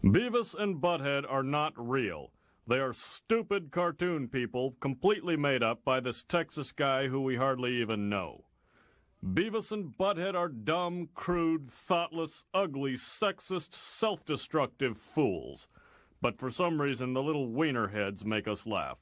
Beavis and Butthead are not real. They are stupid cartoon people completely made up by this Texas guy who we hardly even know. Beavis and Butthead are dumb, crude, thoughtless, ugly, sexist, self-destructive fools. But for some reason, the little wiener heads make us laugh.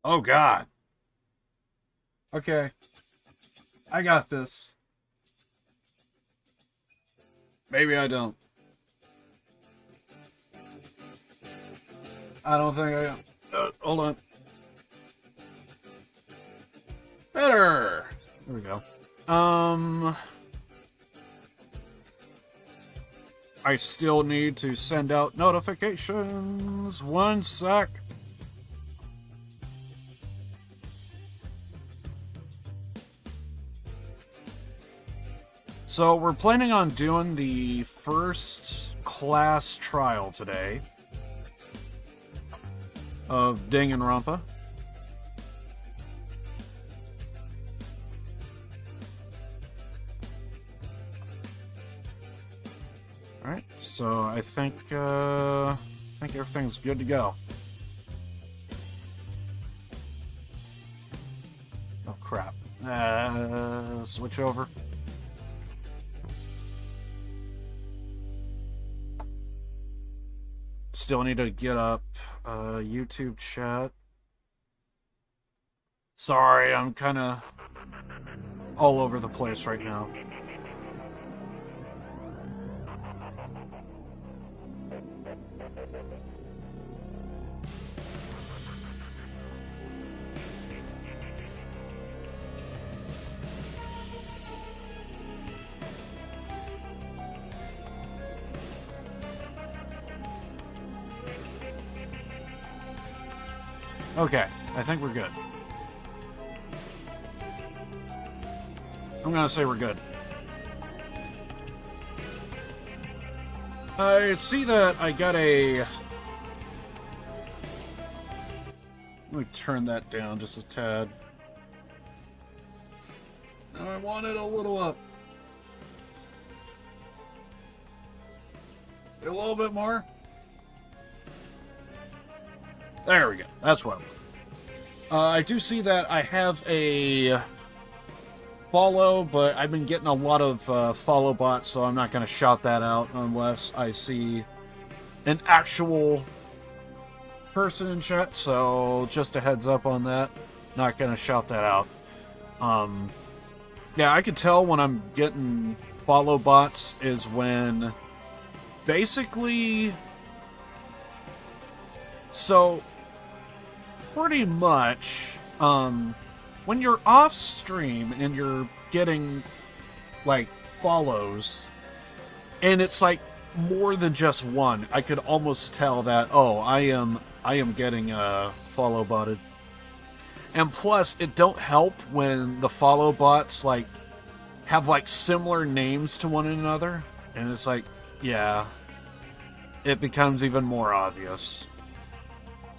Oh, God. Okay. I got this. Maybe I don't. I don't think I am. Hold on. Better. There we go. I still need to send out notifications. 1 sec. So we're planning on doing the first class trial today of Danganronpa. Alright, so I think everything's good to go. Oh crap. Switch over. Still need to get up YouTube chat. Sorry, I'm kind of all over the place right now. Okay, I think we're good. I'm gonna say we're good. I see that I got a... Let me turn that down just a tad. Now I want it a little up. A little bit more. There we go. That's what I want. I do see that I have a follow, but I've been getting a lot of follow bots, so I'm not going to shout that out unless I see an actual person in chat. So just a heads up on that. Not going to shout that out. Yeah, I can tell when I'm getting follow bots is when basically... So, pretty much, when you're off stream and you're getting, like, follows, and it's like more than just one, I could almost tell that, oh, I am getting follow botted. And plus, it don't help when the follow bots, like, have, like, similar names to one another. And it's like, yeah, it becomes even more obvious.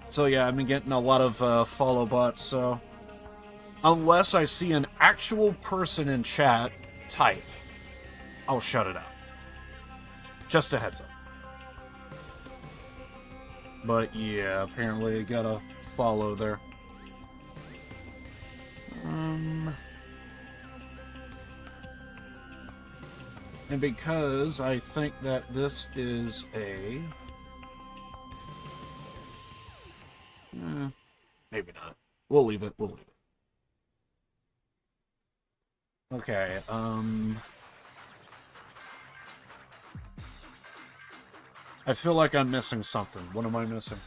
So yeah, I've been getting a lot of follow bots, so unless I see an actual person in chat type, I'll shut it out. Just a heads up. But yeah, apparently I got a follow there. And because I think that this is a... maybe not. We'll leave it. Okay, I feel like I'm missing something. What am I missing?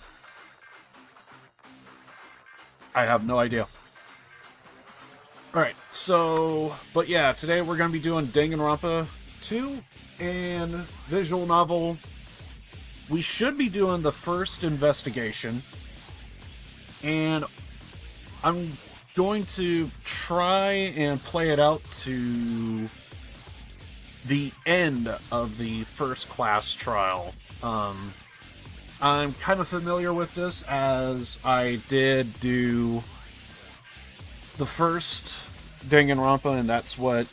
I have no idea. Alright, so... But yeah, today we're going to be doing Danganronpa 2 and visual novel. We should be doing the first investigation. And I'm going to try and play it out to the end of the first class trial. I'm kind of familiar with this as I did do the first Danganronpa, and that's what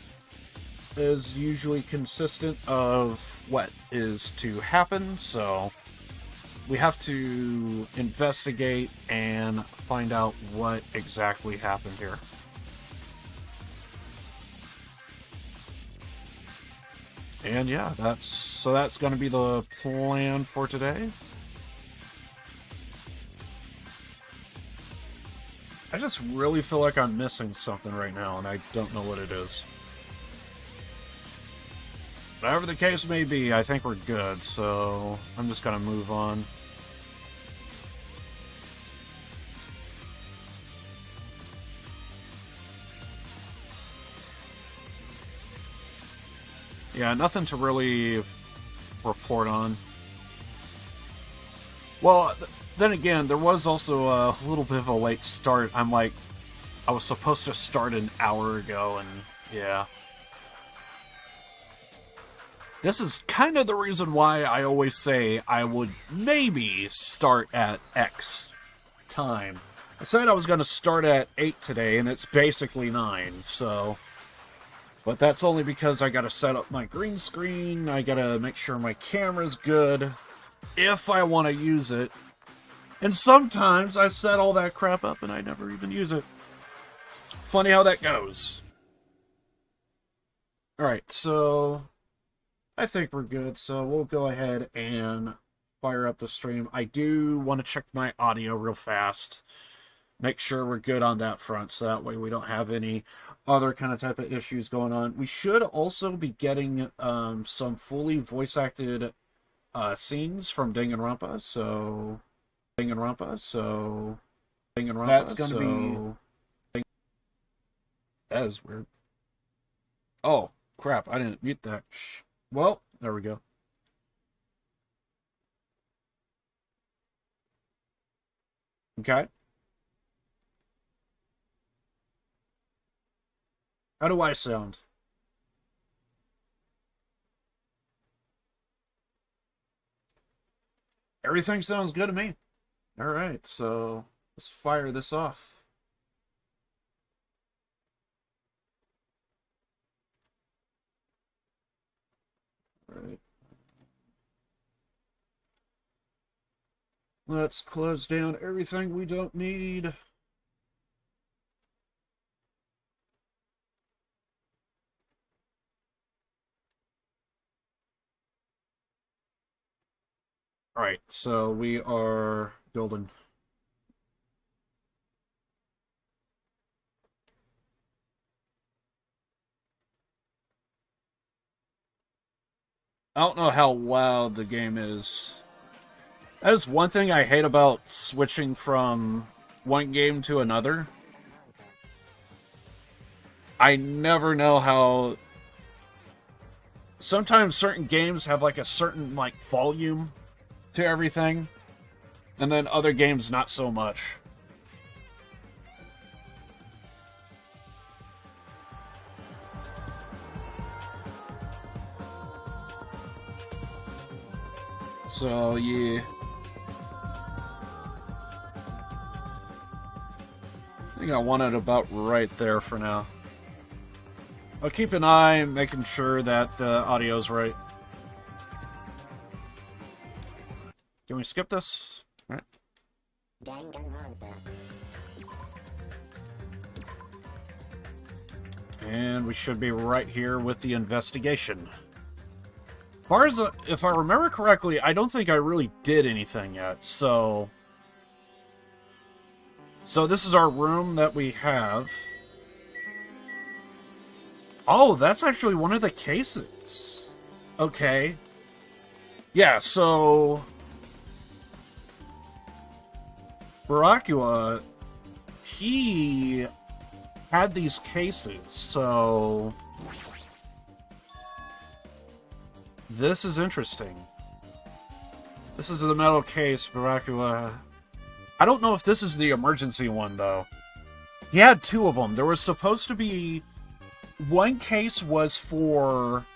is usually consistent of what is to happen, so we have to investigate and find out what exactly happened here. And yeah, that's going to be the plan for today. I just really feel like I'm missing something right now, and I don't know what it is. Whatever the case may be, I think we're good, so I'm just going to move on. Yeah, nothing to really report on. Well, then again, there was also a little bit of a late start. I was supposed to start an hour ago, and yeah. This is kind of the reason why I always say I would maybe start at X time. I said I was going to start at 8 today, and it's basically 9, so... But that's only because I gotta set up my green screen, I gotta make sure my camera's good, if I want to use it. And sometimes I set all that crap up and I never even use it. Funny how that goes. Alright, so I think we're good, so we'll go ahead and fire up the stream. I do want to check my audio real fast. Make sure we're good on that front, so that way we don't have any other kind of type of issues going on. We should also be getting some fully voice-acted scenes from Danganronpa, so... That's going to be... That is weird. Oh, crap, I didn't mute that. Shh. Well, there we go. Okay. How do I sound? Everything sounds good to me. Alright, so let's fire this off. Alright. Let's close down everything we don't need. Alright, so we are building. I don't know how loud the game is. That is one thing I hate about switching from one game to another. I never know how... Sometimes certain games have, like, a certain, like, volume to everything. And then other games, not so much. So, yeah. I think I want it about right there for now. I'll keep an eye making sure that the audio's right. Can we skip this? All right. Danganronpa. And we should be right here with the investigation. Far as if I remember correctly, I don't think I really did anything yet, so this is our room that we have. Oh, that's actually one of the cases. Okay. Yeah, so Barakua, he had these cases, so this is interesting. This is the metal case, Barakua. I don't know if this is the emergency one, though. He had two of them. There was supposed to be... One case was for...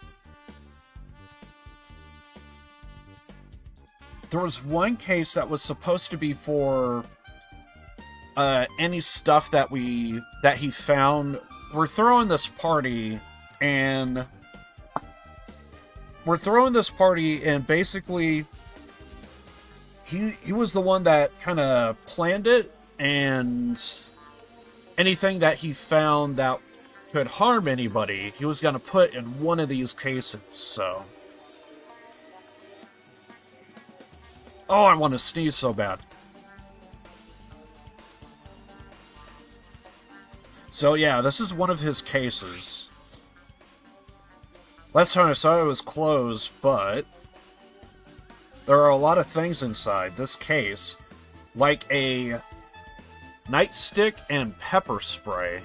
There was one case that was supposed to be for... any stuff that he found. We're throwing this party, and... basically... He was the one that kind of planned it, and anything that he found that could harm anybody, he was going to put in one of these cases, so... Oh, I want to sneeze so bad. So yeah, this is one of his cases. Last time I saw it was closed, but... there are a lot of things inside this case, like a nightstick and pepper spray.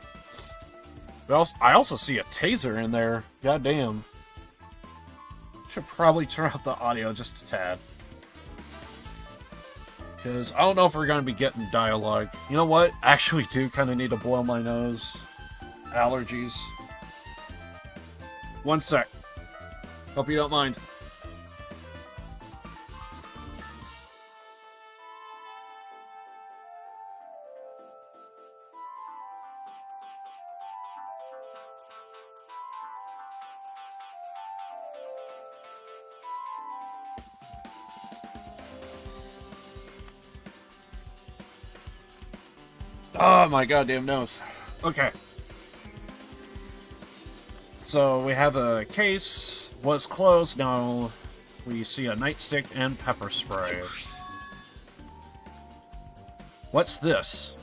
I also see a taser in there. Goddamn. Should probably turn up the audio just a tad. Because I don't know if we're going to be getting dialogue. You know what? I actually do kind of need to blow my nose. Allergies. One sec. Hope you don't mind. Oh, my goddamn nose. Okay. So, we have a case, was closed, now we see a nightstick and pepper spray. What's this?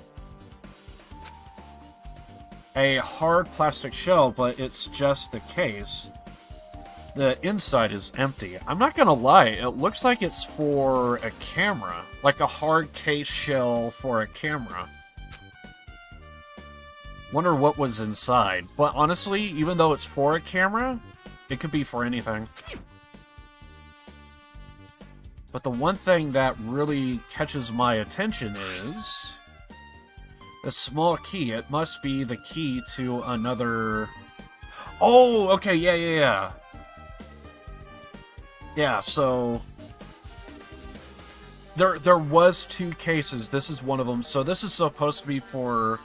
A hard plastic shell, but it's just the case. The inside is empty. I'm not gonna lie, it looks like it's for a camera. Like a hard case shell for a camera. Wonder what was inside. But honestly, even though it's for a camera, it could be for anything. But the one thing that really catches my attention is... a small key. It must be the key to another... Oh, okay, yeah. Yeah, so... There was two cases. This is one of them. So this is supposed to be for...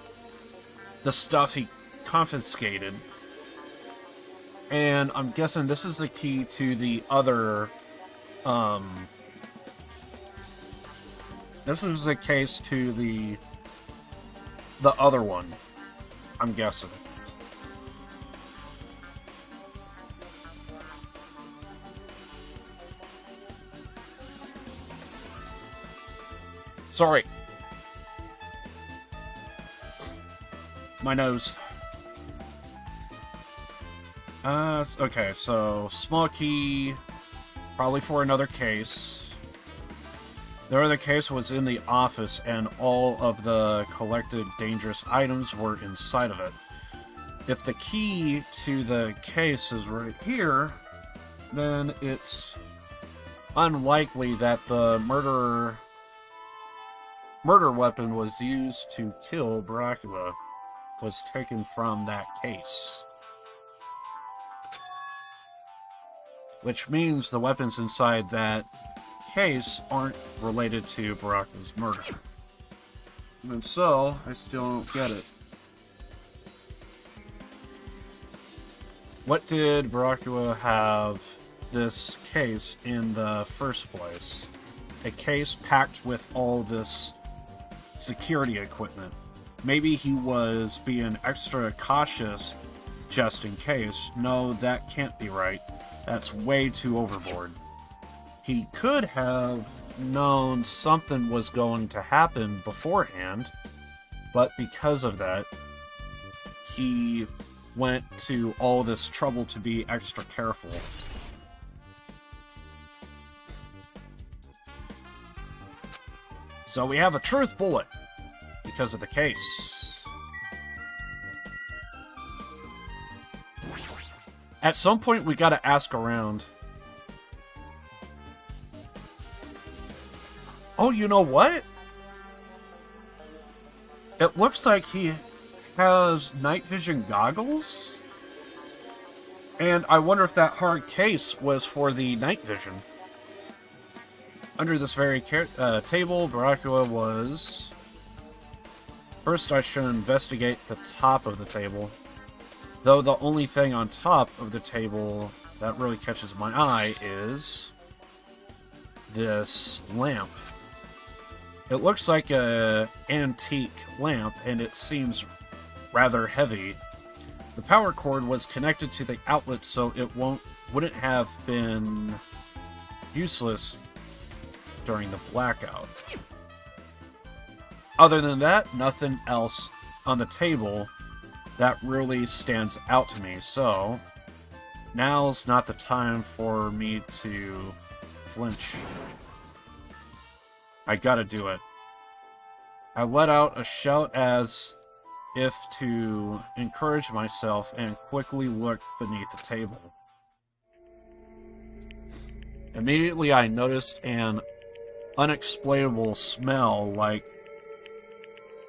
the stuff he confiscated. And I'm guessing this is the key to the other, this is the case to the other one, I'm guessing. Sorry. My nose. Okay, so small key, probably for another case. The other case was in the office, and all of the collected dangerous items were inside of it. if the key to the case is right here, then it's unlikely that the murder weapon was used to kill Baracua was taken from that case. Which means the weapons inside that case aren't related to Baracua's murder. And so, I still don't get it. What did Baracua have this case in the first place? A case packed with all this security equipment. Maybe he was being extra cautious just in case. No, that can't be right. That's way too overboard. He could have known something was going to happen beforehand, but because of that, he went to all this trouble to be extra careful. So we have a truth bullet because of the case. At some point, we gotta ask around. Oh, you know what? It looks like he has night vision goggles? And I wonder if that hard case was for the night vision. Under this very table, Baracua was... First, I should investigate the top of the table. Though the only thing on top of the table that really catches my eye is this lamp. It looks like an antique lamp, and it seems rather heavy. The power cord was connected to the outlet, so it wouldn't have been useless during the blackout. Other than that, nothing else on the table that really stands out to me, so now's not the time for me to flinch. I gotta do it. I let out a shout as if to encourage myself and quickly looked beneath the table. Immediately I noticed an unexplainable smell like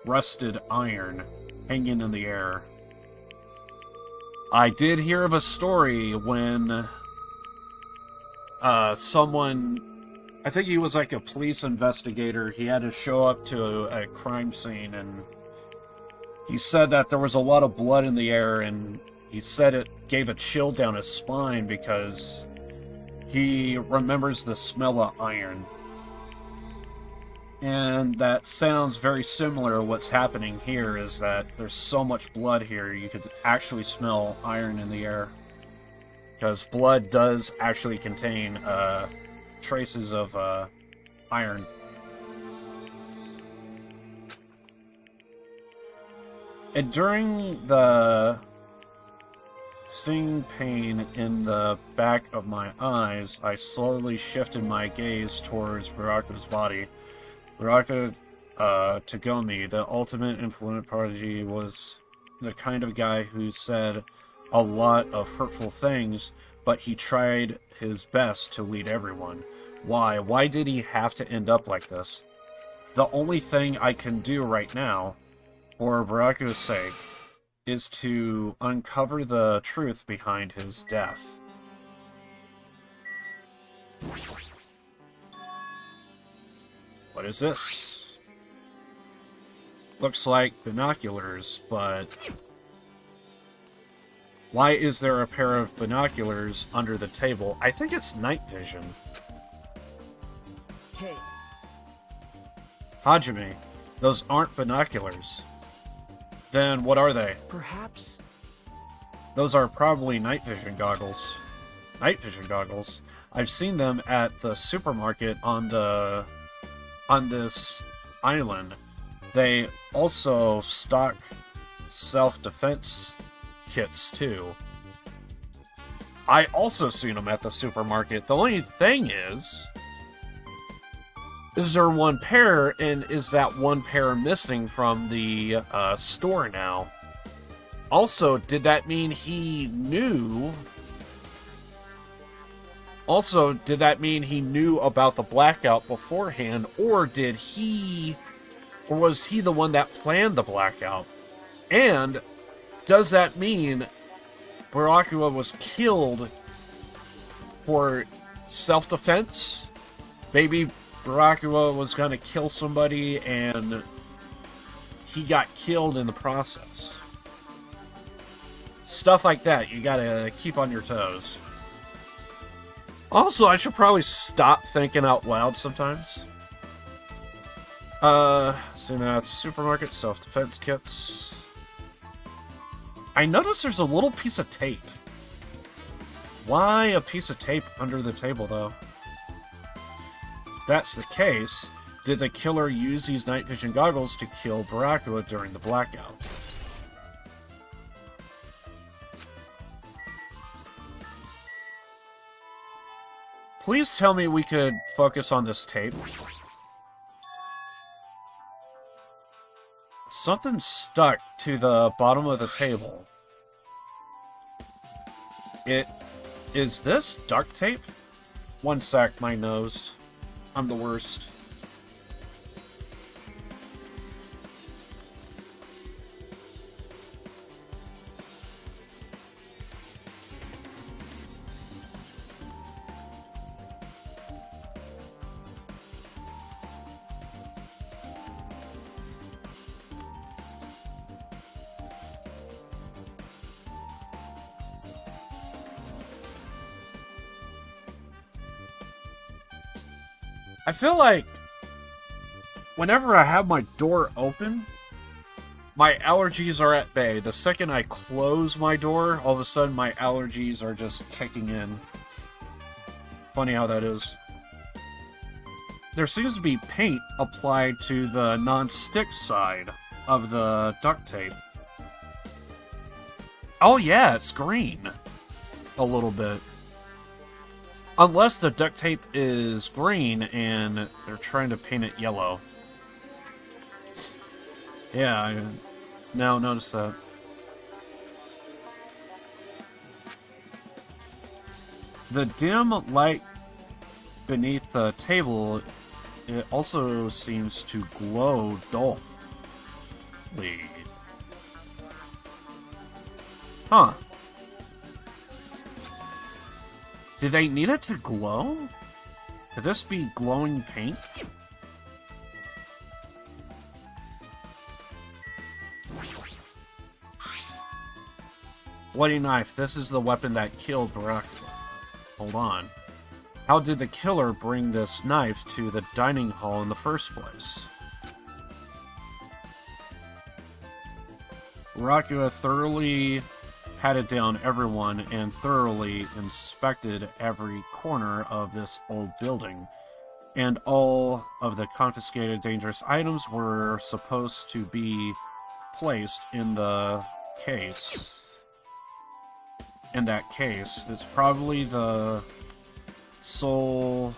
rusted iron hanging in the air. I did hear of a story when someone, I think he was like a police investigator, he had to show up to a crime scene, and he said that there was a lot of blood in the air, and he said it gave a chill down his spine because he remembers the smell of iron. And that sounds very similar to what's happening here, is that there's so much blood here, you could actually smell iron in the air. Because blood does actually contain traces of iron. And during the stinging pain in the back of my eyes, I slowly shifted my gaze towards Baracua's body. Baracua Tagomi, the ultimate influent prodigy, was the kind of guy who said a lot of hurtful things, but he tried his best to lead everyone. Why? Why did he have to end up like this? The only thing I can do right now, for Baracua's sake, is to uncover the truth behind his death. What is this? Looks like binoculars, but why is there a pair of binoculars under the table? I think it's night vision. Hey. Hajime, those aren't binoculars. Then what are they? Perhaps. Those are probably night vision goggles. Night vision goggles. I've seen them at the supermarket on this island. They also stock self-defense kits too. I also seen them at the supermarket. The only thing is there one pair, and is that one pair missing from the store now? Also, did that mean he knew? Also, did that mean he knew about the blackout beforehand, or was he the one that planned the blackout? And does that mean Barakuwa was killed for self-defense? Maybe Barakuwa was going to kill somebody and he got killed in the process. Stuff like that, you gotta keep on your toes. Also, I should probably stop thinking out loud sometimes. So now at the supermarket, self-defense kits. I noticed there's a little piece of tape. Why a piece of tape under the table, though? If that's the case, did the killer use these night vision goggles to kill Barakuwa during the blackout? Please tell me we could focus on this tape. Something stuck to the bottom of the table. Is this duct tape? One sec, my nose. I'm the worst. I feel like whenever I have my door open, my allergies are at bay. The second I close my door, all of a sudden my allergies are just kicking in. Funny how that is. There seems to be paint applied to the non-stick side of the duct tape. Oh yeah, it's green. A little bit. Unless the duct tape is green and they're trying to paint it yellow. Yeah, I now notice that. The dim light beneath the table, it also seems to glow dully. Huh. Did they need it to glow? Could this be glowing paint? Bloody knife. This is the weapon that killed Barakuwa. Hold on. How did the killer bring this knife to the dining hall in the first place? Barakuwa thoroughly patted down everyone and thoroughly inspected every corner of this old building, and all of the confiscated dangerous items were supposed to be placed in the case. In that case, it's probably the sole...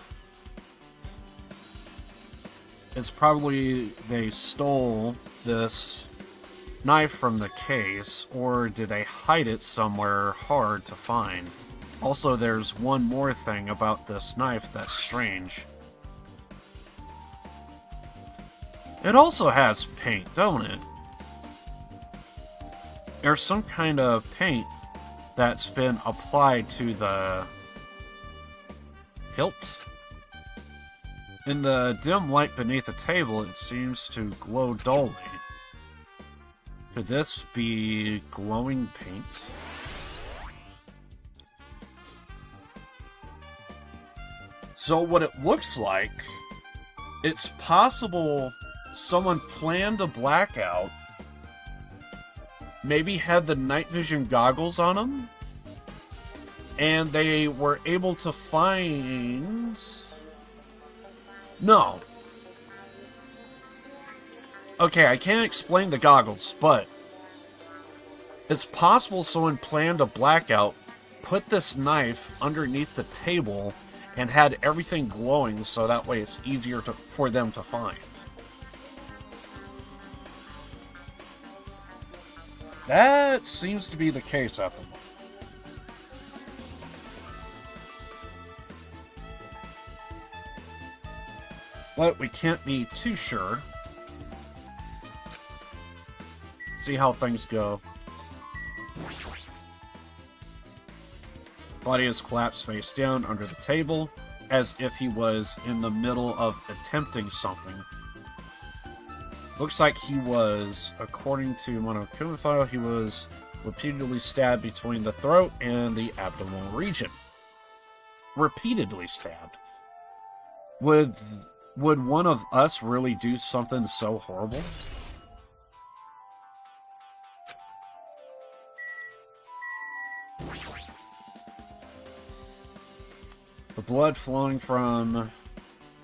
It's probably they stole this knife from the case, or did they hide it somewhere hard to find? Also, there's one more thing about this knife that's strange. It also has paint, don't it? There's some kind of paint that's been applied to the hilt. In the dim light beneath the table, it seems to glow dully. Could this be glowing paint? So what it looks like, it's possible someone planned a blackout, maybe had the night vision goggles on them, and they were able to find... No. Okay, I can't explain the goggles, but it's possible someone planned a blackout, put this knife underneath the table, and had everything glowing so that way it's easier for them to find. That seems to be the case at the moment. But we can't be too sure. See how things go. Body is collapsed face down under the table, as if he was in the middle of attempting something. Looks like he was, according to Monokuma file, he was repeatedly stabbed between the throat and the abdominal region. Repeatedly stabbed. Would one of us really do something so horrible? The blood flowing from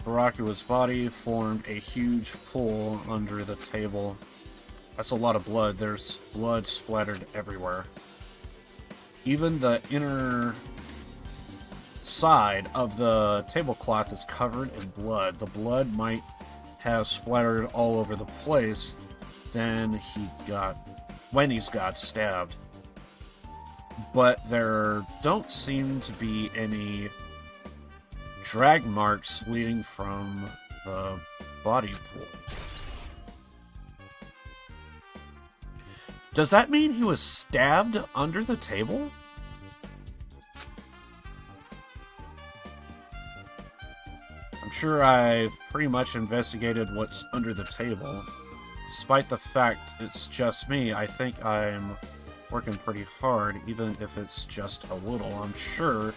Barakua's body formed a huge pool under the table. That's a lot of blood. There's blood splattered everywhere. Even the inner side of the tablecloth is covered in blood. The blood might have splattered all over the place when he's got stabbed. But there don't seem to be any drag marks leading from the body pool. Does that mean he was stabbed under the table? I'm sure I've pretty much investigated what's under the table. Despite the fact it's just me, I think I'm working pretty hard, even if it's just a little. I'm sure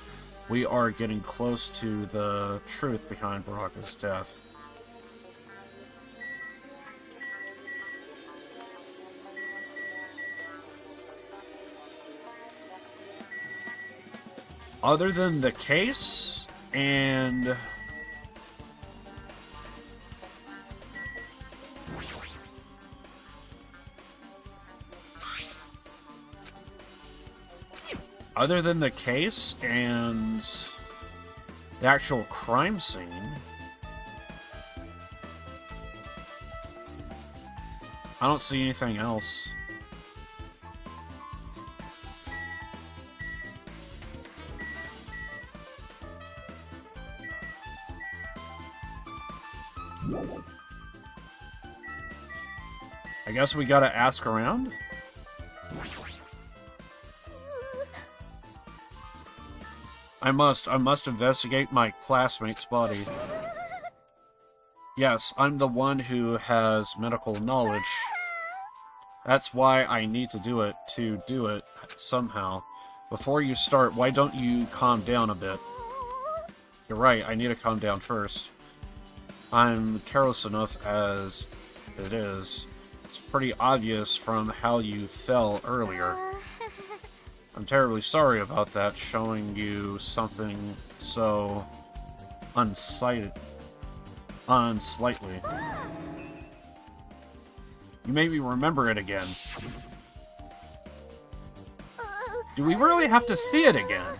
we are getting close to the truth behind Baraka's death. Other than the case, and the actual crime scene, I don't see anything else. I guess we gotta ask around? I must investigate my classmate's body. Yes, I'm the one who has medical knowledge. That's why I need to do it somehow. Before you start, why don't you calm down a bit? You're right, I need to calm down first. I'm careless enough as it is. It's pretty obvious from how you fell earlier. I'm terribly sorry about that, showing you something so unsightly. You made me remember it again. Do we really have to see it again?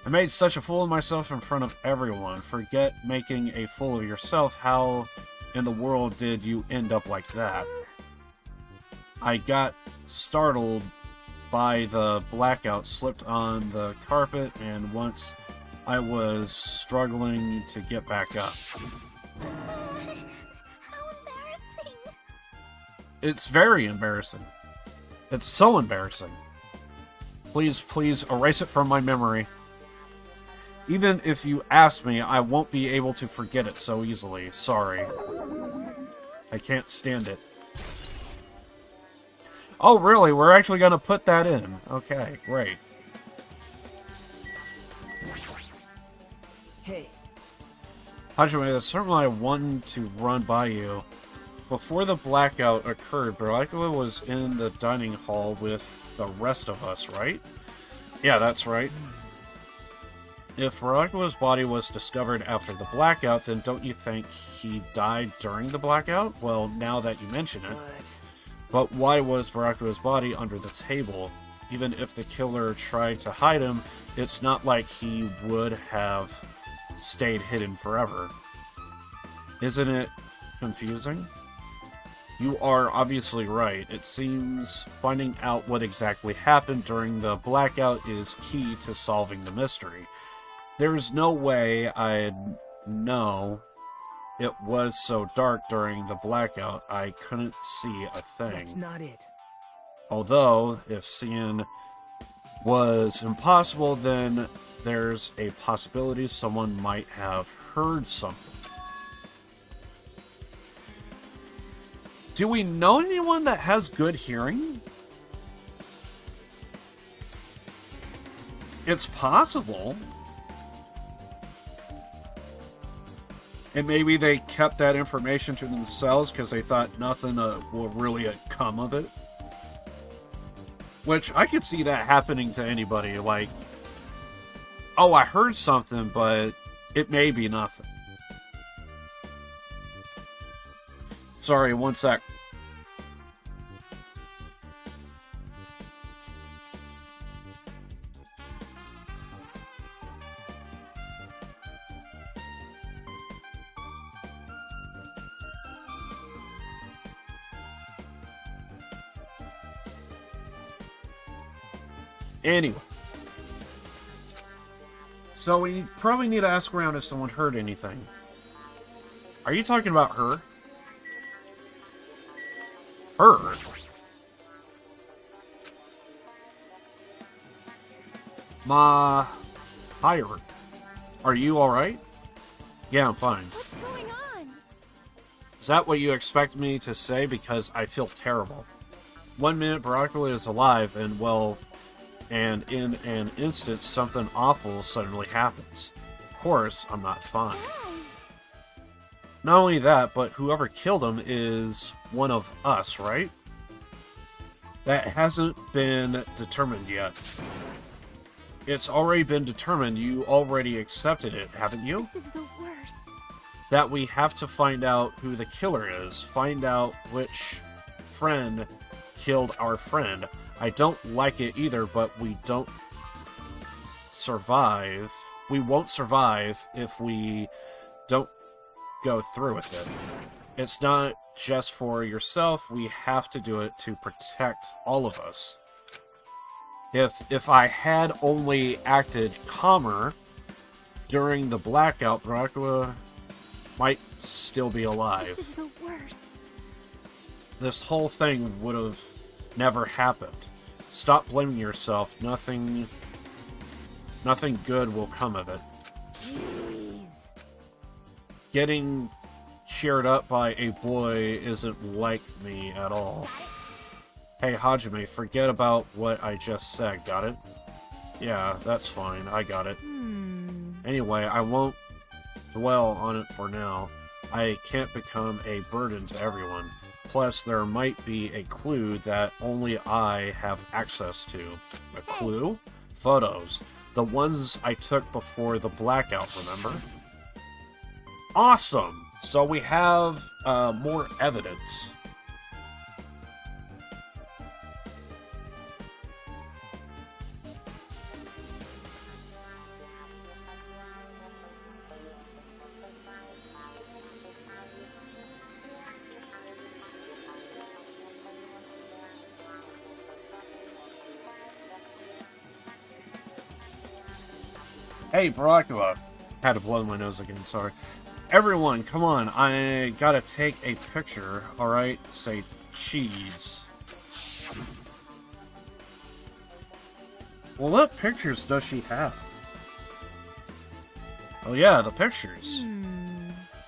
I made such a fool of myself in front of everyone. Forget making a fool of yourself. How in the world did you end up like that? I got startled by the blackout, slipped on the carpet, and once I was struggling to get back up. How embarrassing. It's very embarrassing. It's so embarrassing. Please erase it from my memory. Even if you ask me, I won't be able to forget it so easily. Sorry. I can't stand it. Oh, really? We're actually going to put that in. Okay, great. Hey. Hajime, there's certainly I wanted to run by you. Before the blackout occurred, Barakula was in the dining hall with the rest of us, right? Yeah, that's right. If Barakula's body was discovered after the blackout, then don't you think he died during the blackout? Well, now that you mention it. What? But why was Barakula's body under the table? Even if the killer tried to hide him, it's not like he would have stayed hidden forever. Isn't it confusing? You are obviously right. It seems finding out what exactly happened during the blackout is key to solving the mystery. There's no way I'd know it was so dark during the blackout I couldn't see a thing. That's not it. Although, if seeing was impossible, then there's a possibility someone might have heard something. Do we know anyone that has good hearing? It's possible. And maybe they kept that information to themselves because they thought nothing will really come of it. Which, I could see that happening to anybody. Like, oh, I heard something, but it may be nothing. Sorry, one sec. Anyway. So we probably need to ask around if someone heard anything. Are you talking about her? Her? Hi, are you alright? Yeah, I'm fine. What's going on? Is that what you expect me to say? Because I feel terrible. 1 minute Broccoli is alive and, well, and in an instant something awful suddenly happens. Of course, I'm not fine. Why? Not only that, but whoever killed him is one of us, right? That hasn't been determined yet. It's already been determined. You already accepted it, haven't you? This is the worst. That we have to find out who the killer is. Find out which friend killed our friend. I don't like it either, but we don't survive. We won't survive if we don't go through with it. It's not just for yourself. We have to do it to protect all of us. If I had only acted calmer during the blackout, Dracula might still be alive. This is the worst. This whole thing would have never happened. Stop blaming yourself. Nothing good will come of it. Jeez. Getting cheered up by a boy isn't like me at all. Hey, Hajime, forget about what I just said, got it? Yeah, that's fine, I got it. Anyway, I won't dwell on it for now. I can't become a burden to everyone. Plus, there might be a clue that only I have access to. A clue? Photos. The ones I took before the blackout, remember? Awesome! So we have more evidence. Hey, Baracua. Had to blow my nose again, sorry. Everyone, come on. I gotta take a picture, alright? Say cheese. Well, what pictures does she have? Oh yeah, the pictures.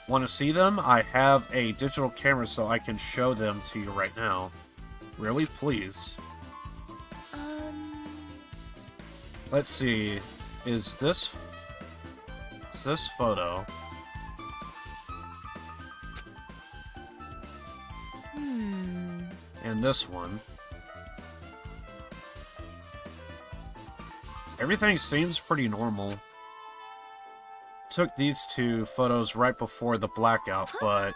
Want to see them? I have a digital camera so I can show them to you right now. Really? Please. Let's see. Is this photo? And this one. Everything seems pretty normal. Took these two photos right before the blackout, but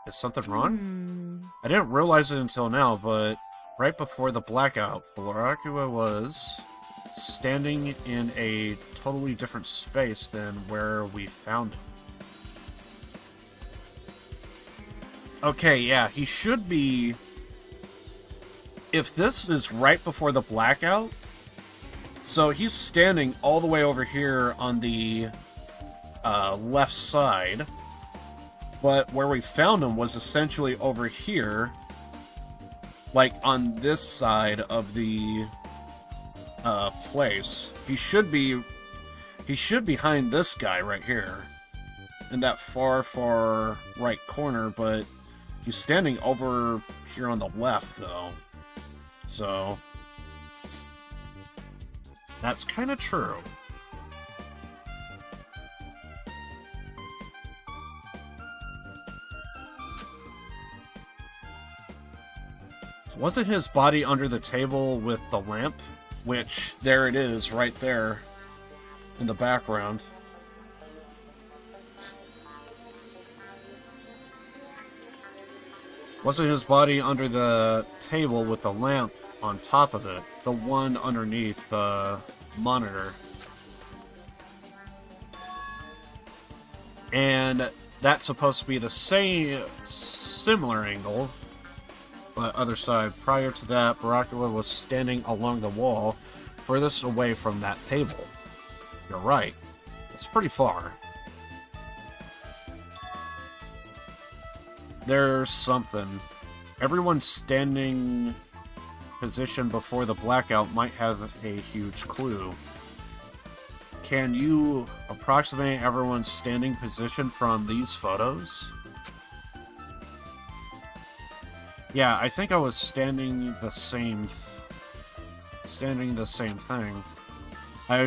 is something wrong? I didn't realize it until now, but right before the blackout, Baracua was standing in a totally different space than where we found him. Okay, yeah, he should be... If this is right before the blackout, so he's standing all the way over here on the left side, but where we found him was essentially over here, like on this side of the place. He should be behind this guy right here, in that far right corner, but he's standing over here on the left, though. So, that's kind of true. So wasn't his body under the table with the lamp? Which, there it is, right there, in the background. Wasn't his body under the table with the lamp on top of it? The one underneath the monitor. And that's supposed to be the same, similar angle, but other side. Prior to that, Baracula was standing along the wall, furthest away from that table. You're right. It's pretty far. There's something. Everyone's standing position before the blackout might have a huge clue. Can you approximate everyone's standing position from these photos? Yeah, I think I was standing the same thing. It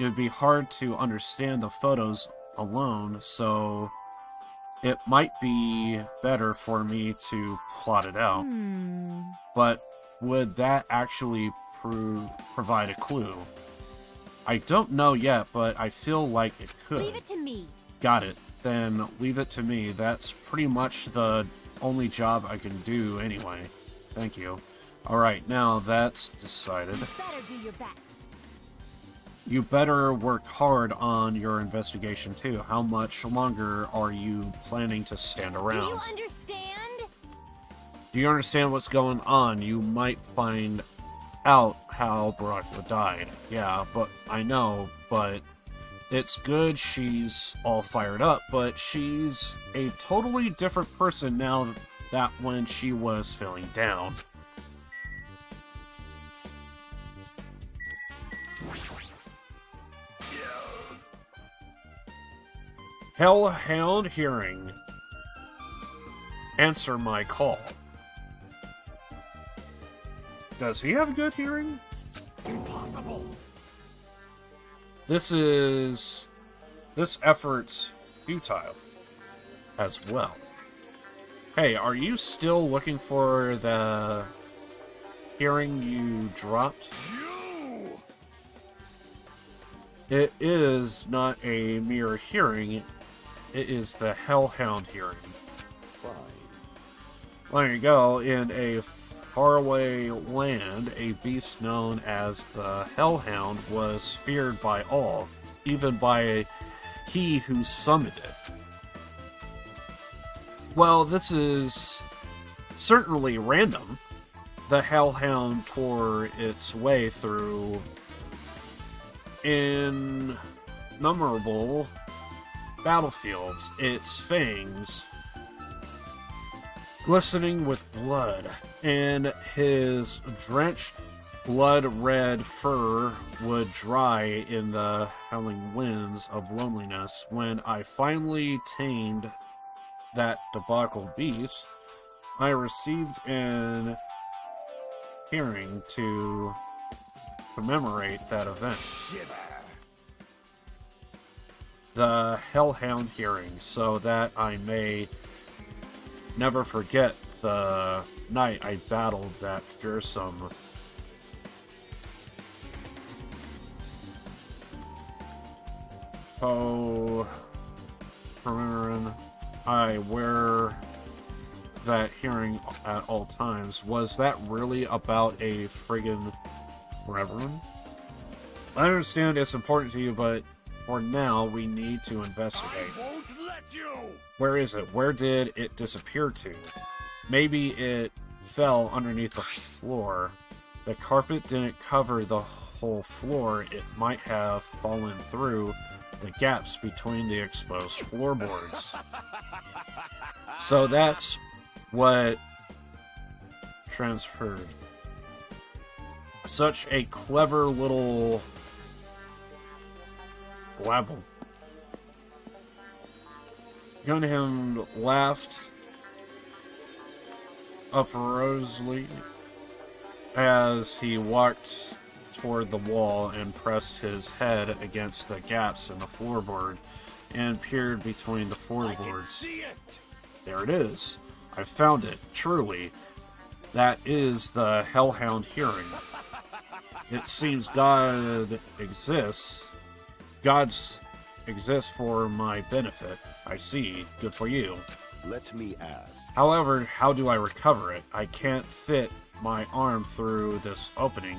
would be hard to understand the photos alone, so it might be better for me to plot it out. But would that actually provide a clue? I don't know yet, but I feel like it could. Leave it to me. Got it. Then leave it to me. That's pretty much the only job I can do anyway. Thank you. Alright, now that's decided. You better do your best. You better work hard on your investigation too. How much longer are you planning to stand around? Do you understand? Do you understand what's going on? You might find out how Baraka died. Yeah, but I know, but it's good she's all fired up, but she's a totally different person now that when she was feeling down. Hellhound hearing. Answer my call. Does he have good hearing? Impossible. This effort's futile as well. Hey, are you still looking for the hearing you dropped? You! It is not a mere hearing. It is the Hellhound hearing. Fine. There you go. In a faraway land, a beast known as the Hellhound was feared by all, even by he who summoned it. Well, this is certainly random. The Hellhound tore its way through innumerable battlefields, its fangs glistening with blood, and his drenched blood-red fur would dry in the howling winds of loneliness. When I finally tamed that debacle beast, I received an hearing to commemorate that event. Shiver. The Hellhound hearing, so that I may never forget the night I battled that fearsome remembering I wear that hearing at all times. Was that really about a friggin' reverend? I understand it's important to you, but For now, we need to investigate. I won't let you! Where is it? Where did it disappear to? Maybe it fell underneath the floor. The carpet didn't cover the whole floor. It might have fallen through the gaps between the exposed floorboards. So that's what transferred. Such a clever little blabble. Gunham laughed uproariously as he walked toward the wall and pressed his head against the gaps in the floorboard and peered between the I can floorboards. see it! There it is. I found it. Truly. That is the Hellhound hearing. It seems God exists. Gods exist for my benefit. I see. Good for you. Let me ask. However, how do I recover it? I can't fit my arm through this opening.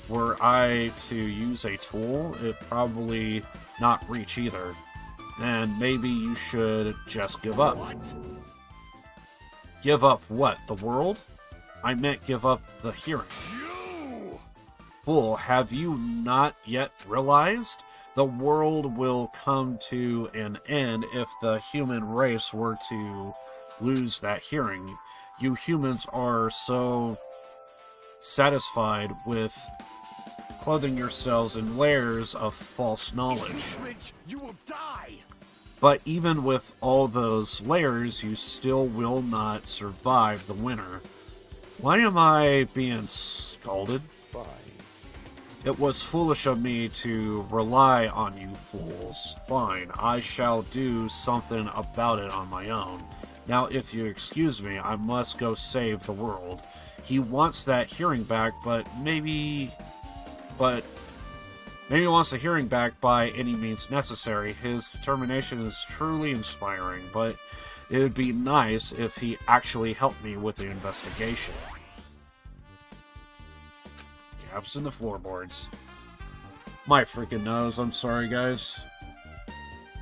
Were I to use a tool, it'd probably not reach either. And maybe you should just give up. What? Give up what? The world? I meant give up the hearing. You! Fool, have you not yet realized? The world will come to an end if the human race were to lose that hearing. You humans are so satisfied with clothing yourselves in layers of false knowledge. Bridge, you will die! But even with all those layers, you still will not survive the winter. Why am I being scolded? Fine. It was foolish of me to rely on you fools. Fine, I shall do something about it on my own. Now, if you excuse me, I must go save the world. He wants that hearing back, but maybe he wants the hearing back by any means necessary. His determination is truly inspiring, but it would be nice if he actually helped me with the investigation. Gaps in the floorboards. My freaking nose. I'm sorry, guys.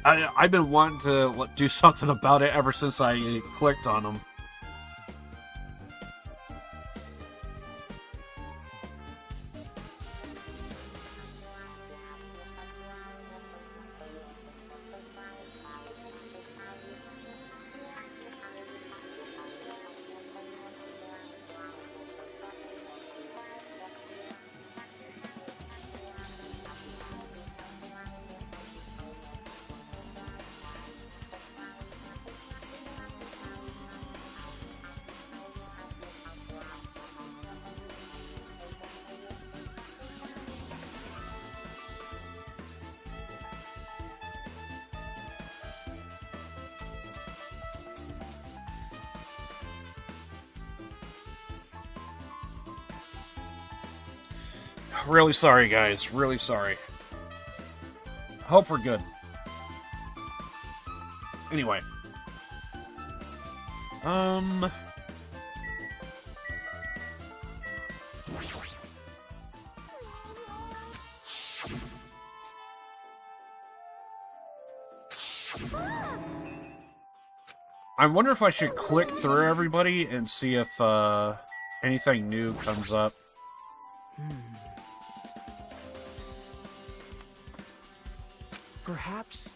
I've been wanting to do something about it ever since I clicked on them. Really sorry, guys. Really sorry. Hope we're good. Anyway. I wonder if I should click through everybody and see if anything new comes up. Perhaps.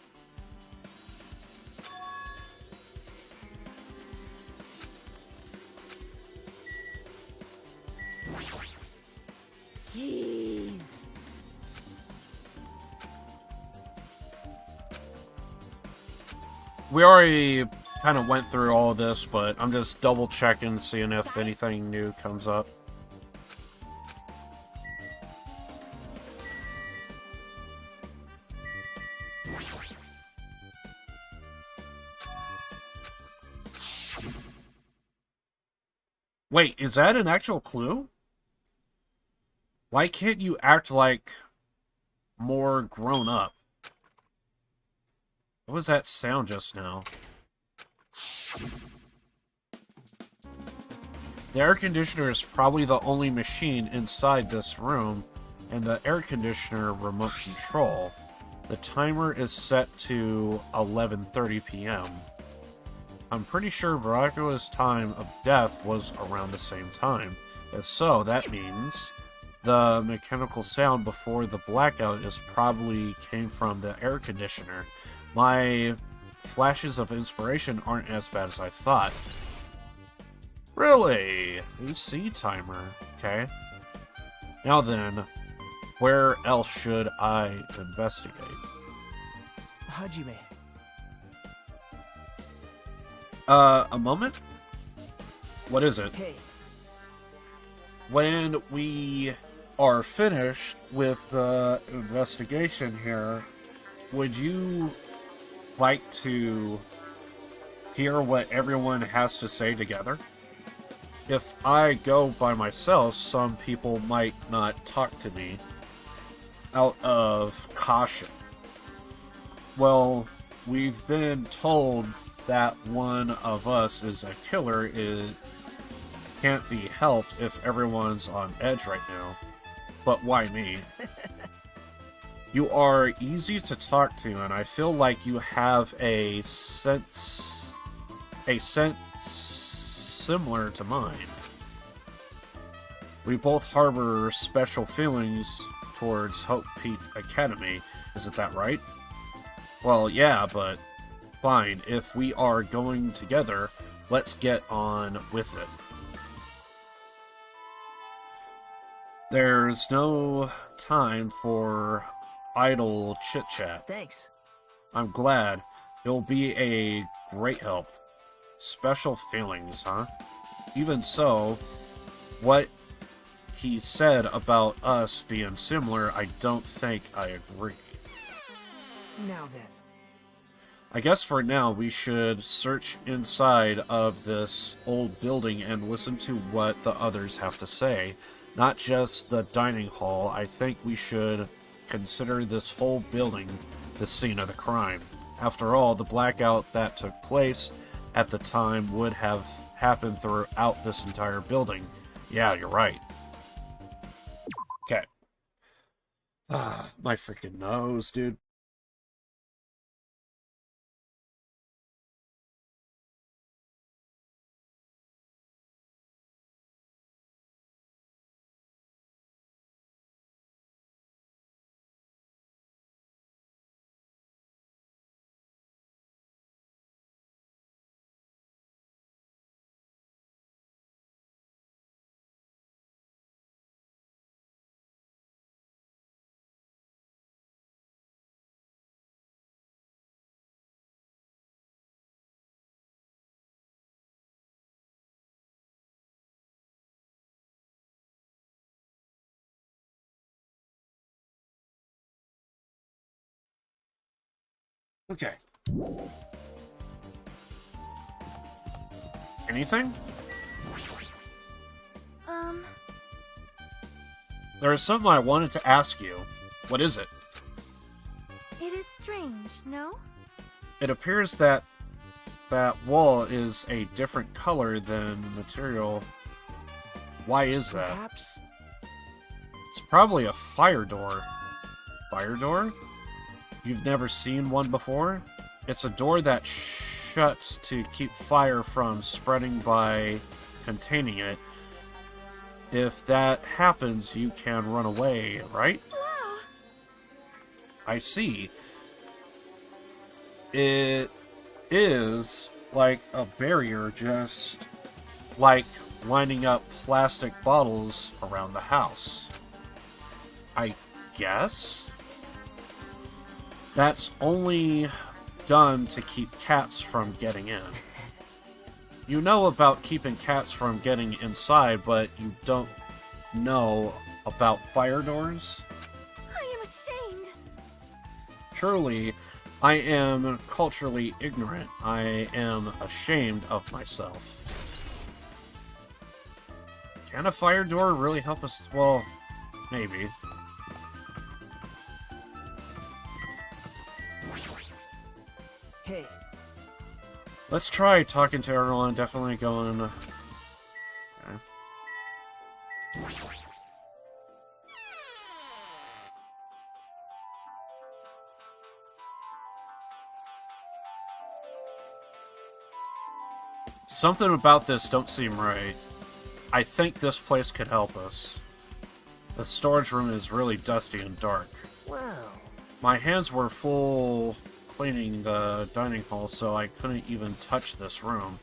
Jeez. We already kind of went through all of this, but I'm just double checking, seeing if anything new comes up. Wait, is that an actual clue? Why can't you act like more grown up? What was that sound just now? The air conditioner is probably the only machine inside this room, and the air conditioner remote control. The timer is set to 11:30 p.m. I'm pretty sure Baracula's time of death was around the same time. If so, that means the mechanical sound before the blackout is probably came from the air conditioner. My flashes of inspiration aren't as bad as I thought. Really? AC timer. Okay. Now then, where else should I investigate? Hajime. A moment? What is it? Hey. When we are finished with the investigation here, would you like to hear what everyone has to say together? If I go by myself, some people might not talk to me out of caution. Well, we've been told that one of us is a killer. It can't be helped if everyone's on edge right now. But why me? You are easy to talk to, and I feel like you have a sense similar to mine. We both harbor special feelings towards Hope Peak Academy. Isn't that right? Well, yeah, but fine. If we are going together, let's get on with it. There's no time for idle chit-chat. Thanks. I'm glad. It'll be a great help. Special feelings, huh? Even so, what he said about us being similar, I don't think I agree. Now then. I guess for now we should search inside of this old building and listen to what the others have to say. Not just the dining hall. I think we should consider this whole building the scene of the crime. After all, the blackout that took place at the time would have happened throughout this entire building. Yeah, you're right. Okay. My freaking nose, dude. Okay. Anything? There is something I wanted to ask you. What is it? It is strange, no? It appears that that wall is a different color than the material. Why is that? Perhaps. It's probably a fire door. Fire door? You've never seen one before? It's a door that shuts to keep fire from spreading by containing it. If that happens, you can run away, right? Wow. I see. It is like a barrier, just like lining up plastic bottles around the house. I guess? That's only done to keep cats from getting in. You know about keeping cats from getting inside, but you don't know about fire doors? I am ashamed. Truly, I am culturally ignorant. I am ashamed of myself. Can a fire door really help us? Well, maybe. Hey. Let's try talking to everyone. Definitely going. Okay. Something about this don't seem right. I think this place could help us. The storage room is really dusty and dark. Wow. My hands were full cleaning the dining hall, so I couldn't even touch this room.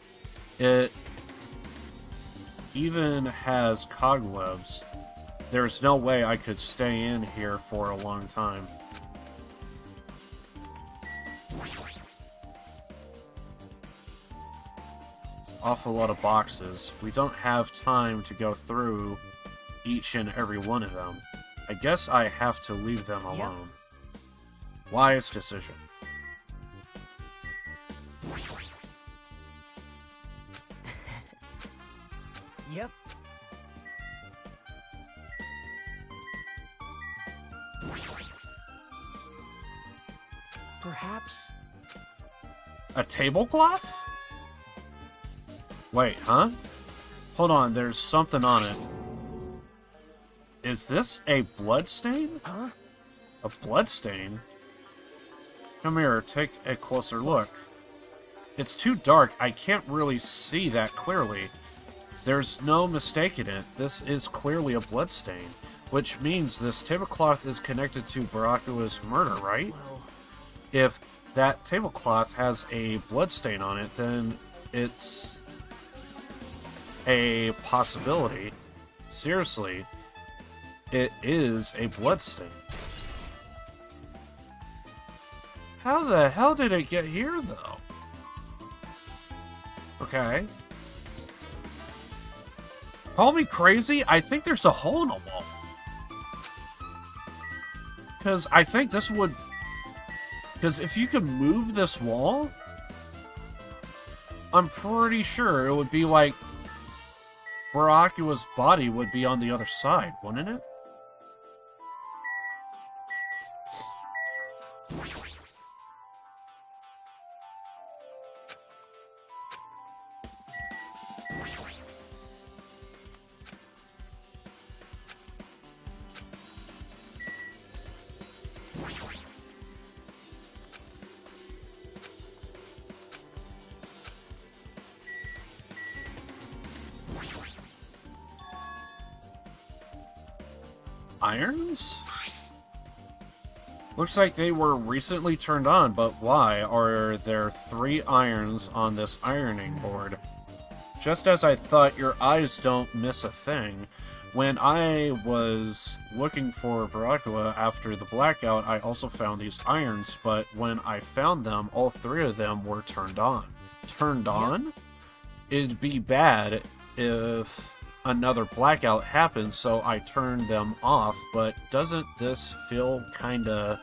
It even has cobwebs. There's no way I could stay in here for a long time. Awful lot of boxes. We don't have time to go through each and every one of them. I guess I have to leave them alone. Wise decision. Yep. Perhaps. A tablecloth? Wait, huh? Hold on, there's something on it. Is this a bloodstain? Huh? A bloodstain? Come here, take a closer look. It's too dark, I can't really see that clearly. There's no mistaking it, this is clearly a bloodstain. Which means this tablecloth is connected to Barakua's murder, right? Well, If that tablecloth has a bloodstain on it, then it's a possibility. Seriously, it is a bloodstain. How the hell did it get here, though? Okay. Call me crazy, I think there's a hole in the wall. Because I think this would... Because if you could move this wall, I'm pretty sure it would be like Barakua's body would be on the other side, wouldn't it? Irons? Looks like they were recently turned on, but why are there 3 irons on this ironing board? Just as I thought, your eyes don't miss a thing. When I was looking for Barakua after the blackout, I also found these irons, but when I found them, all 3 of them were turned on. Turned on? It'd be bad if another blackout happens, so I turned them off, but doesn't this feel kinda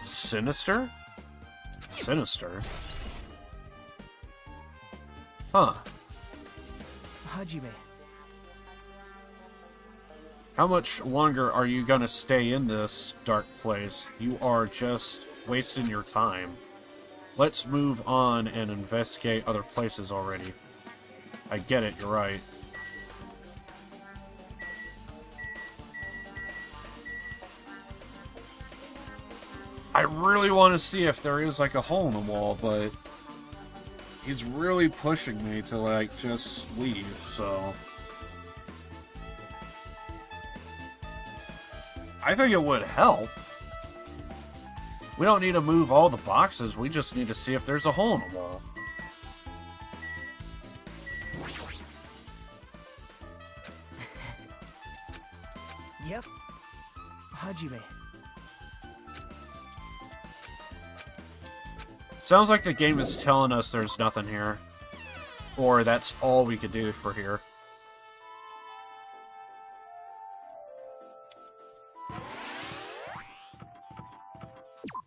sinister? Sinister? Huh. Hajime. How much longer are you gonna stay in this dark place? You are just wasting your time. Let's move on and investigate other places already. I get it, you're right. I really want to see if there is like a hole in the wall, but he's really pushing me to like just leave, so I think it would help. We don't need to move all the boxes, we just need to see if there's a hole in the wall. Yep. Hajime. Sounds like the game is telling us there's nothing here. Or that's all we could do for here.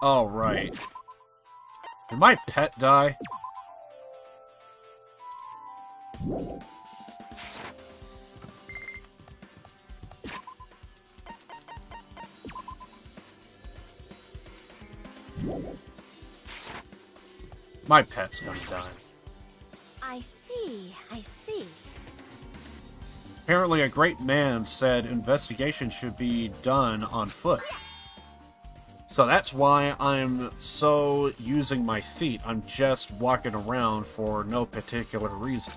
Oh, right. Did my pet die? My pet's gonna die. I see, I see. Apparently a great man said investigation should be done on foot. So that's why I'm so using my feet. I'm just walking around for no particular reason.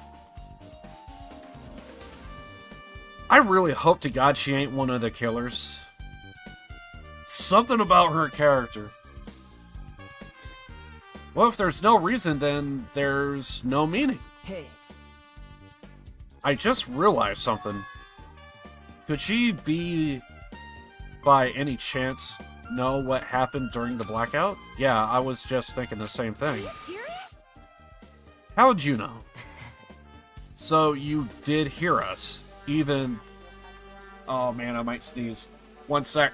I really hope to God she ain't one of the killers. Something about her character. Well, if there's no reason, then there's no meaning. Hey, I just realized something. Could she be, by any chance, know what happened during the blackout? Yeah, I was just thinking the same Are thing. you serious? How'd you know? So you did hear us, even... Oh man, I might sneeze. One sec.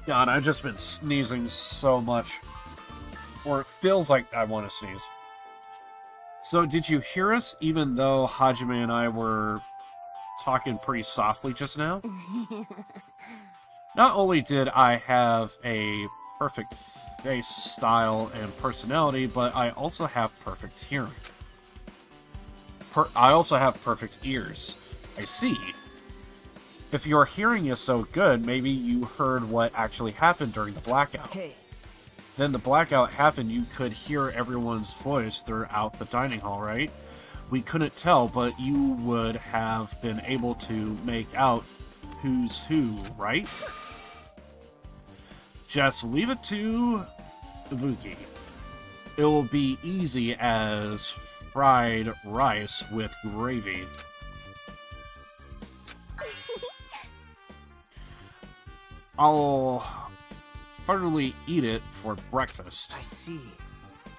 God, I've just been sneezing so much. Or it feels like I want to sneeze. So, did you hear us, even though Hajime and I were talking pretty softly just now? Not only did I have a perfect face, style, and personality, but I also have perfect hearing. I also have perfect ears. I see. If your hearing is so good, maybe you heard what actually happened during the blackout. hey, Then the blackout happened, you could hear everyone's voice throughout the dining hall, right? We couldn't tell, but you would have been able to make out who's who, right? Just leave it to Ibuki. It will be easy as fried rice with gravy. I'll heartily eat it for breakfast. I see.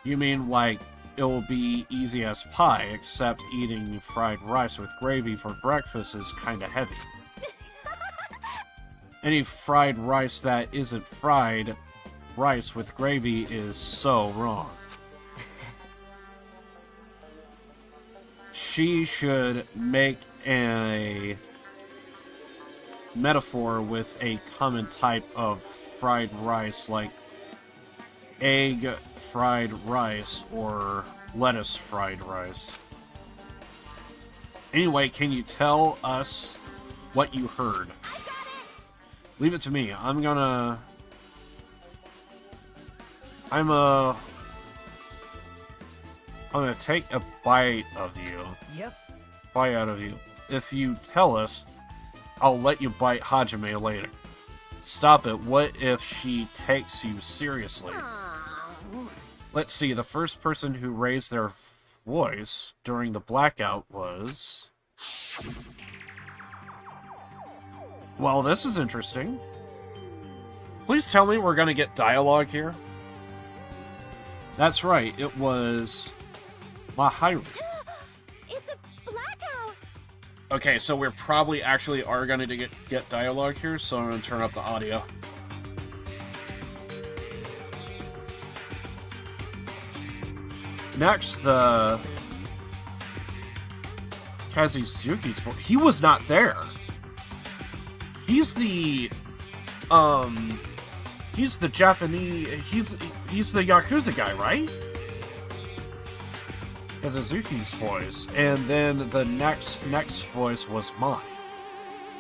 You mean like it will be easy as pie, except eating fried rice with gravy for breakfast is kinda heavy. Any fried rice that isn't fried rice with gravy is so wrong. She should make a metaphor with a common type of fried rice, like egg fried rice or lettuce fried rice. Anyway, can you tell us what you heard? Leave it to me. I'm gonna take a bite of you. Yep. Bite out of you. If you tell us, I'll let you bite Hajime later. Stop it. What if she takes you seriously? Aw. Let's see. The first person who raised their voice during the blackout was... Well, this is interesting. Please tell me we're going to get dialogue here. That's right. It was Mahiru. It's a blackout. Okay, so we're probably actually are going to get dialogue here, so I'm going to turn up the audio. Next, the Kazuzuki's voice. He was not there. He's the Japanese, he's the Yakuza guy, right? Kazuzuki's voice, and then the next voice was mine.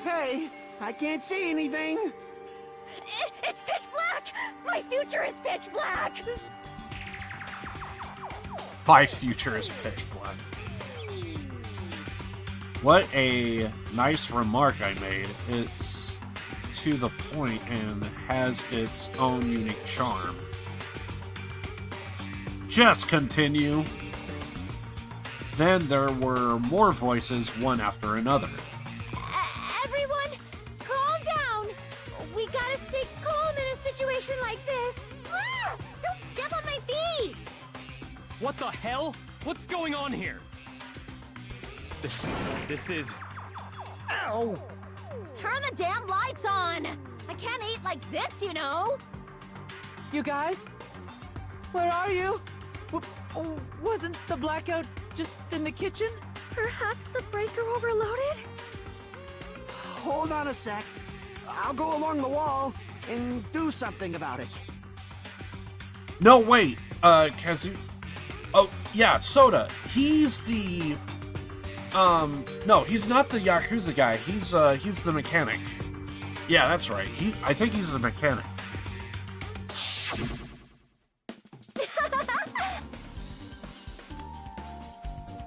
Hey, I can't see anything. It's pitch black. My future is pitch black. My future is pitch black. What a nice remark I made. It's to the point and has its own unique charm. Just continue. Then there were more voices, one after another. Everyone, calm down. We gotta stay calm in a situation like this. Ah! Don't step on my feet! What the hell? What's going on here? This is... Ow! Turn the damn lights on! I can't eat like this, you know! You guys? Where are you? Wasn't the blackout just in the kitchen? Perhaps the breaker overloaded? Hold on a sec. I'll go along the wall and do something about it. No, wait, Kazu... Oh, yeah, Soda. He's the... No, he's not the Yakuza guy. He's the mechanic. Yeah, that's right. I think he's the mechanic.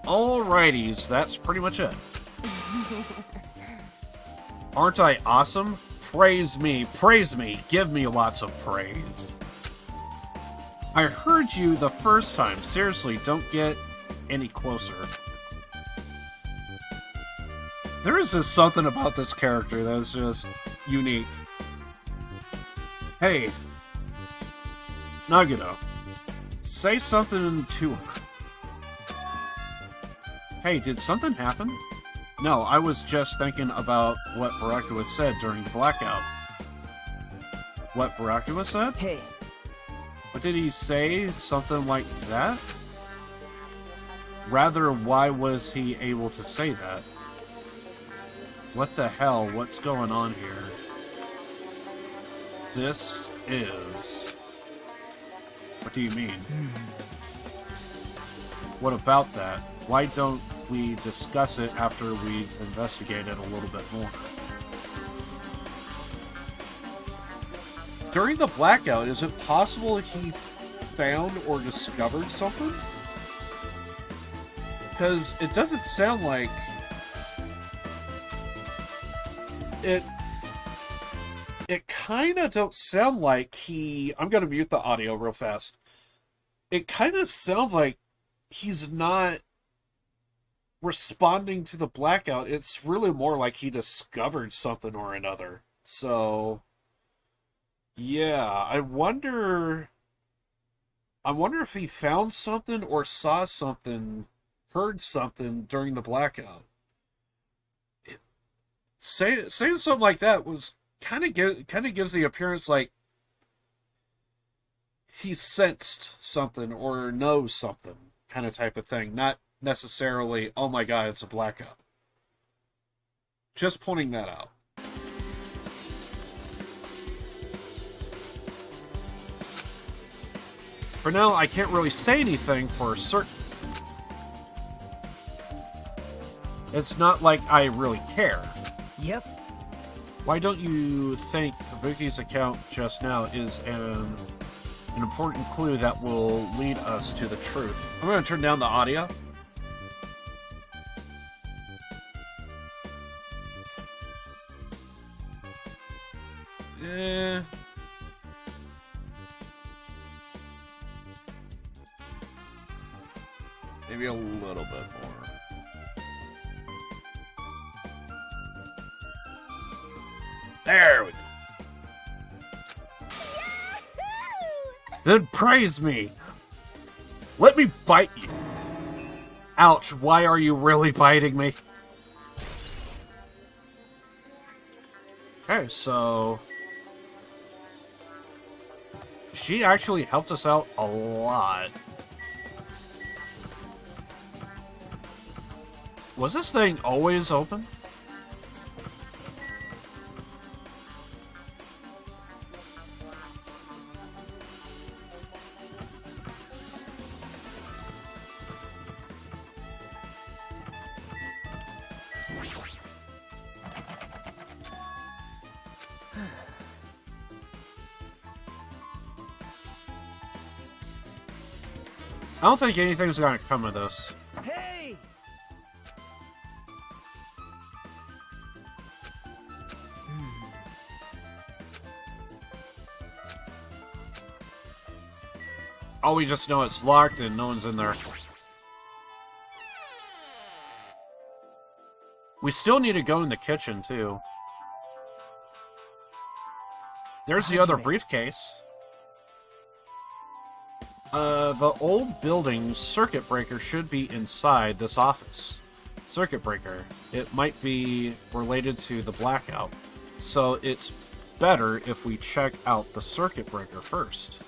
Alrighties, that's pretty much it. Aren't I awesome? Praise me, give me lots of praise. I heard you the first time. Seriously, don't get any closer. There is just something about this character that's just unique. Hey, Nagito, say something to her. Hey, did something happen? No, I was just thinking about what Barakuwa said during the blackout. What Barakuwa said? Hey. What did he say? Something like that? Rather, why was he able to say that? What the hell? What's going on here? This is... What do you mean? What about that? Why don't we discuss it after we investigate it a little bit more? During the blackout, is it possible he found or discovered something? Because it doesn't sound like... It kind of don't sound like he... I'm going to mute the audio real fast. It kind of sounds like he's not responding to the blackout. It's really more like he discovered something or another. So, yeah, I wonder if he found something or saw something, heard something during the blackout. Saying something like that was kind of gives the appearance like he sensed something or knows something, kind of type of thing. Not necessarily, oh my god, it's a blackout. Just pointing that out. For now, I can't really say anything for certain. It's not like I really care. Yep. Why don't you think Kabuki's account just now is an important clue that will lead us to the truth? I'm going to turn down the audio. Maybe a little bit more. There we go. Then praise me. Let me bite you. Ouch, why are you really biting me? Okay, so... she actually helped us out a lot. Was this thing always open? I don't think anything's gonna come of this. Hey! Oh, we just know it's locked and no one's in there. We still need to go in the kitchen, too. There's the other briefcase. The old building's circuit breaker should be inside this office. Circuit breaker. It might be related to the blackout. So it's better if we check out the circuit breaker first.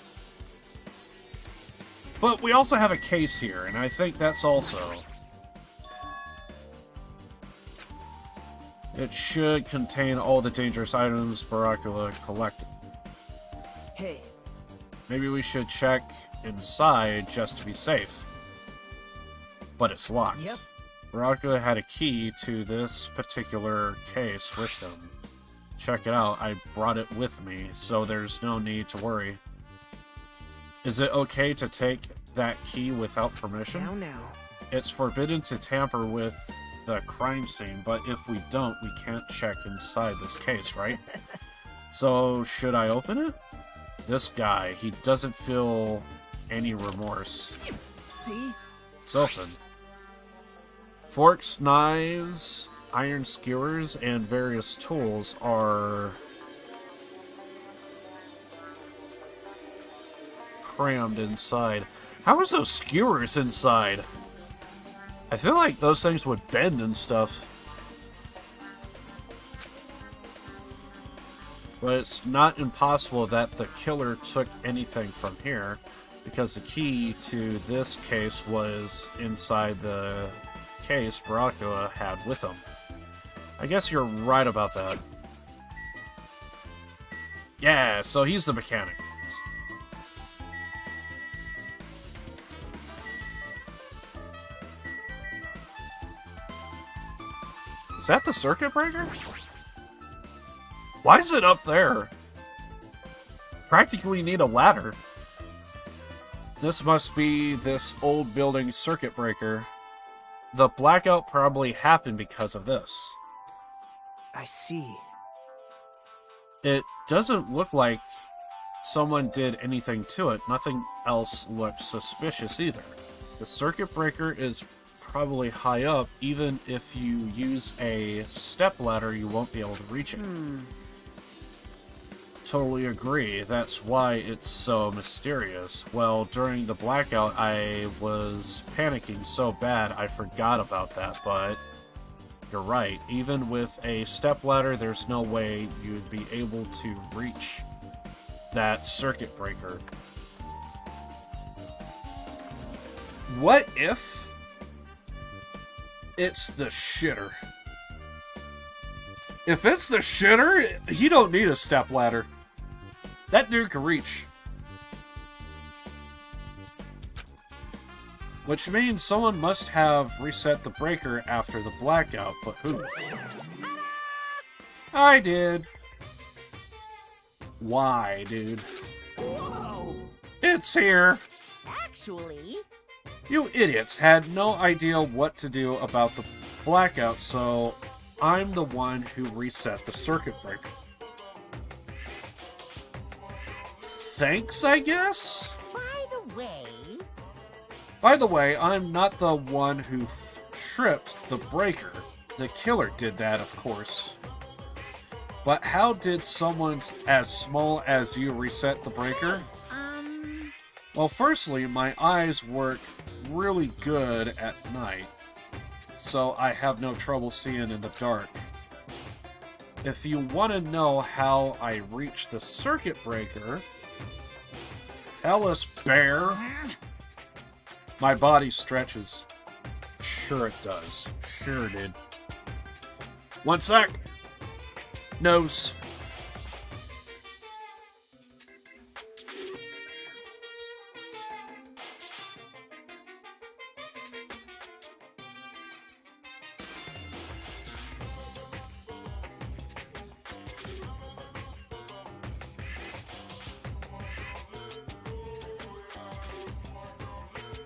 But we also have a case here, and I think that's also... It should contain all the dangerous items Baracula collected. Hey. Maybe we should check inside just to be safe. But it's locked. Yep. Baracula had a key to this particular case with him. Check it out, I brought it with me, so there's no need to worry. Is it okay to take that key without permission? Now. It's forbidden to tamper with the crime scene, but if we don't, we can't check inside this case, right? So, should I open it? This guy, he doesn't feel any remorse. See? It's open. Forks, knives, iron skewers, and various tools are crammed inside. How is those skewers inside? I feel like those things would bend and stuff. But it's not impossible that the killer took anything from here, because the key to this case was inside the case Baracula had with him. I guess you're right about that. Yeah, so he's the mechanic. Is that the circuit breaker? Why is it up there? Practically need a ladder. This must be this old building circuit breaker. The blackout probably happened because of this. I see. It doesn't look like someone did anything to it. Nothing else looks suspicious either. The circuit breaker is probably high up. Even if you use a step ladder, you won't be able to reach it. Totally agree. That's why it's so mysterious. Well, during the blackout, I was panicking so bad I forgot about that, but you're right. Even with a stepladder, there's no way you'd be able to reach that circuit breaker. What if it's the shitter? If it's the shitter, he don't need a stepladder. That dude can reach. Which means someone must have reset the breaker after the blackout, but who? I did. Why, dude? Whoa! It's here. Actually, You idiots had no idea what to do about the blackout, so I'm the one who reset the circuit breaker. Thanks, I guess? By the way, I'm not the one who tripped the breaker. The killer did that, of course. But how did someone as small as you reset the breaker? Well, firstly, my eyes work really good at night, so I have no trouble seeing in the dark. If you want to know how I reached the circuit breaker, tell us, bear. My body stretches. Sure it does. Sure it did. One sec. Nose.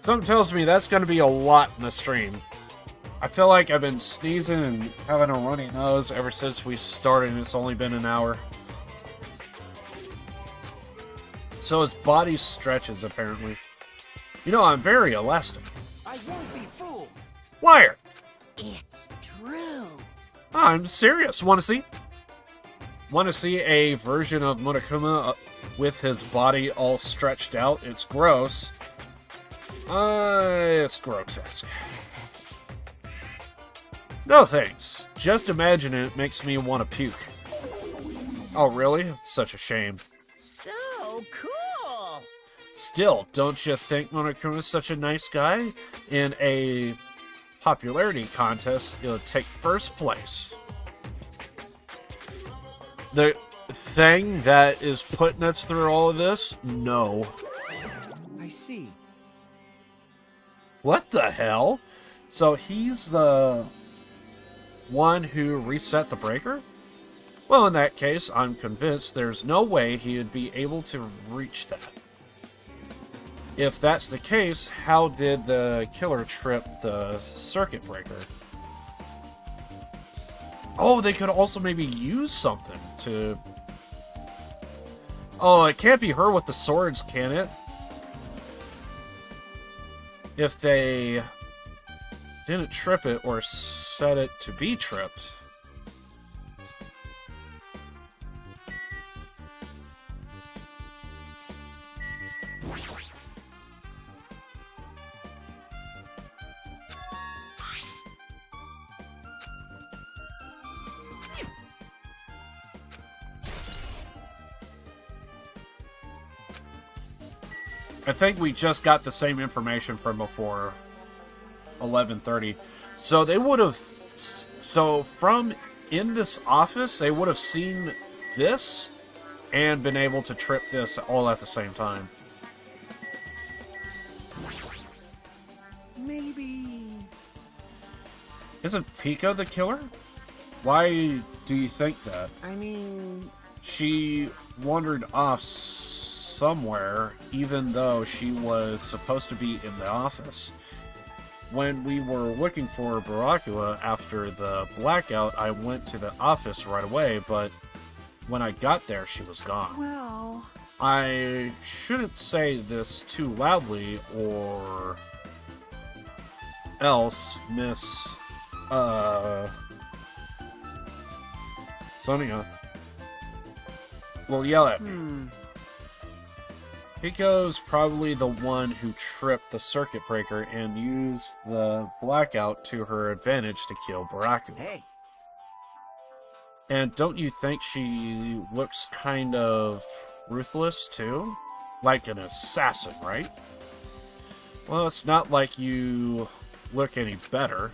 Something tells me that's going to be a lot in the stream. I feel like I've been sneezing and having a runny nose ever since we started, and it's only been an hour. So his body stretches, apparently. You know, I'm very elastic. I won't be fooled. Liar! it's true. I'm serious. Want to see? Want to see a version of Monokuma with his body all stretched out? It's gross. It's grotesque. No thanks. Just imagine it makes me want to puke. Oh, really? Such a shame. So cool! Still, don't you think Monokuma is such a nice guy? In a popularity contest, he'll take first place. The thing that is putting us through all of this? No. I see. What the hell? So he's the one who reset the breaker? Well, in that case, I'm convinced there's no way he would be able to reach that. If that's the case, how did the killer trip the circuit breaker? Oh, they could also maybe use something to... Oh, it can't be her with the swords, can it? If they didn't trip it or set it to be tripped... I think we just got the same information from before 11:30. So they would have... So from in this office, they would have seen this and been able to trip this all at the same time. Maybe... Isn't Pika the killer? Why do you think that? I mean... She wandered off somewhere, even though she was supposed to be in the office. When we were looking for Barakua after the blackout, I went to the office right away, but when I got there, she was gone. Well... I shouldn't say this too loudly, or else Miss, Sonia will yell at me. Hiko's probably the one who tripped the circuit breaker and used the blackout to her advantage to kill Barakua. Hey! And don't you think she looks kind of ruthless, too? Like an assassin, right? Well, it's not like you look any better.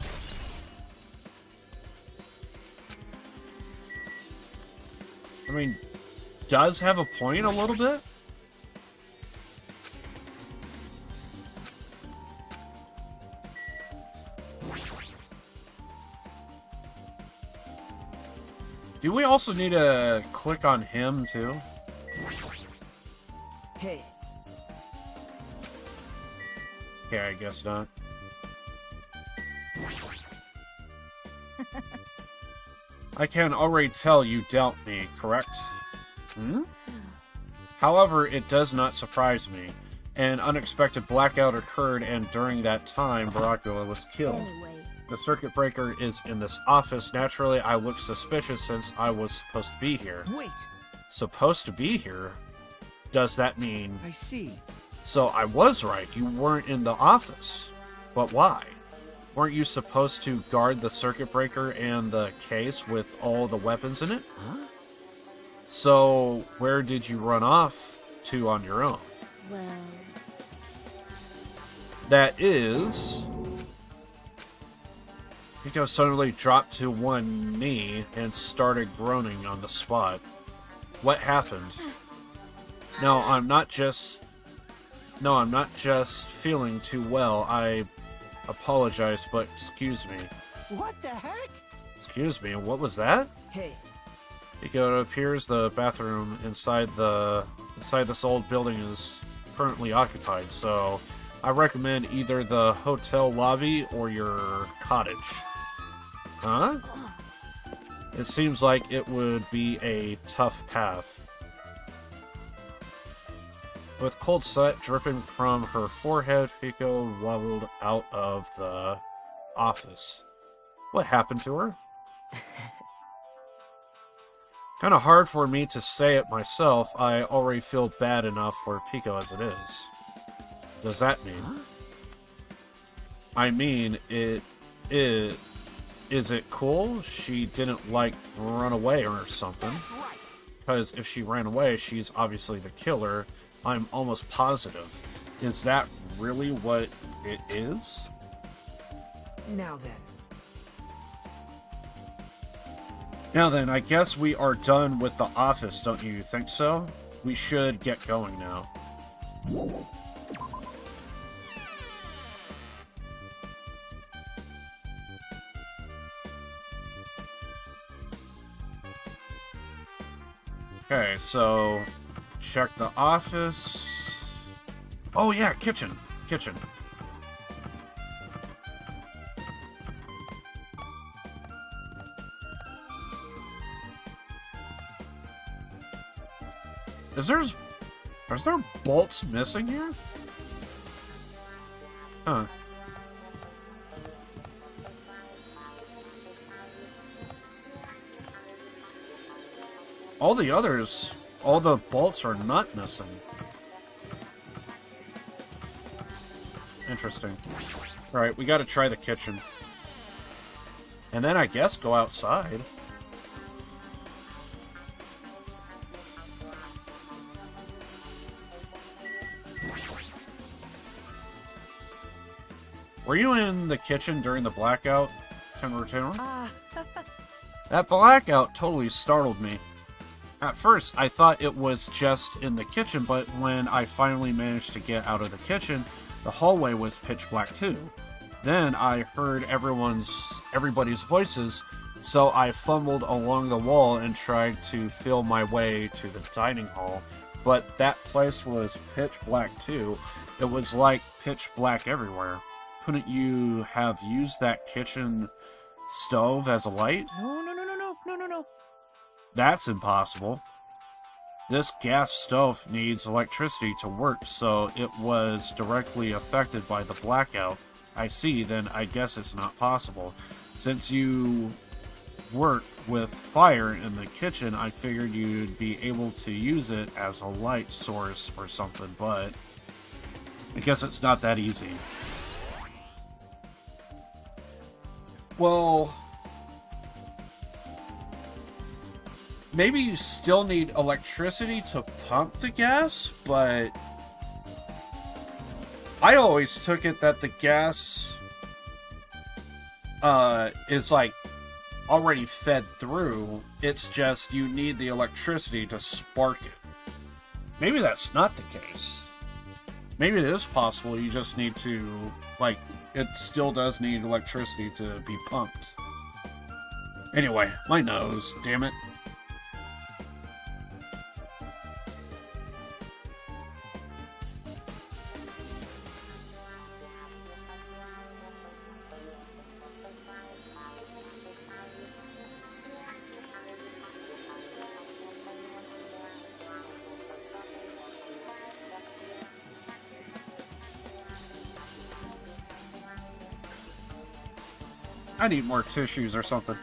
I mean, does have a point a little bit? Do we also need to click on him, too? Hey! Yeah, I guess not. I can already tell you doubt me, correct? Hmm? However, it does not surprise me. An unexpected blackout occurred, and during that time, Barakua was killed. Anyway. The circuit breaker is in this office. Naturally, I look suspicious since I was supposed to be here. Wait! Supposed to be here? Does that mean... I see. So I was right. You weren't in the office. But why? Weren't you supposed to guard the circuit breaker and the case with all the weapons in it? Huh? So where did you run off to on your own? Well... That is... Hiko suddenly dropped to one knee and started groaning on the spot. What happened? No, I'm not just feeling too well. I apologize, but excuse me. What the heck? Excuse me, what was that? Hey! Hiko, it appears the bathroom inside this old building is currently occupied, so I recommend either the hotel lobby or your cottage. Huh? It seems like it would be a tough path. With cold sweat dripping from her forehead, Hiko waddled out of the office. What happened to her? Kind of hard for me to say it myself. I already feel bad enough for Pico as it is. Does that mean? I mean, is it cool she didn't, like, run away or something? Because if she ran away, she's obviously the killer. I'm almost positive. Is that really what it is? Now then. Now then, I guess we are done with the office, don't you think so? We should get going now. Okay, so check the office. Oh yeah, kitchen. Kitchen. Is there bolts missing here? Huh. All the others, all the bolts are not missing. Interesting. Alright, we gotta try the kitchen. And then I guess go outside. Were you in the kitchen during the blackout, Tenru? That blackout totally startled me. At first, I thought it was just in the kitchen, but when I finally managed to get out of the kitchen, the hallway was pitch black too. Then I heard everybody's voices, so I fumbled along the wall and tried to feel my way to the dining hall. But that place was pitch black too. It was like pitch black everywhere. Couldn't you have used that kitchen stove as a light? No. That's impossible. This gas stove needs electricity to work, so it was directly affected by the blackout. I see, then I guess it's not possible. Since you work with fire in the kitchen, I figured you'd be able to use it as a light source or something, but I guess it's not that easy. Well, maybe you still need electricity to pump the gas, but I always took it that the gas is like already fed through. It's just you need the electricity to spark it. Maybe that's not the case. Maybe it is possible you just need to, like, it still does need electricity to be pumped. Anyway, my nose, damn it. I need more tissues or something.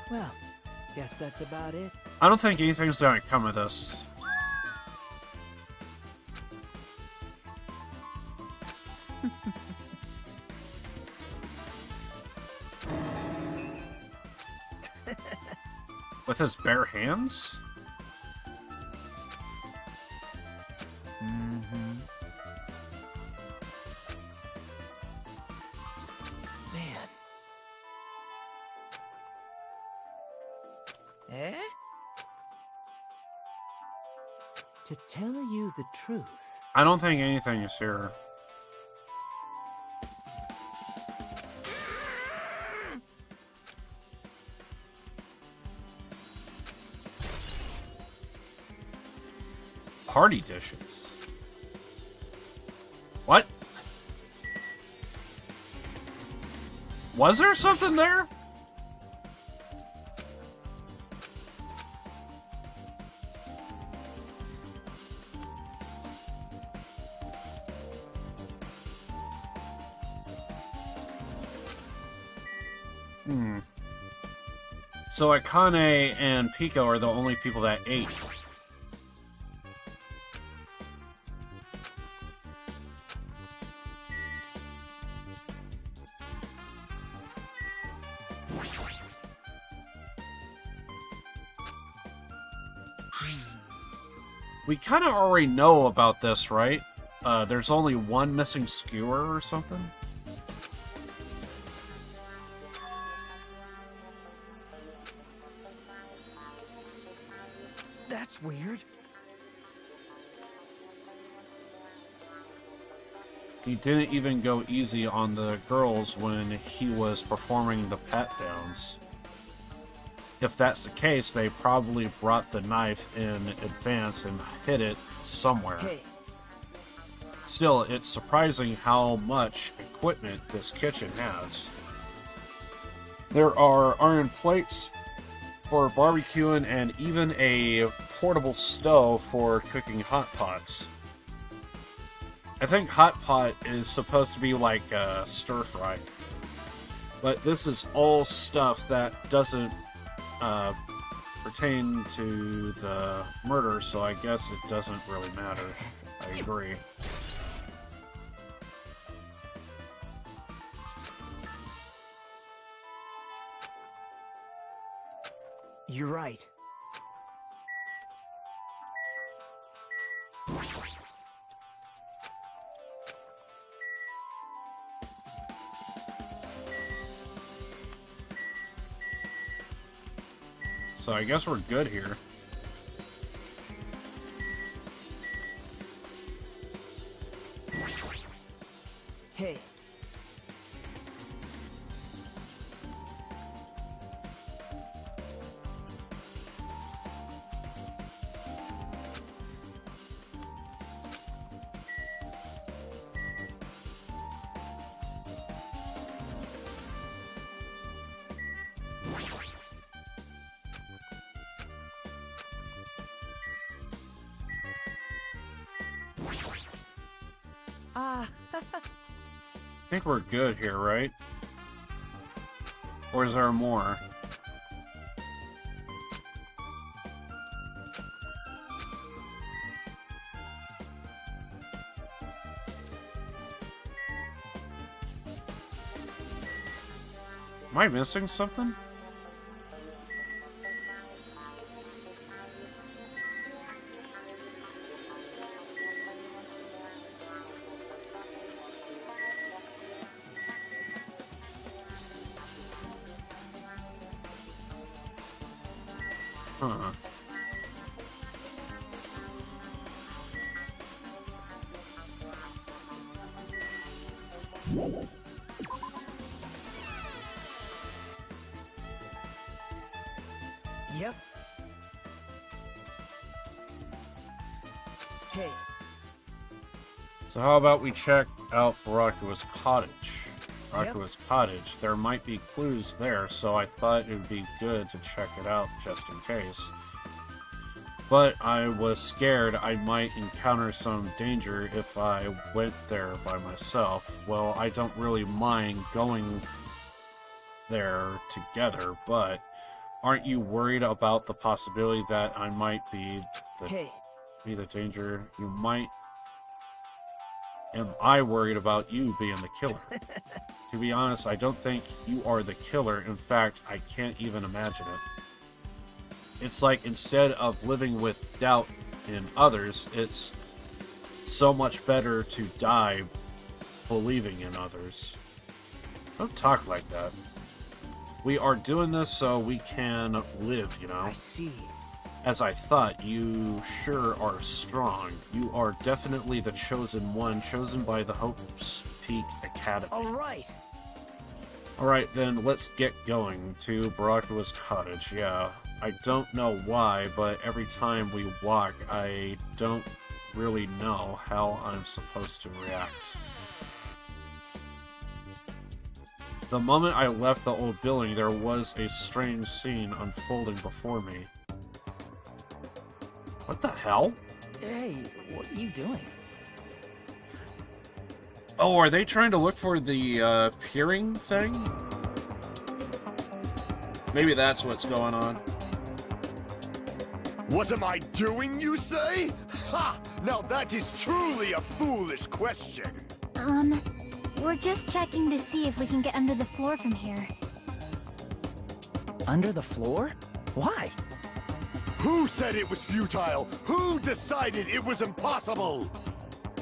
Well, guess that's about it. I don't think anything's gonna come of this. With his bare hands? Man. Eh? To tell you the truth, I don't think anything is here. Party dishes. What? Was there something there? So Akane and Pico are the only people that ate. We kind of already know about this, right? There's only one missing skewer or something? That's weird. He didn't even go easy on the girls when he was performing the pat-downs. If that's the case, they probably brought the knife in advance and hid it somewhere. Hey. Still, it's surprising how much equipment this kitchen has. There are iron plates for barbecuing and even a portable stove for cooking hot pots. I think hot pot is supposed to be like a stir fry. But this is all stuff that doesn't pertain to the murder, so I guess it doesn't really matter. I agree. You're right. So I guess we're good here. Hey. I think we're good here, right? Or is there more? Am I missing something? Huh. Yep. Hey. So how about we check out Barakua's cottage? Barakua's cottage. There might be clues there, so I thought it would be good to check it out just in case. But I was scared I might encounter some danger if I went there by myself. Well, I don't really mind going there together, but aren't you worried about the possibility that I might be the danger? You might. Am I worried about you being the killer? To be honest, I don't think you are the killer. In fact, I can't even imagine it. It's like instead of living with doubt in others, it's so much better to die believing in others. Don't talk like that. We are doing this so we can live, you know? I see. As I thought, you sure are strong. You are definitely the chosen one, chosen by the Hope's Peak Academy. Alright, then let's get going to Barakua's cottage. Yeah, I don't know why, but every time we walk, I don't really know how I'm supposed to react. The moment I left the old building, there was a strange scene unfolding before me. What the hell? Hey, what are you doing? Oh, are they trying to look for the peering thing? Maybe that's what's going on. What am I doing, you say? Ha! Now that is truly a foolish question. We're just checking to see if we can get under the floor from here. Under the floor? Why? Who said it was futile? Who decided it was impossible?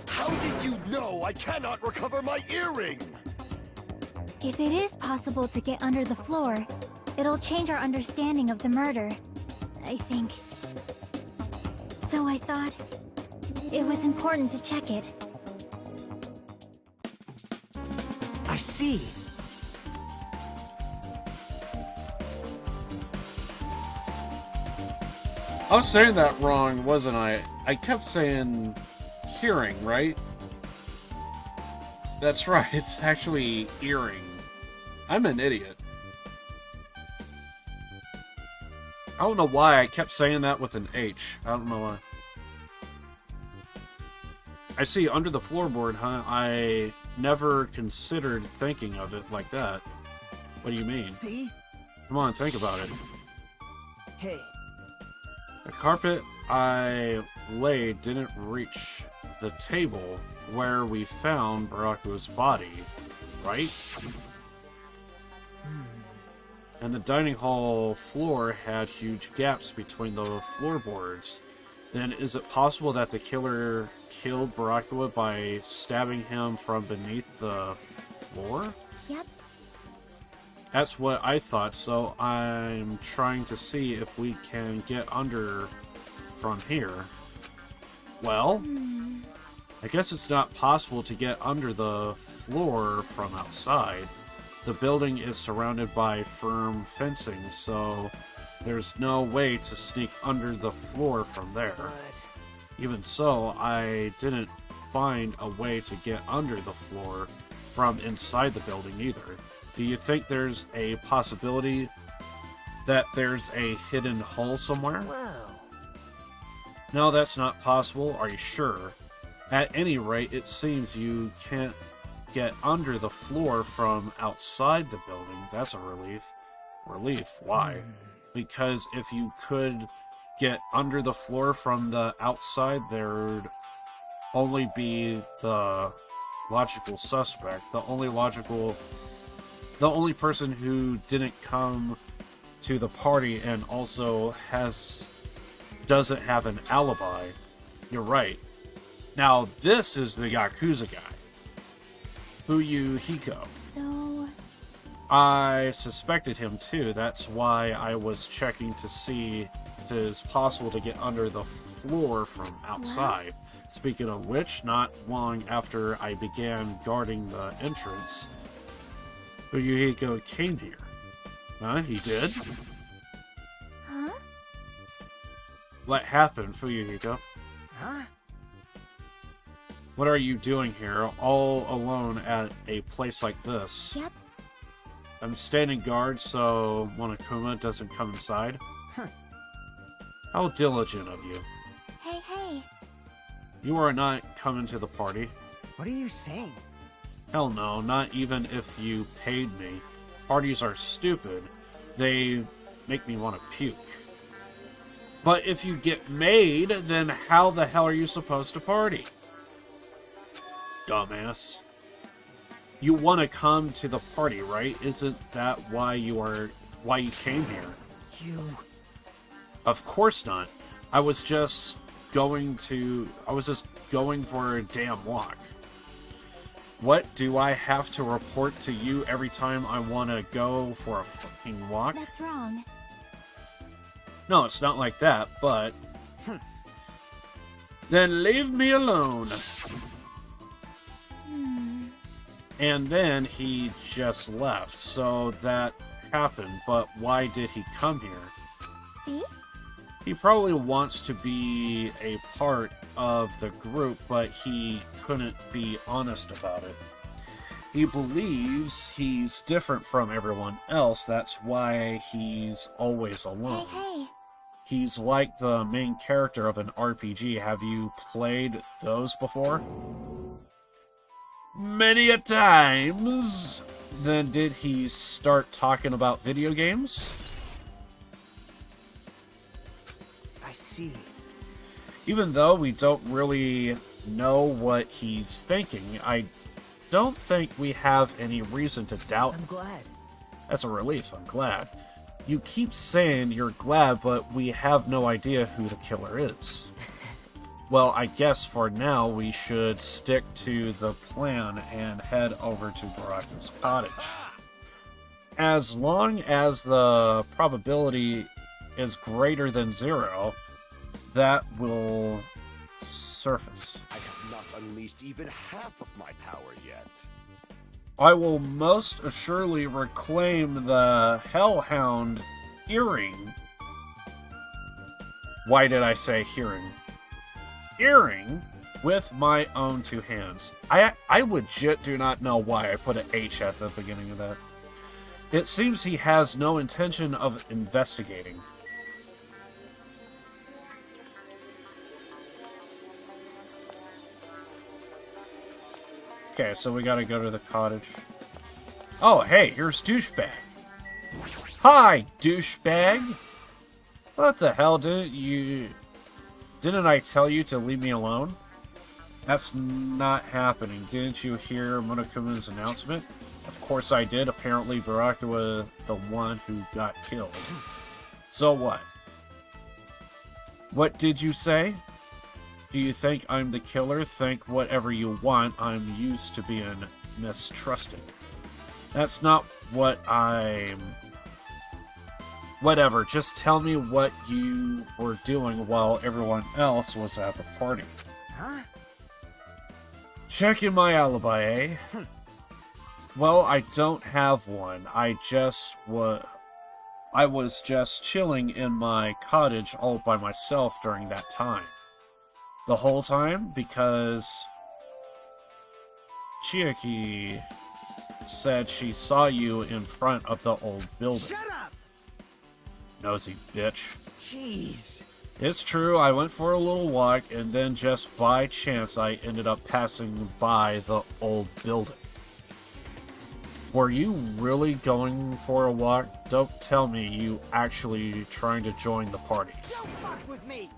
How did you know I cannot recover my earring? If it is possible to get under the floor, it'll change our understanding of the murder, I think. So I thought it was important to check it. I see. I was saying that wrong, wasn't I? I kept saying hearing, right? That's right, it's actually earring. I'm an idiot. I don't know why I kept saying that with an H. I don't know why. I see, under the floorboard, huh? I never considered thinking of it like that. What do you mean? See? Come on, think about it. Hey. The carpet I laid didn't reach the table where we found Baraku's body, right? And the dining hall floor had huge gaps between the floorboards. Then is it possible that the killer killed Baraku by stabbing him from beneath the floor? Yep. That's what I thought, so I'm trying to see if we can get under from here. Well, I guess it's not possible to get under the floor from outside. The building is surrounded by firm fencing, so there's no way to sneak under the floor from there. Even so, I didn't find a way to get under the floor from inside the building either. Do you think there's a possibility that there's a hidden hole somewhere? Well. No, that's not possible. Are you sure? At any rate, it seems you can't get under the floor from outside the building. That's a relief. Relief? Why? Because if you could get under the floor from the outside, there'd only be the logical suspect. The only person who didn't come to the party and also doesn't have an alibi. You're right. Now, this is the Yakuza guy. Hiko. So... I suspected him too. That's why I was checking to see if it is possible to get under the floor from outside. What? Speaking of which, not long after I began guarding the entrance, Hiko came here. Huh? He did? Huh? What happened, Fuyuhiko? Huh? What are you doing here, all alone at a place like this? Yep. I'm standing guard so Monokuma doesn't come inside. Huh. How diligent of you. Hey, hey. You are not coming to the party. What are you saying? Hell no, not even if you paid me. Parties are stupid. They make me want to puke. But if you get made, then how the hell are you supposed to party? Dumbass. You want to come to the party, right? Isn't that why you came here? You... Of course not. I was just going for a damn walk. What, do I have to report to you every time I want to go for a fucking walk? That's wrong. No, it's not like that, but... Then leave me alone. And then he just left, so that happened, but why did he come here? See? He probably wants to be a part of the group, but he couldn't be honest about it. He believes he's different from everyone else, that's why he's always alone. Hey, hey. He's like the main character of an RPG. Have you played those before? Many a times. Then did he start talking about video games? I see. Even though we don't really know what he's thinking, I don't think we have any reason to doubt I'm him. glad. That's a relief, I'm glad. You keep saying you're glad, but we have no idea who the killer is. Well, I guess for now we should stick to the plan and head over to Baraka's cottage. As long as the probability is greater than 0, that will surface. I have not unleashed even half of my power yet. I will most assuredly reclaim the Hellhound earring. Why did I say hearing? Earring with my own 2 hands. I legit do not know why I put an H at the beginning of that. It seems he has no intention of investigating. Okay, so we gotta go to the cottage. Oh, hey, here's Douchebag. Hi, Douchebag! What the hell, didn't I tell you to leave me alone? That's not happening. Didn't you hear Monokuma's announcement? Of course I did. Apparently Baraka was the one who got killed. So what? What did you say? Do you think I'm the killer? Think whatever you want. I'm used to being mistrusted. That's not what I'm... Whatever, just tell me what you were doing while everyone else was at the party. Huh? Checking my alibi, eh? Well, I don't have one. I was just chilling in my cottage all by myself during that time. The whole time? Because Chiaki said she saw you in front of the old building. Shut up! Nosy bitch. Jeez. It's true, I went for a little walk, and then just by chance I ended up passing by the old building. Were you really going for a walk? Don't tell me you actually trying to join the party. Don't fuck with me!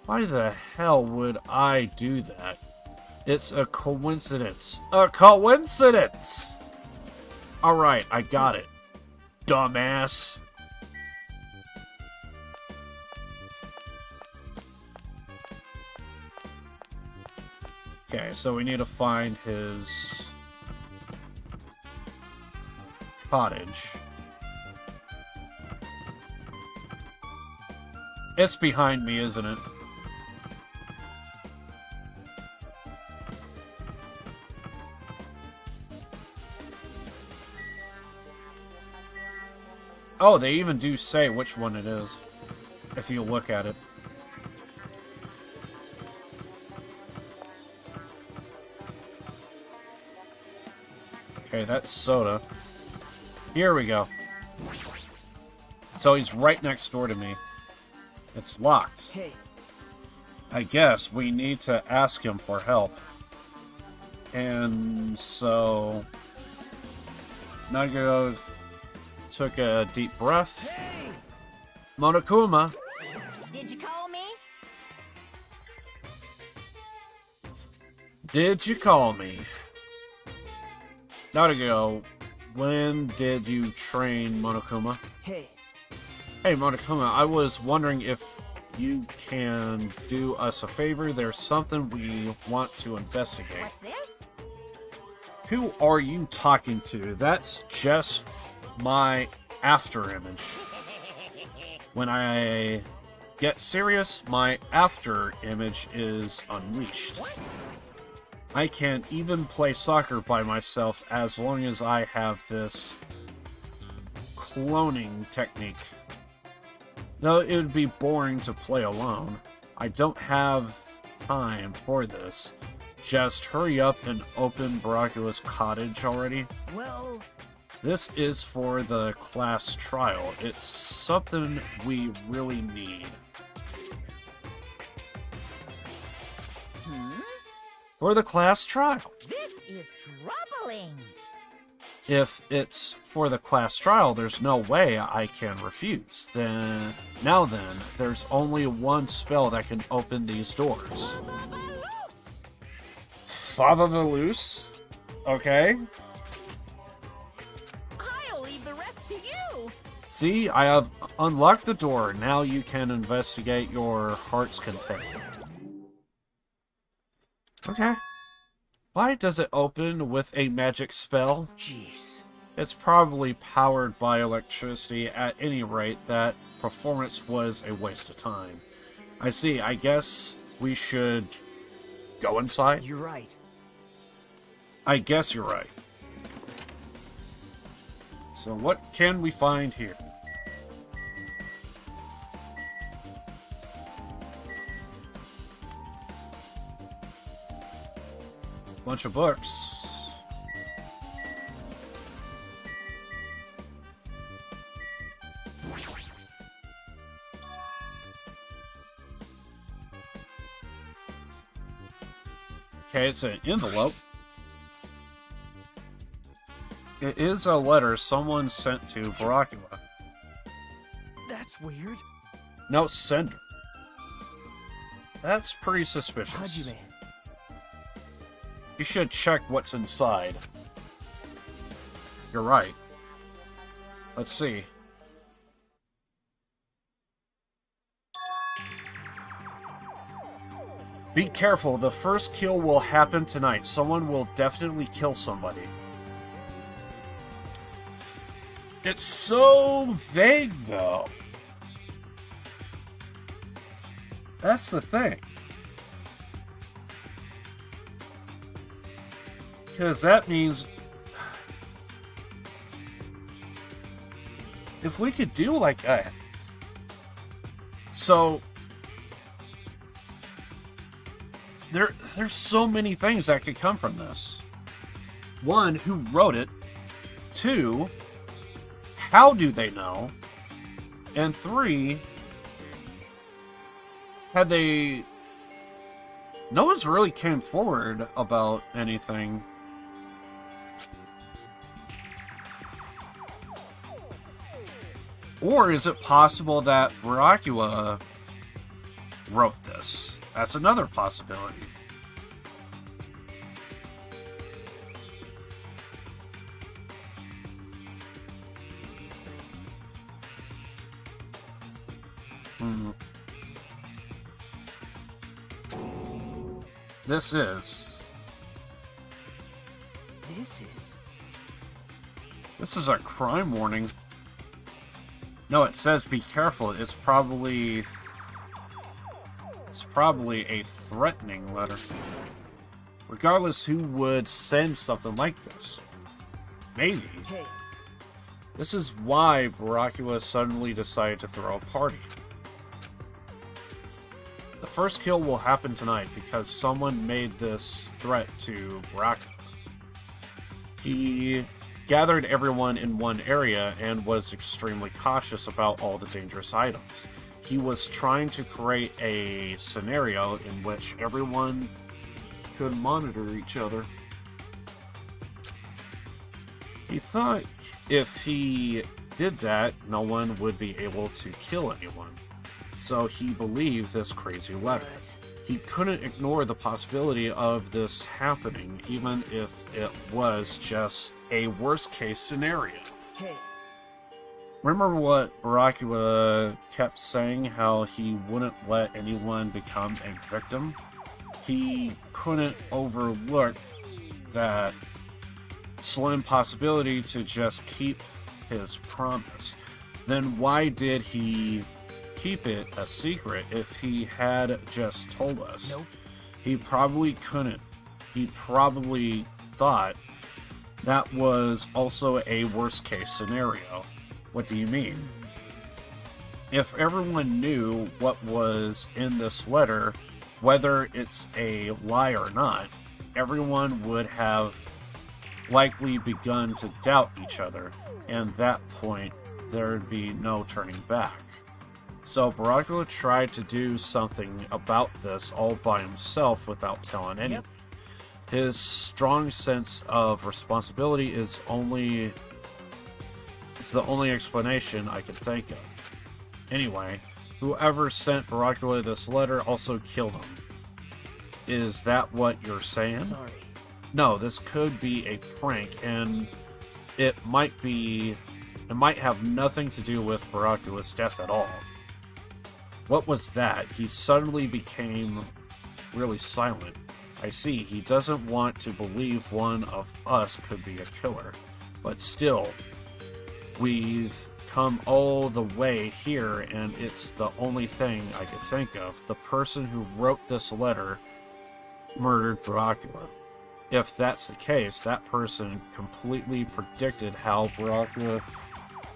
Why the hell would I do that? It's a coincidence. A coincidence! Alright, I got it. Dumbass. Okay, so we need to find his cottage. It's behind me, isn't it? Oh, they even do say which one it is, if you look at it. Okay, that's Soda. Here we go. So he's right next door to me. It's locked. Hey, I guess we need to ask him for help. And so... Nagao took a deep breath. hey! Monokuma, Did you call me? did you call me? Nagao, when did you train Monokuma? Hey, Hey Monokuma, I was wondering if you can do us a favor. There's something we want to investigate. What's this? Who are you talking to? That's just my after image. When I get serious, my after image is unleashed. I can even play soccer by myself as long as I have this cloning technique. Though it would be boring to play alone. I don't have time for this. Just hurry up and open Baracula's cottage already. well, This is for the class trial. It's something we really need. Hmm? For the class trial. This is troubling. If it's for the class trial, there's no way I can refuse. Then, there's only one spell that can open these doors. Fava Veloose? Okay. I'll leave the rest to you. See, I have unlocked the door. Now you can investigate your heart's content. Okay. Why does it open with a magic spell? Jeez. It's probably powered by electricity. At any rate, that performance was a waste of time. I see. I guess we should go inside? You're right. I guess you're right. So what can we find here? Bunch of books. Okay, it's an envelope. It is a letter someone sent to Baracula. That's weird. No sender. That's pretty suspicious. Hajime. You should check what's inside. You're right. Let's see. Be careful, the first kill will happen tonight. Someone will definitely kill somebody. It's so vague, though. That's the thing. Because that means... if we could do like a... So... There's so many things that could come from this. One, who wrote it? Two, how do they know? And three, had they... No one's really came forward about anything. Or is it possible that Baracula wrote this? That's another possibility. This is a crime warning. No, it says be careful. It's probably a threatening letter. Regardless, who would send something like this? Maybe. Hey. This is why Baracula suddenly decided to throw a party. The first kill will happen tonight because someone made this threat to Baracula. He gathered everyone in one area and was extremely cautious about all the dangerous items. He was trying to create a scenario in which everyone could monitor each other. He thought if he did that, no one would be able to kill anyone. So he believed this crazy letter. He couldn't ignore the possibility of this happening, even if it was just a worst-case scenario. Hey. Remember what Baracula kept saying, how he wouldn't let anyone become a victim? He couldn't overlook that slim possibility to just keep his promise. Then why did he keep it a secret if he had just told us? Nope. He probably couldn't. He probably thought that was also a worst-case scenario. What do you mean? If everyone knew what was in this letter, whether it's a lie or not, everyone would have likely begun to doubt each other, and at that point, there'd be no turning back. So Baracula tried to do something about this all by himself without telling anyone. His strong sense of responsibility is the only explanation I can think of. Anyway, whoever sent Baracula this letter also killed him. Is that what you're saying? Sorry. No, this could be a prank, and it might have nothing to do with Baracula's death at all. What was that? He suddenly became really silent. I see, he doesn't want to believe one of us could be a killer. But still, we've come all the way here, and it's the only thing I could think of. The person who wrote this letter murdered Baracula. If that's the case, that person completely predicted how Baracula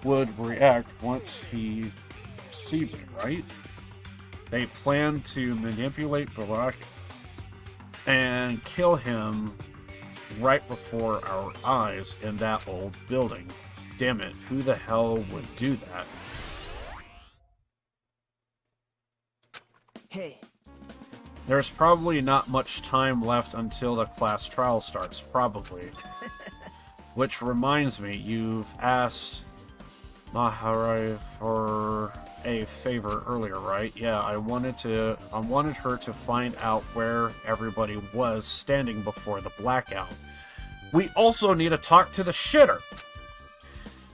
would react once he received it, right? They planned to manipulate Baracula and kill him right before our eyes in that old building. Damn it, who the hell would do that? Hey. There's probably not much time left until the class trial starts, probably. Which reminds me, you've asked Maharai for a favor earlier, right? Yeah, I wanted her to find out where everybody was standing before the blackout. We also need to talk to the shitter.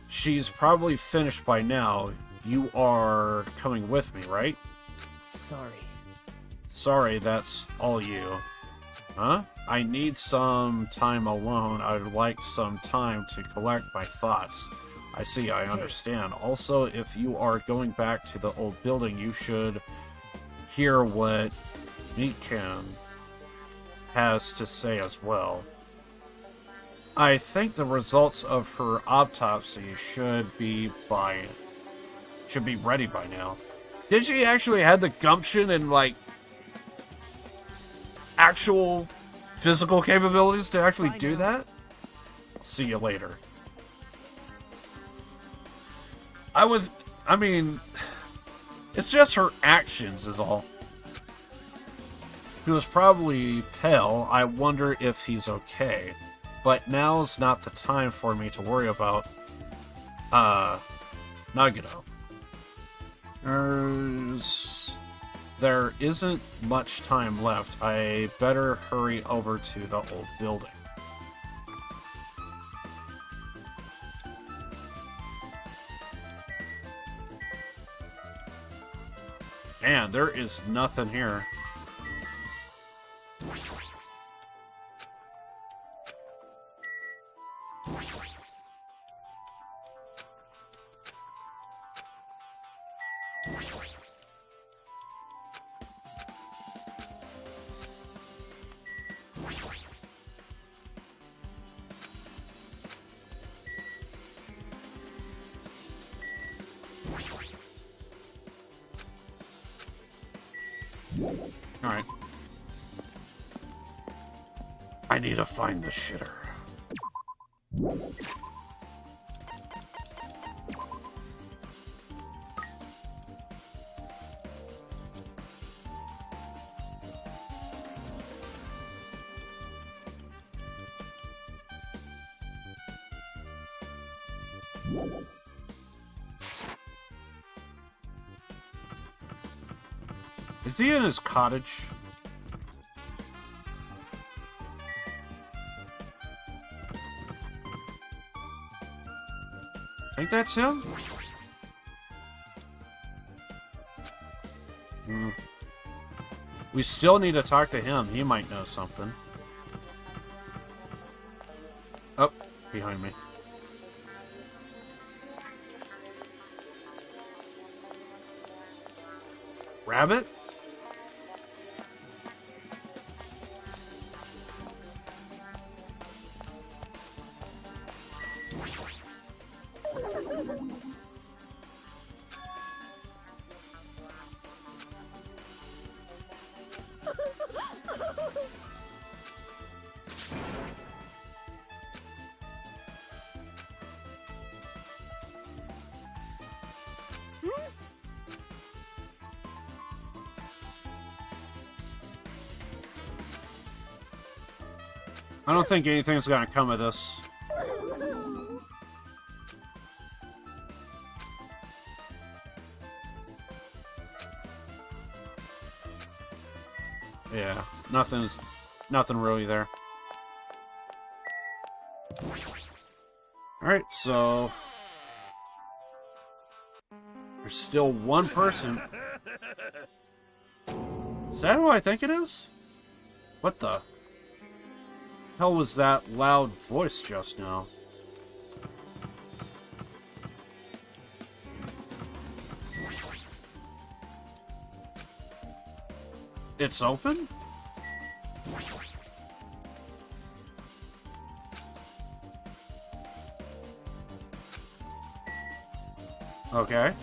She's probably finished by now. You are coming with me, right? Sorry. Sorry, that's all you. Huh? I need some time alone. I'd like some time to collect my thoughts. I see, I understand. Also, if you are going back to the old building, you should hear what Mikan has to say as well. I think the results of her autopsy should be ready by now. Did she actually have the gumption and, like, actual physical capabilities to actually do that? See you later. I mean, it's just her actions is all. He was probably pale. I wonder if he's okay. But now's not the time for me to worry about, Nagito. There isn't much time left. I better hurry over to the old building. Man, there is nothing here. Alright. I need to find the shitter. Is he in his cottage? Think that's him? We still need to talk to him. He might know something. Oh, behind me. Rabbit? I don't think anything's gonna come of this. Yeah, nothing really there. Alright, so... there's still one person. Is that who I think it is? What the hell was that loud voice just now? It's open? Okay.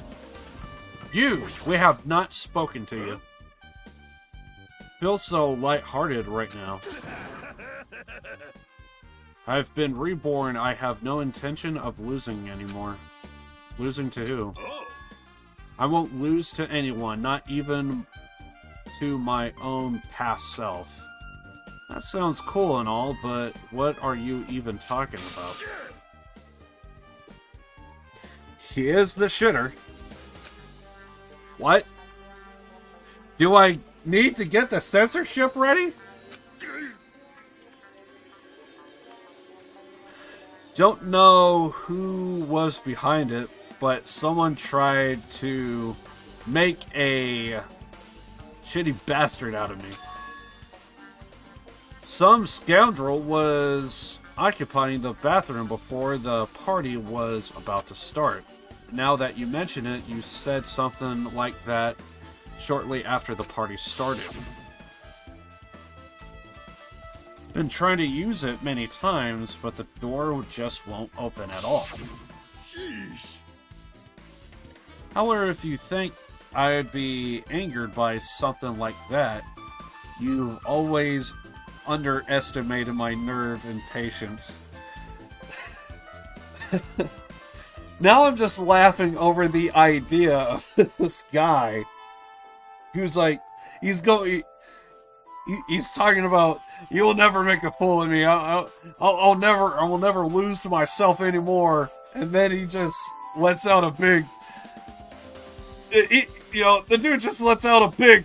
You! We have not spoken to you. Feel so lighthearted right now. I've been reborn. I have no intention of losing anymore. Losing to who? I won't lose to anyone, not even to my own past self. That sounds cool and all, but what are you even talking about? He is the shitter. What? Do I need to get the censorship ready? Don't know who was behind it, but someone tried to make a shitty bastard out of me. Some scoundrel was occupying the bathroom before the party was about to start. Now that you mention it, you said something like that shortly after the party started. Been trying to use it many times, but the door just won't open at all. Sheesh. However, if you think I'd be angered by something like that, you've always underestimated my nerve and patience. Now I'm just laughing over the idea of this guy who's like, he's talking about, you'll never make a fool of me. I will never lose to myself anymore. And then he just lets out a big, the dude just lets out a big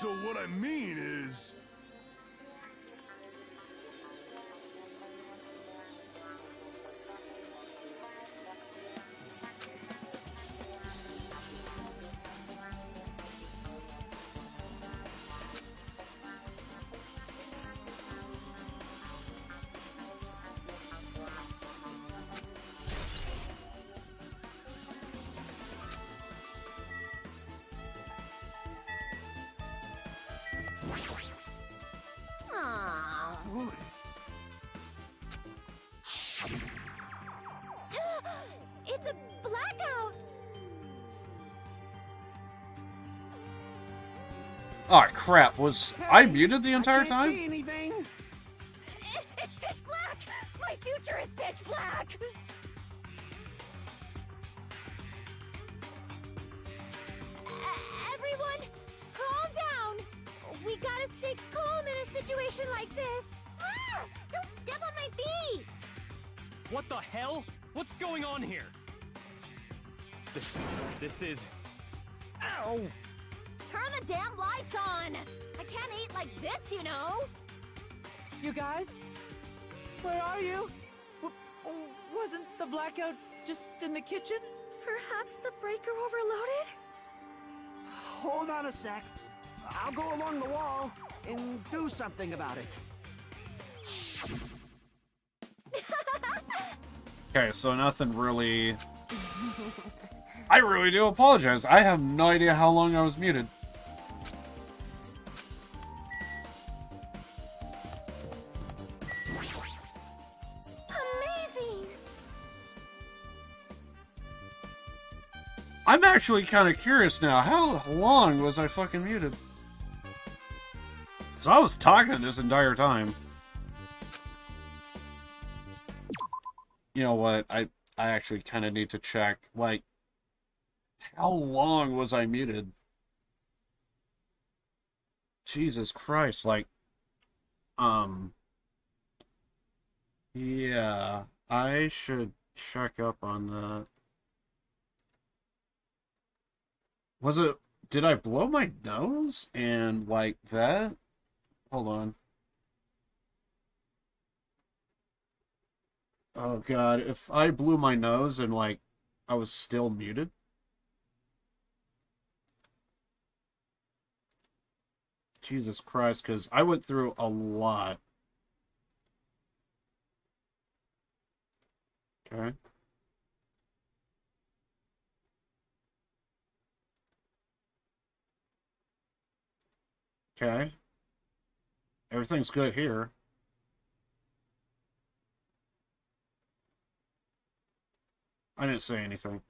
So what I mean is... It's a blackout! Oh crap, was I muted the entire I can't see time? anything. It's pitch black! My future is pitch black! Everyone, calm down! We gotta stay calm in a situation like this! Ah! Don't step on my feet! What the hell? What's going on here? This is... Ow! Turn the damn lights on! I can't eat like this, you know! You guys? Where are you? Wasn't the blackout just in the kitchen? Perhaps the breaker overloaded? Hold on a sec. I'll go along the wall and do something about it. Okay, so nothing really... I really do apologize. I have no idea how long I was muted. Amazing! I'm actually kind of curious now. How long was I fucking muted? Because I was talking this entire time. You know what? I actually kind of need to check. Like, how long was I muted? Jesus Christ, like, yeah, I should check up on that. Was it, did I blow my nose and like that? Hold on. Oh God, if I blew my nose and like I was still muted? Jesus Christ, because I went through a lot. Okay. Okay. Everything's good here. I didn't say anything.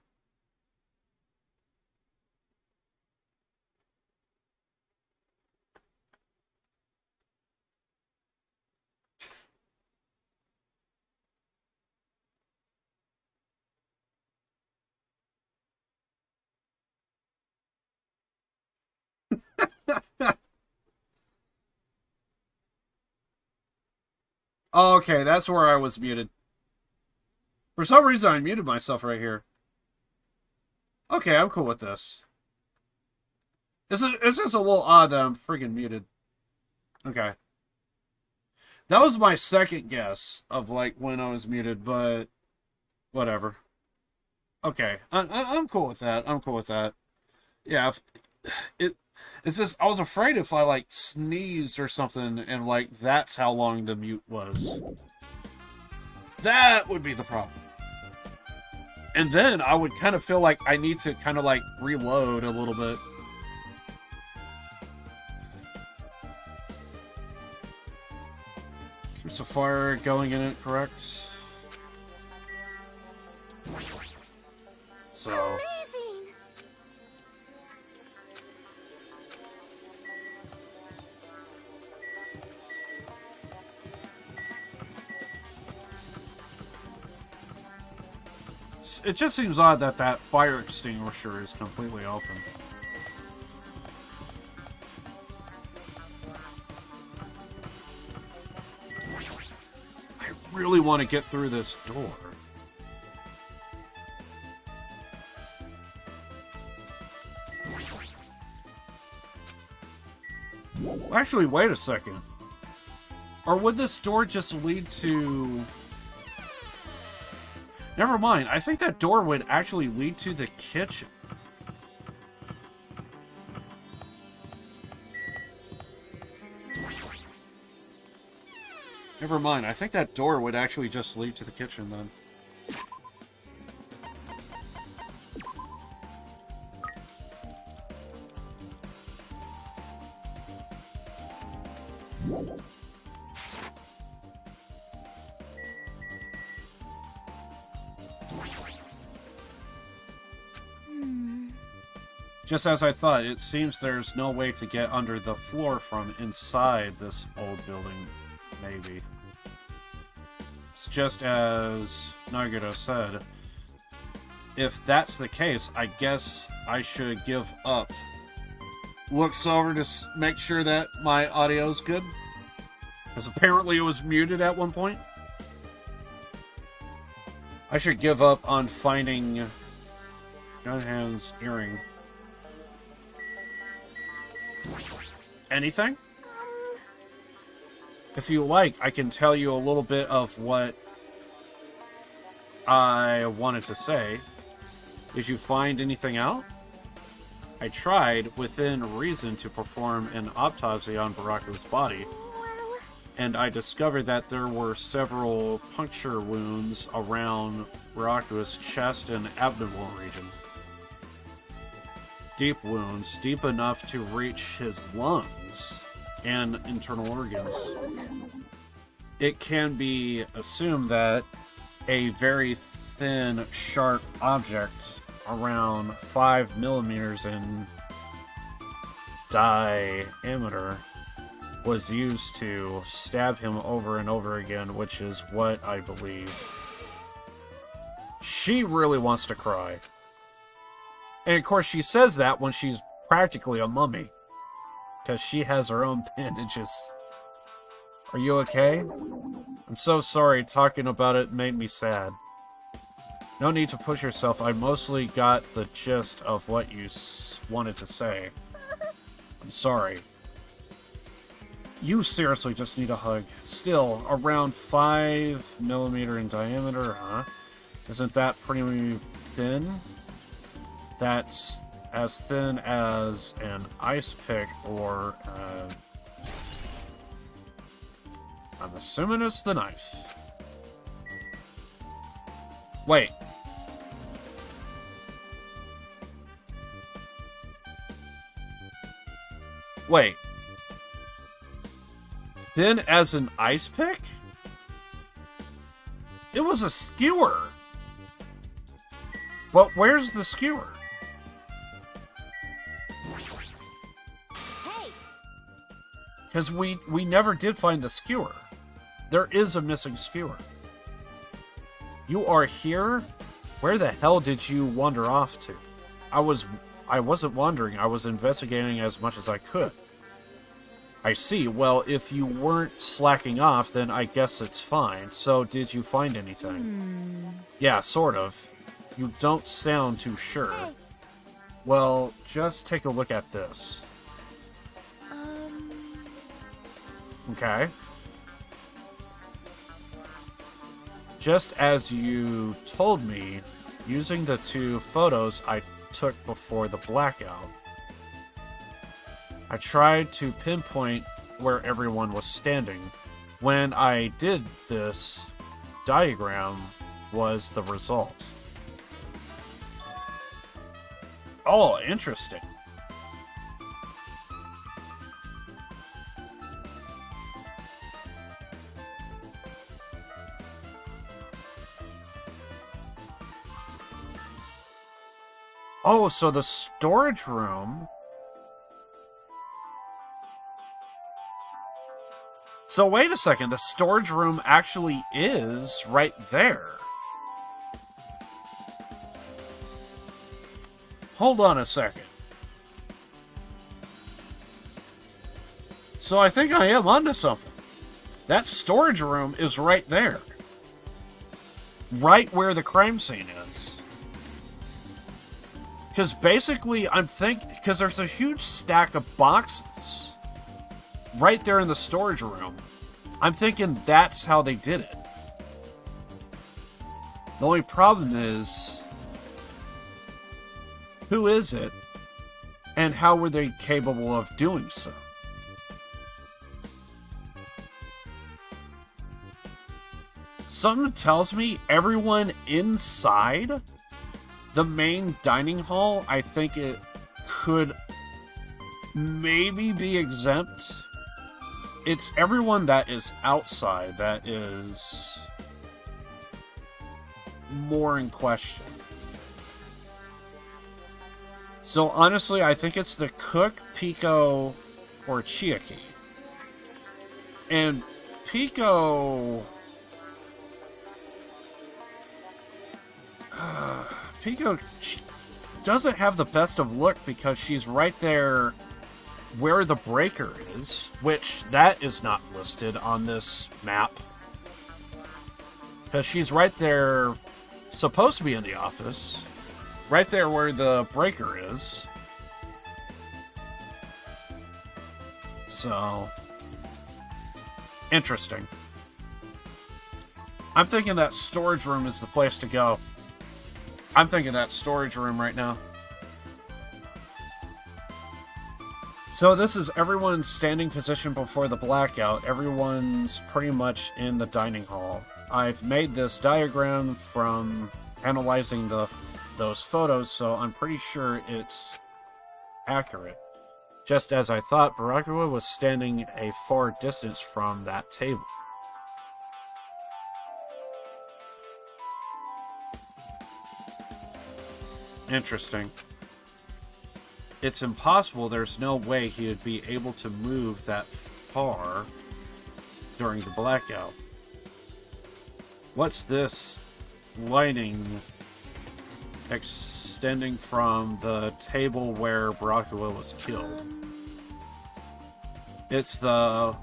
Okay, that's where I was muted. For some reason, I muted myself right here. Okay, I'm cool with this. It's just a little odd that I'm freaking muted. Okay. That was my second guess of, like, when I was muted, but whatever. Okay, I'm cool with that. I'm cool with that. Yeah, it's just, I was afraid if I, like, sneezed or something and, like, that's how long the mute was. That would be the problem. And then I would kind of feel like I need to kind of, like, reload a little bit. Keeps the fire going in it, correct? So... Amazing! it just seems odd that that fire extinguisher is completely open. I really want to get through this door. Actually, wait a second. Or would this door just lead to... Never mind. I think that door would actually lead to the kitchen. Never mind. I think that door would actually just lead to the kitchen then. Just as I thought, it seems there's no way to get under the floor from inside this old building, maybe. It's just as Nagito said. If that's the case, I guess I should give up. Looks over to make sure that my audio's good. Because apparently it was muted at one point. I should give up on finding Gunhand's earring. Anything? If you like, I can tell you a little bit of what I wanted to say. Did you find anything out? I tried, within reason, to perform an autopsy on Baraku's body, and I discovered that there were several puncture wounds around Baraku's chest and abdominal region. Deep wounds, deep enough to reach his lungs and internal organs. It can be assumed that a very thin, sharp object around 5 millimeters in diameter was used to stab him over and over again, which is what I believe. She really wants to cry. And of course she says that when she's practically a mummy. Because she has her own bandages. Are you okay? I'm so sorry, talking about it made me sad. No need to push yourself, I mostly got the gist of what you wanted to say. I'm sorry. You seriously just need a hug. Still, around 5 millimeter in diameter, huh? Isn't that pretty thin? That's as thin as an ice pick or, I'm assuming it's the knife. Wait. Wait. Thin as an ice pick? It was a skewer. But where's the skewer? Because we never did find the skewer. There is a missing skewer. You are here? Where the hell did you wander off to? I wasn't wandering. I was investigating as much as I could. I see. Well, if you weren't slacking off, then I guess it's fine. So, did you find anything? Yeah, sort of. You don't sound too sure. Well, just take a look at this. Okay. Just as you told me, using the 2 photos I took before the blackout, I tried to pinpoint where everyone was standing. When I did this, diagram was the result. Oh, interesting. Oh, so the storage room... So wait a second, the storage room actually is right there. Hold on a second. So I think I am onto something. That storage room is right there. Right where the crime scene is. Because basically, I'm thinking... Because there's a huge stack of boxes right there in the storage room. I'm thinking that's how they did it. The only problem is... Who is it? And how were they capable of doing so? Something tells me everyone inside the main dining hall, I think it could maybe be exempt. It's everyone that is outside that is more in question. So honestly, I think it's the cook, Pico, or Chiaki. And Pico... Pico doesn't have the best of luck because she's right there where the breaker is, which that is not listed on this map. Because she's right there, supposed to be in the office, right there where the breaker is. So, Interesting. I'm thinking that storage room is the place to go. I'm thinking that storage room right now. So this is everyone's standing position before the blackout. Everyone's pretty much in the dining hall. I've made this diagram from analyzing those photos, so I'm pretty sure it's accurate. Just as I thought, Barakuwa was standing a far distance from that table. Interesting. It's impossible. There's no way he would be able to move that far during the blackout. What's this lining extending from the table where Barakuwa was killed? It's the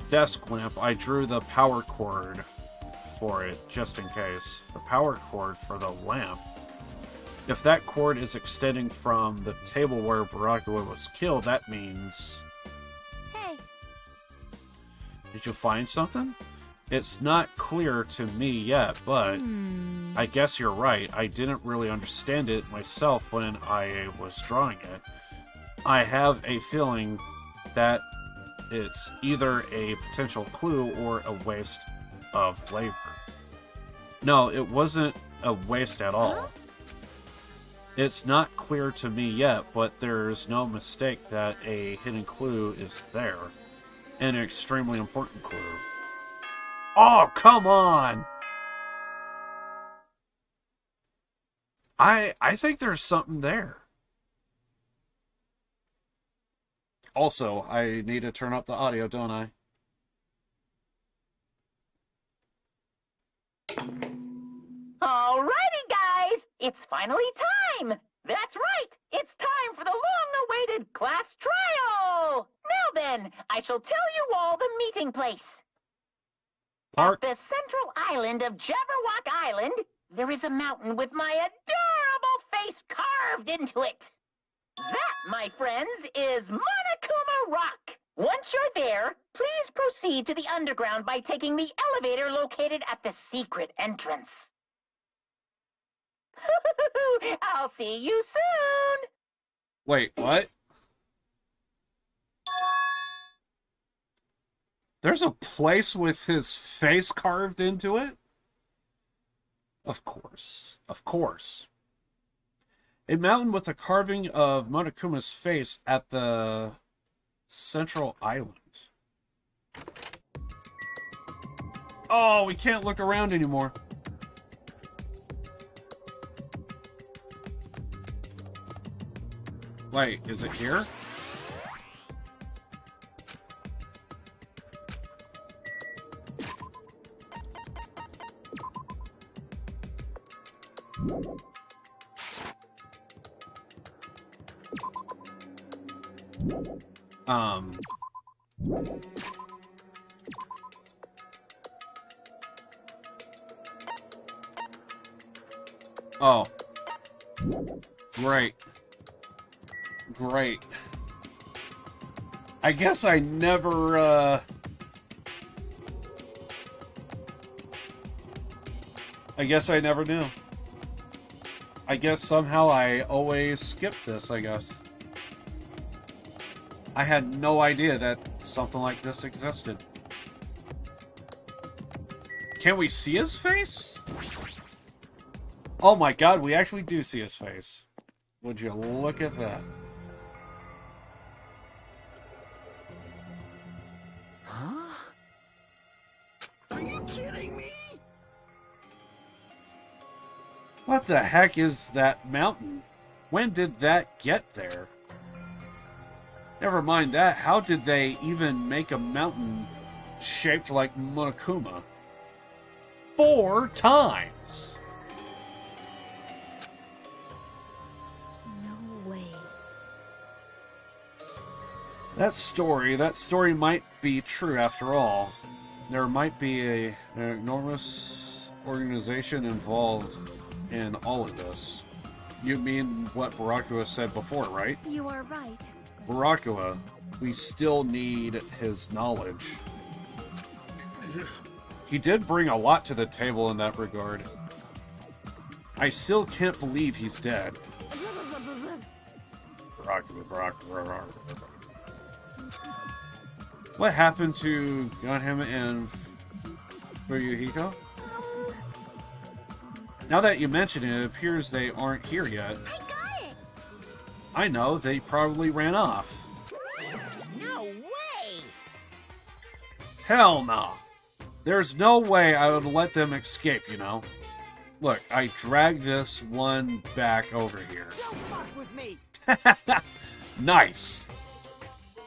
desk lamp. I drew the power cord for it, just in case. The power cord for the lamp. If that cord is extending from the table where Barakuwa was killed, that means... Hey. Did you find something? It's not clear to me yet, but I guess you're right. I didn't really understand it myself when I was drawing it. I have a feeling that it's either a potential clue or a waste of labor. No, it wasn't a waste at all. It's not clear to me yet, but there's no mistake that a hidden clue is there. An extremely important clue. Oh, come on! I think there's something there. Also, I need to turn up the audio, don't I? Alrighty, guys! It's finally time! That's right! It's time for the long-awaited class trial! Now then, I shall tell you all the meeting place. At the central island of Jabberwock Island, there is a mountain with my adorable face carved into it. That, my friends, is Monokuma Rock. Once you're there, please proceed to the underground by taking the elevator located at the secret entrance. I'll see you soon! Wait, what? There's a place with his face carved into it? Of course. Of course. A mountain with a carving of Monokuma's face at the central island. Oh, we can't look around anymore. Wait, is it here? Oh. Great. Great. I guess I never, I guess I never knew. I guess somehow I always skipped this, I guess. I had no idea that something like this existed. Can we see his face? Oh my god, we actually do see his face. Would you look at that? Huh? Are you kidding me? What the heck is that mountain? When did that get there? Never mind that, how did they even make a mountain shaped like Monokuma? 4 times! No way. That story might be true after all. There might be an enormous organization involved in all of this. You mean what Barakuwa said before, right? You are right. Barakuwa, we still need his knowledge. He did bring a lot to the table in that regard. I still can't believe he's dead. What happened to Gunham and Fuyuhiko? Now that you mention it, it appears they aren't here yet. I got it! I know, they probably ran off. No way! Hell no! There's no way I would let them escape, you know? Look, I dragged this one back over here. Don't fuck with me! Nice!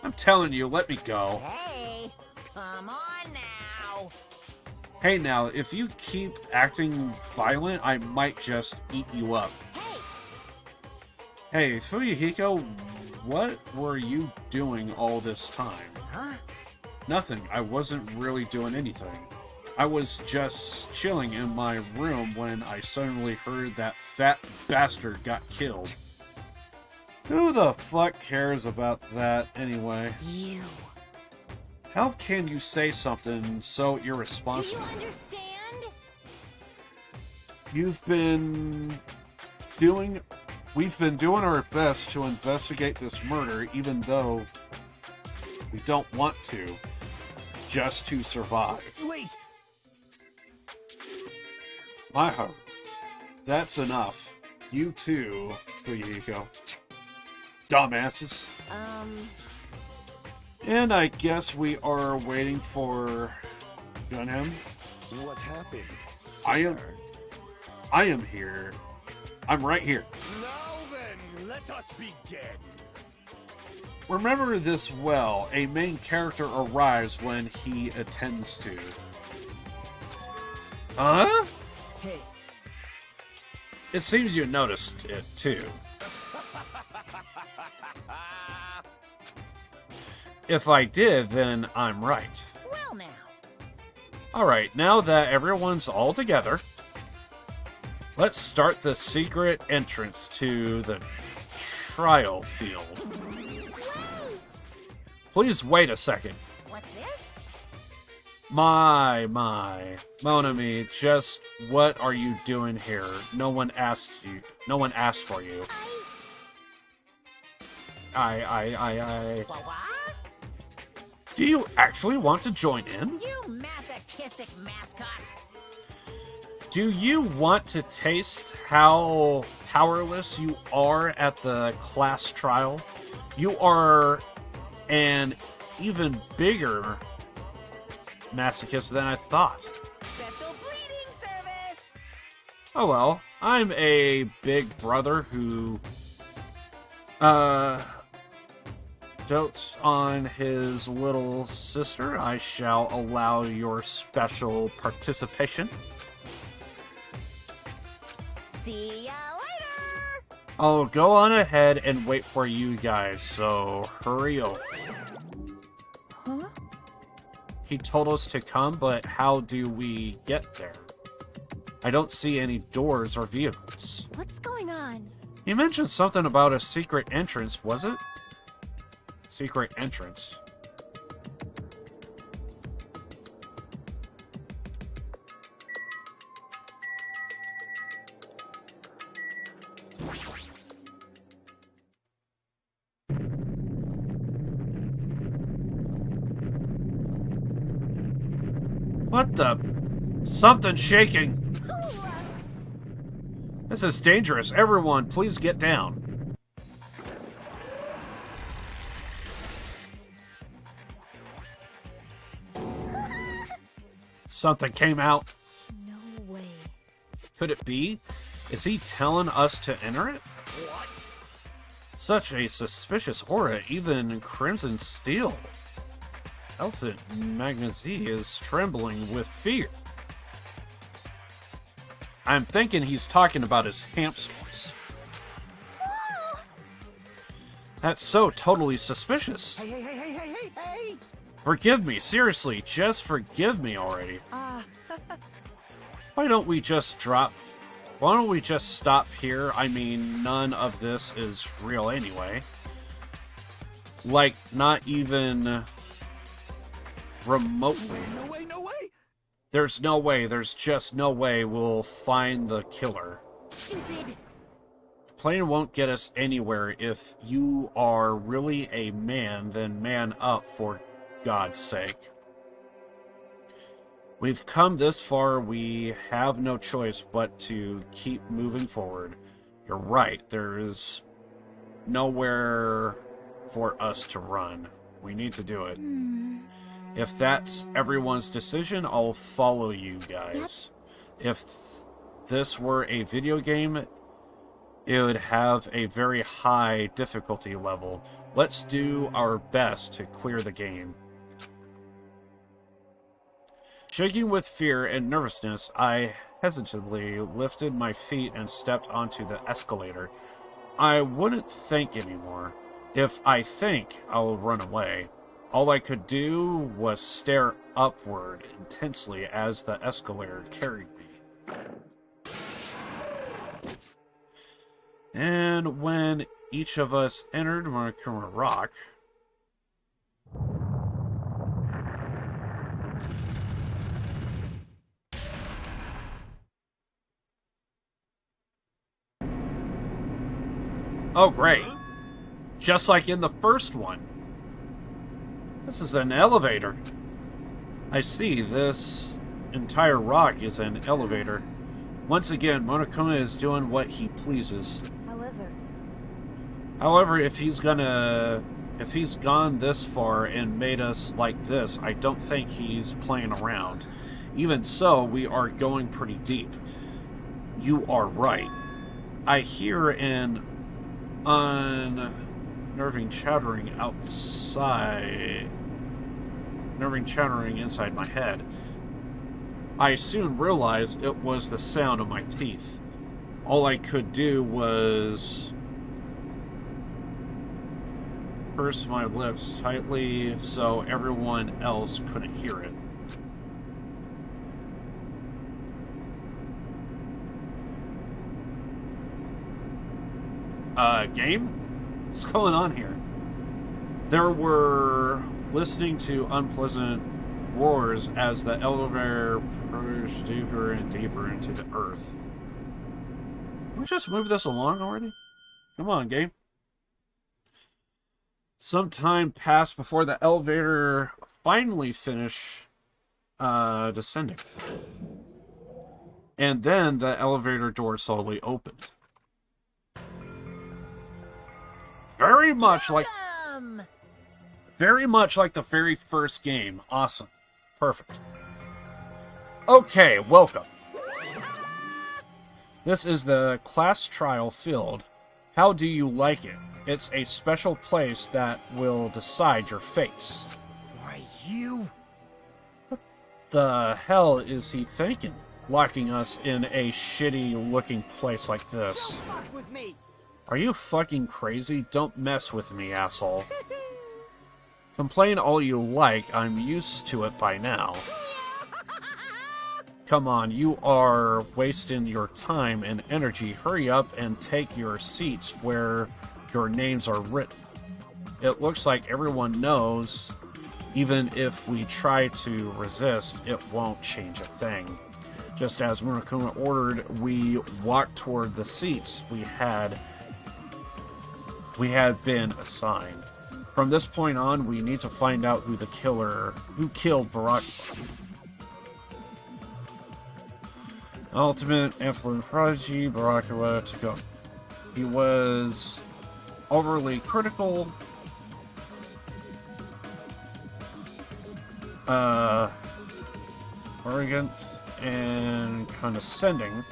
I'm telling you, let me go. Hey, come on now. Hey now, if you keep acting violent, I might just eat you up. Hey, Fuyuhiko, what were you doing all this time? Huh? Nothing. I wasn't really doing anything. I was just chilling in my room when I suddenly heard that fat bastard got killed. Who the fuck cares about that anyway? You. How can you say something so Do you irresponsible? understand? We've been doing our best to investigate this murder, even though we don't want to, just to survive. Wait! My heart. That's enough. You too, Fuyuhiko. Dumbasses. And I guess we are waiting for Gunham. What happened? I am here. I'm right here. Now then, let us begin. Remember this well. A main character arrives when he attends to. Huh? Hey, It seems you noticed it too. If I did, then I'm right. Well now. Alright, now that everyone's all together, let's start the secret entrance to the trial field. Please wait a second. What's this? My, Mon ami, just what are you doing here? No one asked you. No one asked for you. I. What? Do you actually want to join in? You masochistic mascot. Do you want to taste how powerless you are at the class trial? You are an even bigger masochist than I thought. Special bleeding service. Oh well, I'm a big brother who, dotes on his little sister. I shall allow your special participation. See ya later. I'll go on ahead and wait for you guys, so hurry up. Huh? He told us to come, but how do we get there? I don't see any doors or vehicles. What's going on? He mentioned something about a secret entrance, was it? Secret entrance. What the? Something's shaking. This is dangerous. Everyone, please get down. Something came out. No way. Could it be? Is he telling us to enter it? What? Such a suspicious aura, even Crimson Steel. Elephant Magnesie is trembling with fear. I'm thinking he's talking about his hamsters. That's so totally suspicious. Hey! Forgive me, seriously, just forgive me already. Why don't we just stop here? I mean, none of this is real anyway. Like, not even remotely. No way! There's no way, there's just no way we'll find the killer. Stupid. The plane won't get us anywhere. If you are really a man, then man up, for God's sake. We've come this far, we have no choice but to keep moving forward. You're right, there is nowhere for us to run. We need to do it. If that's everyone's decision, I'll follow you guys. If this were a video game, it would have a very high difficulty level. Let's do our best to clear the game. Shaking with fear and nervousness, I hesitantly lifted my feet and stepped onto the escalator. I wouldn't think anymore. If I think, I'll run away. All I could do was stare upward intensely as the escalator carried me. And when each of us entered Monokuma Rock, oh great, just like in the first one. This is an elevator. I see, this entire rock is an elevator. Once again, Monokuma is doing what he pleases. However, if he's gone this far and made us like this, I don't think he's playing around. Even so, we are going pretty deep. You are right. I hear an unnerving chattering inside my head. I soon realized it was the sound of my teeth. All I could do was purse my lips tightly so everyone else couldn't hear it. Game? What's going on here? There were listening to unpleasant roars as the elevator pushed deeper and deeper into the earth. Can we just move this along already? Come on, game. Some time passed before the elevator finally finished descending. And then the elevator door slowly opened. Very much like the very first game. Awesome. Perfect. Okay, welcome. This is the class trial field. How do you like it? It's a special place that will decide your face. Why, you? What the hell is he thinking? Locking us in a shitty-looking place like this. Don't fuck with me. Are you fucking crazy? Don't mess with me, asshole. Complain all you like, I'm used to it by now. Come on, you are wasting your time and energy. Hurry up and take your seats where your names are written. It looks like everyone knows, even if we try to resist, it won't change a thing. Just as Monokuma ordered, we walked toward the seats we had been assigned. From this point on, we need to find out who killed Barakuwa. Ultimate influence prodigy, Barakuwa to go. He was overly critical, arrogant, and condescending,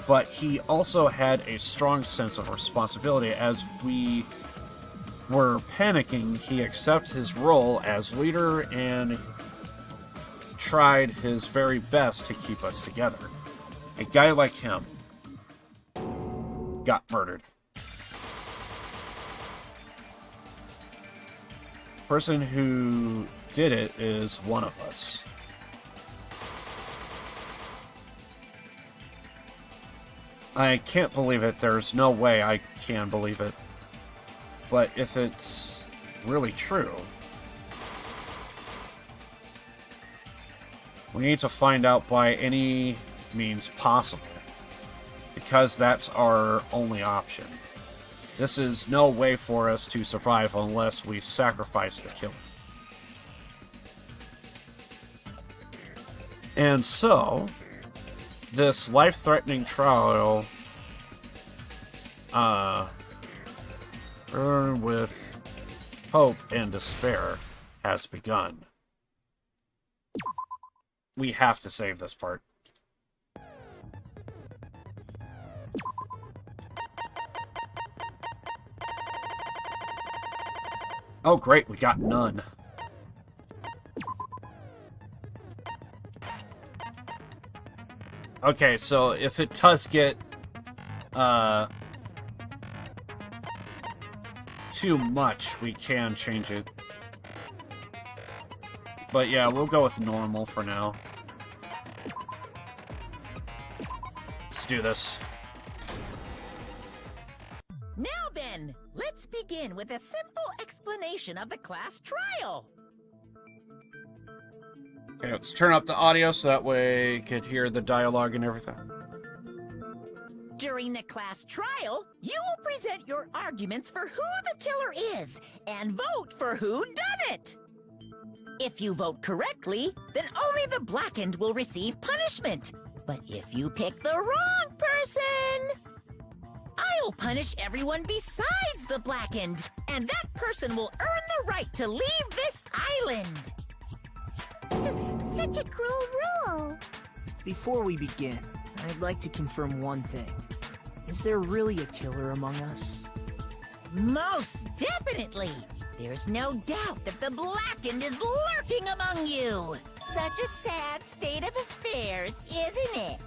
but he also had a strong sense of responsibility. As we were panicking, he accepted his role as leader and tried his very best to keep us together. A guy like him got murdered. The person who did it is one of us. I can't believe it. There's no way I can believe it. But if it's really true, We need to find out by any means possible, because that's our only option. This is no way for us to survive unless we sacrifice the killer. And so, this life-threatening trial, with hope and despair, has begun. We have to save this part. Oh great, we got none. Okay, so if it does get too much, we can change it. But yeah, we'll go with normal for now. Let's do this. Now then, let's begin with a simple explanation of the class trial. Okay, let's turn up the audio so that way you could hear the dialogue and everything. During the class trial, you will present your arguments for who the killer is and vote for who done it. If you vote correctly, then only the blackened will receive punishment. But if you pick the wrong person, I'll punish everyone besides the blackened, and that person will earn the right to leave this island. Such a cruel rule. Before we begin, I'd like to confirm one thing. Is there really a killer among us? Most definitely. There's no doubt that the blackened is lurking among you. Such a sad state of affairs, isn't it?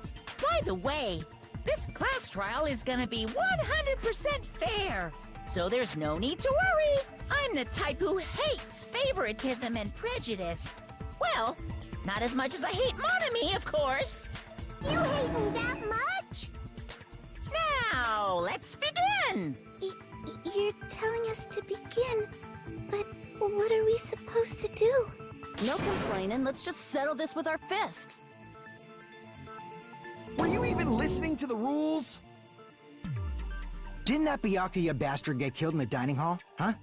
By the way, this class trial is gonna be 100% fair, so there's no need to worry. I'm the type who hates favoritism and prejudice. Well, not as much as I hate Monami, of course. You hate me that much? Now, let's begin. You're telling us to begin, but what are we supposed to do? No complaining, let's just settle this with our fists. Were you even listening to the rules? Didn't that Byakuya bastard get killed in the dining hall, huh?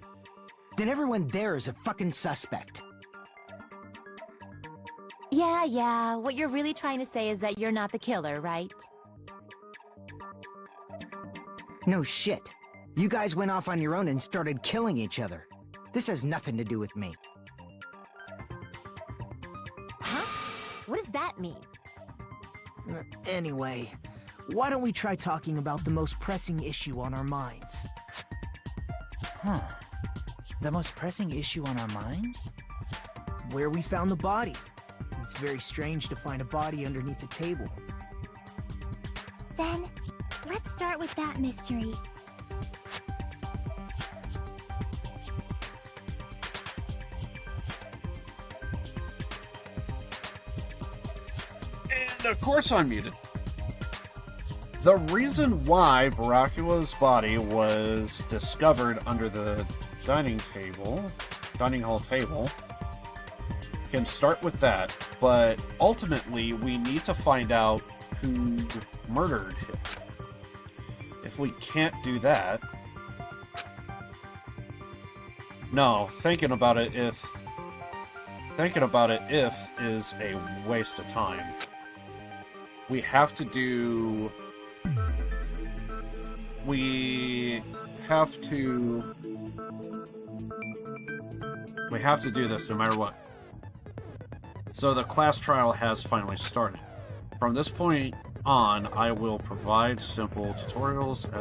Then everyone there is a fucking suspect. Yeah, what you're really trying to say is that you're not the killer, right? No shit. You guys went off on your own and started killing each other. This has nothing to do with me. Huh? What does that mean? Anyway, why don't we try talking about the most pressing issue on our minds? Huh. The most pressing issue on our minds? Where we found the body. It's very strange to find a body underneath a table. Then, let's start with that mystery. And of course I'm muted. The reason why Barakua's body was discovered under the dining hall table, can start with that, but ultimately we need to find out who murdered him. If we can't do that... No, thinking about it if is a waste of time. We have to do... We have to do this no matter what. So the class trial has finally started. From this point on, I will provide simple tutorials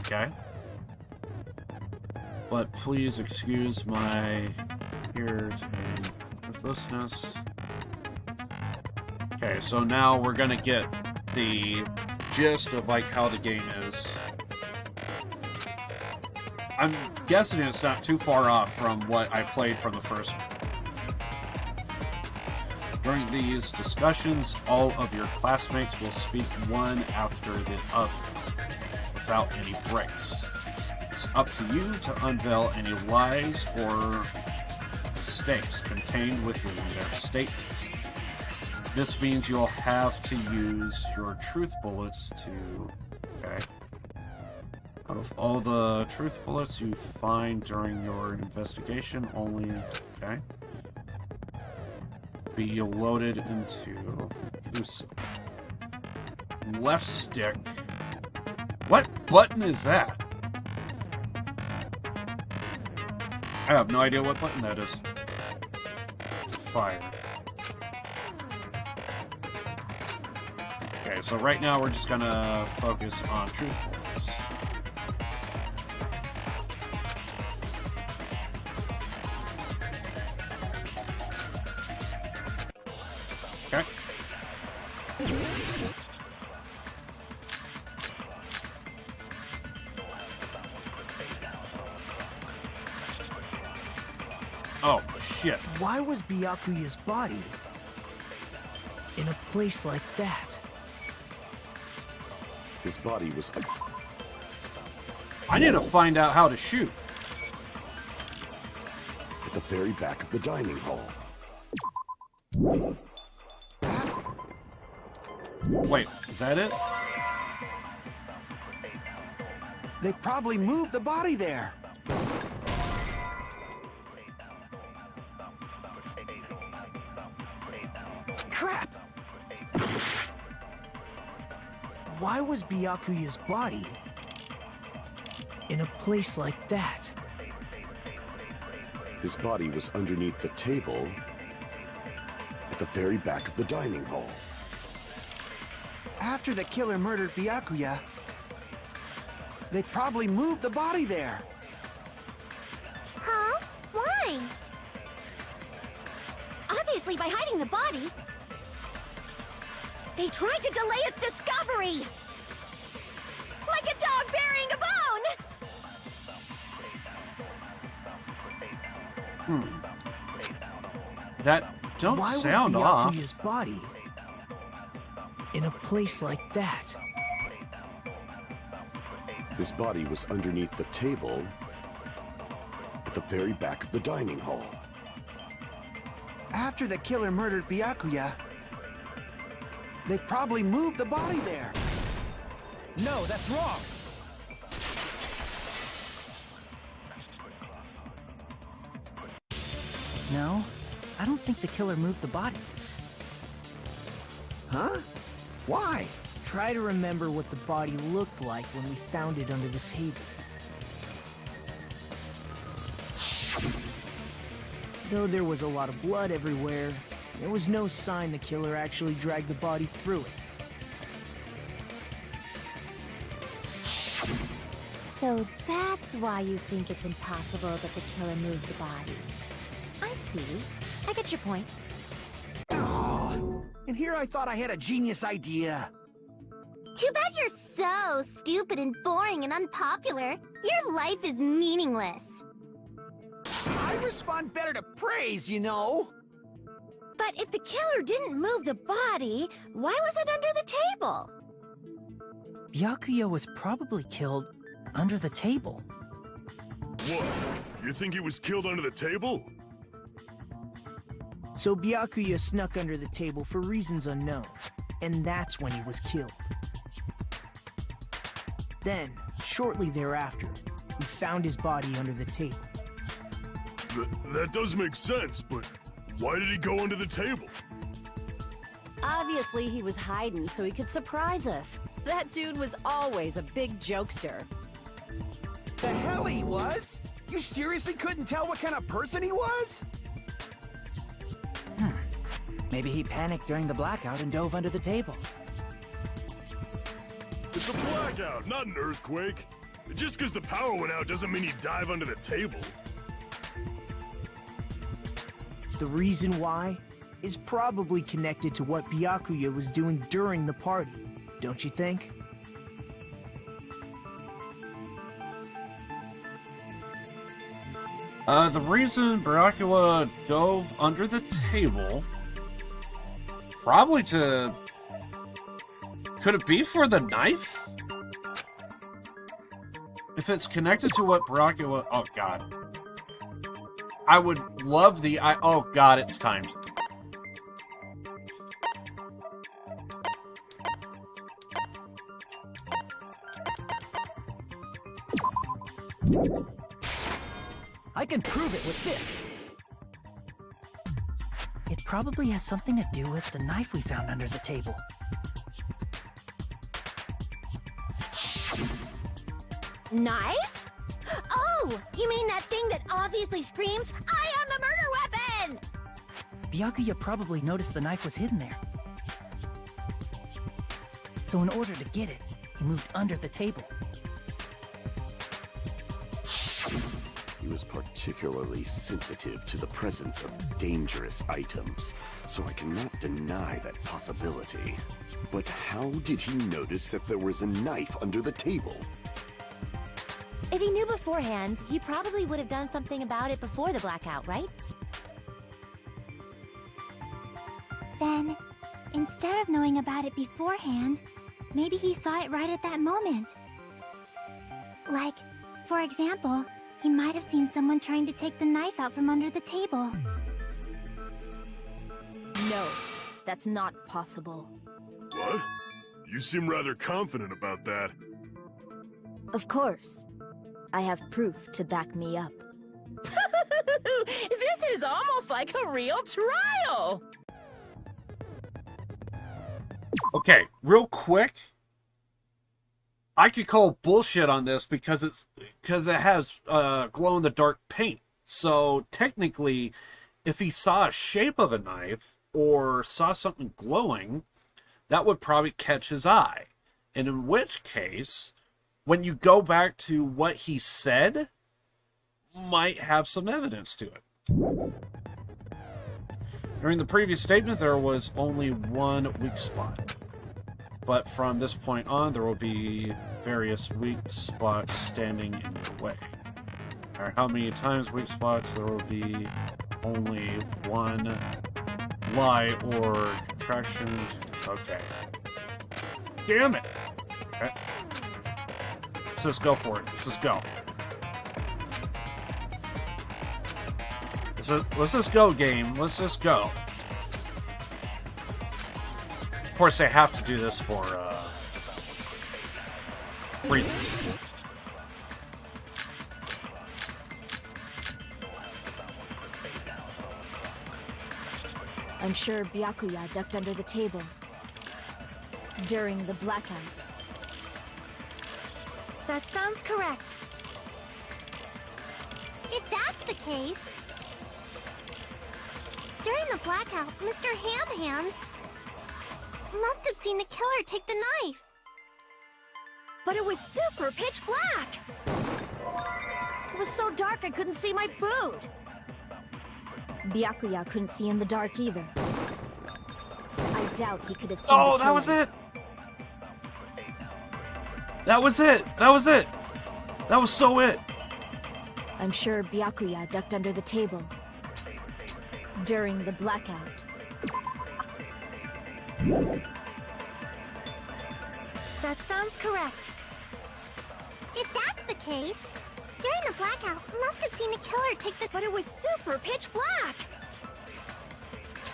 okay? But please excuse my ears and worthlessness. Okay, so now we're gonna get the gist of like how the game is. I'm guessing it's not too far off from what I played from the first one. During these discussions, all of your classmates will speak one after the other, without any breaks. It's up to you to unveil any lies or mistakes contained within their statements. This means you'll have to use your truth bullets to... Okay. Out of all the truth bullets you find during your investigation, only... Okay. Be loaded into... left stick. What button is that? I have no idea what button that is. Fire. Okay, so right now we're just gonna focus on truth bullets. Okay. Oh, shit. Why was Byakuya's body in a place like that? His body was... I need to find out how to shoot. At the very back of the dining hall. Wait, is that it? They probably moved the body there. Crap! Why was Byakuya's body in a place like that? His body was underneath the table at the very back of the dining hall. After the killer murdered Byakuya, they probably moved the body there. Huh? Why? Obviously by hiding the body. They tried to delay its discovery! Like a dog burying a bone! That don't Why sound was off. Byakuya's body in a place like that? His body was underneath the table at the very back of the dining hall. After the killer murdered Byakuya, they probably moved the body there. No, that's wrong. No, I don't think the killer moved the body. Huh? Why? Try to remember what the body looked like when we found it under the table. Though there was a lot of blood everywhere, there was no sign the killer actually dragged the body through it. So that's why you think it's impossible that the killer moved the body. I see. I get your point. Oh, and here I thought I had a genius idea. Too bad you're so stupid and boring and unpopular. Your life is meaningless. I respond better to praise, you know. But if the killer didn't move the body, why was it under the table? Byakuya was probably killed under the table. What? You think he was killed under the table? So Byakuya snuck under the table for reasons unknown, and that's when he was killed. Then, shortly thereafter, we found his body under the table. That does make sense, but why did he go under the table? Obviously, he was hiding so he could surprise us. That dude was always a big jokester. The hell he was? You seriously couldn't tell what kind of person he was? Maybe he panicked during the blackout and dove under the table. It's a blackout, not an earthquake. Just because the power went out doesn't mean he'd dive under the table. The reason why is probably connected to what Byakuya was doing during the party, don't you think? The reason Byakuya dove under the table... Probably to... Could it be for the knife? If it's connected to what Byakuya... Oh, God. I would love the... Oh, God, it's timed. this? It probably has something to do with the knife we found under the table. Knife? Oh, you mean that thing that obviously screams, "I am the murder weapon!" Byakuya probably noticed the knife was hidden there. So in order to get it, he moved under the table. He was particularly sensitive to the presence of dangerous items, so I cannot deny that possibility. But how did he notice that there was a knife under the table? If he knew beforehand, he probably would have done something about it before the blackout, right? Then, instead of knowing about it beforehand, maybe he saw it right at that moment. Like, for example, he might have seen someone trying to take the knife out from under the table. No, that's not possible. What? You seem rather confident about that. Of course. I have proof to back me up. This is almost like a real trial! Okay, real quick. I could call bullshit on this because it has glow-in-the-dark paint. So technically, if he saw a shape of a knife or saw something glowing, that would probably catch his eye. And in which case, when you go back to what he said, might have some evidence to it. During the previous statement, there was only one weak spot. But from this point on, there will be various weak spots standing in your way. No matter how many times weak spots, there will be only one lie or contractions. Okay. Damn it! Okay. Let's just go for it. Let's just go. Let's just go, game. Let's just go. Of course, they have to do this for reasons. I'm sure Byakuya ducked under the table during the blackout. That sounds correct. If that's the case... During the blackout, Mr. Ham Hands must have seen the killer take the knife. But it was super pitch black! It was so dark I couldn't see my food! Byakuya couldn't see in the dark either. I doubt he could have seen Oh, the that was killer. it! That was it! That was it! That was so it! I'm sure Byakuya ducked under the table during the blackout. That sounds correct. If that's the case, during the blackout, must have seen the killer take the... But it was super pitch black!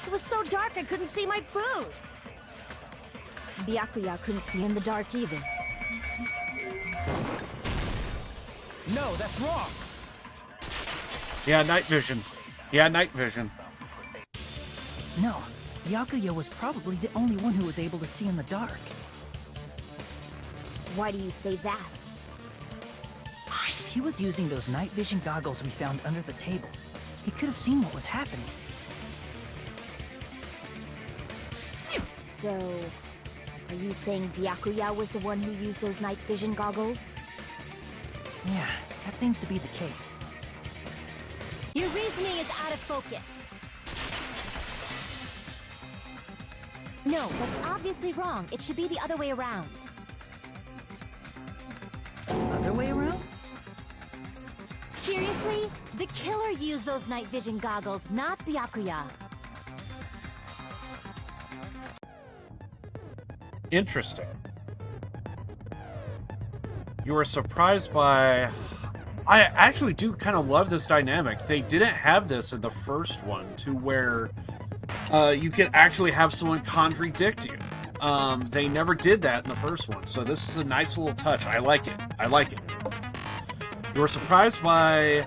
It was so dark I couldn't see my food! Byakuya couldn't see in the dark either. No, that's wrong! Yeah, night vision. Yeah, night vision. No, Byakuya was probably the only one who was able to see in the dark. Why do you say that? He was using those night vision goggles we found under the table. He could have seen what was happening. So, are you saying Byakuya was the one who used those night vision goggles? Yeah, that seems to be the case. Your reasoning is out of focus. No, that's obviously wrong. It should be the other way around. Other way around? Seriously? The killer used those night vision goggles, not Byakuya. Interesting. You were surprised by... I actually do kind of love this dynamic. They didn't have this in the first one, to where you could actually have someone contradict you. They never did that in the first one, so this is a nice little touch. I like it. I like it. You were surprised by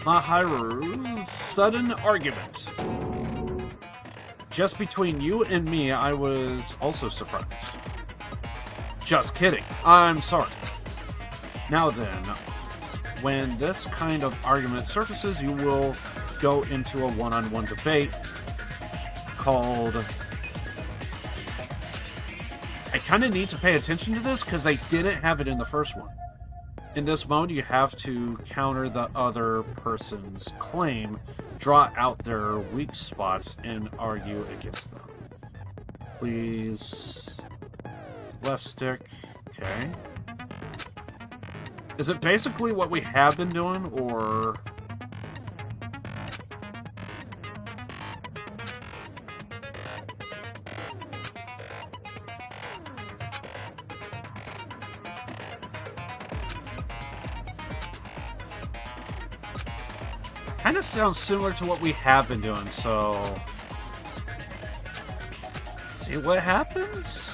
Mahiru's sudden argument. Just between you and me, I was also surprised. Just kidding. I'm sorry. Now then, when this kind of argument surfaces, you will go into a one-on-one debate called... I kind of need to pay attention to this because they didn't have it in the first one. In this mode, you have to counter the other person's claim, draw out their weak spots, and argue against them. Please... Left stick. Okay. Is it basically what we have been doing, or... Kind of sounds similar to what we have been doing, so... See what happens?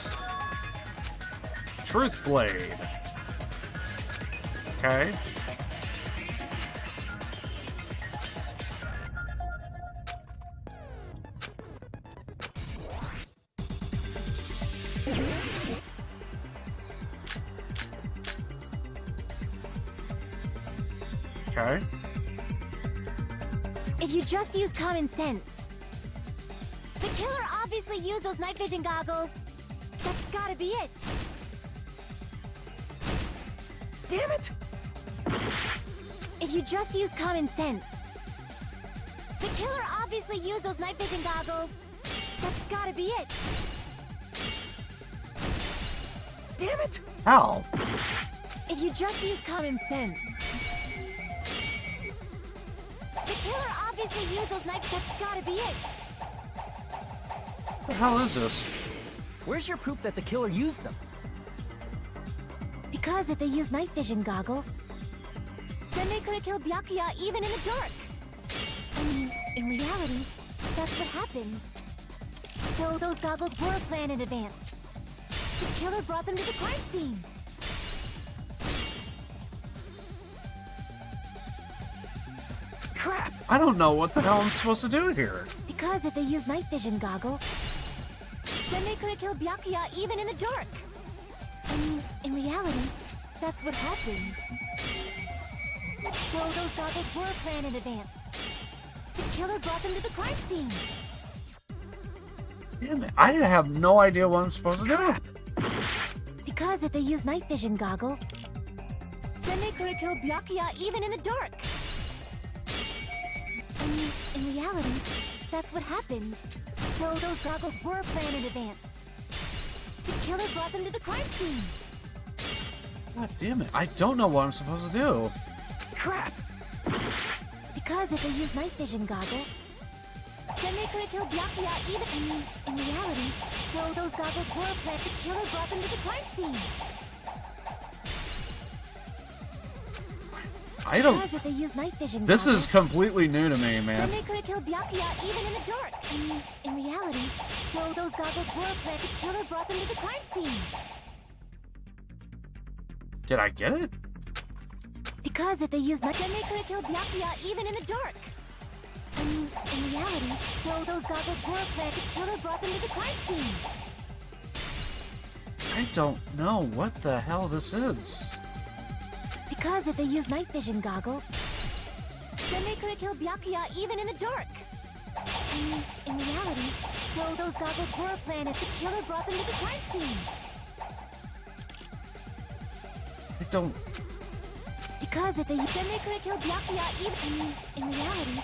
Truth Blade. Okay. Okay. If you just use common sense. The killer obviously used those night vision goggles. That's gotta be it. Damn it! If you just use common sense. The killer obviously used those night vision goggles. That's gotta be it. Damn it! How? If you just use common sense. The killer obviously used those night... That's gotta be it. What the hell is this? Where's your proof that the killer used them? Because if they used night vision goggles, then they could have killed Byakuya even in the dark. I mean, in reality, that's what happened. So those goggles were planned in advance. The killer brought them to the crime scene. Crap! I don't know what the hell I'm supposed to do here. Because if they used night vision goggles, then they could have killed Byakuya even in the dark. I mean, in reality, that's what happened. So those goggles were planned in advance. The killer brought them to the crime scene. Damn it, I have no idea what I'm supposed to do. Because if they used night vision goggles, then they could have killed Byakuya even in the dark. I mean, in reality, that's what happened. So those goggles were planned in advance. The killer brought them to the crime scene. God damn it, I don't know what I'm supposed to do. Crap! Because if they used night vision goggles, then they could have killed Byakuya even... I mean, in reality, so those goggles were planned. The killer brought them to the crime scene. I don't... Because if they used night vision This goggles, is completely new to me, man. then they could have killed Byakuya even in the dark. I mean, in reality, so those goggles were planned. The killer brought them to the crime scene. Did I get it? Because if they used night, then they could have killed Byakuya even in the dark. I mean, in reality, so those goggles were planned. The killer brought them to the crime scene. I don't know what the hell this is. Because if they used night vision goggles, then they could have killed Byakuya even in the dark. I mean, in reality, so those goggles were planned. The killer brought them to the crime scene. I don't... Because if they then they could have killed Byakuya even... I mean, in reality,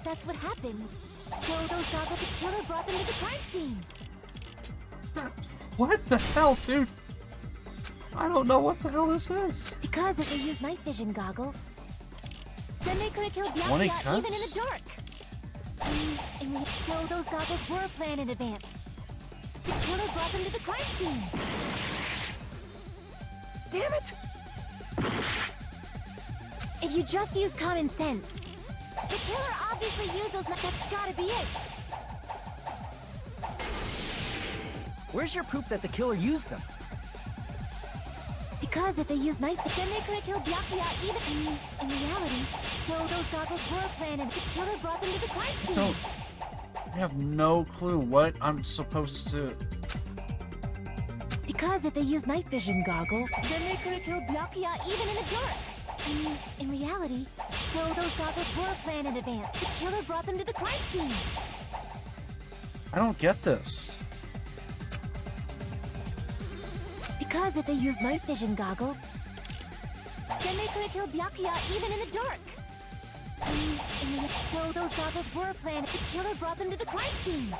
that's what happened. So those goggles, the killer brought them to the crime scene. What the hell, dude? I don't know what the hell this is. Because if they used night vision goggles, then they could have killed 20 Byakuya even in cuts? the dark. I mean, so those goggles were planned in advance. The killer brought them to the crime scene. Damn it! If you just use common sense, the killer obviously used those. That's gotta be it. Where's your proof that the killer used them? Because if they used night, then they could have killed Byakuya even... I mean, in reality, So those goggles were planted. The killer brought them to the crime scene. I have no clue what I'm supposed to... Because if they use night vision goggles, then they could have killed Byakuya even in the dark. I mean, in reality, so those goggles were planned in advance. The killer brought them to the crime scene. I don't get this. Because if they use night vision goggles, then they could have killed Byakuya even in the dark. I mean, so those goggles were planned. The killer brought them to the crime scene.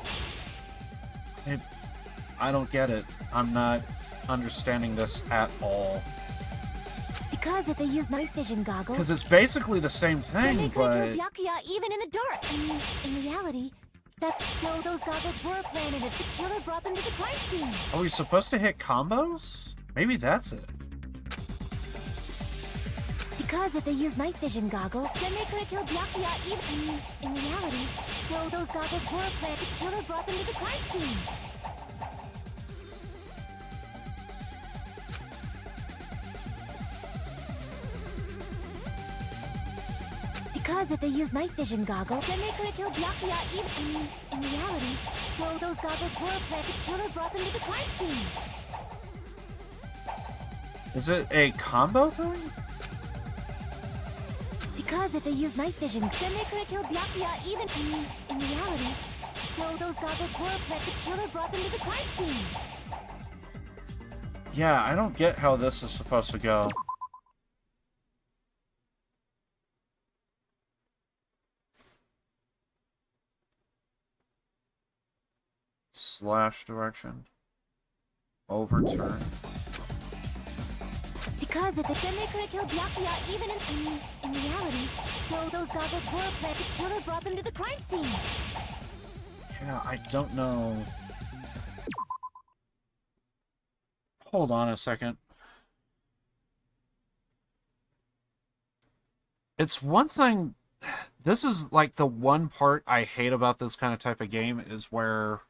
I don't get it. I'm not understanding this at all. Because if they use night vision goggles... Because it's basically the same thing, they but... could kill Byakuya even in the dark. I mean, in reality, that's so those goggles were planted. The killer brought them to the crime scene. Are we supposed to hit combos? Maybe that's it. Because if they use night vision goggles, then they could kill Byakuya even... I mean, in reality, so those goggles were planted. The killer brought them to the crime scene. Because if they use night vision goggles, then they could have killed Byakuya even... I mean, in reality, so those goggles were planted. The killer brought them to the crime scene. Is it a combo thing? Because if they use night vision, then they could have killed Byakuya even... I mean, in reality, so those goggles were planted. The killer brought them to the crime scene. Yeah, I don't get how this is supposed to go. Slash direction. Overturn. Because if then they could have killed Byakuya even in... I mean, in reality, so those goggles were planted. The killer brought them to the crime scene. Yeah, I don't know. Hold on a second. It's one thing... This is like the one part I hate about this kind of type of game is where...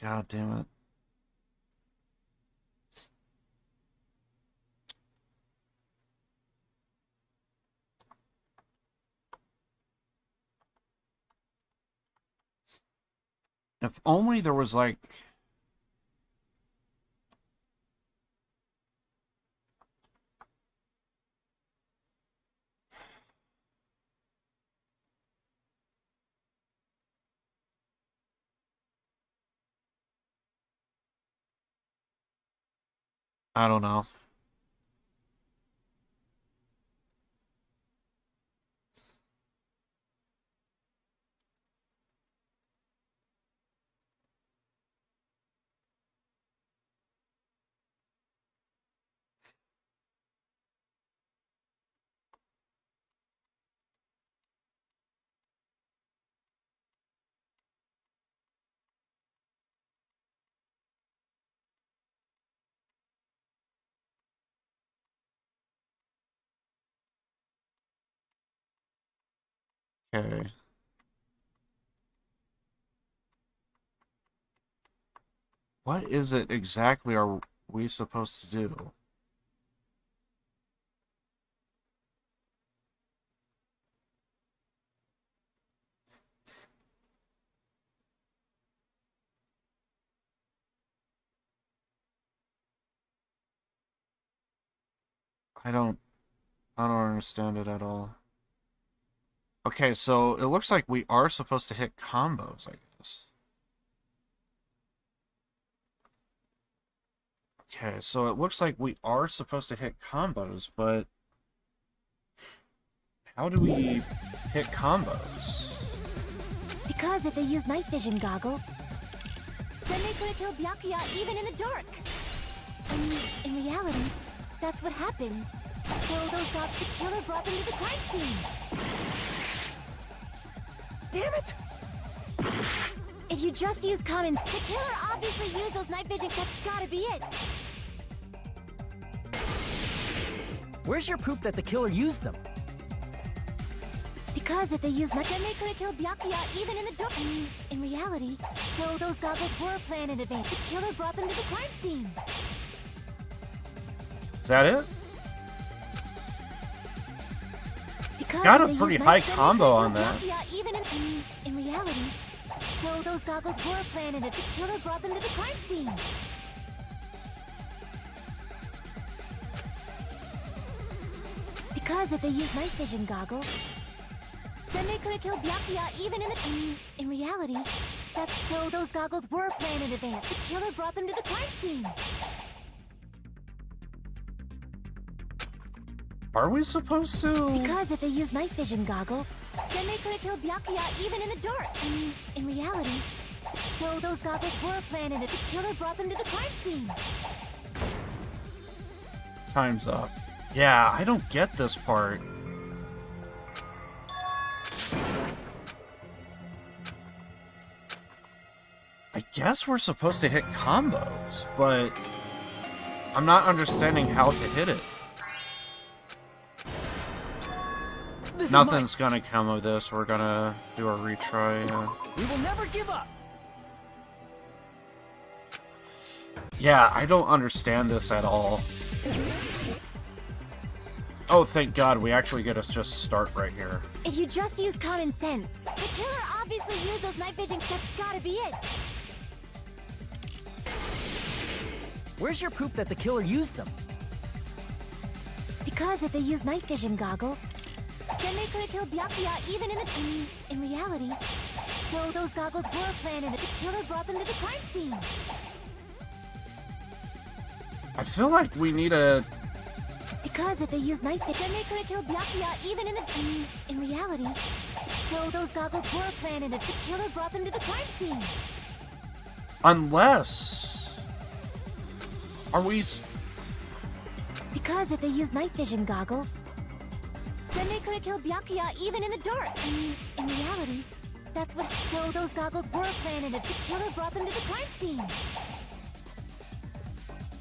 God damn it. If only there was like... I don't know. Okay. What is it exactly are we supposed to do? I don't understand it at all. Okay, so it looks like we are supposed to hit combos, I guess. Okay, so it looks like we are supposed to hit combos, but how do we hit combos? Because if they use night vision goggles, then they could have killed Byakuya even in the dark. I mean, in reality, that's what happened. So those gods, the killer brought them to the crime scene. Damn it! If you just use common, the killer obviously used those night vision. That's gotta be it. Where's your proof that the killer used them? Because if they use night, then they could have killed Byakuya even in the dark. I mean, in reality, so those goggles were planned in advance. The killer brought them to the crime scene. Is that it? Because Got a if they pretty use high night, then they combo could on have that. killed Byakuya even in reality, so those goggles were planned in advance. The killer brought them to the crime scene. Because if they use night vision goggles, then they could have killed Byakuya even in reality, that's so those goggles were planned in advance. The killer brought them to the crime scene. Are we supposed to? Because if they use night vision goggles, then they could have killed Byakuya even in the dark. I mean, in reality, so those goggles were planned in advance. The killer brought them to the crime scene. Time's up. Yeah, I don't get this part. I guess we're supposed to hit combos, but I'm not understanding how to hit it. Nothing's gonna combo this. We're gonna do a retry. We will never give up. Yeah, I don't understand this at all. Oh, thank God, we actually get us just start right here. If you just use common sense, the killer obviously used those night vision. That's gotta be it. Where's your proof that the killer used them? Because if they use night vision goggles, then they could have killed Byakuya even in reality, so those goggles were planned and the killer brought them to the crime scene. I feel like we need a... Because if they use night vision, then they could have killed Byakuya even in reality, so those goggles were planned and the killer brought them to the crime scene. Unless... Are we... Because if they use night vision goggles, then they could have killed Byakuya even in the dark. I mean, in reality, that's what... So those goggles were planned and the killer brought them to the crime scene.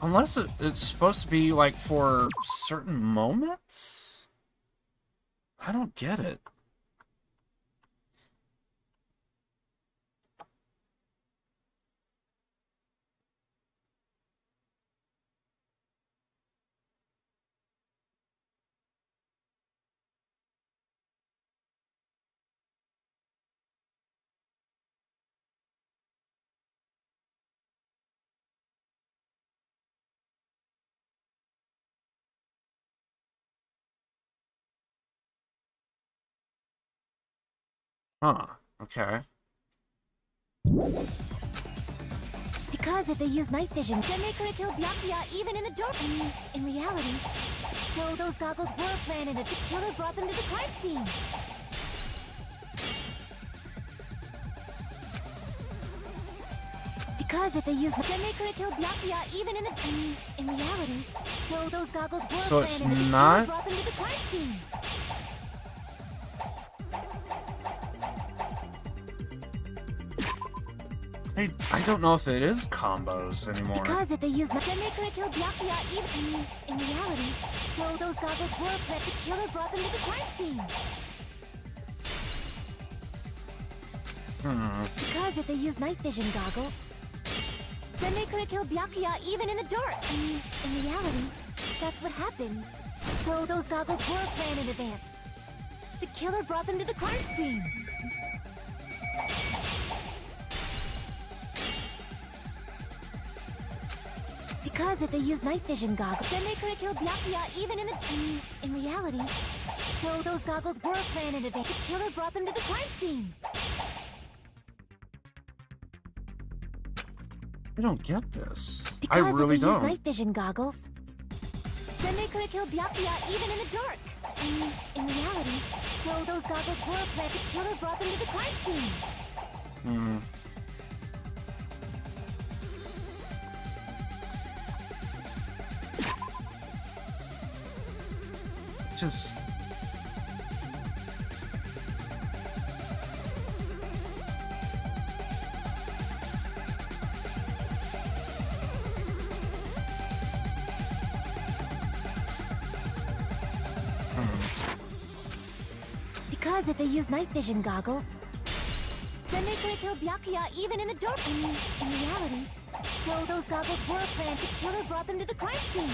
Unless it's supposed to be, like, for certain moments? I don't get it. Huh, okay. Because if they use night vision, then they could have killed Byakuya even in the dark. I mean, in reality, so those goggles were planned and the killer brought them to the crime scene. Because if they use, then they could have killed Byakuya even in the... I mean, in reality, so those goggles were So it's planned and the not... killer brought them to the crime scene. I don't know if it is combos anymore. Because if they use, then they could have killed Byakuya even in reality, so those goggles were planned. The killer brought them to the crime scene. Because if they use night vision goggles, then they could have killed Byakuya even in the dark. I mean, in reality, that's what happened. So those goggles were planned in advance. The killer brought them to the crime scene. Because if they use night vision goggles, then they could have killed Byakuya even in reality, so those goggles were planned in advance. The killer brought them to the crime scene. I don't get this. Because I really if they use don't. night vision goggles, then they could have killed Byakuya even in the dark. I mean, in reality, so those goggles were planned. The killer brought them to the crime scene. Just... Because if they use night vision goggles, then they could have killed Byakuya even in the dark. I mean, in reality. So those goggles were planned. The killer brought them to the crime scene.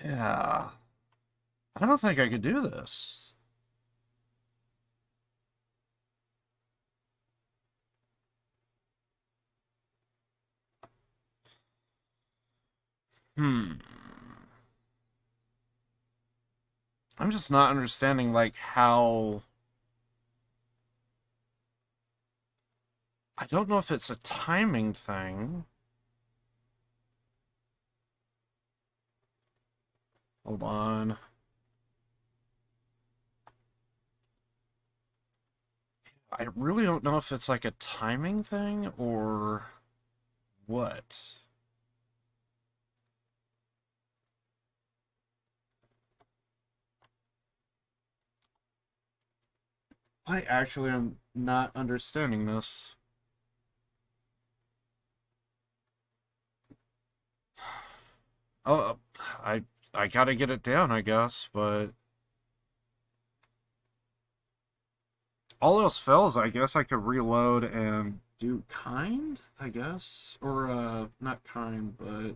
Yeah. I don't think I could do this. I'm just not understanding, like, how... I don't know if it's a timing thing. Hold on. I really don't know if it's like a timing thing or what. I actually am not understanding this. Oh, I gotta get it down, I guess, but all else fails, I guess I could reload and do kind, I guess, or not kind, but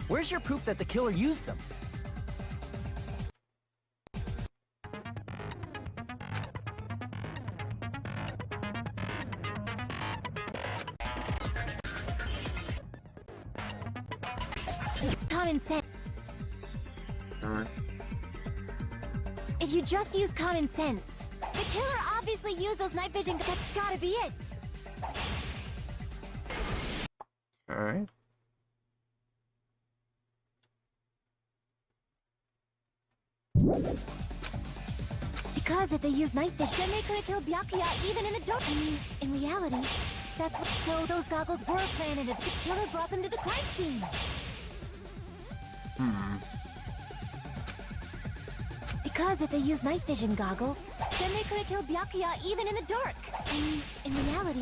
Where's your proof that the killer used them? Common sense. alright. If you just use common sense, the killer obviously used those night vision. That's gotta be it. Alright. Because if they use night vision, then they could have killed Byakuya even in the dark. I mean, in reality, that's what. So those goggles were planted. The killer brought them to the crime scene. Because if they use night vision goggles, then they could have killed Byakuya even in the dark. I mean, in reality,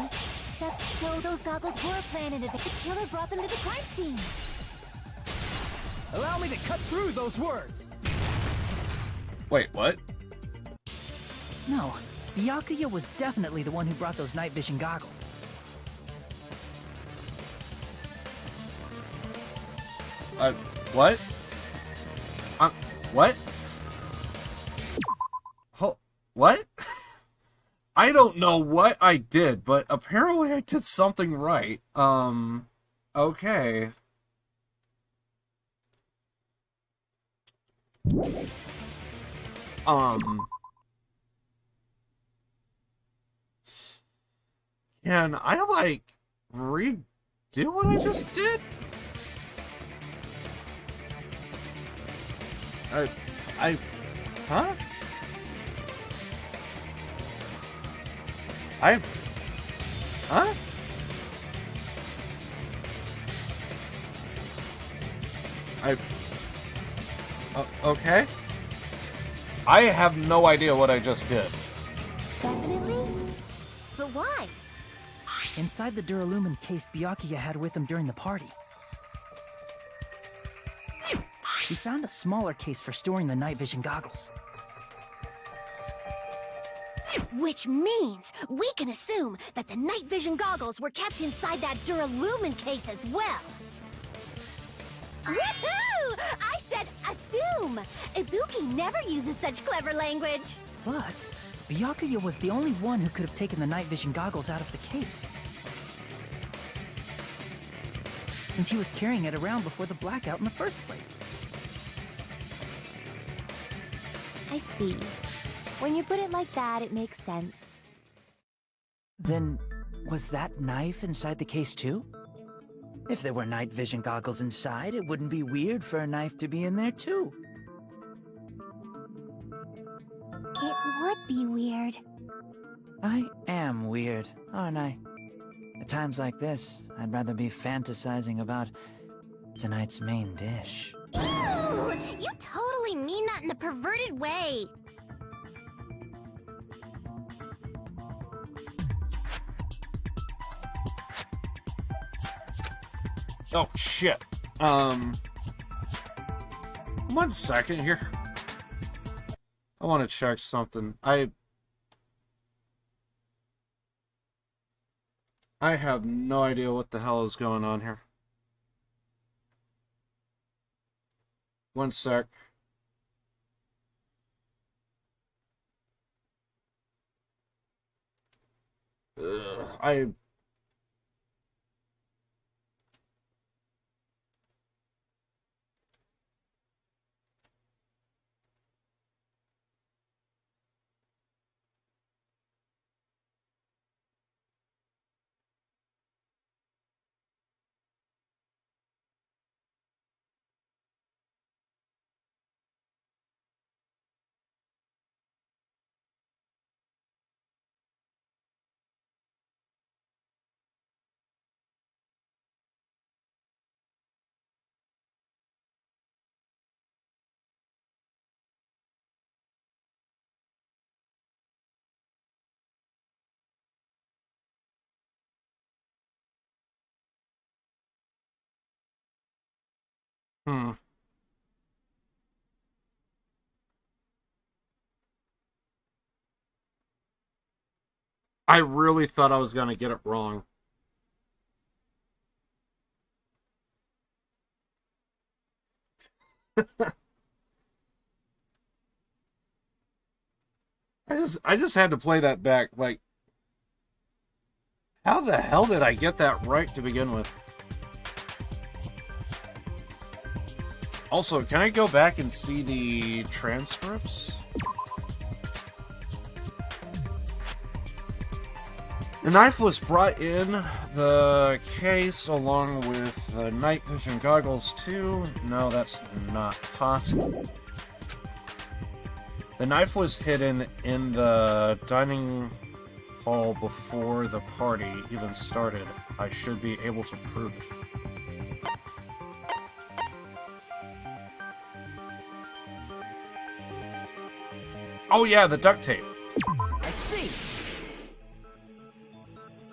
that's so those goggles were planted. The killer brought them to the crime scene. Allow me to cut through those words. Wait, what? No, Byakuya was definitely the one who brought those night vision goggles. What? What? What? I don't know what I did, but apparently I did something right. Okay. Can I, like, redo what I just did? Huh? Huh? Okay. I have no idea what I just did. Definitely? But why? Inside the Duralumin case Byakuya had with him during the party, we found a smaller case for storing the night vision goggles. Which means we can assume that the night vision goggles were kept inside that Duralumin case as well. Woohoo! I said assume! Ibuki never uses such clever language. Plus, Byakuya was the only one who could have taken the night vision goggles out of the case, since he was carrying it around before the blackout in the first place. I see. When you put it like that, it makes sense. Then, was that knife inside the case too? If there were night vision goggles inside, it wouldn't be weird for a knife to be in there too. It would be weird. I am weird, aren't I? At times like this, I'd rather be fantasizing about tonight's main dish. Ew! You totally mean that in a perverted way. Oh, shit. 1 second here. I want to check something. I have no idea what the hell is going on here. 1 sec. I... I really thought I was going to get it wrong. I just had to play that back. Like, how the hell did I get that right to begin with? Also, can I go back and see the transcripts? The knife was brought in the case along with the night vision goggles too. No, that's not possible. The knife was hidden in the dining hall before the party even started. I should be able to prove it. Oh yeah, the duct tape. I see.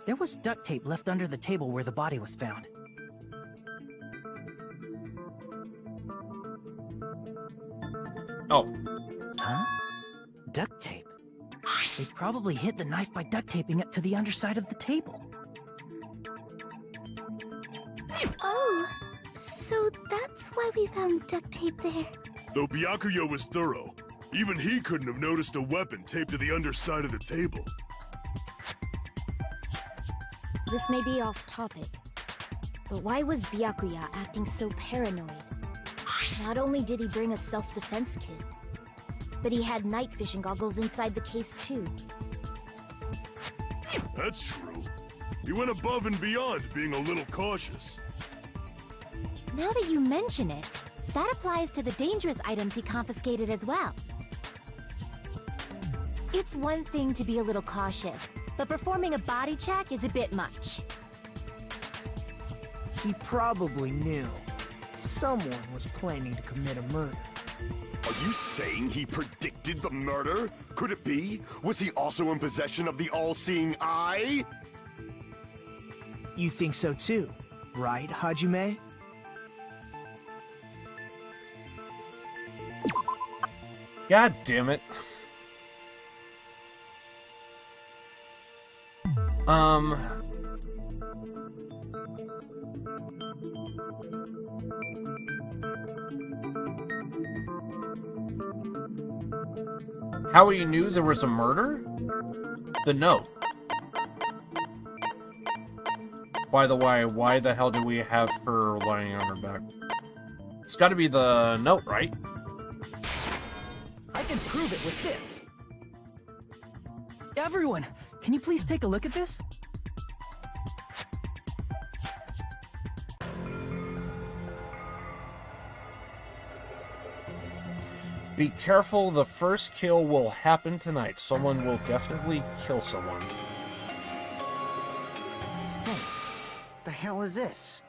There was duct tape left under the table where the body was found. Oh. Huh? Duct tape. They probably hid the knife by duct taping it to the underside of the table. Oh, so that's why we found duct tape there. Though Byakuya was thorough, even he couldn't have noticed a weapon taped to the underside of the table. This may be off topic, but why was Byakuya acting so paranoid? Not only did he bring a self-defense kit, but he had night vision goggles inside the case too. That's true. He went above and beyond being a little cautious. Now that you mention it, that applies to the dangerous items he confiscated as well. It's one thing to be a little cautious, but performing a body check is a bit much. He probably knew. Someone was planning to commit a murder. Are you saying he predicted the murder? Could it be? Was he also in possession of the all-seeing eye? You think so too, right, Hajime? God damn it. How he knew there was a murder? The note. By the way, why the hell do we have her lying on her back? It's gotta be the note, right? I can prove it with this. Everyone, can you please take a look at this? Be careful, the first kill will happen tonight. Someone will definitely kill someone. Hey, the hell is this?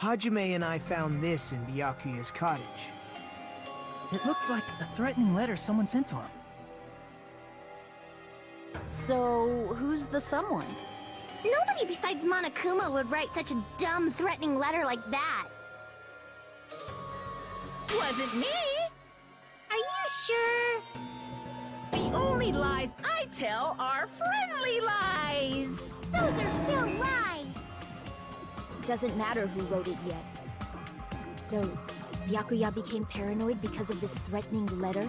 Hajime and I found this in Byakuya's cottage. It looks like a threatening letter someone sent to him. So, who's the someone? Nobody besides Monokuma would write such a dumb, threatening letter like that. Wasn't me! Are you sure? The only lies I tell are friendly lies! Those are still lies! Doesn't matter who wrote it yet. So, Byakuya became paranoid because of this threatening letter?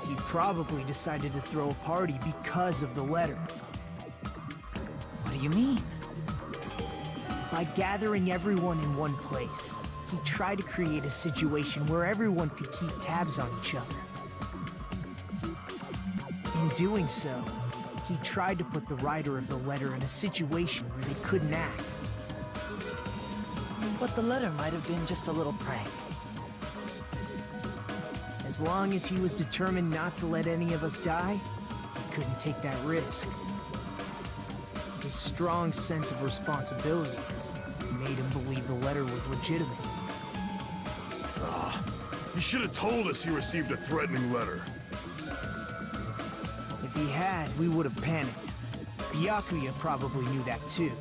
He probably decided to throw a party because of the letter. What do you mean? By gathering everyone in one place, he tried to create a situation where everyone could keep tabs on each other. In doing so, he tried to put the writer of the letter in a situation where they couldn't act. But the letter might have been just a little prank. As long as he was determined not to let any of us die, he couldn't take that risk. His strong sense of responsibility made him believe the letter was legitimate. You should have told us he received a threatening letter. If he had, we would have panicked. Byakuya probably knew that too.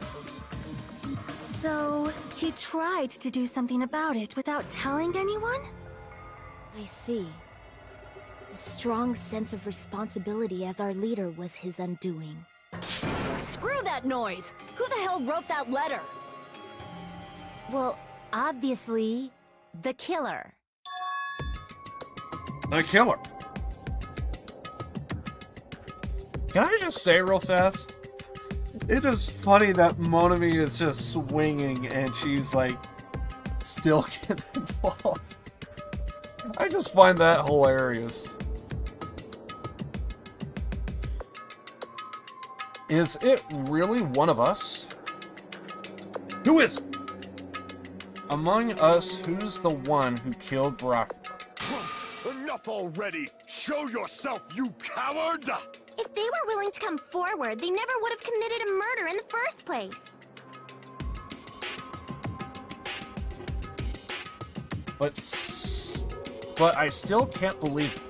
So, he tried to do something about it without telling anyone? I see. A strong sense of responsibility as our leader was his undoing. Screw that noise! Who the hell wrote that letter? Well, obviously, the killer. The killer. Can I just say real fast? It is funny that Monami is just swinging and she's like still getting involved. I just find that hilarious. Is it really one of us? Who is it? Among us, who's the one who killed Brock? Enough already! Show yourself, you coward! If they were willing to come forward, they never would have committed a murder in the first place. But I still can't believe it.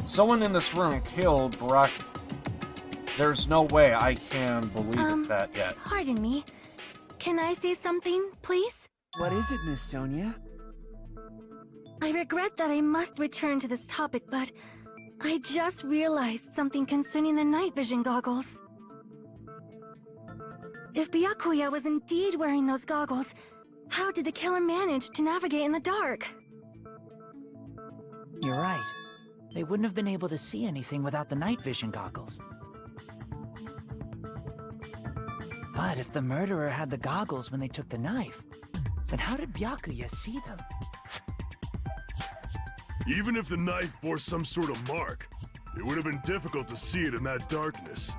Someone in this room killed Brock. There's no way I can believe that yet. Pardon me. Can I say something, please? What is it, Miss Sonia? I regret that I must return to this topic, but I just realized something concerning the night vision goggles. If Byakuya was indeed wearing those goggles, how did the killer manage to navigate in the dark? You're right. They wouldn't have been able to see anything without the night vision goggles. But if the murderer had the goggles when they took the knife, then how did Byakuya see them? Even if the knife bore some sort of mark, it would have been difficult to see it in that darkness.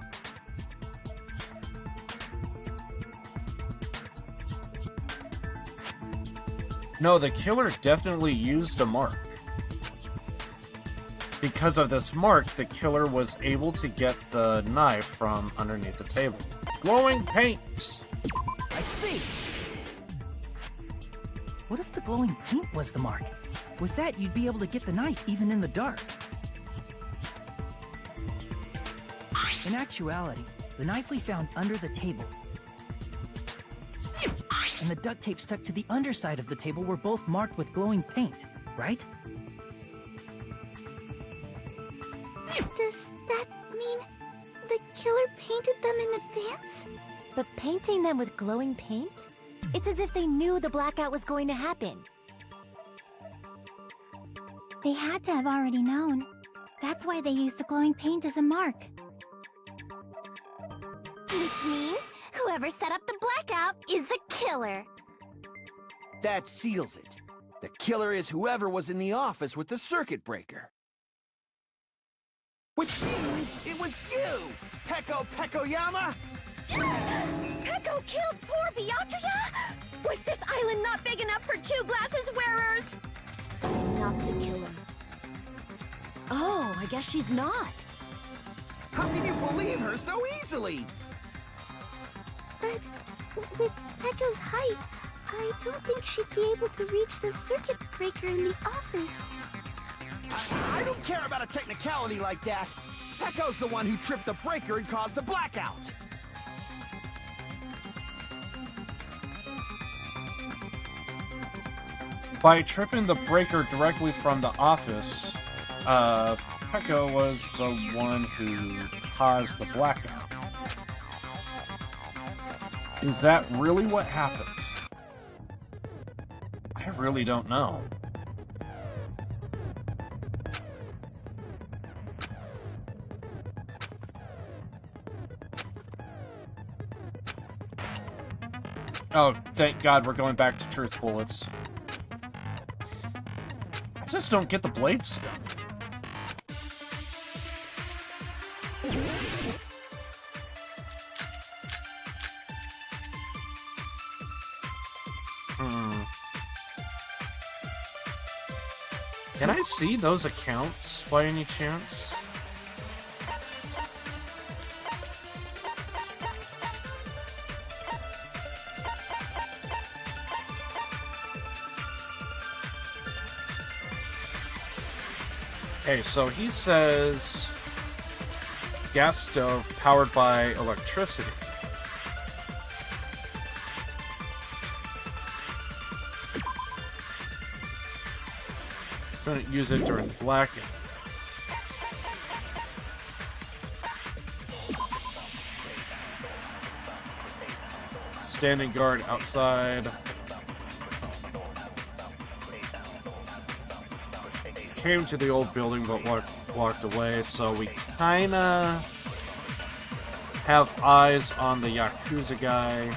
No, the killer definitely used a mark. Because of this mark, the killer was able to get the knife from underneath the table. Glowing paint! I see! What if the glowing paint was the mark? With that, you'd be able to get the knife even in the dark. In actuality, the knife we found under the table and the duct tape stuck to the underside of the table were both marked with glowing paint, right? Does that mean the killer painted them in advance? But painting them with glowing paint? It's as if they knew the blackout was going to happen. They had to have already known. That's why they used the glowing paint as a mark. Which means whoever set up the blackout is the killer. That seals it. The killer is whoever was in the office with the circuit breaker. Which means it was you, Peko Pekoyama! Peko killed poor Byakuya? Was this island not big enough for two glasses wearers? I'm not the killer. Oh, I guess she's not. How can you believe her so easily? But with Peko's height, I don't think she'd be able to reach the circuit breaker in the office. I don't care about a technicality like that. Pecco's the one who tripped the breaker and caused the blackout. By tripping the breaker directly from the office, Pecco was the one who caused the blackout. Is that really what happened? I really don't know. Oh, thank God we're going back to truth bullets. I just don't get the blade stuff. Can I see those accounts by any chance? Okay, so he says gas stove powered by electricity. Couldn't use it during blackout. Standing guard outside. Came to the old building but walked away, so we kinda have eyes on the Yakuza guy.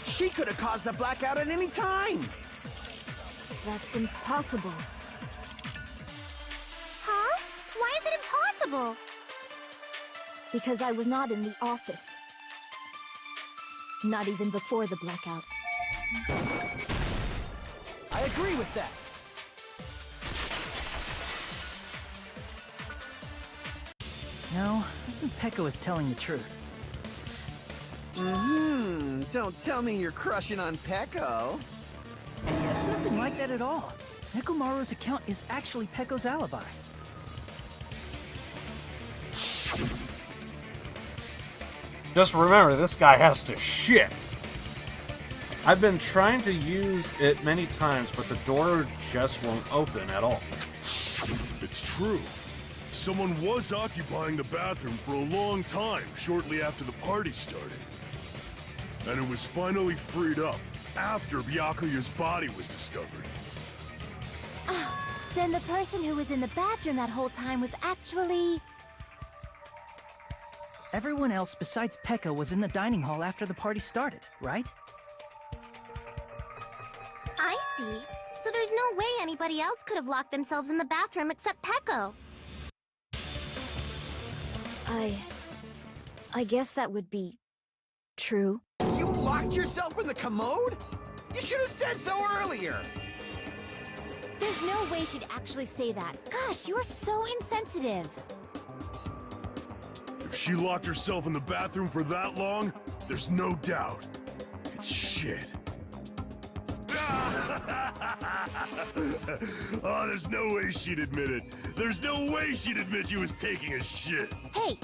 She could have caused the blackout at any time. That's impossible. Huh? Why is it impossible? Because I was not in the office. Not even before the blackout. I agree with that. No, I think Pecco is telling the truth. Don't tell me you're crushing on Pecco. Yeah, it's nothing like that at all. Nekomaru's account is actually Pecco's alibi. Just remember, this guy has to shit. I've been trying to use it many times, but the door just won't open at all. It's true. Someone was occupying the bathroom for a long time shortly after the party started. And it was finally freed up after Byakuya's body was discovered. Then the person who was in the bathroom that whole time was actually... Everyone else besides Pecco was in the dining hall after the party started, right? I see. So there's no way anybody else could have locked themselves in the bathroom except Pecco. I guess that would be true. You locked yourself in the commode? You should have said so earlier. There's no way she'd actually say that. Gosh, you're so insensitive. If she locked herself in the bathroom for that long, there's no doubt. It's shit. Oh, there's no way she'd admit it. There's no way she'd admit she was taking a shit. Hey,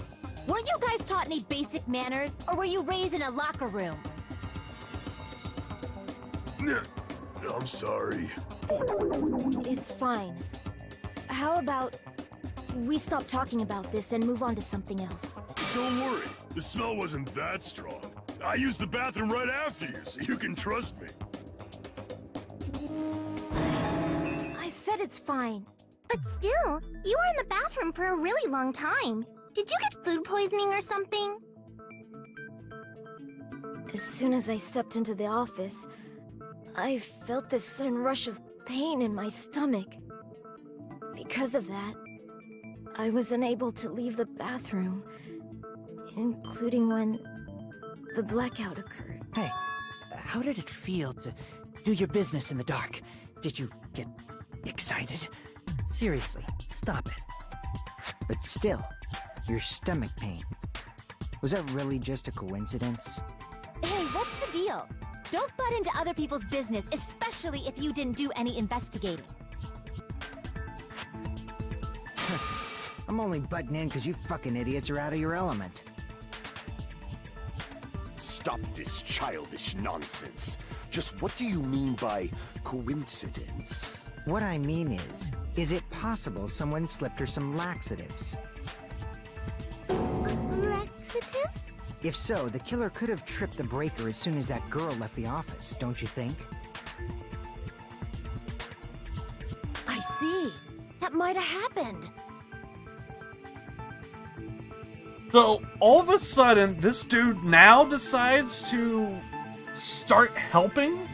weren't you guys taught any basic manners? Or were you raised in a locker room? I'm sorry. It's fine. How about we stop talking about this and move on to something else? Don't worry. The smell wasn't that strong. I used the bathroom right after you, so you can trust me. I said it's fine. But still, you were in the bathroom for a really long time. Did you get food poisoning or something? As soon as I stepped into the office, I felt this sudden rush of pain in my stomach. Because of that, I was unable to leave the bathroom, including when the blackout occurred. Hey, how did it feel to do your business in the dark? Did you get excited? Seriously, stop it. But still, your stomach pain. Was that really just a coincidence? Hey, what's the deal? Don't butt into other people's business, especially if you didn't do any investigating. I'm only butting in because you fucking idiots are out of your element. Stop this childish nonsense. Just what do you mean by coincidence? What I mean is it possible someone slipped her some laxatives? Laxatives? If so, the killer could have tripped the breaker as soon as that girl left the office, don't you think? I see. That might have happened. So, all of a sudden, this dude now decides to start helping?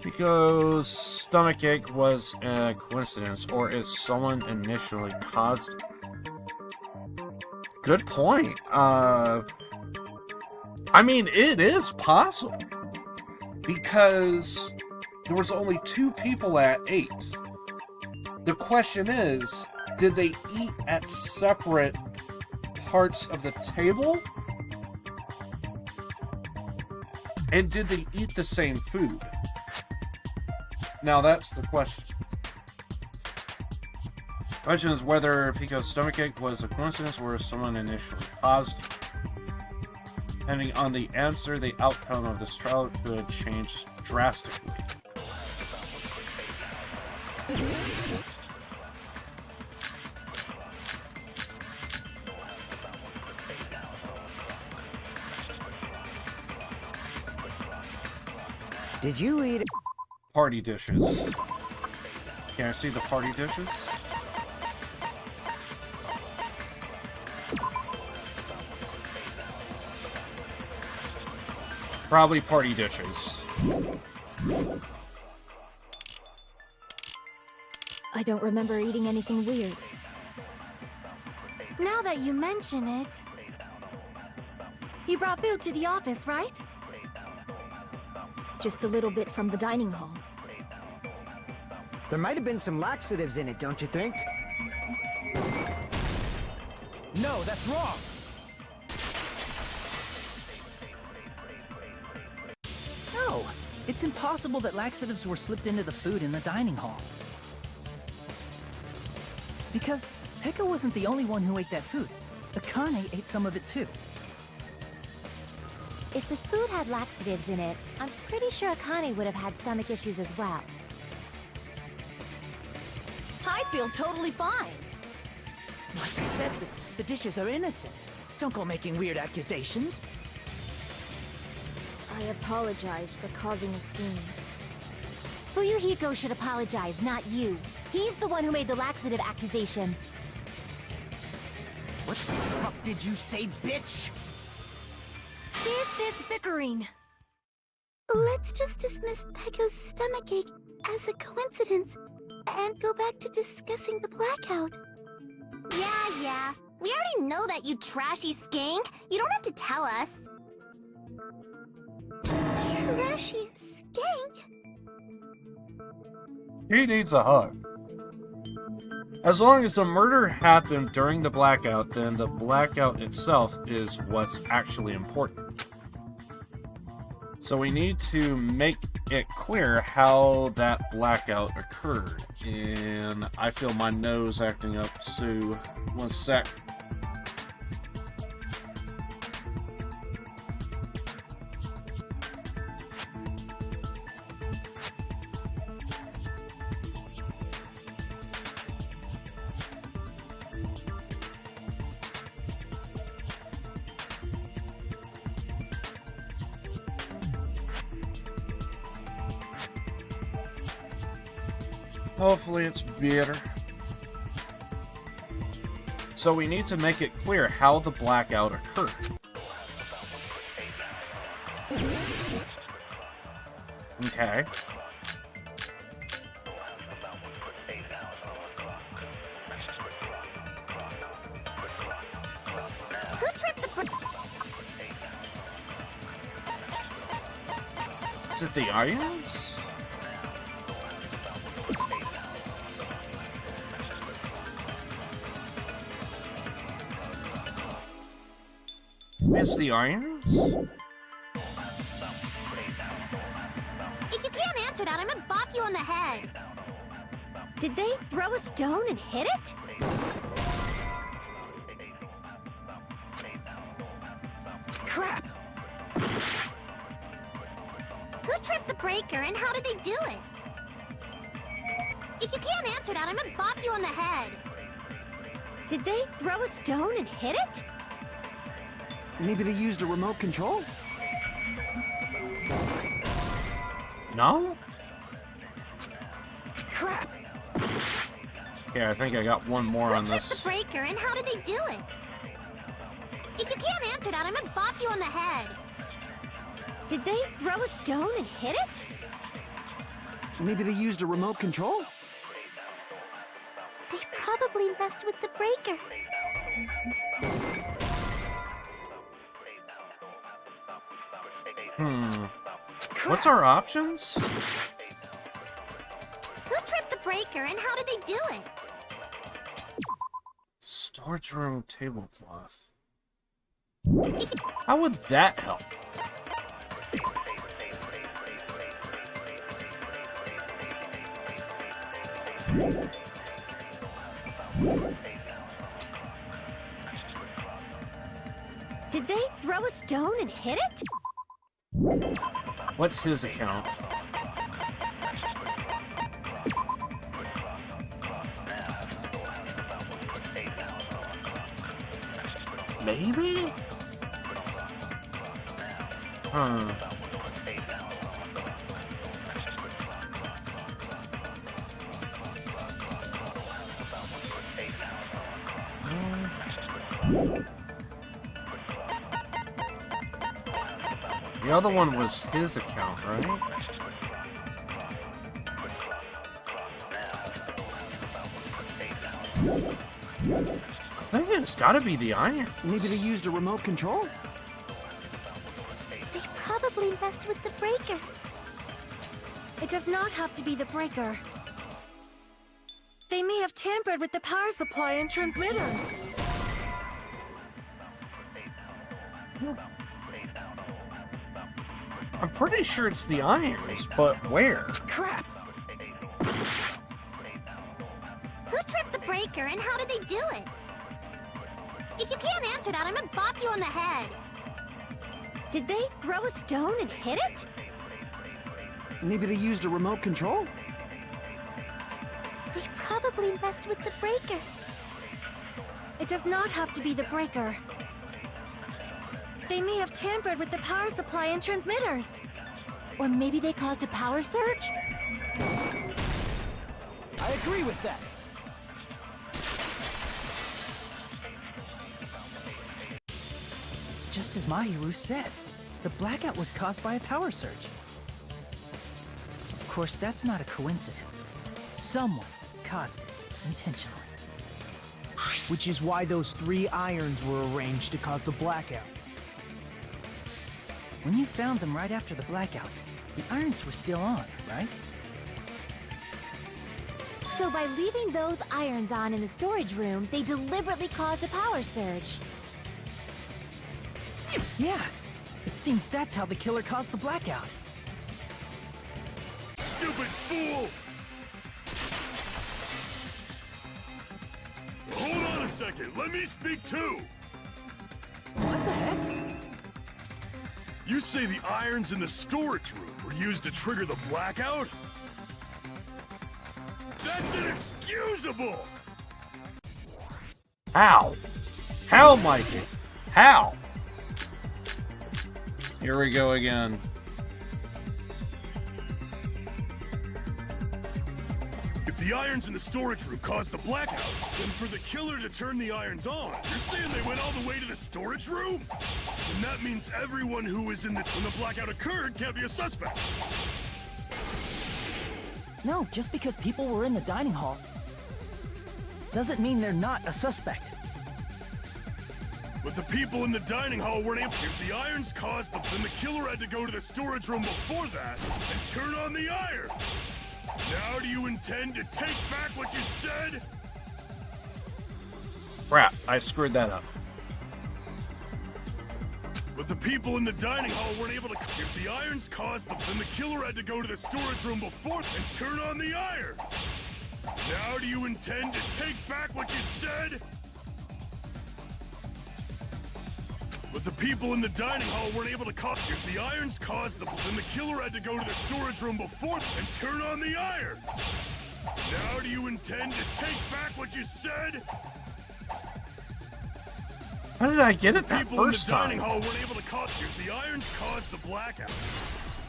Because stomachache was a coincidence, or is someone initially caused it? Good point. I mean, it is possible. Because there was only 2 people at 8. The question is, did they eat at separate parts of the table? And did they eat the same food? Now that's the question. The question is whether Pico's stomachache was a coincidence or if someone initially caused it. Depending on the answer, the outcome of this trial could change drastically. Did you eat party dishes? Can I see the party dishes? Probably party dishes. I don't remember eating anything weird. Now that you mention it... You brought food to the office, right? Just a little bit from the dining hall. There might have been some laxatives in it, don't you think? No, that's wrong! No! It's impossible that laxatives were slipped into the food in the dining hall. Because Pekka wasn't the only one who ate that food. Akane ate some of it too. If the food had laxatives in it, I'm pretty sure Akane would have had stomach issues as well. I feel totally fine. Like I said, the dishes are innocent. Don't go making weird accusations. I apologize for causing a scene. Fuyuhiko should apologize, not you. He's the one who made the laxative accusation. What the fuck did you say, bitch? Cease this bickering! Let's just dismiss Pekko's stomachache as a coincidence and go back to discussing the blackout. Yeah. We already know that, you trashy skank. You don't have to tell us. Trashy skank? He needs a hug. As long as the murder happened during the blackout, then the blackout itself is what's actually important. So we need to make it clear how that blackout occurred. And I feel my nose acting up, so 1 sec. Hopefully it's better. So we need to make it clear how the blackout occurred. Okay. Is it the irons? Miss the irons? If you can't answer that, I'm gonna bop you on the head. Did they throw a stone and hit it? Crap! Who tripped the breaker and how did they do it? If you can't answer that, I'm gonna bop you on the head. Did they throw a stone and hit it? Maybe they used a remote control? No? Crap! Okay, I think I got one more on Who tripped this. the breaker and how did they do it? If you can't answer that, I'm gonna bop you on the head. Did they throw a stone and hit it? Maybe they used a remote control? They probably messed with the breaker. What's our options? Who tripped the breaker and how did they do it? Storage room tablecloth. How would that help? Did they throw a stone and hit it? What's his account? Maybe? The other one was his account, right? I think it's gotta be the iron. Maybe they used a remote control? They probably messed with the breaker. It does not have to be the breaker. They may have tampered with the power supply and transmitters. I'm pretty sure it's the irons, but where? Crap! Who tripped the breaker and how did they do it? If you can't answer that, I'm gonna bop you on the head. Did they throw a stone and hit it? Maybe they used a remote control? They probably messed with the breaker. It does not have to be the breaker. They may have tampered with the power supply and transmitters. Or maybe they caused a power surge? I agree with that. It's just as Mahiru said. The blackout was caused by a power surge. Of course, that's not a coincidence. Someone caused it intentionally. Which is why those 3 irons were arranged to cause the blackout. When you found them right after the blackout, the irons were still on, right? So by leaving those irons on in the storage room, they deliberately caused a power surge. Yeah, it seems that's how the killer caused the blackout. Stupid fool! Hold on a second, let me speak too! What the heck? You say the irons in the storage room were used to trigger the blackout? That's inexcusable! How? How, Mikey? How? Here we go again. If the irons in the storage room caused the blackout, then for the killer to turn the irons on, you're saying they went all the way to the storage room? And that means everyone who was when the blackout occurred can't be a suspect. No, just because people were in the dining hall doesn't mean they're not a suspect. But the people in the dining hall weren't able. If the irons caused them, then the killer had to go to the storage room before that and turn on the iron. Now do you intend to take back what you said? Crap, I screwed that up. But the people in the dining hall weren't able to. If the irons caused them, then the killer had to go to the storage room before and turn on the iron. Now do you intend to take back what you said? But the people in the dining hall weren't able to cause. If the irons caused them, then the killer had to go to the storage room before and turn on the iron. Now do you intend to take back what you said? How did I get it that People in the first dining time? hall weren't able to cause. If the irons caused the blackout.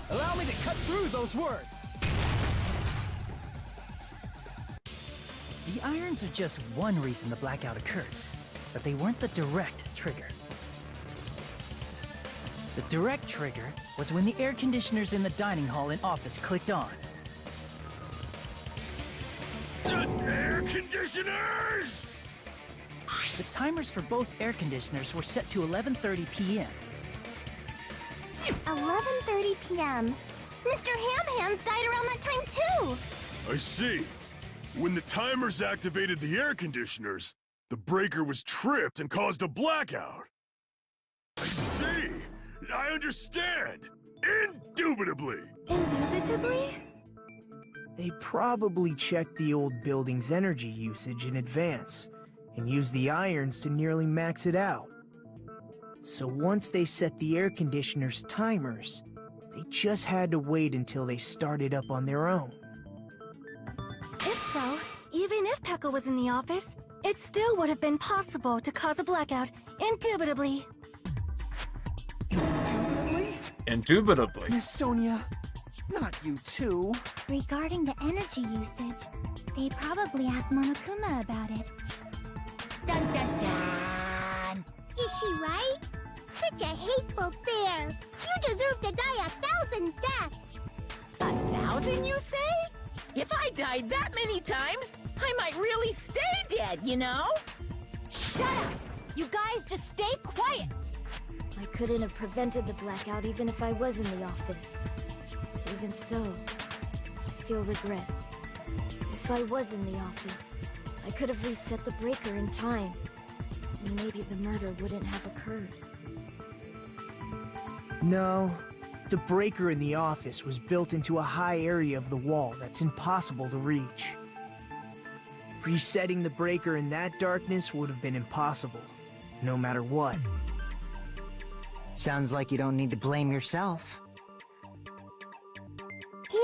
Allow me to cut through those words. The irons are just one reason the blackout occurred, but they weren't the direct trigger. The direct trigger was when the air conditioners in the dining hall and office clicked on. The air conditioners! The timers for both air conditioners were set to 11:30 p.m. 11:30 p.m. Mr. Ham-Hands died around that time too! I see. When the timers activated the air conditioners, the breaker was tripped and caused a blackout. I see. I understand. Indubitably. Indubitably? They probably checked the old building's energy usage in advance and used the irons to nearly max it out. So once they set the air conditioner's timers, they just had to wait until they started up on their own. If so, even if Pekka was in the office, it still would have been possible to cause a blackout, indubitably. Indubitably. Miss Sonia, not you too. Regarding the energy usage, they probably asked Monokuma about it. Dun dun dun! Is she right? Such a hateful bear! You deserve to die 1,000 deaths! 1,000, you say? If I died that many times, I might really stay dead, you know? Shut up! You guys just stay quiet! I couldn't have prevented the blackout even if I was in the office. But even so, I feel regret. If I was in the office, I could have reset the breaker in time. And maybe the murder wouldn't have occurred. No, the breaker in the office was built into a high area of the wall that's impossible to reach. Resetting the breaker in that darkness would have been impossible, no matter what. Sounds like you don't need to blame yourself.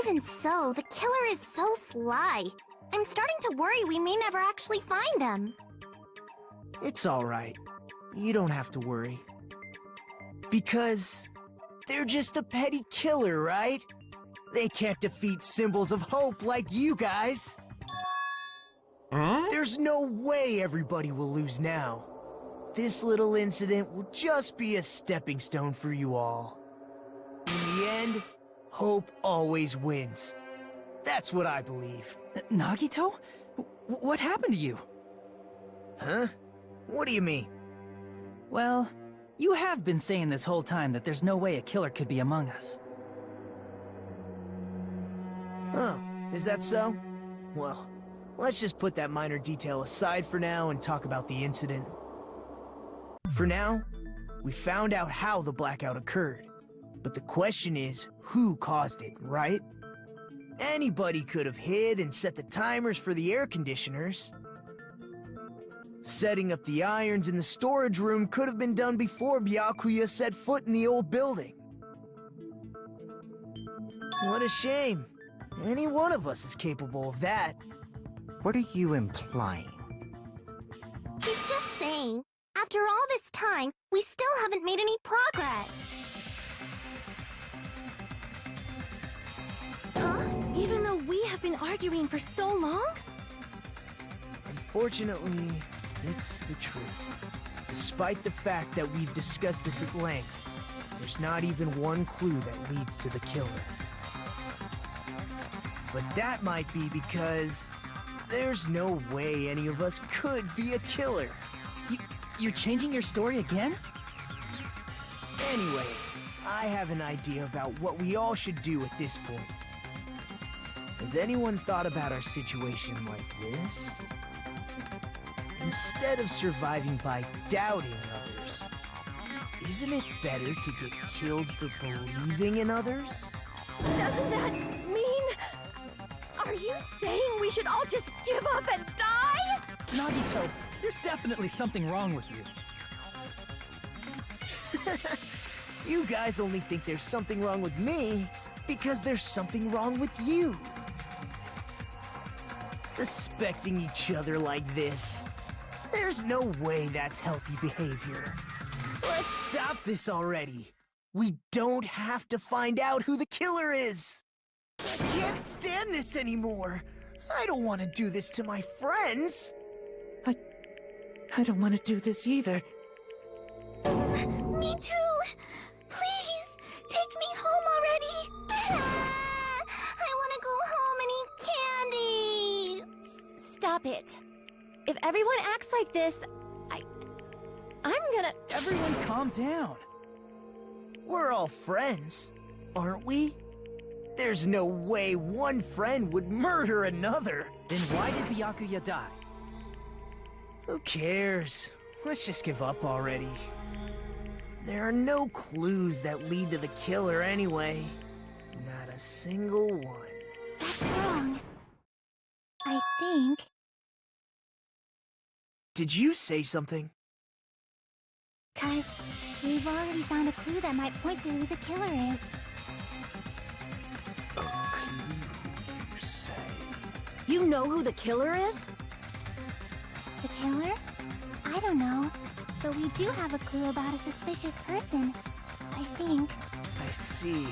Even so, the killer is so sly. I'm starting to worry we may never actually find them. It's alright. You don't have to worry. Because they're just a petty killer, right? They can't defeat symbols of hope like you guys. There's no way everybody will lose now. This little incident will just be a stepping stone for you all. In the end, hope always wins. That's what I believe. Nagito? What happened to you? Huh? What do you mean? Well, you have been saying this whole time that there's no way a killer could be among us. Oh, is that so? Well, let's just put that minor detail aside for now and talk about the incident. For now, we found out how the blackout occurred. But the question is, who caused it, right? Anybody could have hid and set the timers for the air conditioners. Setting up the irons in the storage room could have been done before Byakuya set foot in the old building. What a shame. Any one of us is capable of that. What are you implying? He's just saying, after all this time, we still haven't made any progress. Huh? Even though we have been arguing for so long? Unfortunately, it's the truth. Despite the fact that we've discussed this at length, there's not even one clue that leads to the killer. But that might be because there's no way any of us could be a killer. You're changing your story again? Anyway, I have an idea about what we all should do at this point. Has anyone thought about our situation like this? Instead of surviving by doubting others, isn't it better to get killed for believing in others? Doesn't that mean... Are you saying we should all just give up and die? Nagito, there's definitely something wrong with you. You guys only think there's something wrong with me because there's something wrong with you. Suspecting each other like this. There's no way that's healthy behavior. Let's stop this already. We don't have to find out who the killer is. I can't stand this anymore. I don't want to do this to my friends. I don't want to do this either. Me too! Please, take me home already! I want to go home and eat candy! Stop it. If everyone acts like this, I'm gonna... Everyone calm down. We're all friends, aren't we? There's no way one friend would murder another. Then why did Byakuya die? Who cares? Let's just give up already. There are no clues that lead to the killer anyway. Not a single one. That's wrong. I think... Did you say something? 'Cause we've already found a clue that might point to who the killer is. You say... You know who the killer is? The killer? I don't know. But we do have a clue about a suspicious person. I think. I see.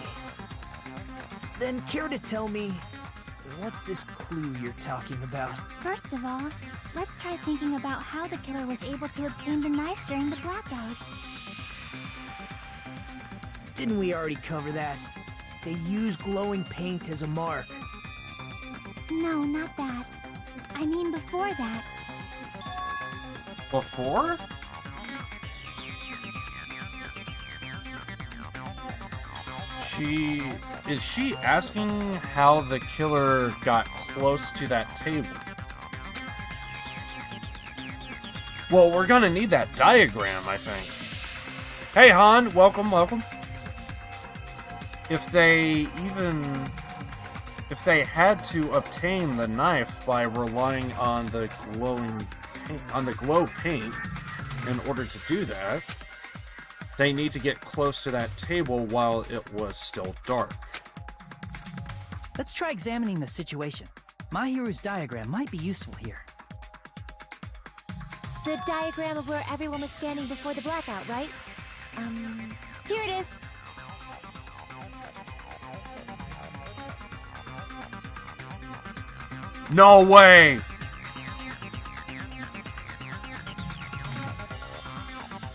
Then care to tell me, what's this clue you're talking about? First of all, let's try thinking about how the killer was able to obtain the knife during the blackout. Didn't we already cover that? They use glowing paint as a mark. No, not that. I mean before that. Before? Is she asking how the killer got close to that table? Well, we're gonna need that diagram, I think. Hey, Han, welcome, welcome. If they had to obtain the knife by relying on the glow paint in order to do that, they need to get close to that table while it was still dark. Let's try examining the situation. Mahiru's diagram might be useful here. The diagram of where everyone was standing before the blackout, right? Here it is. No way!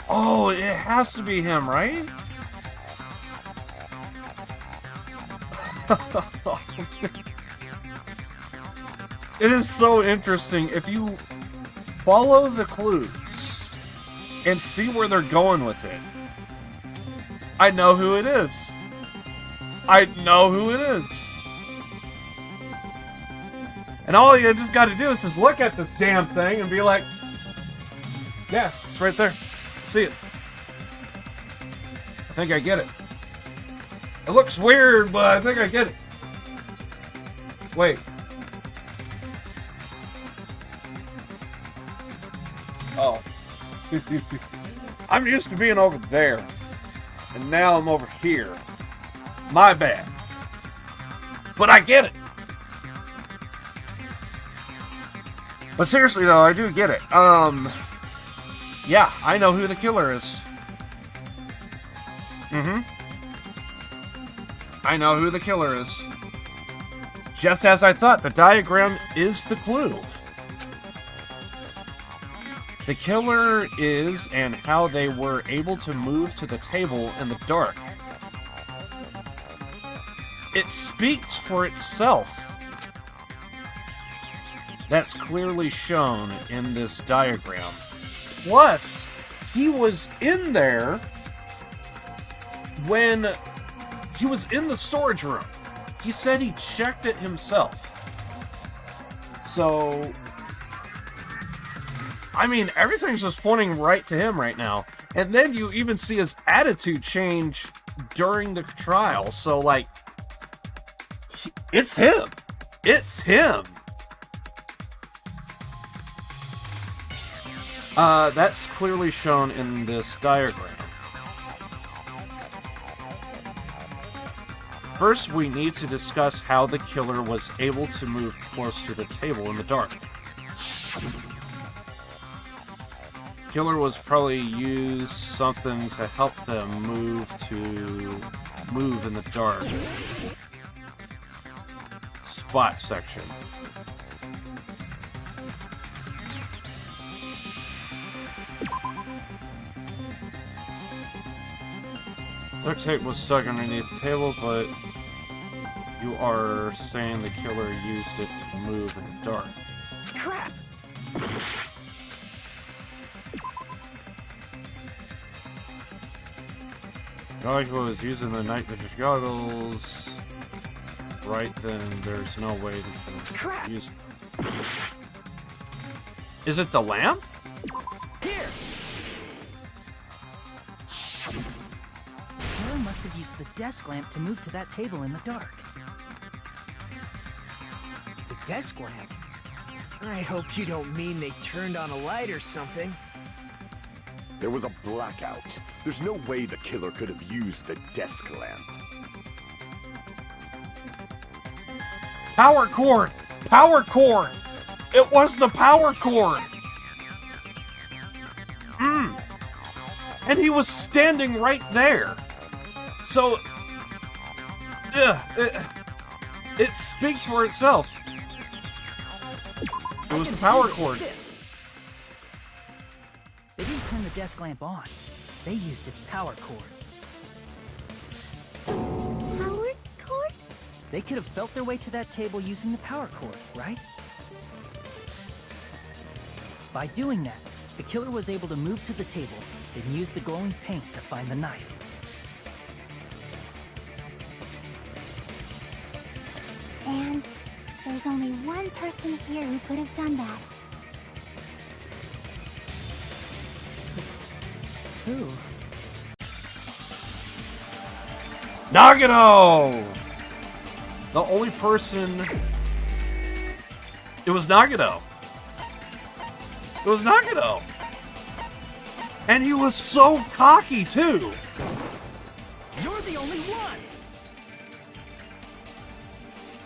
Oh, it has to be him, right? It is so interesting. If you follow the clues and see where they're going with it, I know who it is. I know who it is. And all you just gotta do is just look at this damn thing and be like, yeah, it's right there. See it. I think I get it. It looks weird, but I think I get it. Wait. Oh. I'm used to being over there. And now I'm over here. My bad. But I get it. But seriously though, I do get it. Yeah, I know who the killer is. I know who the killer is. Just as I thought, the diagram is the clue. The killer is and how they were able to move to the table in the dark. It speaks for itself. That's clearly shown in this diagram. Plus, he was in there when he was in the storage room. He said he checked it himself. So, I mean, everything's just pointing right to him right now. And then you even see his attitude change during the trial. So, like, it's him. It's him. That's clearly shown in this diagram. First, we need to discuss how the killer was able to move close to the table in the dark. Killer was probably used something to help them move in the dark. Spot section. Duct tape was stuck underneath the table, but you are saying the killer used it to move in the dark. Crap! Dog was using the night vision goggles. Right then, there's no way to use them. Is it the lamp? Here! Killer must have used the desk lamp to move to that table in the dark. The desk lamp? I hope you don't mean they turned on a light or something. There was a blackout. There's no way the killer could have used the desk lamp. Power cord! Power cord! It was the power cord! And he was standing right there. So, it speaks for itself. It was the power cord. They didn't turn the desk lamp on. They used its power cord. Power cord? They could have felt their way to that table using the power cord, right? By doing that, the killer was able to move to the table and use the glowing paint to find the knife. And there's only one person here who could have done that. Who? Nagito! The only person... It was Nagito. It was Nagito. And he was so cocky, too. You're the only one!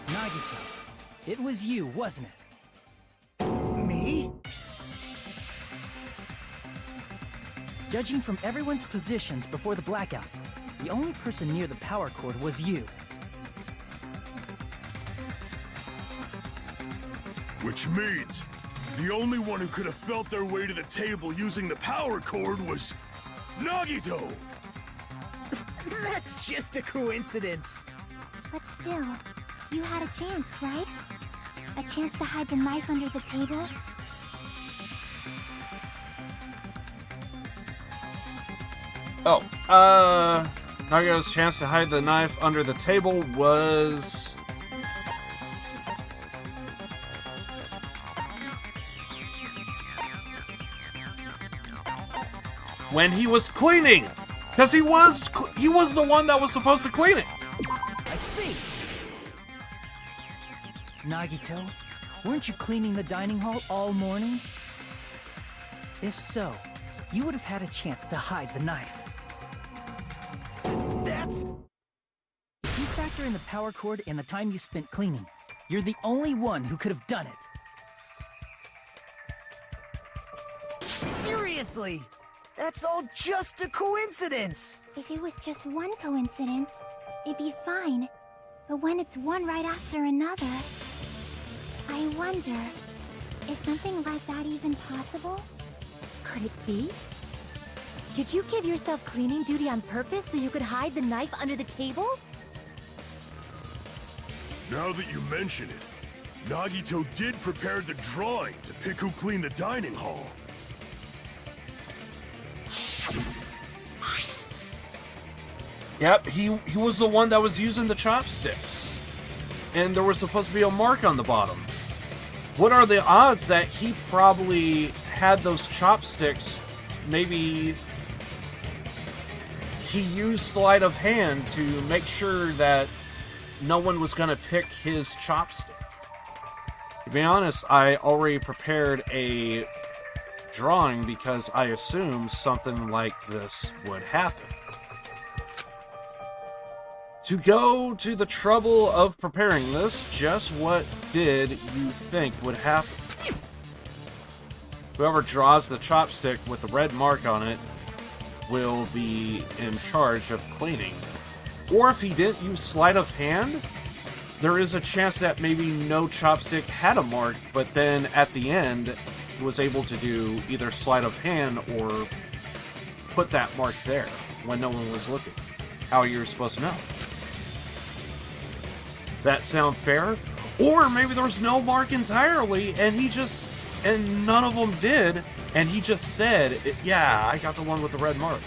Nagito, it was you, wasn't it? Me? Judging from everyone's positions before the blackout, the only person near the power cord was you. Which means the only one who could have felt their way to the table using the power cord was Nagito! That's just a coincidence. But still, you had a chance, right? A chance to hide the knife under the table? Nagito's chance to hide the knife under the table was... when he was cleaning! Because he was the one that was supposed to clean it! I see! Nagito, weren't you cleaning the dining hall all morning? If so, you would have had a chance to hide the knife. That's... If you factor in the power cord and the time you spent cleaning, you're the only one who could have done it. Seriously! That's all just a coincidence! If it was just one coincidence, it'd be fine. But when it's one right after another... I wonder, is something like that even possible? Could it be? Did you give yourself cleaning duty on purpose so you could hide the knife under the table? Now that you mention it, Nagito did prepare the drawing to pick who cleaned the dining hall. Yep, he was the one that was using the chopsticks. And there was supposed to be a mark on the bottom. What are the odds that he probably had those chopsticks? Maybe he used sleight of hand to make sure that no one was going to pick his chopstick. To be honest, I already prepared a drawing because I assumed something like this would happen. To go to the trouble of preparing this, just what did you think would happen? Whoever draws the chopstick with the red mark on it will be in charge of cleaning. Or if he didn't use sleight of hand, there is a chance that maybe no chopstick had a mark, but then at the end, he was able to do either sleight of hand or put that mark there when no one was looking. How you're supposed to know. Does that sound fair? Or maybe there was no mark entirely, and and none of them did, and he just said, yeah, I got the one with the red mark.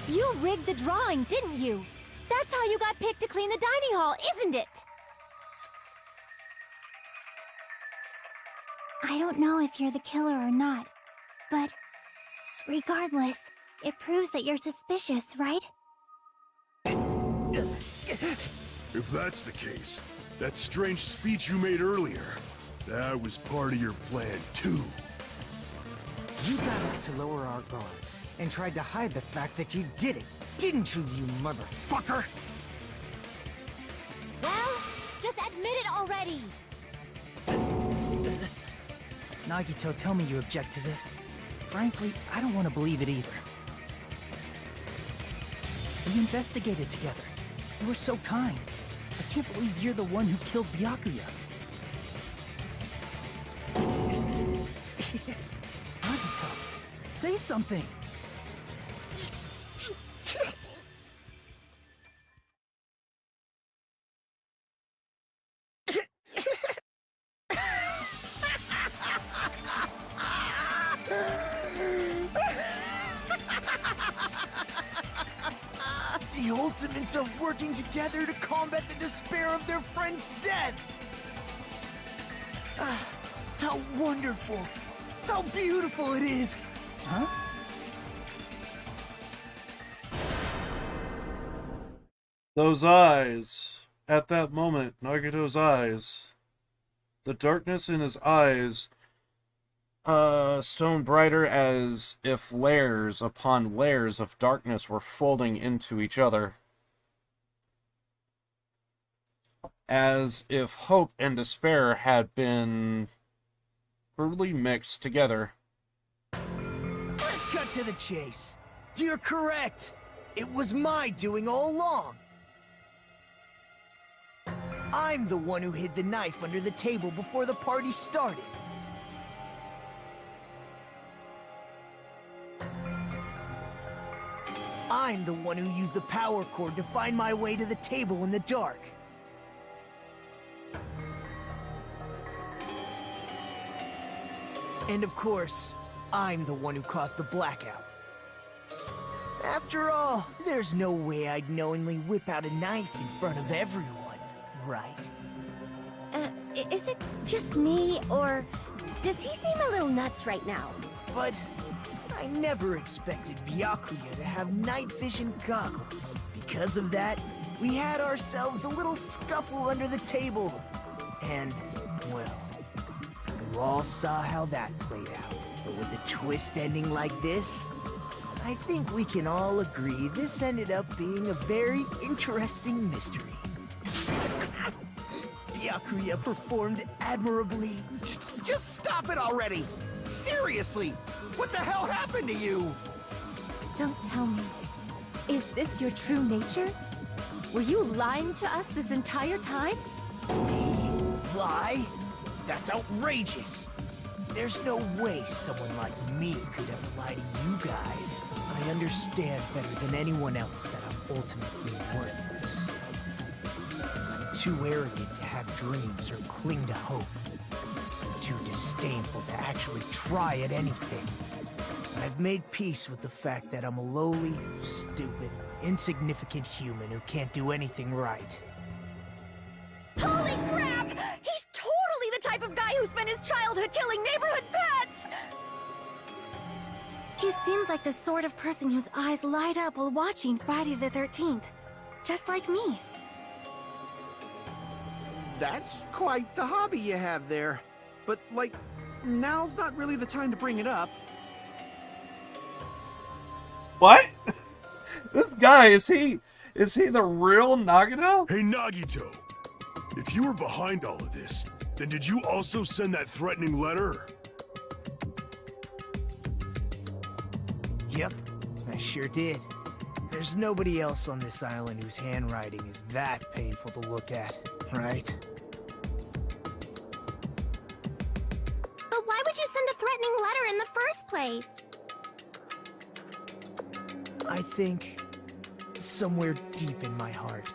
You rigged the drawing, didn't you? That's how you got picked to clean the dining hall, isn't it? I don't know if you're the killer or not, but regardless, it proves that you're suspicious, right? If that's the case, that strange speech you made earlier, that was part of your plan too. You got us to lower our guard and tried to hide the fact that you did it, didn't you, you motherfucker? Well, just admit it already! Nagito, tell me you object to this. Frankly, I don't want to believe it either. We investigated together. You were so kind. I can't believe you're the one who killed Byakuya. Nagito, say something! The Ultimates are working together to combat the despair of their friend's death! How wonderful! How beautiful it is! Huh? Those eyes. At that moment, Nagito's eyes. The darkness in his eyes shone brighter as if layers upon layers of darkness were folding into each other. As if hope and despair had been brutally mixed together. Let's cut to the chase. You're correct. It was my doing all along. I'm the one who hid the knife under the table before the party started. I'm the one who used the power cord to find my way to the table in the dark. And of course, I'm the one who caused the blackout. After all, there's no way I'd knowingly whip out a knife in front of everyone, right? Is it just me, or does he seem a little nuts right now? But I never expected Byakuya to have night vision goggles. Because of that, we had ourselves a little scuffle under the table. And, well, you all saw how that played out. But with a twist ending like this, I think we can all agree this ended up being a very interesting mystery. Byakuya performed admirably. Just stop it already! Seriously! What the hell happened to you? Don't tell me. Is this your true nature? Were you lying to us this entire time? Lie? That's outrageous. There's no way someone like me could ever lie to you guys. I understand better than anyone else that I'm ultimately worthless. I'm too arrogant to have dreams or cling to hope. Too disdainful to actually try at anything. I've made peace with the fact that I'm a lowly, stupid, insignificant human who can't do anything right. Holy crap! He's totally the type of guy who spent his childhood killing neighborhood pets! He seems like the sort of person whose eyes light up while watching Friday the 13th. Just like me. That's quite the hobby you have there. But, like, now's not really the time to bring it up. What? This guy, is he the real Nagito? Hey, Nagito. If you were behind all of this, then did you also send that threatening letter? Yep, I sure did. There's nobody else on this island whose handwriting is that painful to look at, right? But why would you send a threatening letter in the first place? I think, somewhere deep in my heart,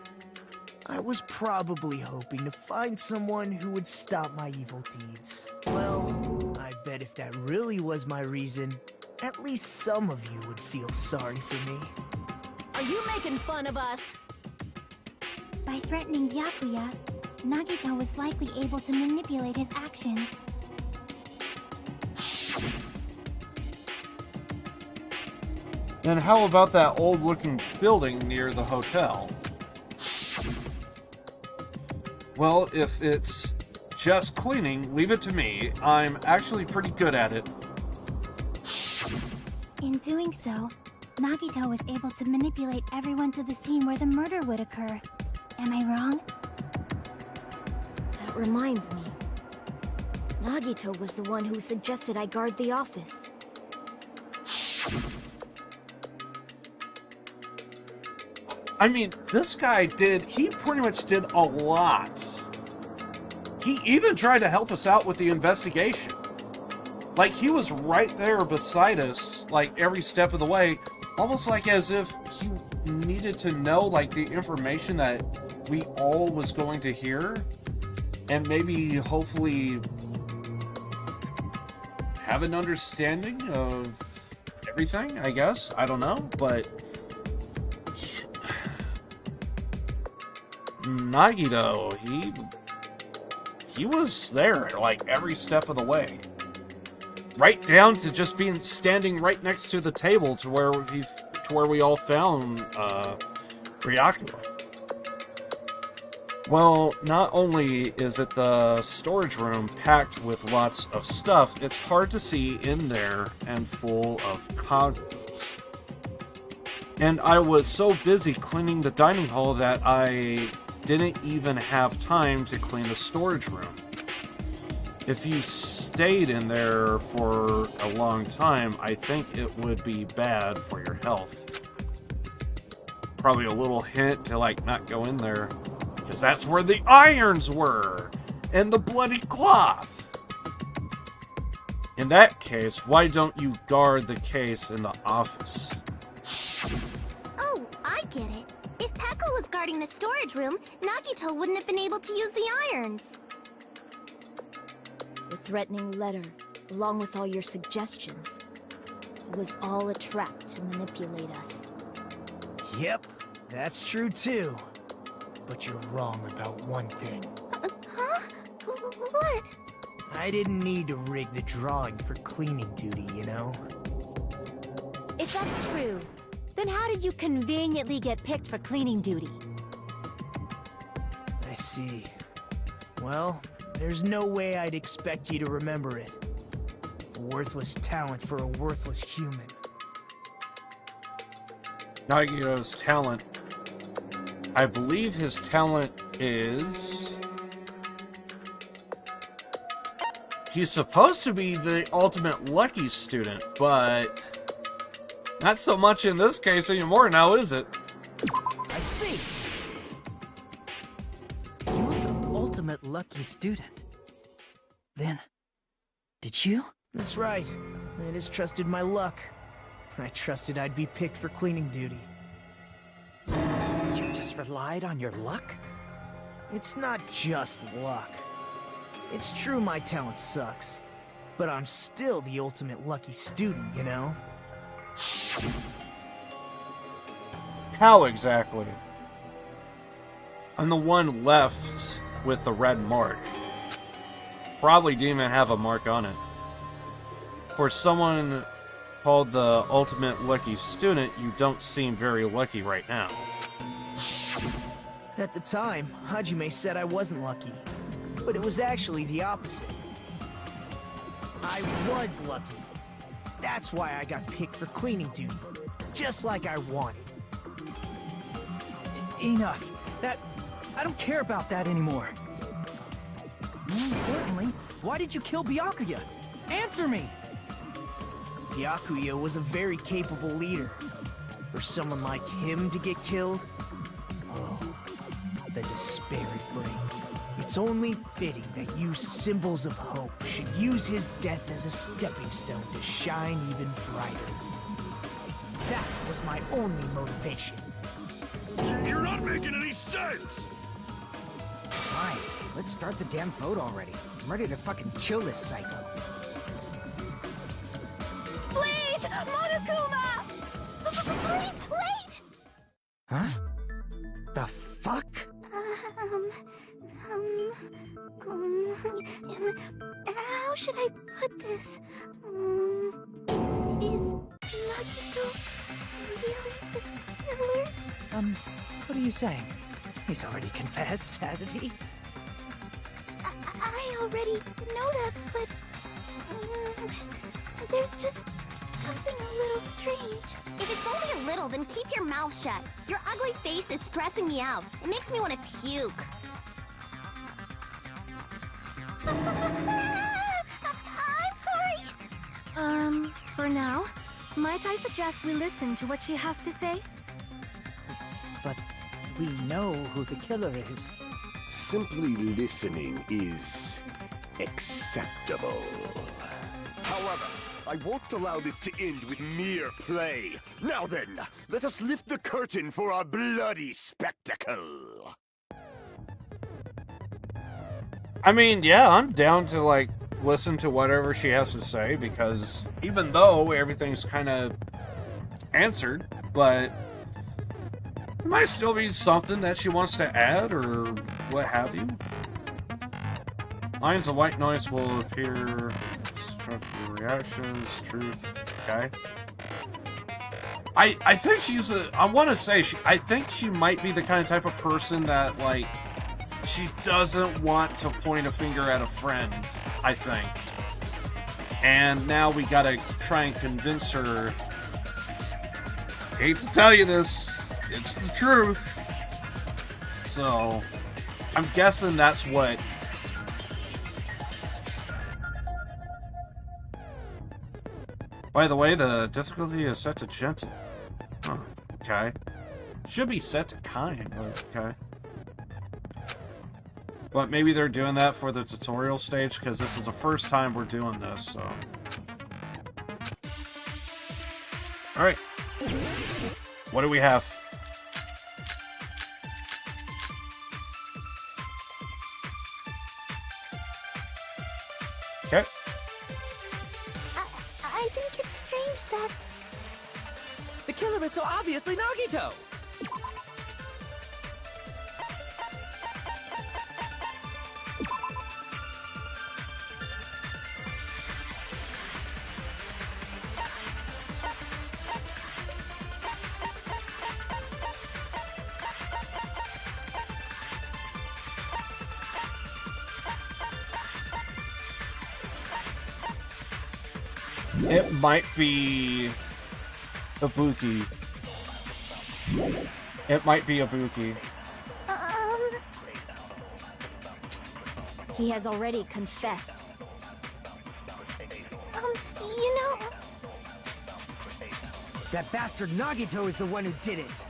I was probably hoping to find someone who would stop my evil deeds. Well, I bet if that really was my reason, at least some of you would feel sorry for me. Are you making fun of us? By threatening Byakuya, Nagito was likely able to manipulate his actions. And how about that old-looking building near the hotel? Well, if it's just cleaning, leave it to me. I'm actually pretty good at it. In doing so, Nagito was able to manipulate everyone to the scene where the murder would occur. Am I wrong? That reminds me. Nagito was the one who suggested I guard the office. I mean, this guy he pretty much did a lot. He even tried to help us out with the investigation. Like, he was right there beside us, like, every step of the way, almost like as if he needed to know, like, the information that we all was going to hear, and maybe, hopefully, have an understanding of everything, I guess. I don't know, but Nagito, he was there, like, every step of the way. Right down to just standing right next to the table to where we all found Byakuya. Well, not only is it the storage room packed with lots of stuff, it's hard to see in there and full of cogwheels. And I was so busy cleaning the dining hall that I didn't even have time to clean the storage room. If you stayed in there for a long time, I think it would be bad for your health. Probably a little hint to, like, not go in there, because that's where the irons were, and the bloody cloth. In that case, why don't you guard the case in the office? Oh, I get it. If Peko was guarding the storage room, Nagito wouldn't have been able to use the irons. The threatening letter, along with all your suggestions, it was all a trap to manipulate us. Yep, that's true too. But you're wrong about one thing. Huh? What? I didn't need to rig the drawing for cleaning duty, you know? If that's true, then how did you conveniently get picked for cleaning duty? I see. Well, there's no way I'd expect you to remember it. A worthless talent for a worthless human. Nagito's talent. I believe his talent is... He's supposed to be the ultimate lucky student, but... not so much in this case anymore now, is it? I see! You're the ultimate lucky student. Then, did you? That's right. I just trusted my luck. I trusted I'd be picked for cleaning duty. You just relied on your luck? It's not just luck. It's true my talent sucks, but I'm still the ultimate lucky student, you know? How exactly? I'm the one left with the red mark. Probably didn't even have a mark on it. For someone called the ultimate lucky student, you don't seem very lucky right now. At the time, Hajime said I wasn't lucky. But it was actually the opposite. I was lucky. That's why I got picked for cleaning duty. Just like I wanted. Enough. I don't care about that anymore. More importantly, why did you kill Byakuya? Answer me! Byakuya was a very capable leader. For someone like him to get killed? Oh, the despair it brings. It's only fitting that you symbols of hope should use his death as a stepping stone to shine even brighter. That was my only motivation. You're not making any sense! Fine, let's start the damn vote already. I'm ready to fucking kill this psycho. Please! Monokuma! Please, wait! Huh? The fuck? How should I put this? Is Nagito really the killer? What are you saying? He's already confessed, hasn't he? I already know that, but there's just something a little strange. If it's only a little, then keep your mouth shut. Your ugly face is stressing me out. It makes me want to puke. I'm sorry. For now, might I suggest we listen to what she has to say? But we know who the killer is. Simply listening is acceptable. However, I won't allow this to end with mere play. Now then, let us lift the curtain for our bloody spectacle. I mean, yeah, I'm down to, like, listen to whatever she has to say, because even though everything's kind of answered, but there might still be something that she wants to add, or what have you. Lines of white noise will appear, reactions, truth, okay. I think she's I want to say, I think she might be the kind of type of person that, like, she doesn't want to point a finger at a friend, I think. And now we gotta try and convince her. I hate to tell you this, it's the truth. So, I'm guessing that's what. By the way, the difficulty is set to gentle. Huh, okay. Should be set to kind, but okay. But maybe they're doing that for the tutorial stage, because this is the first time we're doing this, so. Alright. What do we have? Okay. I think it's strange that... The killer is so obviously Nagito! It might be Ibuki. It might be Ibuki. He has already confessed. You know... That bastard Nagito is the one who did it.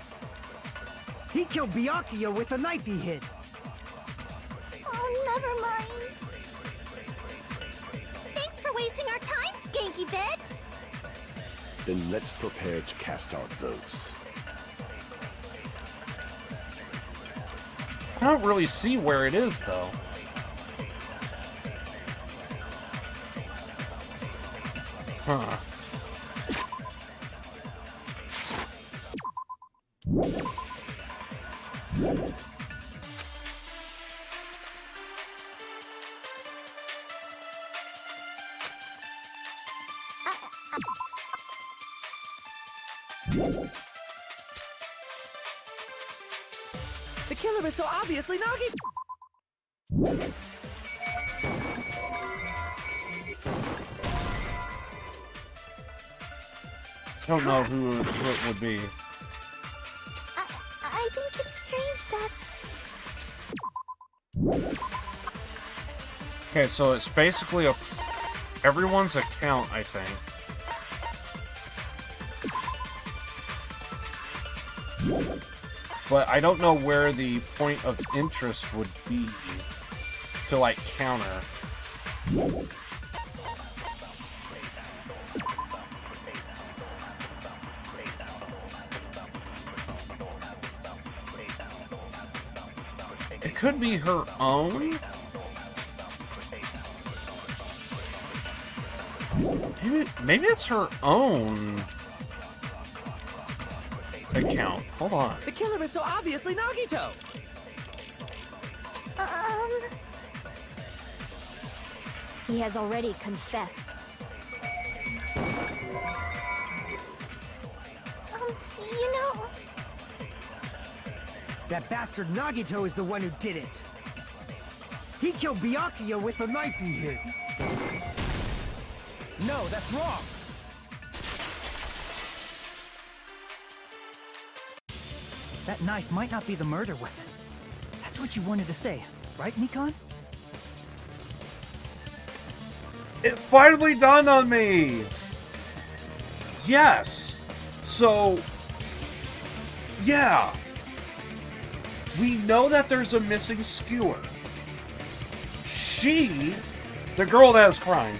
He killed Byakuya with the knife he hid. Oh, never mind. Thanks for wasting our time, skanky bitch! Then let's prepare to cast our votes. I don't really see where it is, though. Huh. The killer is so obviously Nagi. I don't know who it would be. I think it's strange that... Okay, so it's basically everyone's account, I think. But I don't know where the point of interest would be to, like, counter. It could be her own? Maybe it's her own account. Hold on. The killer is so obviously Nagito. He has already confessed. You know... That bastard Nagito is the one who did it. He killed Byakuya with the knife he hid. No, that's wrong. That knife might not be the murder weapon. That's what you wanted to say, right, Nikon? It finally dawned on me! Yes! So... yeah! We know that there's a missing skewer. She, the girl that is crying,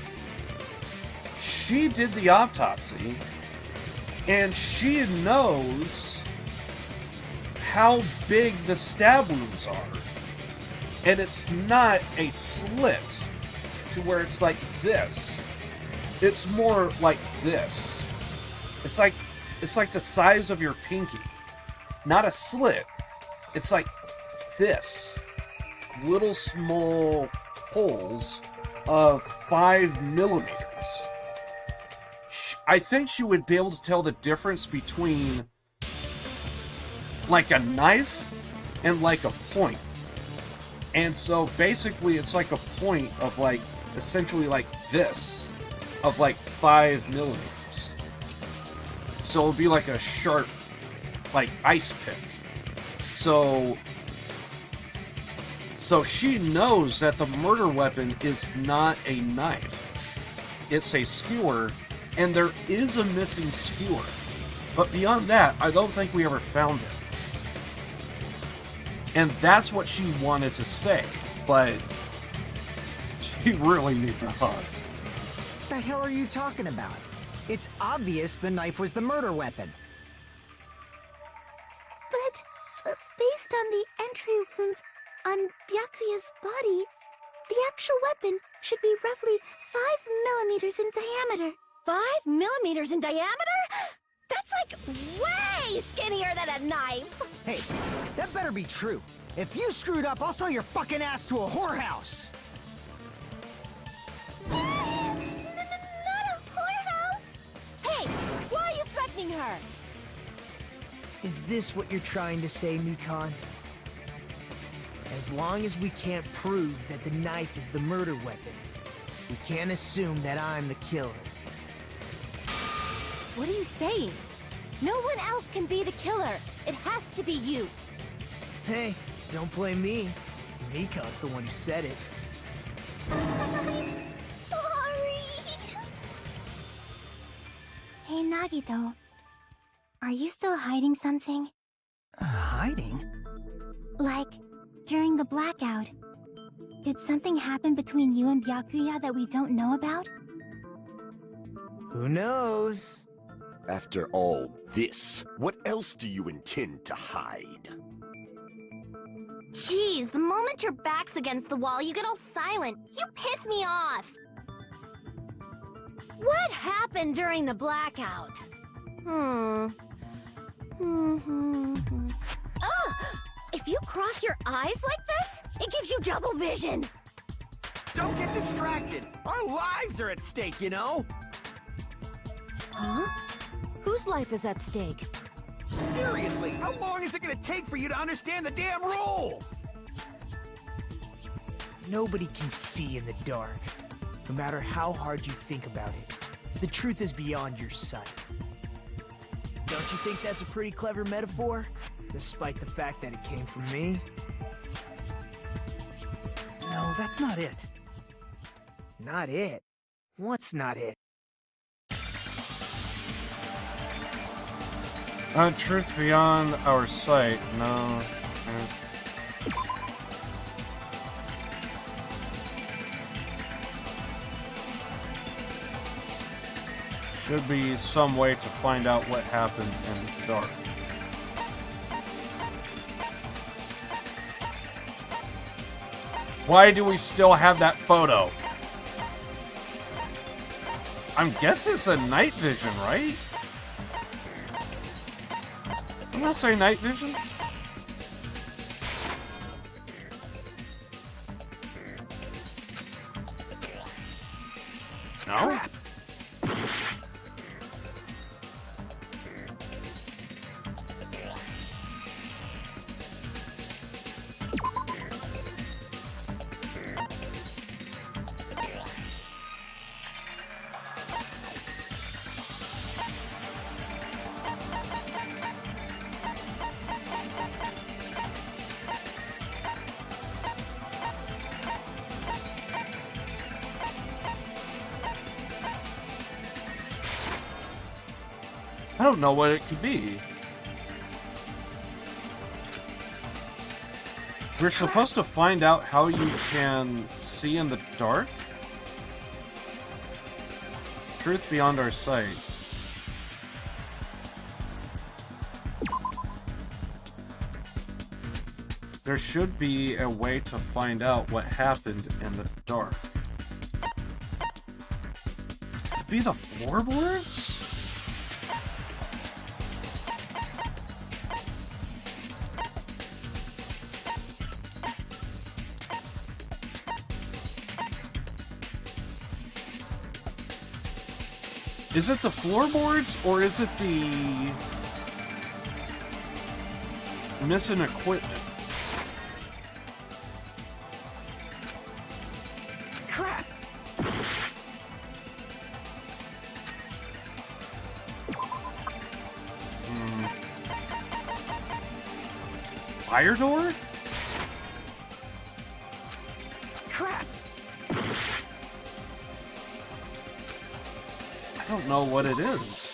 she did the autopsy, and she knows how big the stab wounds are. And it's not a slit to where it's like this. It's more like this. It's like the size of your pinky. Not a slit. It's like this. Little small holes of 5 millimeters. I think she would be able to tell the difference between like a knife and like a point. And so basically it's like a point of like essentially like this of like 5 millimeters. So it'll be like a sharp like ice pick. So she knows that the murder weapon is not a knife. It's a skewer, and there is a missing skewer. But beyond that, I don't think we ever found it. And that's what she wanted to say, but she really needs a hug. What the hell are you talking about? It's obvious the knife was the murder weapon. But, based on the entry wounds on Byakuya's body, the actual weapon should be roughly 5 millimeters in diameter. 5 millimeters in diameter? That's like way skinnier than a knife! Hey, that better be true. If you screwed up, I'll sell your fucking ass to a whorehouse! Not a whorehouse! Hey, why are you threatening her? Is this what you're trying to say, Mikon? As long as we can't prove that the knife is the murder weapon, we can't assume that I'm the killer. What are you saying? No one else can be the killer. It has to be you. Hey, don't blame me. Mikon's the one who said it. I'm sorry. Hey, Nagito. Are you still hiding something? Hiding? Like, during the blackout, did something happen between you and Byakuya that we don't know about? Who knows? After all this, what else do you intend to hide? Jeez, the moment your back's against the wall, you get all silent. You piss me off! What happened during the blackout? If you cross your eyes like this, it gives you double vision. Don't get distracted. Our lives are at stake, you know? Huh? Whose life is at stake? Seriously, how long is it gonna take for you to understand the damn rules? Nobody can see in the dark, no matter how hard you think about it. The truth is beyond your sight. Don't you think that's a pretty clever metaphor? Despite the fact that it came from me? No, that's not it. Not it? What's not it? Truth beyond our sight. No. Should be some way to find out what happened in the dark. Why do we still have that photo? I'm guessing it's a night vision, right? I'm gonna say night vision. No? Crap. I don't know what it could be. We're supposed to find out how you can see in the dark? Truth beyond our sight. There should be a way to find out what happened in the dark. Could it be the floorboards? Is it the floorboards, or is it the missing equipment? Crap! Fire door? Crap! I don't know what it is.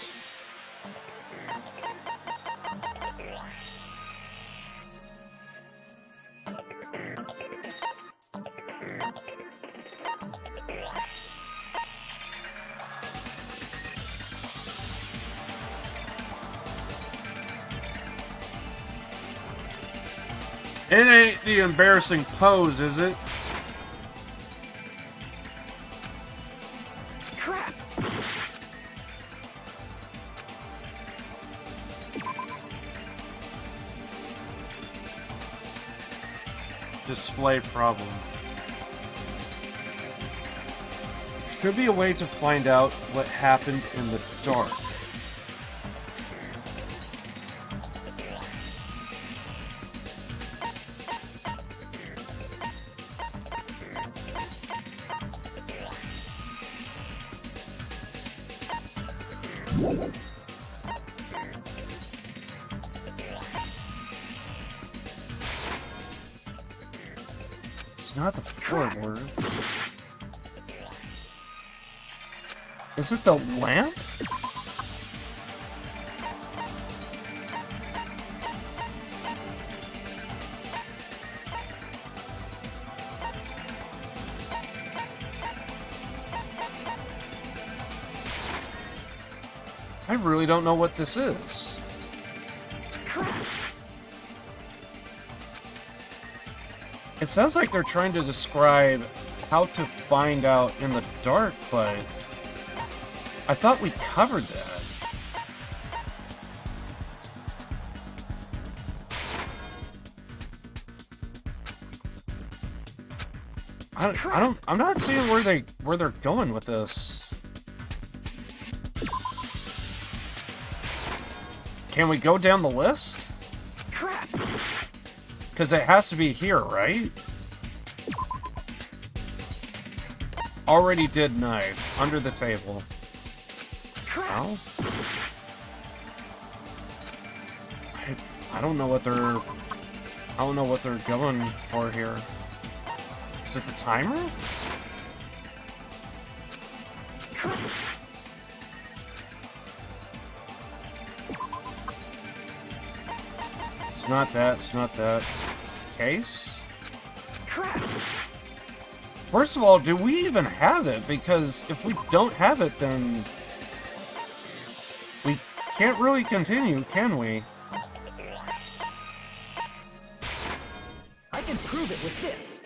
It ain't the embarrassing pose, is it? Crap! Display problem. Should be a way to find out what happened in the dark. It's not the floorboards. Is it the lamp? I really don't know what this is. It sounds like they're trying to describe how to find out in the dark, but I thought we covered that. I'm not seeing where they're going with this. Can we go down the list? Crap! Because it has to be here, right? Already did knife. Under the table. Crap! I don't know what they're... I don't know what they're going for here. Is it the timer? It's not that, it's not that. Case? First of all, do we even have it? Because if we don't have it, then... we can't really continue, can we? I can prove it with this.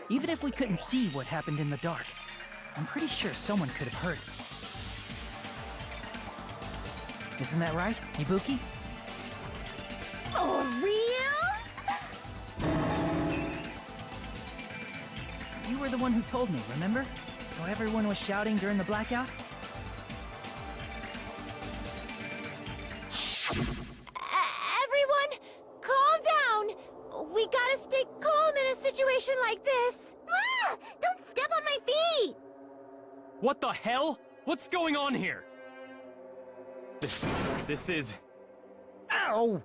Even if we couldn't see what happened in the dark, I'm pretty sure someone could have heard it. Isn't that right, Ibuki? For reals? You were the one who told me, remember? How everyone was shouting during the blackout? Everyone, calm down! We gotta stay calm in a situation like this! Ah! Don't step on my feet! What the hell? What's going on here? This is... Ow!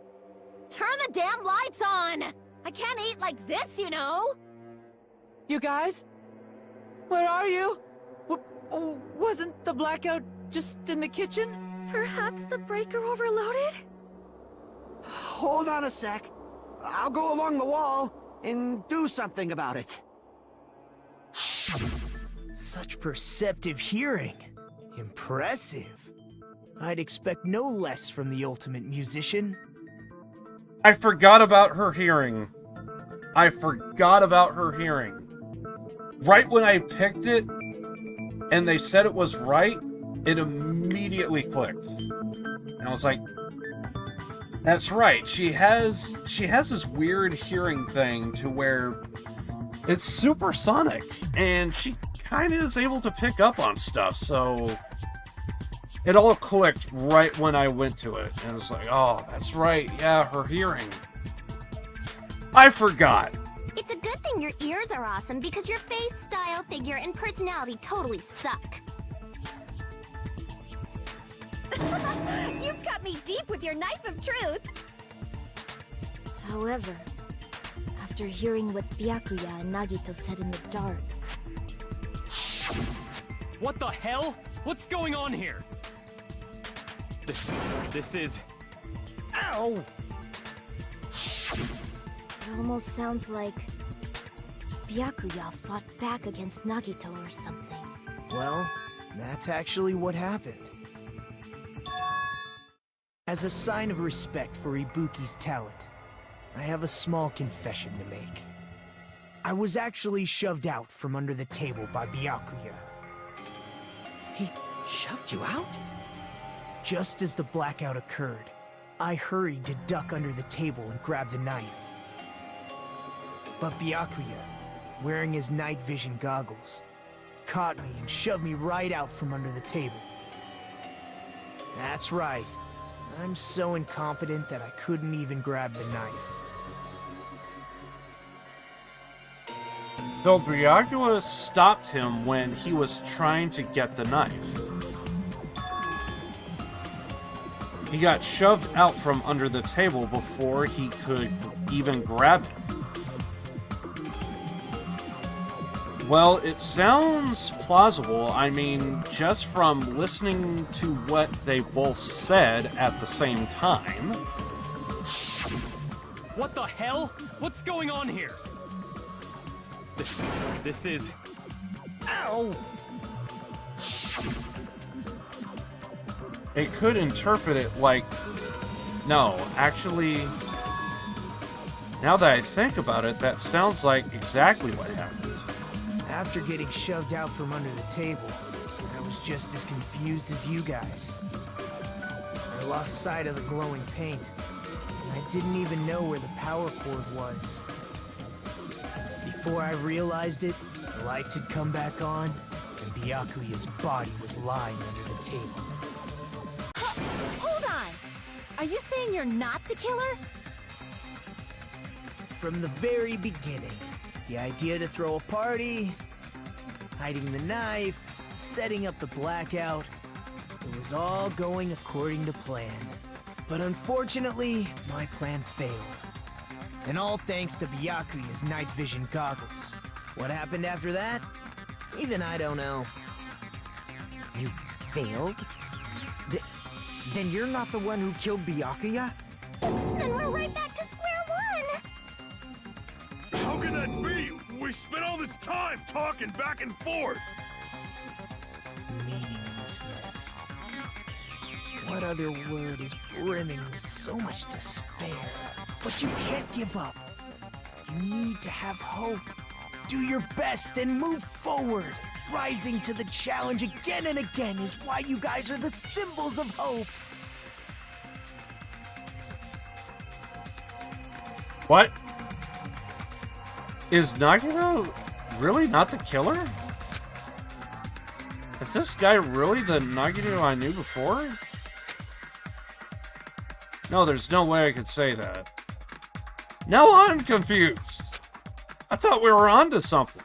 Turn the damn lights on! I can't eat like this, you know! You guys? Where are you? Wasn't the blackout just in the kitchen? Perhaps the breaker overloaded? Hold on a sec. I'll go along the wall and do something about it. Such perceptive hearing. Impressive. I'd expect no less from the ultimate musician. I forgot about her hearing. I forgot about her hearing. Right when I picked it, and they said it was right, it immediately clicked. And I was like, that's right. She has this weird hearing thing to where it's supersonic, and she kind of is able to pick up on stuff, so it all clicked right when I went to it. And it's like, oh, that's right. Yeah, her hearing. I forgot. It's a good thing your ears are awesome because your face, style, figure, and personality totally suck. You've cut me deep with your knife of truth! However, after hearing what Byakuya and Nagito said in the dark... What the hell? What's going on here? This is... Ow! It almost sounds like Byakuya fought back against Nagito or something. Well, that's actually what happened. As a sign of respect for Ibuki's talent, I have a small confession to make. I was actually shoved out from under the table by Byakuya. He shoved you out? Just as the blackout occurred, I hurried to duck under the table and grab the knife. But Byakuya, wearing his night vision goggles, caught me and shoved me right out from under the table. That's right. I'm so incompetent that I couldn't even grab the knife. So Byakuya stopped him when he was trying to get the knife. He got shoved out from under the table before he could even grab it. Well, it sounds plausible. I mean, just from listening to what they both said at the same time. What the hell? What's going on here? This is... Ow! It could interpret it like... No, actually... Now that I think about it, that sounds like exactly what happened. After getting shoved out from under the table, I was just as confused as you guys. I lost sight of the glowing paint, and I didn't even know where the power cord was. Before I realized it, the lights had come back on, and Byakuya's body was lying under the table. Hold on! Are you saying you're not the killer? From the very beginning, the idea to throw a party, hiding the knife, setting up the blackout, it was all going according to plan. But unfortunately, my plan failed. And all thanks to Byakuya's night vision goggles. What happened after that? Even I don't know. You failed? Then you're not the one who killed Byakuya? Then we're right back to square one! How can that be? We spent all this time talking back and forth! Meaninglessness. What other word is brimming with so much despair? But you can't give up. You need to have hope. Do your best and move forward. Rising to the challenge again and again is why you guys are the symbols of hope. What? Is Nagito really not the killer? Is this guy really the Nagito I knew before? No, there's no way I could say that. Now I'm confused. I thought we were onto something.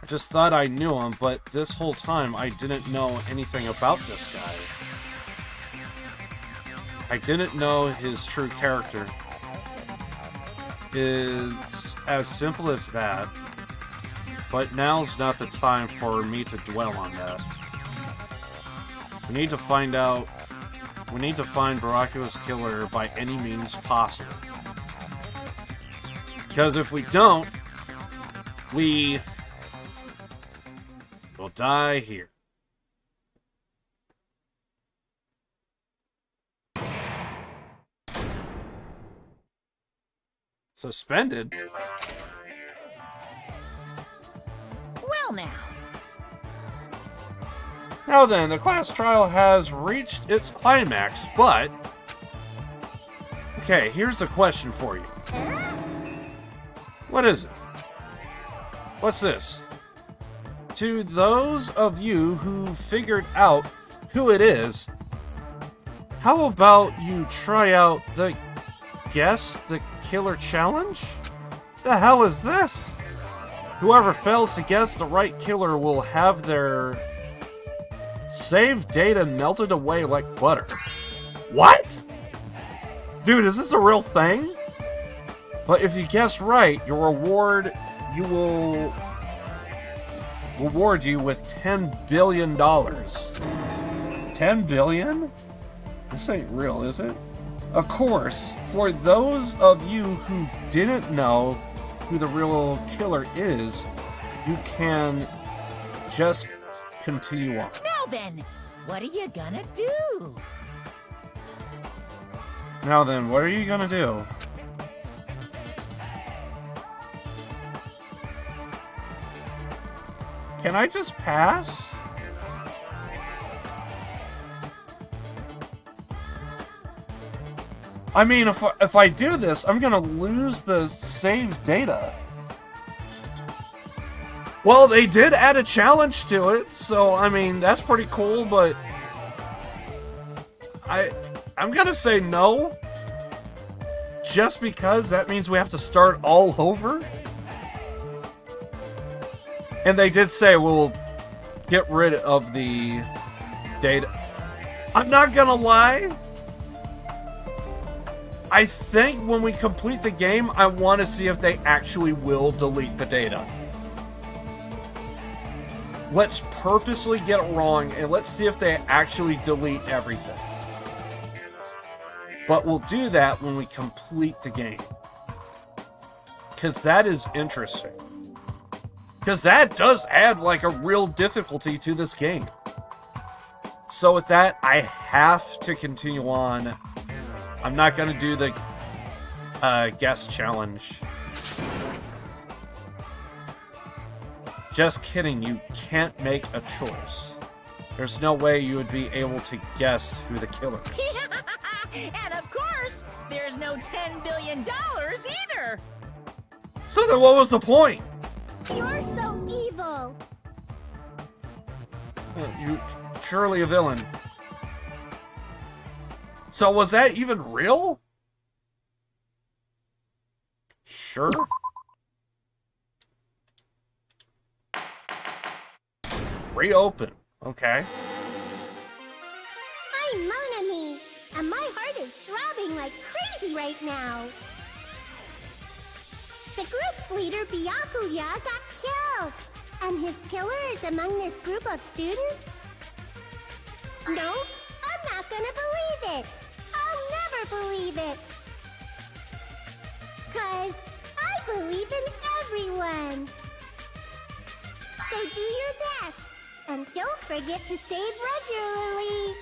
I just thought I knew him, but this whole time I didn't know anything about this guy. I didn't know his true character. It's as simple as that. But now's not the time for me to dwell on that. We need to find out. We need to find Barakua's killer by any means possible. Because if we don't, we will die here. Suspended? Well now. Now then, the class trial has reached its climax, but... Okay, here's a question for you. What is it? What's this? To those of you who figured out who it is, how about you try out the Guess the Killer Challenge? The hell is this? Whoever fails to guess the right killer will have their saved data melted away like butter. What? Dude, is this a real thing? But if you guess right, your reward, will reward you with $10 billion. 10 billion? This ain't real, is it? Of course, for those of you who didn't know who the real killer is, you can just continue on. Now then, what are you gonna do? Now then, what are you gonna do? Can I just pass? I mean, if I do this, I'm gonna lose the saved data. Well, they did add a challenge to it, so, I mean, that's pretty cool, but... I'm gonna say no. Just because that means we have to start all over. And they did say we'll get rid of the data. I'm not gonna lie. I think when we complete the game, I want to see if they actually will delete the data. Let's purposely get it wrong, and let's see if they actually delete everything. But we'll do that when we complete the game. Because that is interesting. Because that does add, like, a real difficulty to this game. So with that, I have to continue on. I'm not going to do the guess challenge. Just kidding, you can't make a choice. There's no way you would be able to guess who the killer is. And of course, there's no $10 billion either. So then what was the point? You're so evil. You surely a villain. So was that even real? Sure. Reopen. Okay. I'm Monami, and my heart is throbbing like crazy right now. The group's leader, Byakuya, got killed, and his killer is among this group of students? No, I'm not gonna believe it. I'll never believe it. 'Cause I believe in everyone. So do your best, and don't forget to save regularly.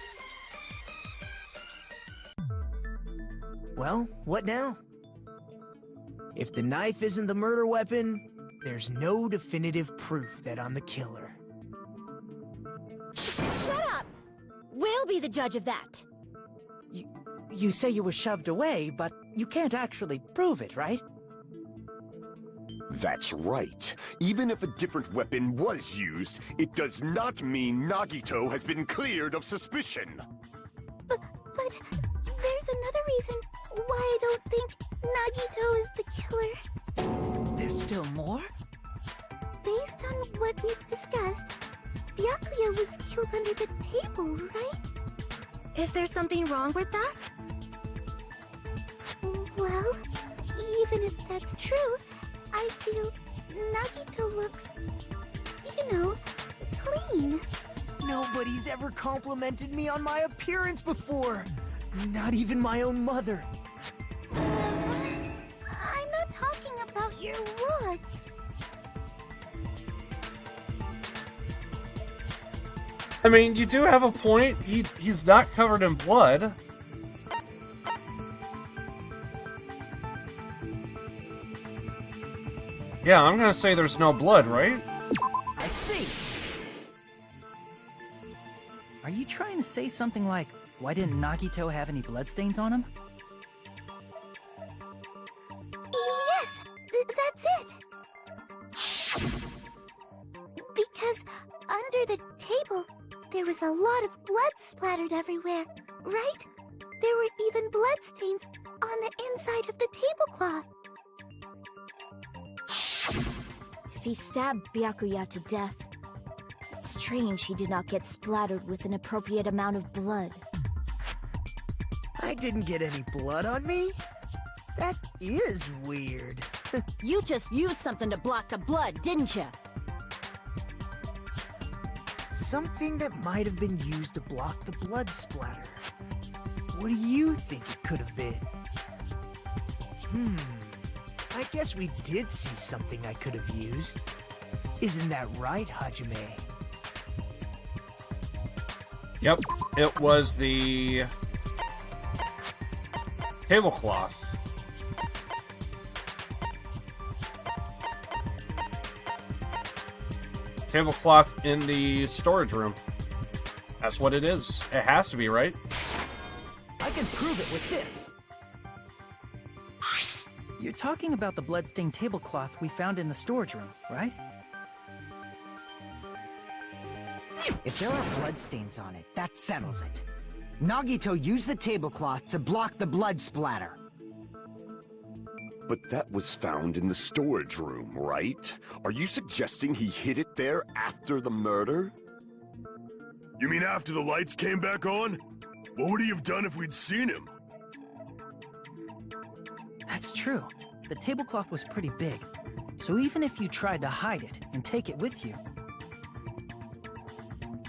Well, what now? If the knife isn't the murder weapon, there's no definitive proof that I'm the killer. Shut up! We'll be the judge of that. You say you were shoved away, but you can't actually prove it, right? That's right. Even if a different weapon was used, it does not mean Nagito has been cleared of suspicion. But there's another reason why I don't think Nagito is the killer. There's still more? Based on what we've discussed, Byakuya was killed under the table, right? Is there something wrong with that? Well, even if that's true, I feel Nagito looks, clean. Nobody's ever complimented me on my appearance before. Not even my own mother. I'm not talking about your looks. I mean, you do have a point. He's not covered in blood. Yeah, I'm gonna say there's no blood, right? I see. Are you trying to say something like, why didn't Nagito have any bloodstains on him? Yes, that's it. Because under the table, there was a lot of blood splattered everywhere, right? There were even bloodstains on the inside of the tablecloth. If he stabbed Byakuya to death, it's strange he did not get splattered with an appropriate amount of blood. I didn't get any blood on me? That is weird. You just used something to block the blood, didn't you? Something that might have been used to block the blood splatter. What do you think it could have been? I guess we did see something I could have used. Isn't that right, Hajime? Yep, it was the tablecloth. Tablecloth in the storage room. That's what it is. It has to be, right? I can prove it with this. You're talking about the bloodstained tablecloth we found in the storage room, right? If there are bloodstains on it, that settles it. Nagito used the tablecloth to block the blood splatter. But that was found in the storage room, right? Are you suggesting he hid it there after the murder? You mean after the lights came back on? What would he have done if we'd seen him? That's true. The tablecloth was pretty big, so even if you tried to hide it and take it with you...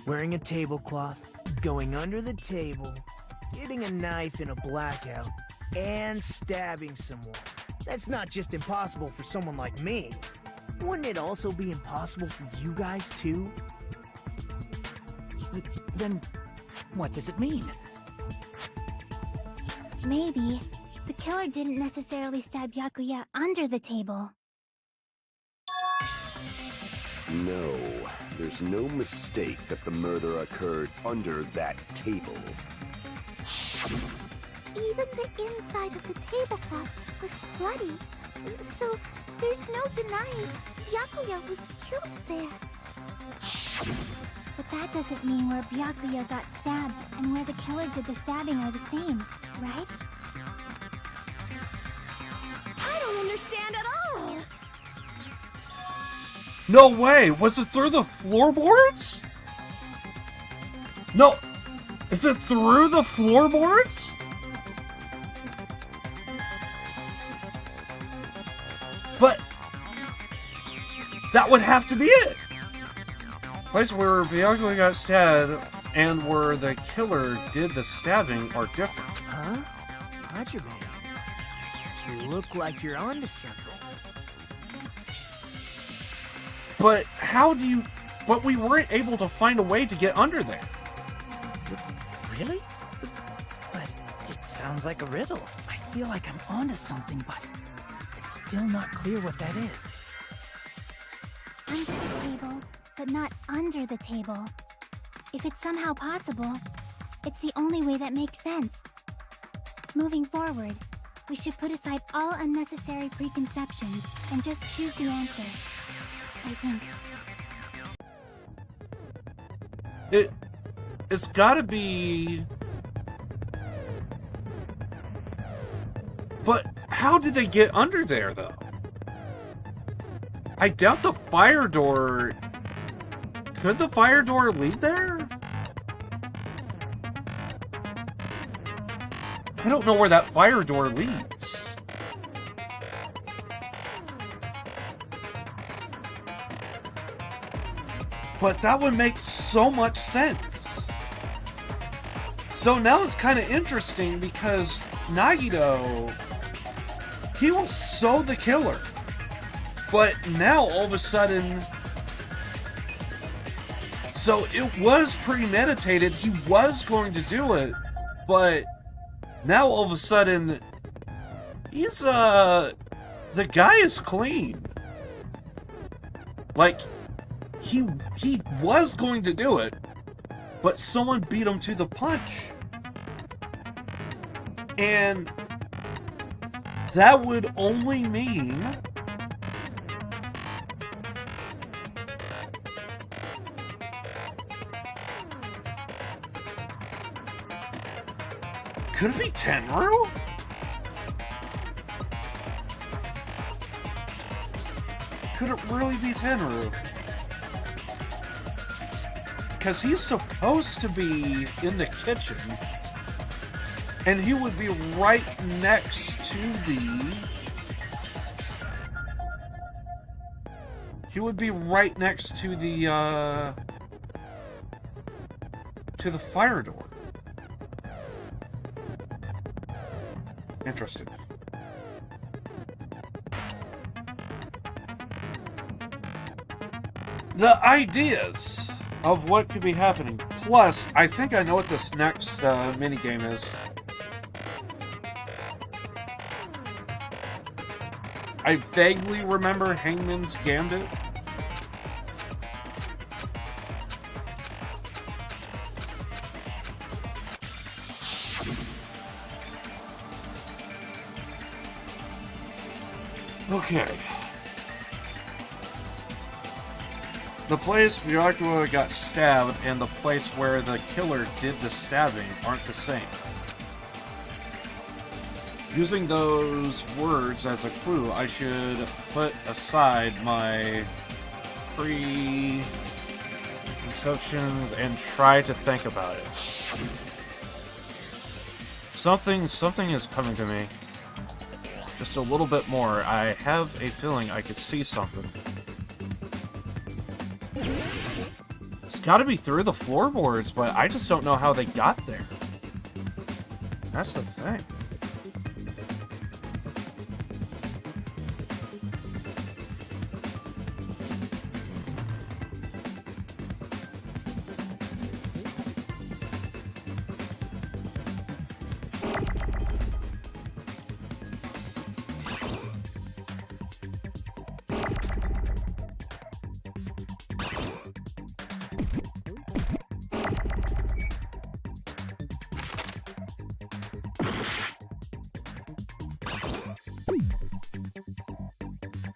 Wearing a tablecloth, going under the table, getting a knife in a blackout, and stabbing someone. That's not just impossible for someone like me. Wouldn't it also be impossible for you guys too? Then, what does it mean? Maybe the killer didn't necessarily stab Byakuya under the table. No, there's no mistake that the murder occurred under that table. even the inside of the tablecloth was bloody. So there's no denying Byakuya was killed there. But that doesn't mean where Byakuya got stabbed and where the killer did the stabbing are the same, right? I don't understand at all! No way! Was it through the floorboards? No! Is it through the floorboards? But that would have to be it! Place where Byakuya got stabbed and where the killer did the stabbing are different. Huh? Hajime, you look like you're onto something. But how do you... But we weren't able to find a way to get under there. Really? But it sounds like a riddle. I feel like I'm onto something, but it's still not clear what that is. Under the table, but not under the table. If it's somehow possible, it's the only way that makes sense. Moving forward, we should put aside all unnecessary preconceptions and just choose the answer. I think. It's gotta be... But how did they get under there, though? I doubt the fire door... Could the fire door lead there? I don't know where that fire door leads. But that would make so much sense. So now it's kind of interesting because Nagito, he was so the killer. But now all of a sudden... So it was premeditated, he was going to do it, but now all of a sudden, he's, the guy is clean. Like, he was going to do it, but someone beat him to the punch. And that would only mean... Could it be Tenru? Could it really be Tenru? Because he's supposed to be in the kitchen, and he would be right next to the... He would be right next to the fire door. Interesting. The ideas of what could be happening. Plus, I think I know what this next minigame is. I vaguely remember Hangman's Gambit. Okay. The place Byakuya got stabbed and the place where the killer did the stabbing aren't the same. Using those words as a clue, I should put aside my preconceptions and try to think about it. Something is coming to me. Just a little bit more. I have a feeling I could see something. It's gotta be through the floorboards, but I just don't know how they got there. That's the thing.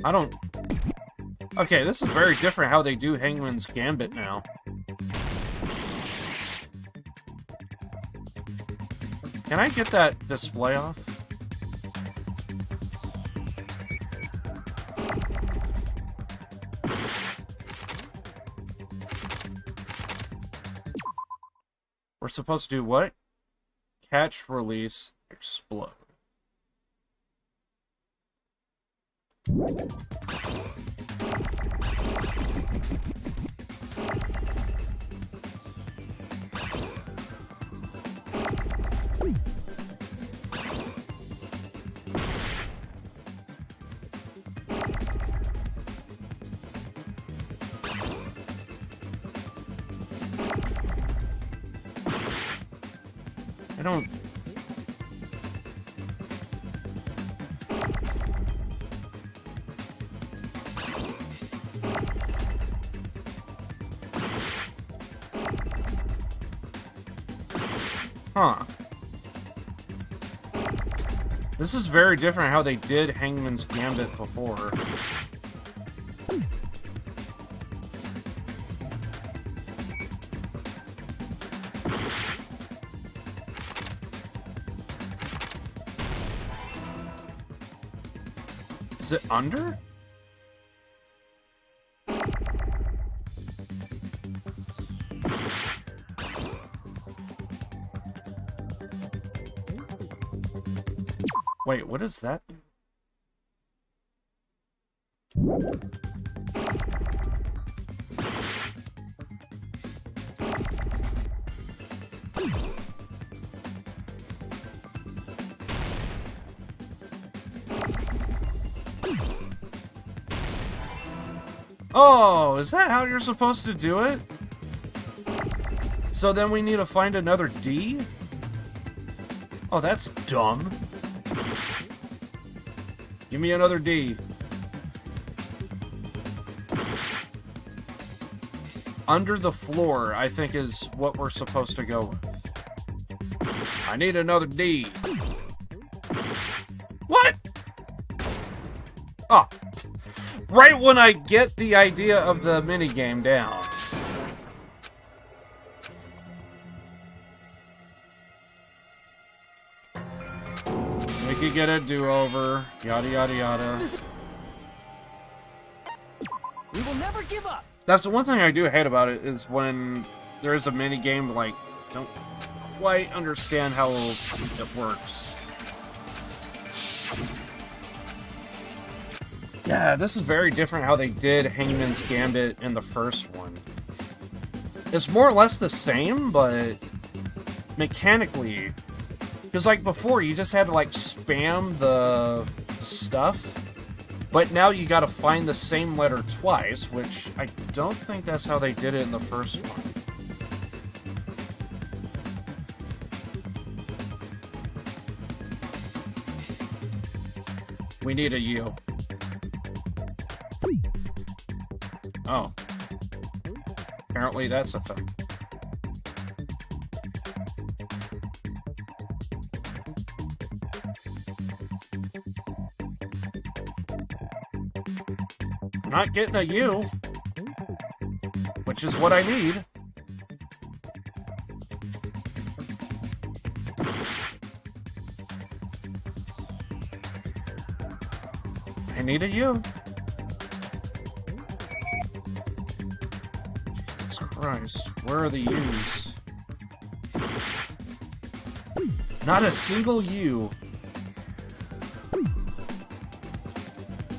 I don't... Okay, this is very different how they do Hangman's Gambit now. Can I get that display off? We're supposed to do what? Catch, release, explode. I don't... Huh. This is very different how they did Hangman's Gambit before. Is it under? Wait, what is that? Oh, is that how you're supposed to do it? So then we need to find another D? Oh, that's dumb. Give me another D. Under the floor, I think, is what we're supposed to go with. I need another D. What? Oh. Right when I get the idea of the minigame down. We could get a do-over. Yada, yada, yada. We will never give up. That's the one thing I do hate about it, is when there is a minigame, like, don't quite understand how it works. Yeah, this is very different how they did Hangman's Gambit in the first one. It's more or less the same, but mechanically... Because, like, before, you just had to, like, spam the stuff. But now you gotta find the same letter twice, which I don't think that's how they did it in the first one. We need a U. Oh. Apparently that's a thing. I'm not getting a U, which is what I need. I need a U. Jesus Christ, where are the U's? Not a single U.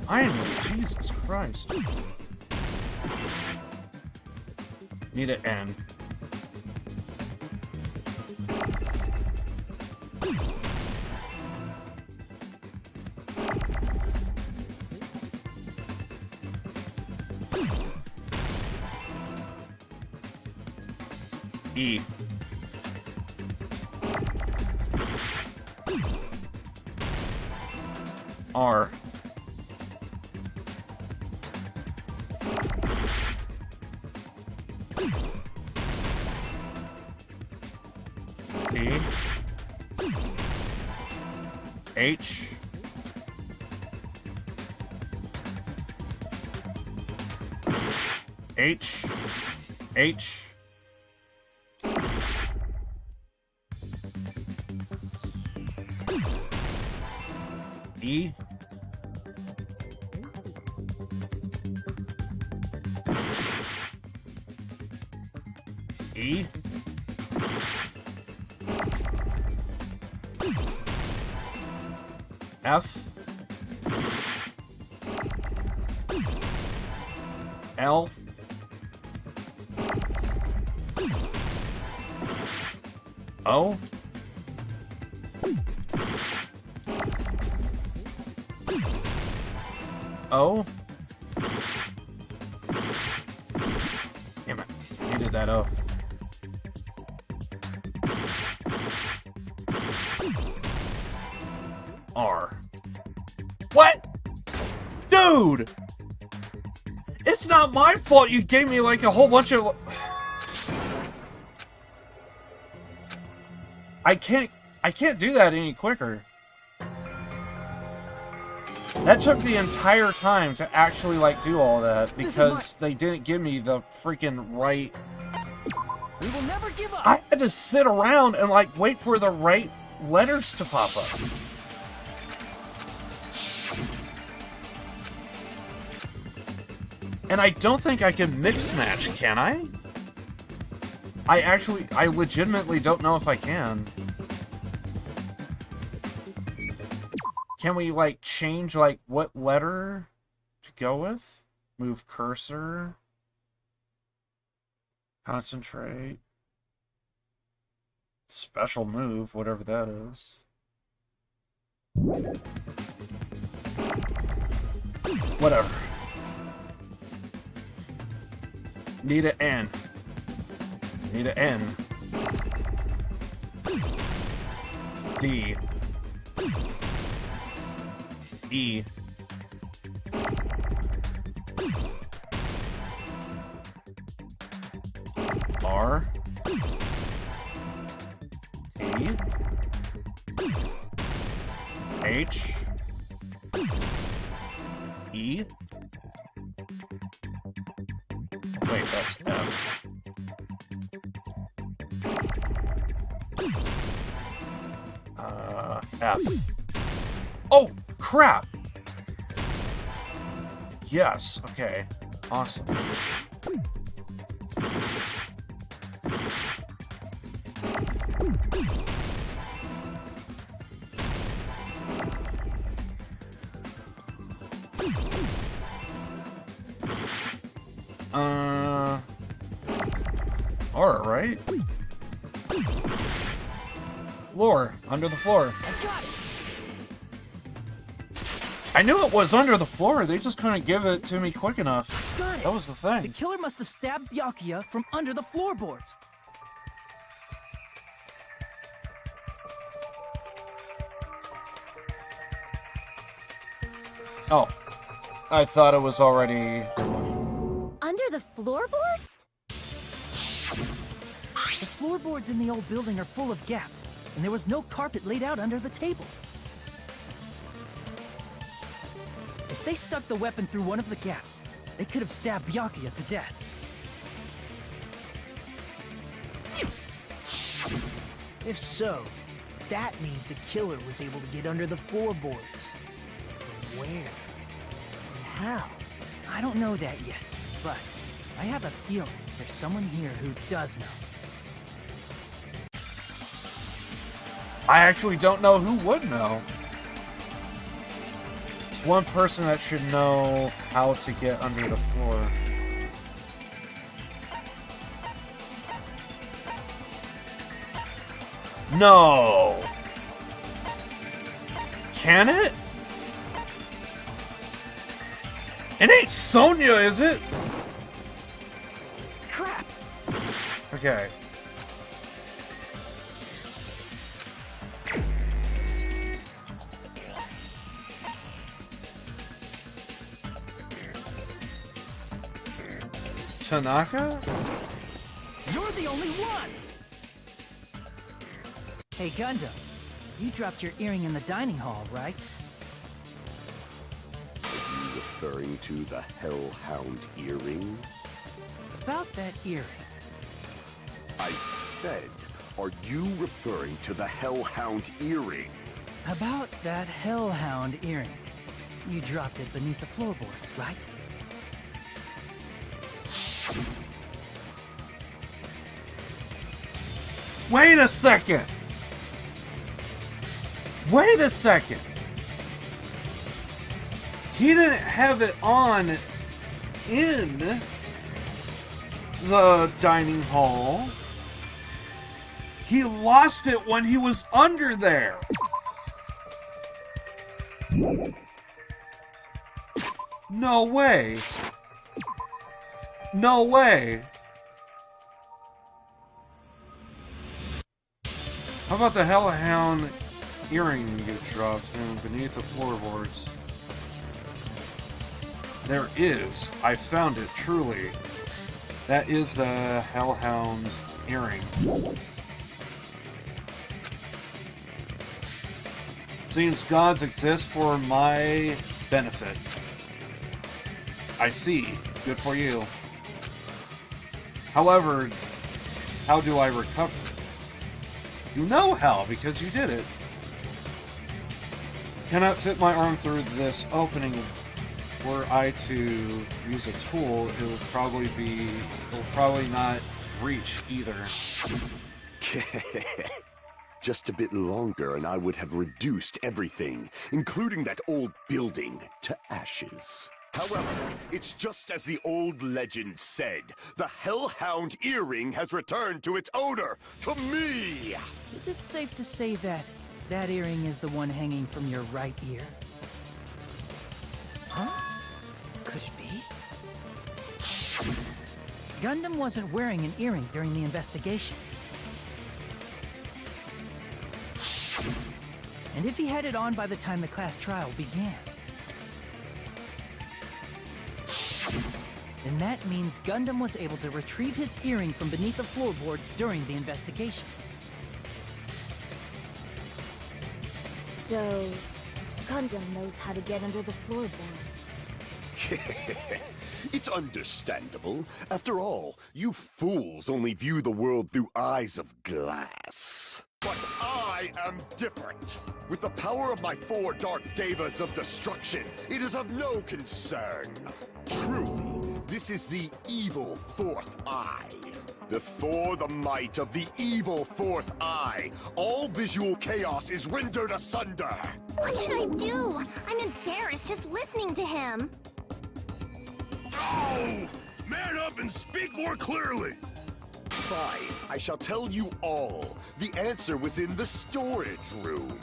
Finally, Jesus Christ. Need an N. E. R. E. H. H. H. E. E. F. L. O. O. Damn it. I needed that O. R. What? Dude! It's not my fault you gave me like a whole bunch of... I can't do that any quicker. That took the entire time to actually like do all that because they didn't give me the freaking right... We will never give up. I had to sit around and like wait for the right letters to pop up. And I don't think I can mix match, can I? I legitimately don't know if I can. Can we, like, change, like, what letter to go with? Move cursor. Concentrate. Special move, whatever that is. Whatever. Need an N. Need an N. D. E. R. T. H. E. Wait, that's F. F. Oh, crap! Yes, okay. Awesome. Alright, right? Floor. Under the floor. I got it. I knew it was under the floor. They just couldn't give it to me quick enough. Got it. That was the thing. The killer must have stabbed Byakuya from under the floorboards. Oh. I thought it was already... Under the floorboards? The floorboards in the old building are full of gaps, and there was no carpet laid out under the table. If they stuck the weapon through one of the gaps, they could have stabbed Byakuya to death. If so, that means the killer was able to get under the floorboards. But where? And how? I don't know that yet, but I have a feeling there's someone here who does know. I actually don't know who would know. There's one person that should know how to get under the floor. No! Can it? It ain't Sonya, is it? Crap! Okay. Tanaka? You're the only one! Hey, Gundam, you dropped your earring in the dining hall, right? Are you referring to the Hellhound earring? About that earring. I said, are you referring to the Hellhound earring? About that Hellhound earring. You dropped it beneath the floorboards, right? Wait a second! Wait a second! He didn't have it on in the dining hall. He lost it when he was under there. No way. No way. How about the Hellhound earring get dropped and beneath the floorboards? There is. I found it, truly. That is the Hellhound earring. Seems gods exist for my benefit. I see. Good for you. However, how do I recover? You know how, because you did it. Cannot fit my arm through this opening. Were I to use a tool, it will probably not reach either. Just a bit longer and I would have reduced everything, including that old building, to ashes. However, it's just as the old legend said. The Hellhound earring has returned to its owner, to me! Is it safe to say that that earring is the one hanging from your right ear? Huh? Could it be? Gundam wasn't wearing an earring during the investigation. And if he had it on by the time the class trial began, then that means Gundam was able to retrieve his earring from beneath the floorboards during the investigation. So, Gundam knows how to get under the floorboards. It's understandable. After all, you fools only view the world through eyes of glass. But I am different. With the power of my 4 Dark Devas of Destruction, it is of no concern. Truly, this is the evil 4th eye. Before the might of the evil 4th eye, all visual chaos is rendered asunder. What should I do? I'm embarrassed just listening to him. Oh! Man up and speak more clearly! Fine, I shall tell you all. The answer was in the storage room.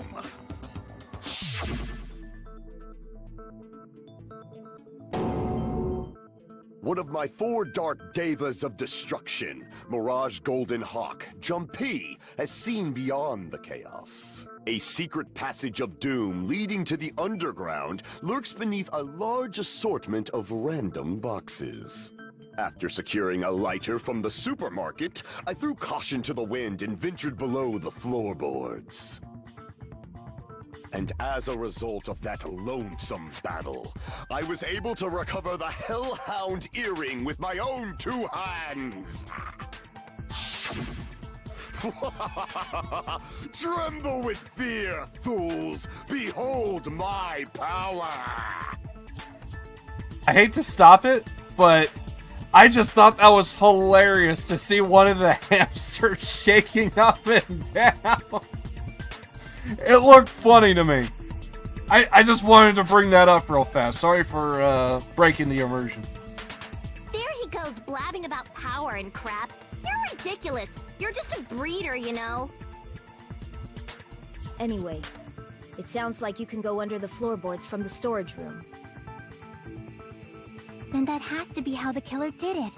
One of my 4 Dark Devas of Destruction, Mirage Golden Hawk, Jumpy, has seen beyond the chaos. A secret passage of doom leading to the underground lurks beneath a large assortment of random boxes. After securing a lighter from the supermarket, I threw caution to the wind and ventured below the floorboards. And as a result of that lonesome battle, I was able to recover the Hellhound earring with my own 2 hands. Tremble with fear, fools! Behold my power! I hate to stop it, but I just thought that was hilarious to see one of the hamsters shaking up and down. It looked funny to me. I just wanted to bring that up real fast. Sorry for breaking the immersion. There he goes blabbing about power and crap. You're ridiculous. You're just a breeder, you know. Anyway, it sounds like you can go under the floorboards from the storage room. Then that has to be how the killer did it.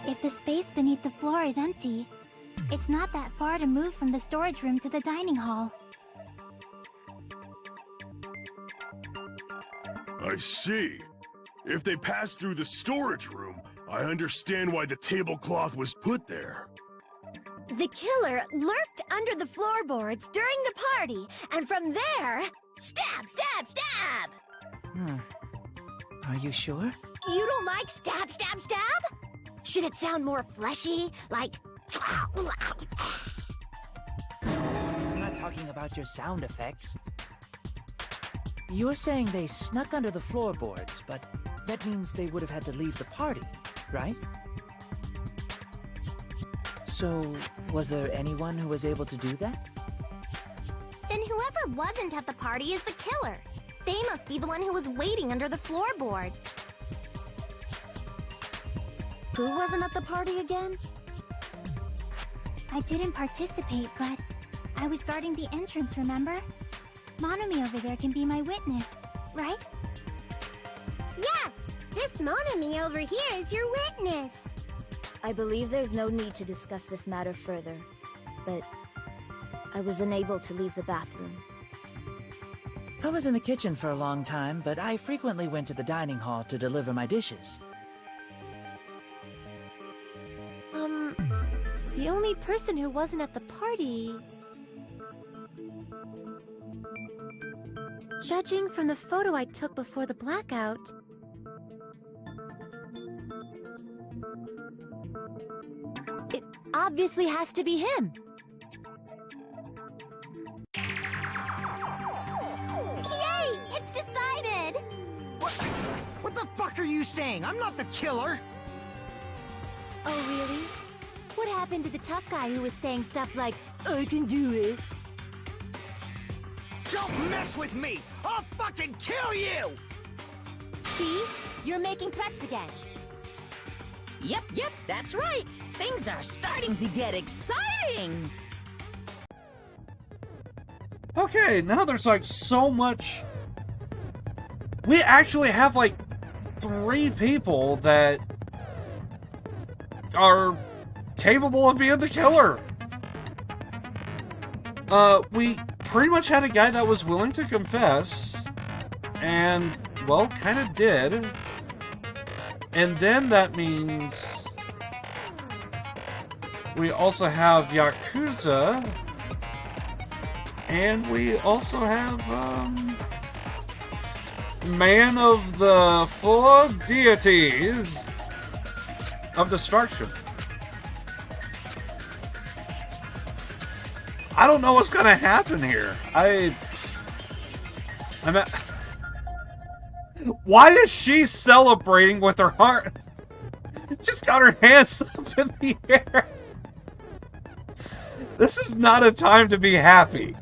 If the space beneath the floor is empty, it's not that far to move from the storage room to the dining hall. I see. If they passed through the storage room, I understand why the tablecloth was put there. The killer lurked under the floorboards during the party, and from there, stab, stab, stab! Are you sure? You don't like stab, stab, stab? Should it sound more fleshy? Like... I'm not talking about your sound effects. You're saying they snuck under the floorboards, but that means they would have had to leave the party, right? So, was there anyone who was able to do that? Then whoever wasn't at the party is the killer. They must be the one who was waiting under the floorboards. Who wasn't at the party again? I didn't participate, but I was guarding the entrance, remember? Monomi over there can be my witness, right? Yes! This Monomi over here is your witness! I believe there's no need to discuss this matter further, but I was unable to leave the bathroom. I was in the kitchen for a long time, but I frequently went to the dining hall to deliver my dishes. The only person who wasn't at the party... Judging from the photo I took before the blackout... It obviously has to be him. Yay! It's decided! What the fuck are you saying? I'm not the killer! Oh, really? What happened to the tough guy who was saying stuff like, I can do it? Don't mess with me! I'll fucking kill you! See? You're making threats again. Yep, that's right. Things are starting to get exciting. Okay, now there's like so much... We actually have like 3 people that are capable of being the killer. We pretty much had a guy that was willing to confess, and, well, kind of did. And then that means we also have Yakuza, and we also have, Man of the 4 Deities of Destruction. I don't know what's gonna happen here. I'm at... Why is she celebrating with her heart? Just got her hands up in the air. This is not a time to be happy.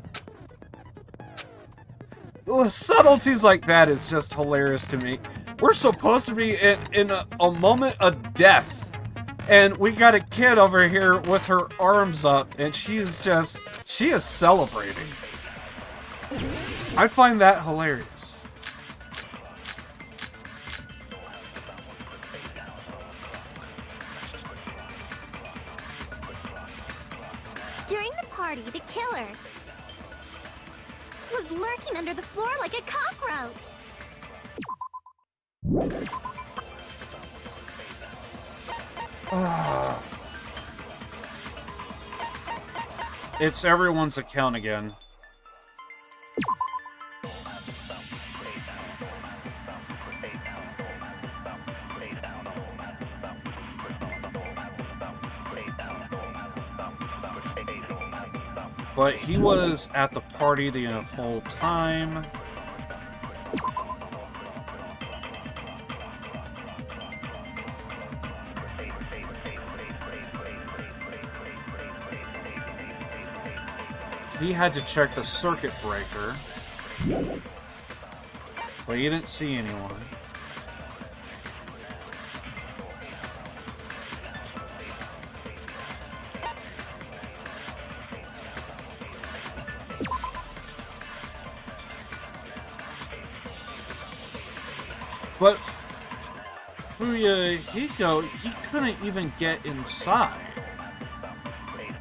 Subtleties like that is just hilarious to me. We're supposed to be in a moment of death, and we got a kid over here with her arms up, and she is celebrating. I find that hilarious. During the party, the killer was lurking under the floor like a cockroach. It's everyone's account again. But he was at the party the whole time. He had to check the circuit breaker, but he didn't see anyone. But Fuyuhiko, he couldn't even get inside.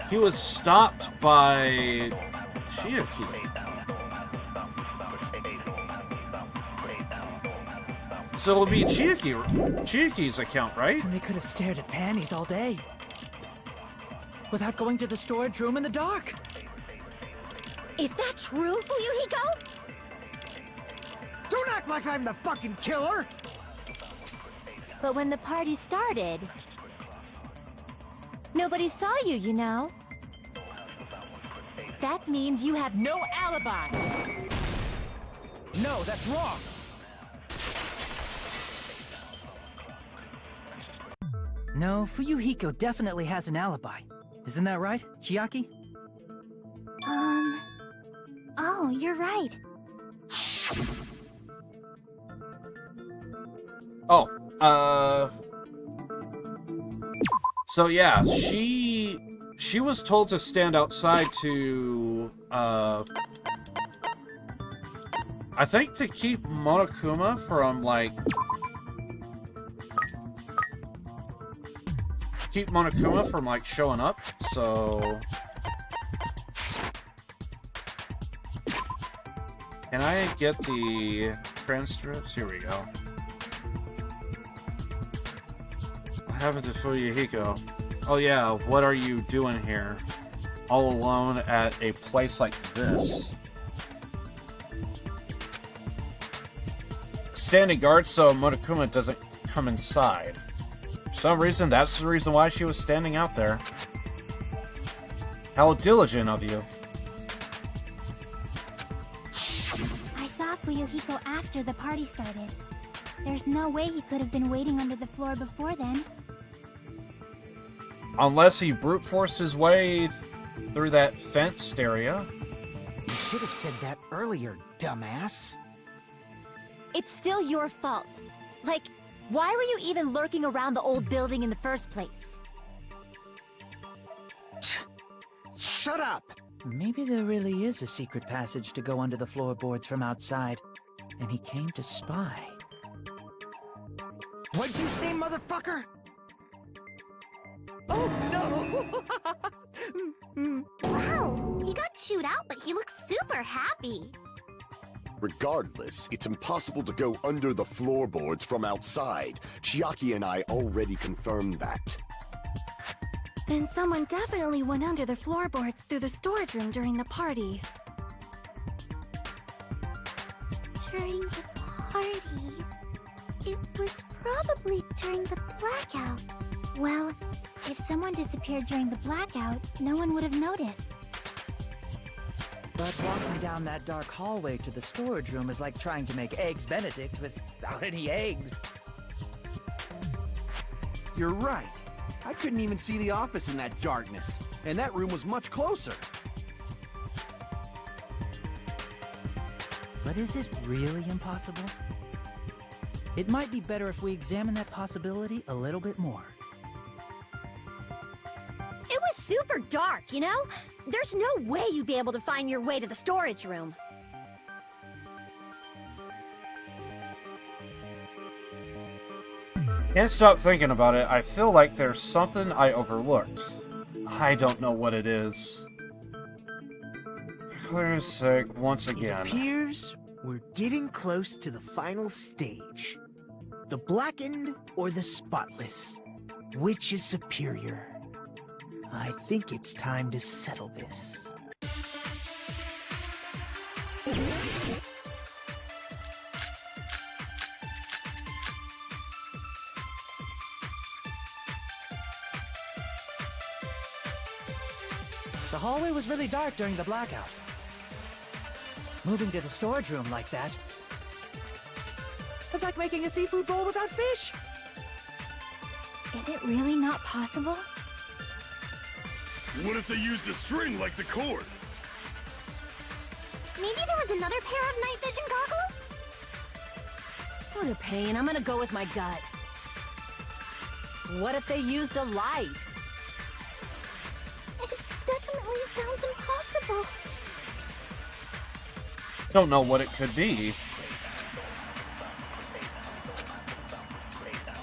He was stopped by Chiaki. So it'll be Chiaki's account, right? And they could have stared at panties all day. Without going to the storage room in the dark. Is that true, Fuyuhiko? Don't act like I'm the fucking killer! But when the party started, nobody saw you, you know? That means you have no alibi. No, that's wrong. No, Fuyuhiko definitely has an alibi. Isn't that right, Chiaki? Oh, you're right. So yeah, she was told to stand outside to, I think to keep Monokuma from, like... Keep Monokuma from, like, showing up, so... Can I get the transcripts? Here we go. What happened to Fuyuhiko? Oh yeah, what are you doing here? All alone at a place like this? Standing guard so Monokuma doesn't come inside. For some reason, that's the reason why she was standing out there. How diligent of you. I saw Fuyuhiko after the party started. There's no way he could have been waiting under the floor before then. Unless he brute forced his way through that fenced area. You should have said that earlier, dumbass. It's still your fault. Like, why were you even lurking around the old building in the first place? Shut up! Maybe there really is a secret passage to go under the floorboards from outside, and he came to spy. What'd you say, motherfucker? Oh no! Wow, he got chewed out, but he looks super happy. Regardless, it's impossible to go under the floorboards from outside. Chiaki and I already confirmed that. Then someone definitely went under the floorboards through the storage room during the party. During the party... It was probably during the blackout. Well, if someone disappeared during the blackout, no one would have noticed. But walking down that dark hallway to the storage room is like trying to make Eggs Benedict without any eggs. You're right. I couldn't even see the office in that darkness, and that room was much closer. But is it really impossible? It might be better if we examine that possibility a little bit more. It was super dark, you know? There's no way you'd be able to find your way to the storage room. Can't stop thinking about it. I feel like there's something I overlooked. I don't know what it is. Clear sick once again. It appears we're getting close to the final stage. The blackened or the spotless? Which is superior? I think it's time to settle this. The hallway was really dark during the blackout. Moving to the storage room like that was like making a seafood bowl without fish. Is it really not possible? What if they used a string like the cord? Maybe there was another pair of night vision goggles? What a pain. I'm gonna go with my gut. What if they used a light? It definitely sounds impossible. Don't know what it could be.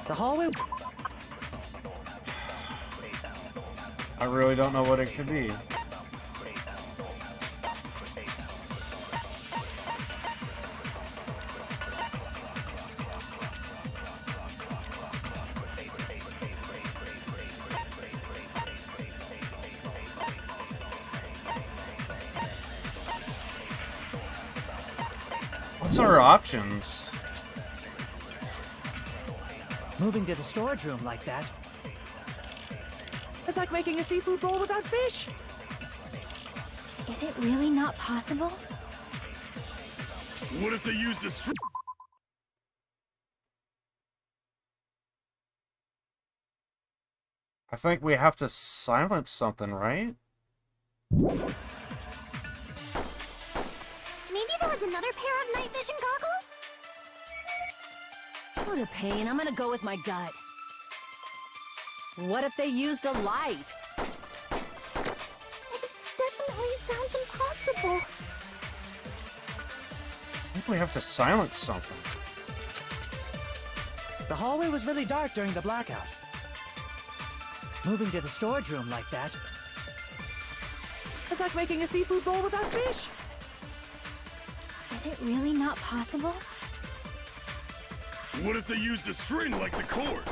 The hallway... I really don't know what it could be. What's our options? Moving to the storage room like that. It's like making a seafood bowl without fish. Is it really not possible? What if they used a string? I think we have to silence something, right? Maybe there was another pair of night vision goggles? What a pain. I'm gonna go with my gut. What if they used a light? It definitely sounds impossible. I think we have to silence something. The hallway was really dark during the blackout. Moving to the storage room like that. It's like making a seafood bowl without fish. Is it really not possible? What if they used a string like the cord?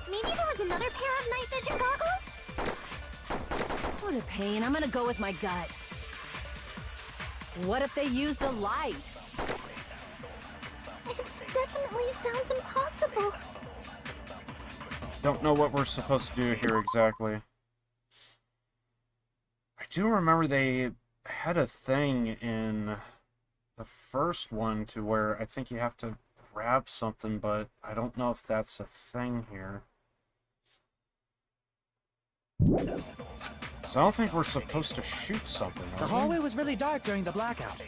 Maybe there was another pair of night vision goggles? What a pain. I'm gonna go with my gut. What if they used a light? It definitely sounds impossible. Don't know what we're supposed to do here exactly. I do remember they had a thing in the first one to where I think you have to grab something, but I don't know if that's a thing here. So I don't think we're supposed to shoot something, are The we? hallway was really dark during the blackout.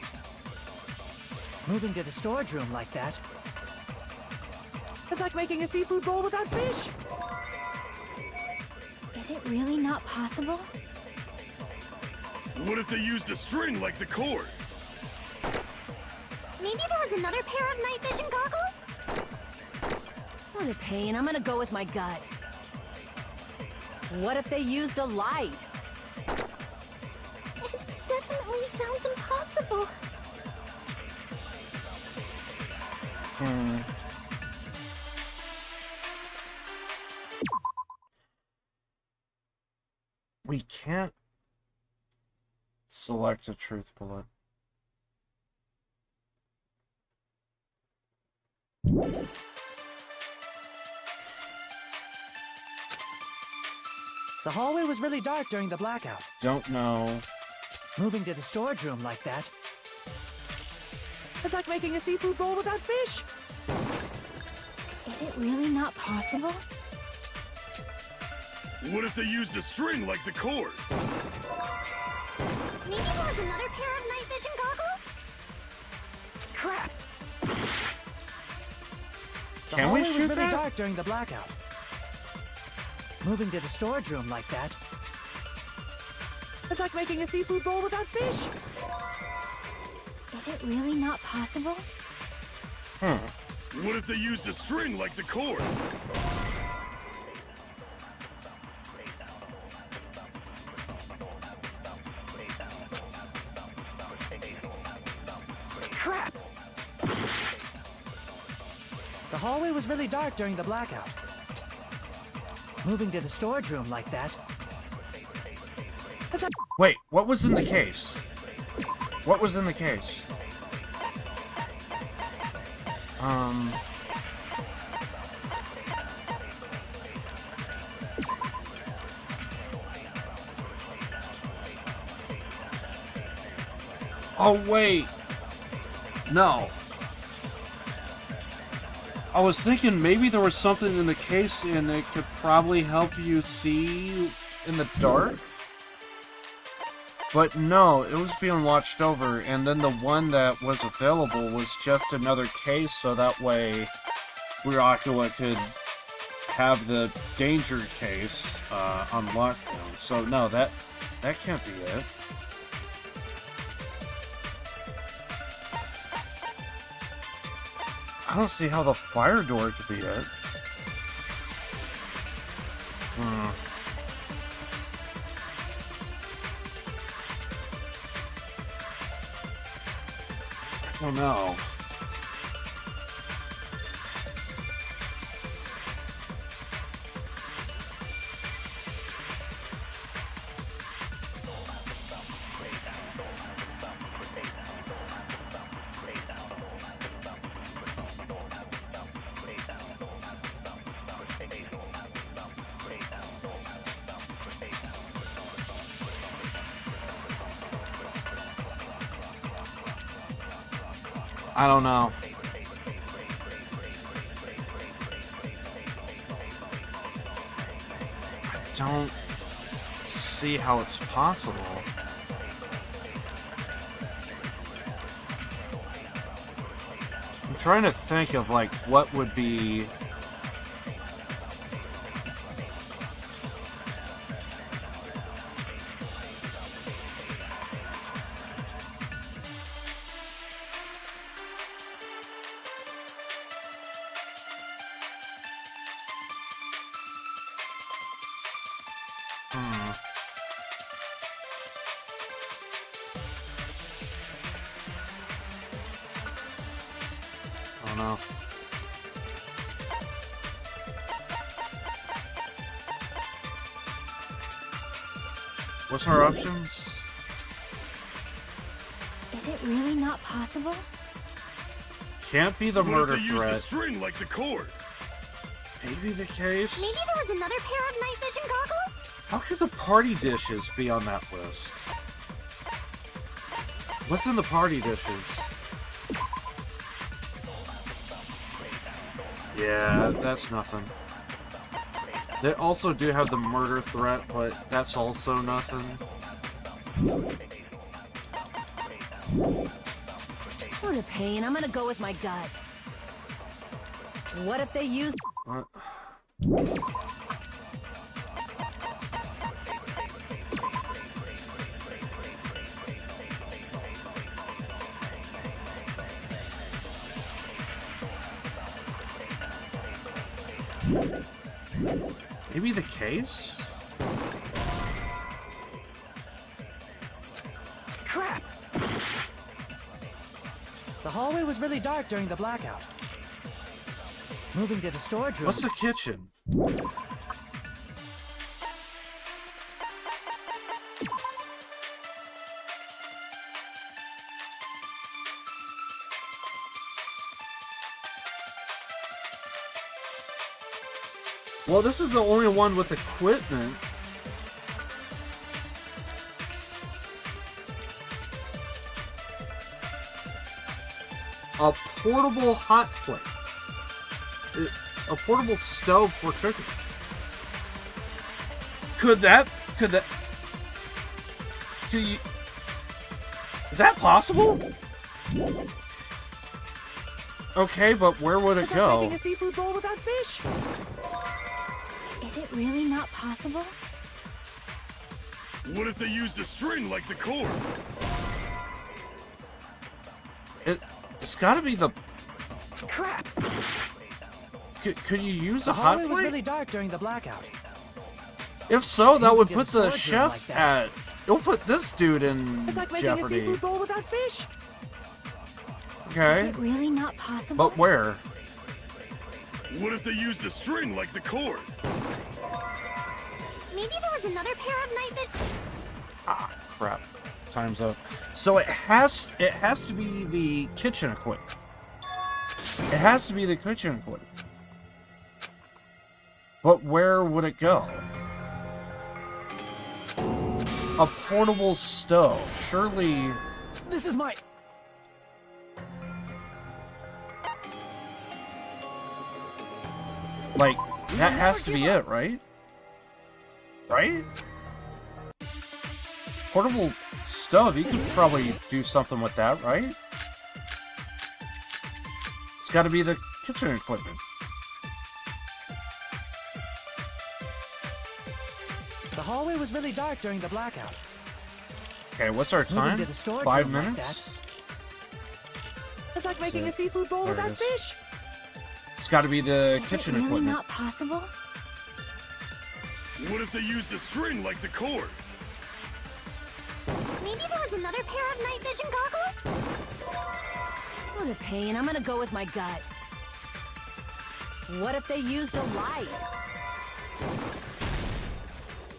Moving to the storage room like that. It's like making a seafood bowl without fish. Is it really not possible? What if they used a string like the cord? Maybe there was another pair of night vision goggles? What a pain. I'm gonna go with my gut. What if they used a light? It definitely sounds impossible. We can't select a truth bullet. The hallway was really dark during the blackout. Don't know. Moving to the storage room like that. It's like making a seafood bowl without fish. Is it really not possible? What if they used a string like the cord? Maybe there was another pair of night vision goggles? Crap! The Can hallway we was shoot really that? dark during the blackout. Moving to the storage room like that. It's like making a seafood bowl without fish. Is it really not possible? What if they used a string like the cord? Crap! The hallway was really dark during the blackout. Moving to the storage room like that. Wait, what was in the case? What was in the case? Oh, wait. No. I was thinking maybe there was something in the case and it could probably help you see in the dark. But no, it was being watched over, and then the one that was available was just another case, so that way Ryokula could have the danger case on lockdown. So no, that can't be it. I don't see how the fire door could be it. I don't know. I don't know. I don't see how it's possible. I'm trying to think of, like, what would be... I don't know. What's our options? Is it really not possible? Can't be the murder What if they threat. used a string like the cord? Maybe the case. Maybe there was another pair of night vision goggles? How could the party dishes be on that list? What's in the party dishes? Yeah, that's nothing. They also do have the murder threat, but that's also nothing. What a pain. I'm gonna go with my gut. What if they used... What? Maybe the case? Crap! The hallway was really dark during the blackout. Moving to the storage room. What's the kitchen? Well, this is the only one with equipment. A portable hot plate. A portable stove for cooking. Could you... Is that possible? Okay, but where would it Is that go? making a seafood bowl without fish? Is it really not possible? What if they used a string like the cord? It's gotta be the... Crap! Could you use The a hot hallway was plate? really dark during the blackout. If so, that You would can put get a the storage room chef like that. at... It'll put this dude in It's like making a jeopardy. seafood bowl without fish. Okay. Is it really not possible? But where? What if they used a string like the cord? Maybe there was another pair of night vision. Ah, crap. Time's up. So it has to be the kitchen equipment. It has to be the kitchen equipment. But where would it go? A portable stove. Surely... This is my... Like, that has to be it, right? Right? Portable stove, you could probably do something with that, right? It's gotta be the kitchen equipment. The hallway was really dark during the blackout. Okay, what's our Moving time? to the storage 5 room like minutes? that. It's like making a it. seafood bowl There it without is. fish. It's gotta be the Is kitchen it really equipment. not possible? What if they used a string like the cord? Maybe there was another pair of night vision goggles? What a pain. I'm gonna go with my gut. What if they used a light?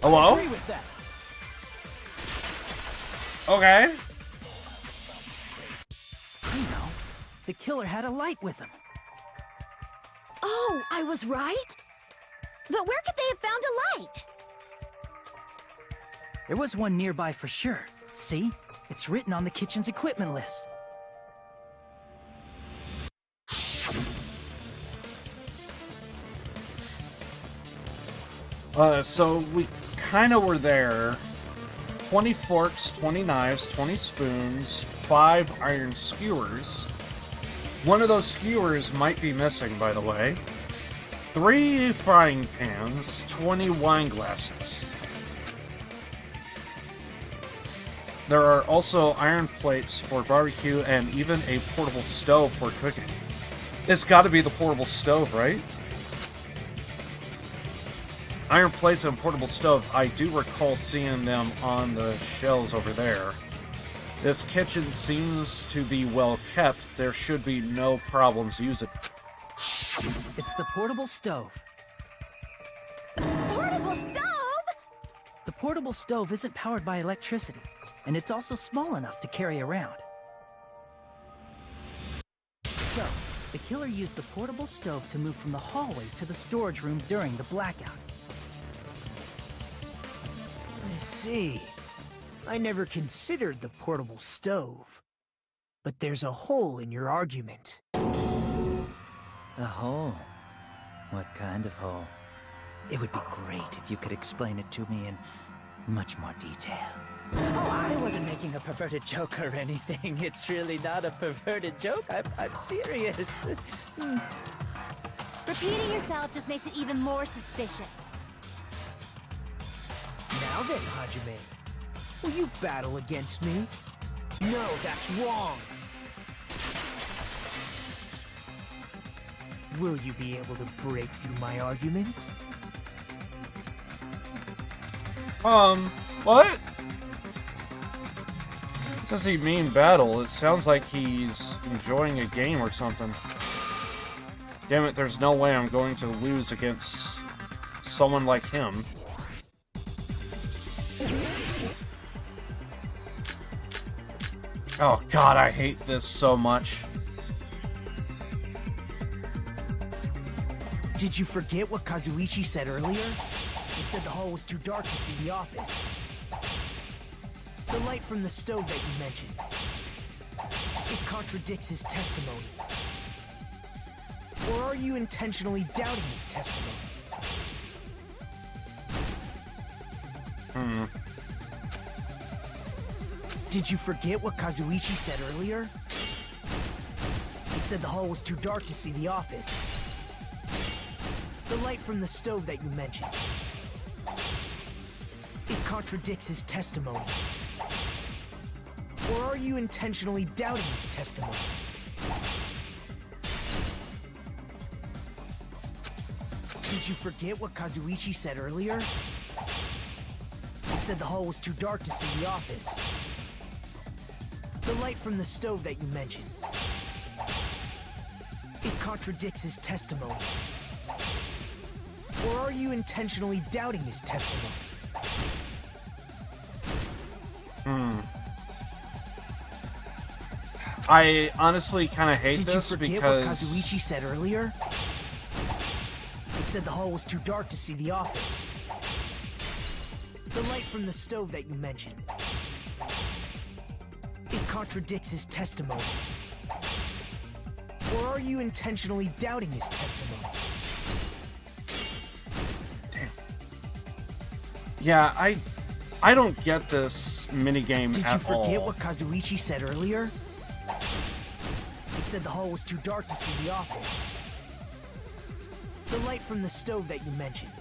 Hello? Agree with that. Okay. I know. The killer had a light with him. Oh, I was right? But where could they have found a light? There was one nearby for sure. See? It's written on the kitchen's equipment list. So we kind of were there. 20 forks, 20 knives, 20 spoons, 5 iron skewers. One of those skewers might be missing, by the way. 3 frying pans, 20 wine glasses. There are also iron plates for barbecue and even a portable stove for cooking. It's got to be the portable stove, right? Iron plates and portable stove, I do recall seeing them on the shelves over there. This kitchen seems to be well kept. There should be no problems using it. It's the portable stove. Portable stove? The portable stove isn't powered by electricity, and it's also small enough to carry around. So, the killer used the portable stove to move from the hallway to the storage room during the blackout. I see. I never considered the portable stove. But there's a hole in your argument. A hole? What kind of hole? It would be great if you could explain it to me in much more detail. Oh, I wasn't making a perverted joke or anything. It's really not a perverted joke. I'm serious. Repeating yourself just makes it even more suspicious. Now then, Hajime, will you battle against me? No, that's wrong. Will you be able to break through my argument? What? Does he mean battle? It sounds like he's enjoying a game or something. Damn it, there's no way I'm going to lose against someone like him. Oh god, I hate this so much. Did you forget what Kazuichi said earlier? He said the hall was too dark to see the office. The light from the stove that you mentioned. It contradicts his testimony. Or are you intentionally doubting his testimony? Did you forget what Kazuichi said earlier? He said the hall was too dark to see the office. The light from the stove that you mentioned. It contradicts his testimony. Or are you intentionally doubting his testimony? Did you forget what Kazuichi said earlier? He said the hall was too dark to see the office. The light from the stove that you mentioned. It contradicts his testimony. Or are you intentionally doubting his testimony? I honestly kind of hate this because... Did you forget what Kazuichi said earlier? He said the hall was too dark to see the office. The light from the stove that you mentioned. It contradicts his testimony. Or are you intentionally doubting his testimony? Damn. Yeah, I don't get this minigame at all. Did you forget what Kazuichi said earlier? He said the hall was too dark to see the office. The light from the stove that you mentioned.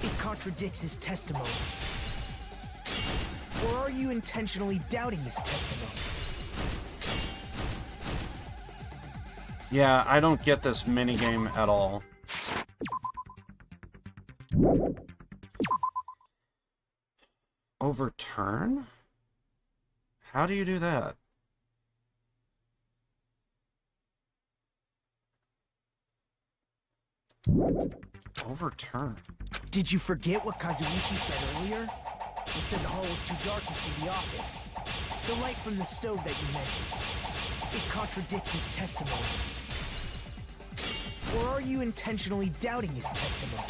It contradicts his testimony. Or are you intentionally doubting his testimony? Yeah, I don't get this minigame at all. Overturn? How do you do that? Overturn. Did you forget what Kazuichi said earlier? He said the hall was too dark to see the office. The light from the stove that you mentioned. It contradicts his testimony. Or are you intentionally doubting his testimony?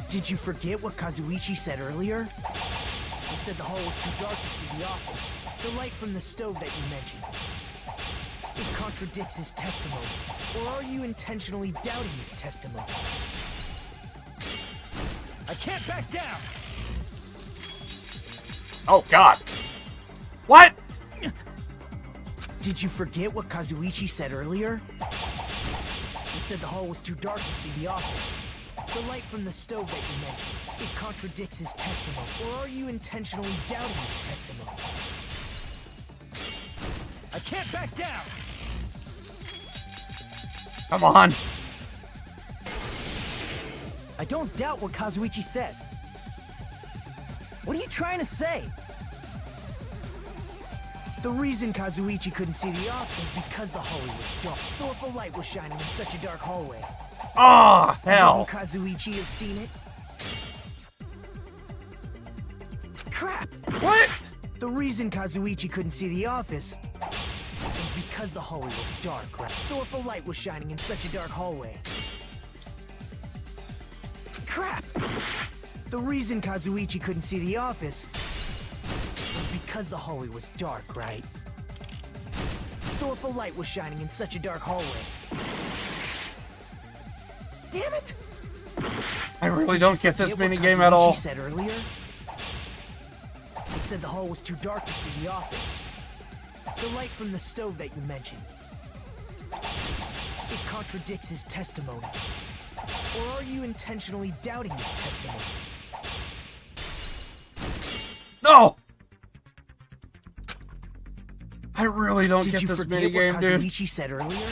Did you forget what Kazuichi said earlier? He said the hall was too dark to see the office. The light from the stove that you mentioned. contradicts his testimony, or are you intentionally doubting his testimony? I can't back down! Oh, God. What? Did you forget what Kazuichi said earlier? He said the hall was too dark to see the office. The light from the stove that you mentioned, it contradicts his testimony. Or are you intentionally doubting his testimony? I can't back down! Come on. I don't doubt what Kazuichi said. What are you trying to say? The reason Kazuichi couldn't see the office was because the hallway was dark. So if a light was shining in such a dark hallway, oh, hell. Wouldn't Kazuichi have seen it? Crap! What? The reason Kazuichi couldn't see the office was because the hallway was dark, right? So if a light was shining in such a dark hallway... Crap! The reason Kazuichi couldn't see the office was because the hallway was dark, right? So if a light was shining in such a dark hallway... Damn it! I really don't get this minigame at all. Said earlier? He said the hall was too dark to see the office. The light from the stove that you mentioned. It contradicts his testimony. Or are you intentionally doubting his testimony? No! I really don't get this minigame, dude. Did you forget what Kazuichi said earlier?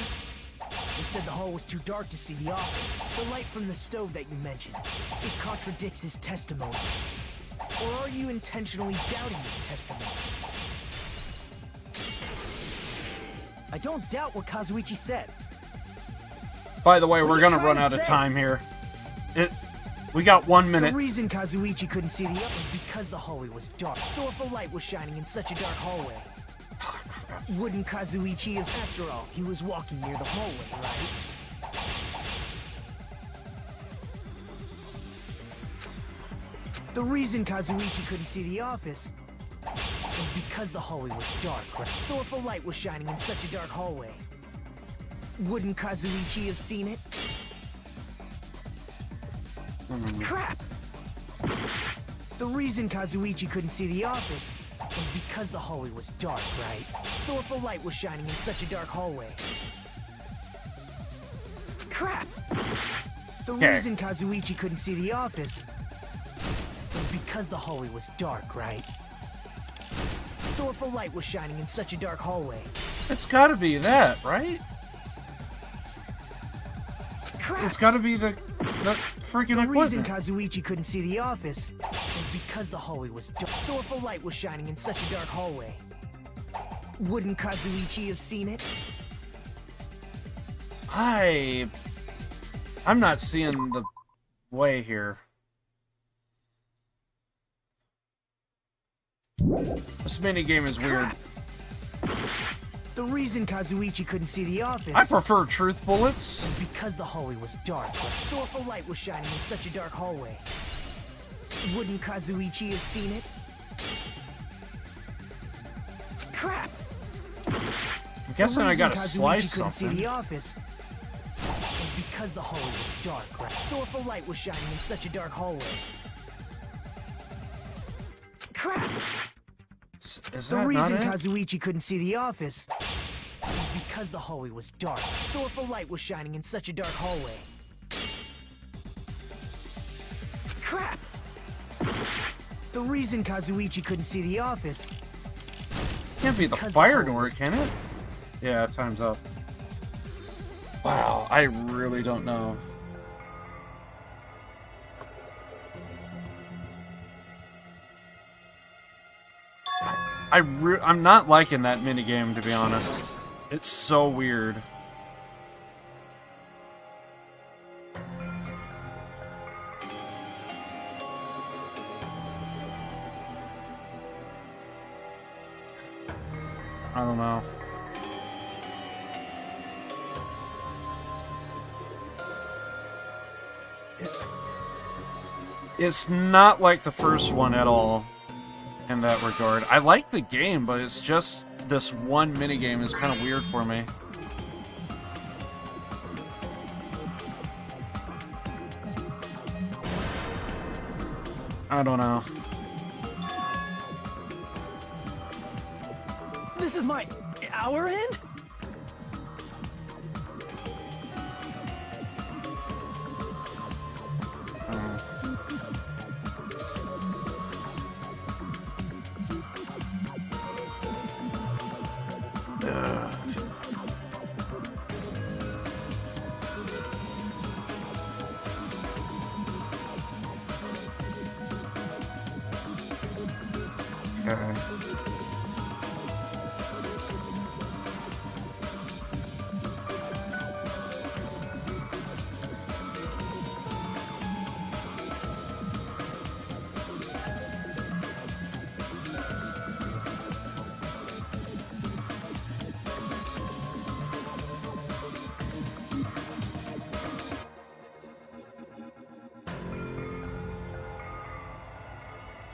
He said the hall was too dark to see the office. The light from the stove that you mentioned. It contradicts his testimony. Or are you intentionally doubting his testimony? I don't doubt what Kazuichi said. By the way, we're gonna run out of time here. We got 1 minute. The reason Kazuichi couldn't see the office was because the hallway was dark. So if a light was shining in such a dark hallway, wouldn't Kazuichi have... After all, he was walking near the hallway, right? The reason Kazuichi couldn't see the office was because the hallway was dark, right? So if a light was shining in such a dark hallway, wouldn't Kazuichi have seen it? Crap! The reason Kazuichi couldn't see the office was because the hallway was dark, right? So if a light was shining in such a dark hallway... Crap! The reason Kazuichi couldn't see the office was because the hallway was dark, right? So if a light was shining in such a dark hallway... It's gotta be that, right? Crap! It's gotta be the freaking equipment. The reason Kazuichi couldn't see the office was because the hallway was dark. So if a light was shining in such a dark hallway, wouldn't Kazuichi have seen it? I'm not seeing the way here. This minigame is weird. The reason Kazuichi couldn't see the office... I prefer truth bullets. ...was because the hallway was dark. So if a light was shining in such a dark hallway, wouldn't Kazuichi have seen it? Crap! I'm guessing I gotta slice something. See the office was because the hallway was dark, right? So if a light was shining in such a dark hallway... Crap! Is the that reason not it? Kazuichi couldn't see the office was because the hallway was dark. So if a light was shining in such a dark hallway... Crap! The reason Kazuichi couldn't see the office... Can't be the fire door, can it? Yeah, time's up. Wow, I really don't know. I'm not liking that minigame, to be honest. It's so weird. I don't know. It's not like the first one at all in that regard. I like the game, but it's just this one minigame is kind of weird for me. I don't know. This is our end? Okay.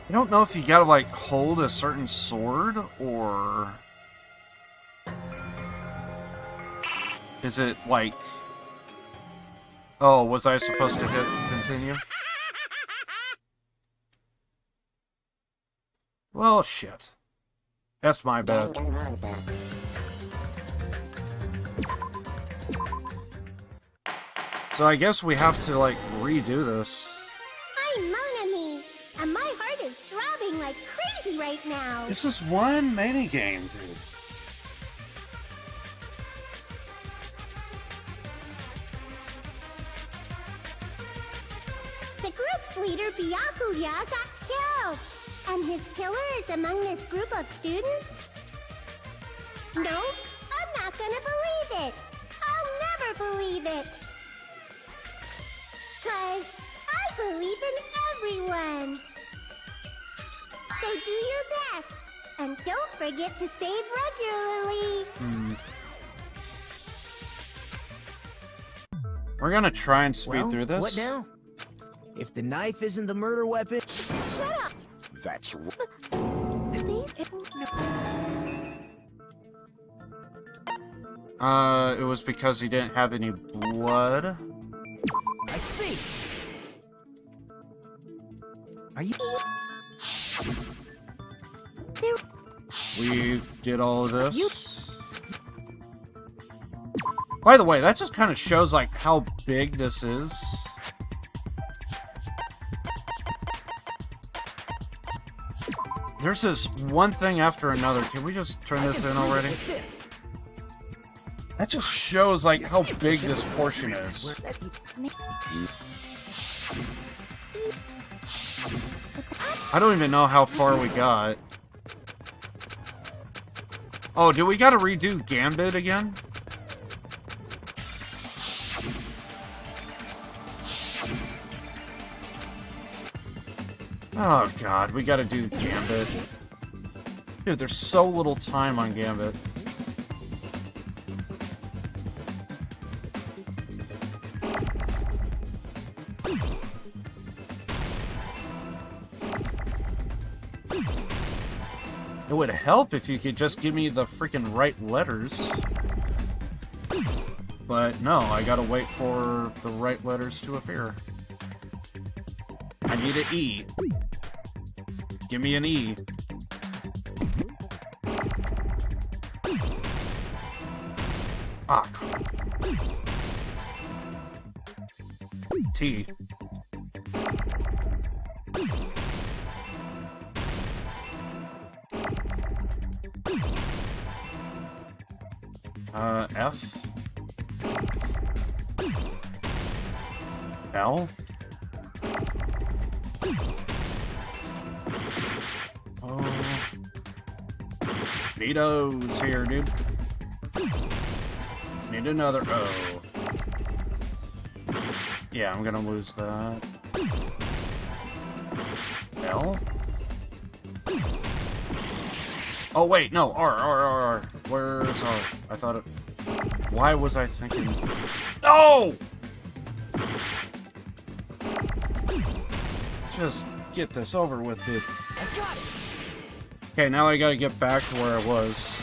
I don't know if you gotta, like, hold a certain sword, or... Is it, like... Oh, was I supposed to hit continue? Well, shit. That's my bad. So I guess we have to, like, redo this. I'm Monami, and my heart is throbbing like crazy right now. This is one minigame, dude. The group's leader, Byakuya, got killed. And his killer is among this group of students? No, I'm not gonna believe it. I'll never believe it. 'Cause I believe in everyone. So do your best. And don't forget to save regularly. We're gonna try and speed through this. What now? If the knife isn't the murder weapon... Shut up! That's right. It was because he didn't have any blood. I see. Are you? We did all of this. By the way, that just kind of shows, like, how big this is. There's this one thing after another. Can we just turn this in already? That just shows, like, how big this portion is. I don't even know how far we got. Oh, do we gotta redo Gambit again? Oh god, we gotta do Gambit. Dude, there's so little time on Gambit. It would help if you could just give me the freaking right letters. But no, I gotta wait for the right letters to appear. I need an E. Give me an E. Ah, crap. T. F. L. Oh. Need O's here, dude. Need another O. Yeah, I'm gonna lose that. L? Oh, wait, no, R. Where's R? I thought it... Why was I thinking... No! Just get this over with, dude. Okay, now I gotta get back to where I was.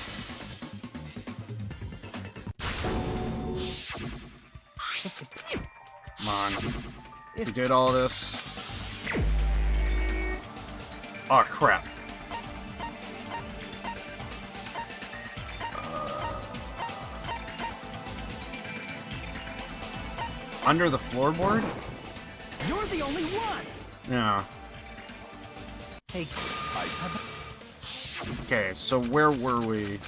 Come on. We did all this. Oh, crap. Under the floorboard? You're the only one! Yeah. Hey, Okay, so where were we?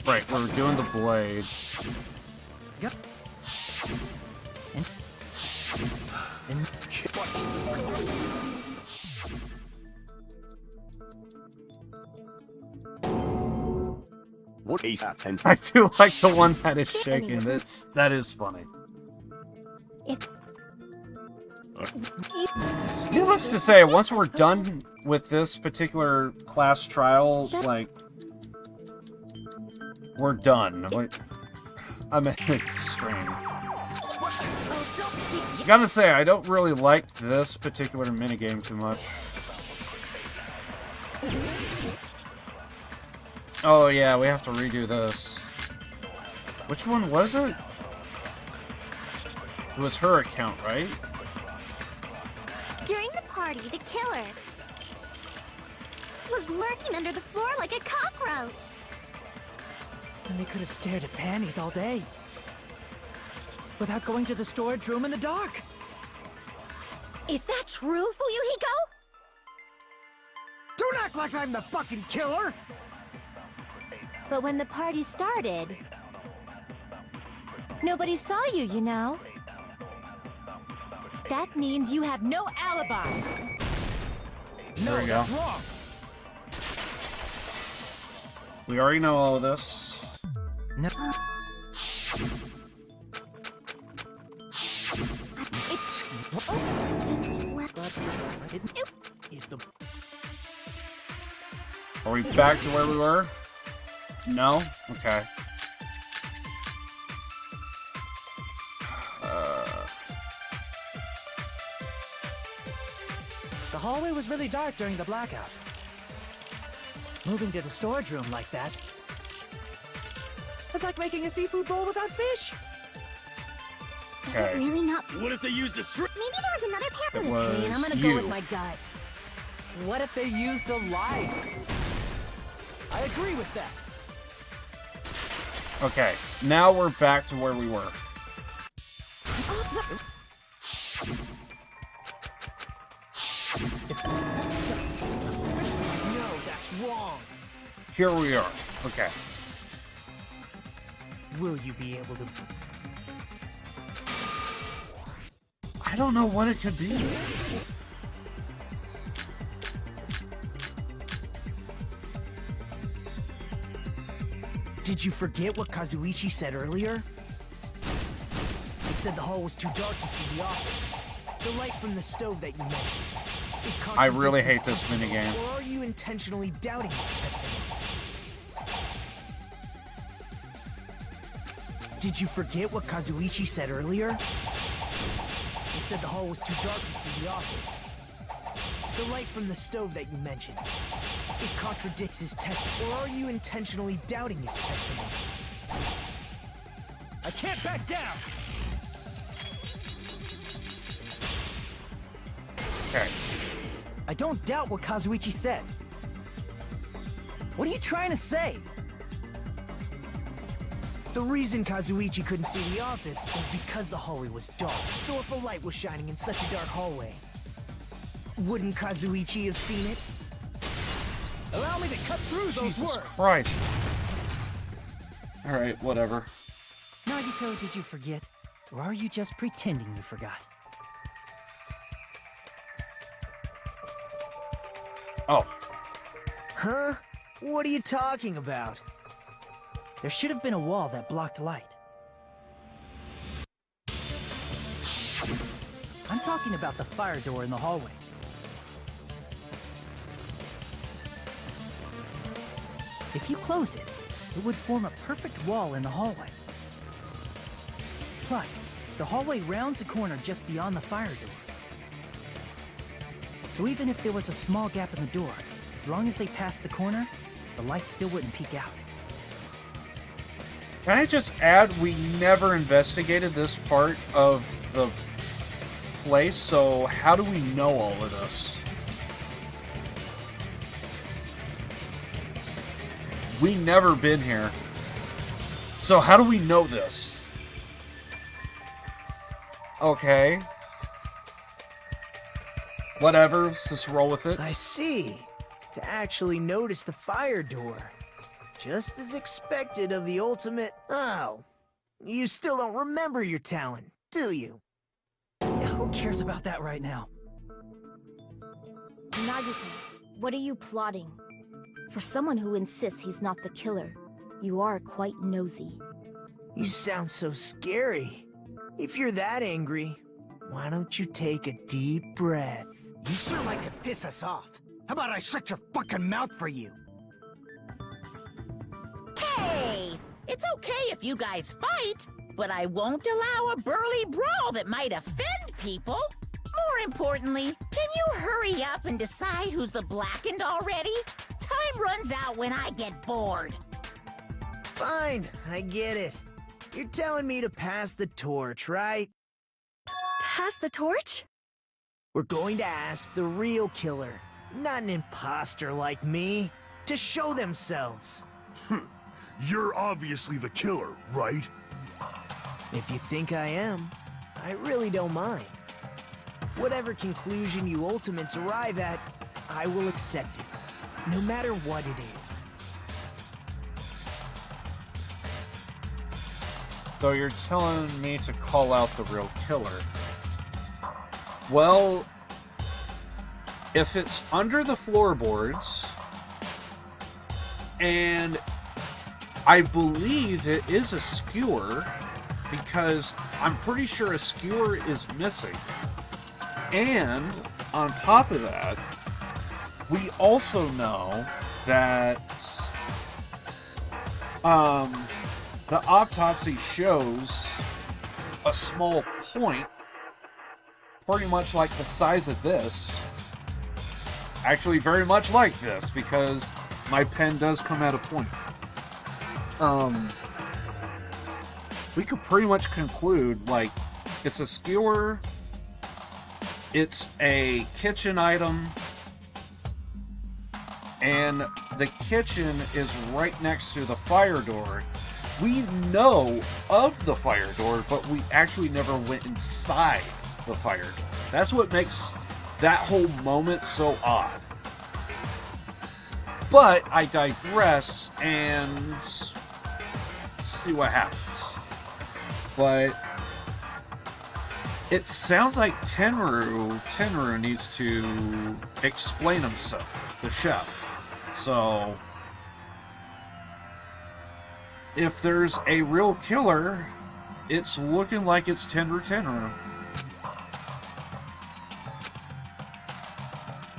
Right, we were doing the blades. Yep. What happened? I do like the one that is shaking. That is funny. Needless to say, once we're done with this particular class trial, like, we're done. I'm in the stream. Gotta say, I don't really like this particular minigame too much. Oh yeah, we have to redo this. Which one was it? It was her account, right? During the party, the killer was lurking under the floor like a cockroach. And they could have stared at panties all day. Without going to the storage room in the dark. Is that true, Fuyuhiko? Don't act like I'm the fucking killer! But when the party started, nobody saw you, you know? That means you have no alibi. There we go. That's wrong. We already know all of this. No. Are we back to where we were? No? Okay. The hallway was really dark during the blackout. Moving to the storage room like that. It's like making a seafood bowl without fish. Is it really not? What if they used a string? Maybe there was another pair. It was And I'm gonna you. go with my gut. What if they used a light? I agree with that. Okay, now we're back to where we were. No, that's wrong. Here we are. Okay. Will you be able to... I don't know what it could be. Did you forget what Kazuichi said earlier? He said the hall was too dark to see the office. The light from the stove that you mentioned. I really hate this minigame. Or are you intentionally doubting his testimony? Did you forget what Kazuichi said earlier? He said the hall was too dark to see the office. The light from the stove that you mentioned. It contradicts his testimony. Or are you intentionally doubting his testimony? I can't back down! Okay. I don't doubt what Kazuichi said. What are you trying to say? The reason Kazuichi couldn't see the office was because the hallway was dark. So if a light was shining in such a dark hallway, wouldn't Kazuichi have seen it? Allow me to cut through those Jesus words! Christ. Alright, whatever. Nagito, did you forget? Or are you just pretending you forgot? Oh. Huh? What are you talking about? There should have been a wall that blocked light. I'm talking about the fire door in the hallway. If you close it, it would form a perfect wall in the hallway. Plus, the hallway rounds a corner just beyond the fire door. So even if there was a small gap in the door, as long as they passed the corner, the light still wouldn't peek out. Can I just add, we never investigated this part of the place, so how do we know all of this? We never been here. So how do we know this? Okay. Whatever, let's just roll with it. I see. To actually notice the fire door. Just as expected of the ultimate... Oh. You still don't remember your talent, do you? Who cares about that right now? Nagito, what are you plotting? For someone who insists he's not the killer, you are quite nosy. You sound so scary. If you're that angry, why don't you take a deep breath? You sure like to piss us off. How about I shut your fucking mouth for you? Hey! It's okay if you guys fight, but I won't allow a burly brawl that might offend people. More importantly, can you hurry up and decide who's the blackened already? Time runs out when I get bored. Fine, I get it. You're telling me to pass the torch, right? Pass the torch? We're going to ask the real killer, not an imposter like me, to show themselves. You're obviously the killer, right? If you think I am, I really don't mind. Whatever conclusion you Ultimates arrive at, I will accept it, no matter what it is. So you're telling me to call out the real killer. Well, if it's under the floorboards, and I believe it is a skewer, because I'm pretty sure a skewer is missing. And on top of that, we also know that the autopsy shows a small point, pretty much like the size of this. Actually, very much like this, because my pen does come at a point. We could pretty much conclude, like, it's a skewer, it's a kitchen item, and the kitchen is right next to the fire door. We know of the fire door, but we actually never went inside the fire door. That's what makes that whole moment so odd. But I digress, and see what happens. But it sounds like Tenru needs to explain himself, the chef. So if there's a real killer, it's looking like it's Tenru.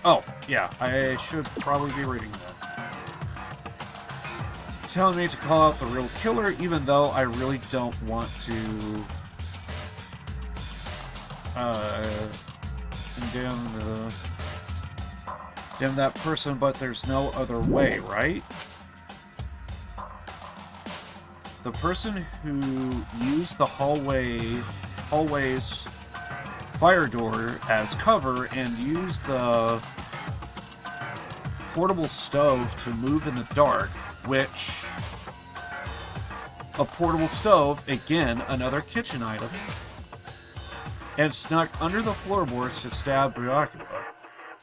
Oh, yeah, I should probably be reading that. Telling me to call out the real killer, even though I really don't want to condemn that person, but there's no other way, right? The person who used the hallway's fire door as cover and used the portable stove to move in the dark, which a portable stove, again, another kitchen item, and snuck under the floorboards to stab Byakuya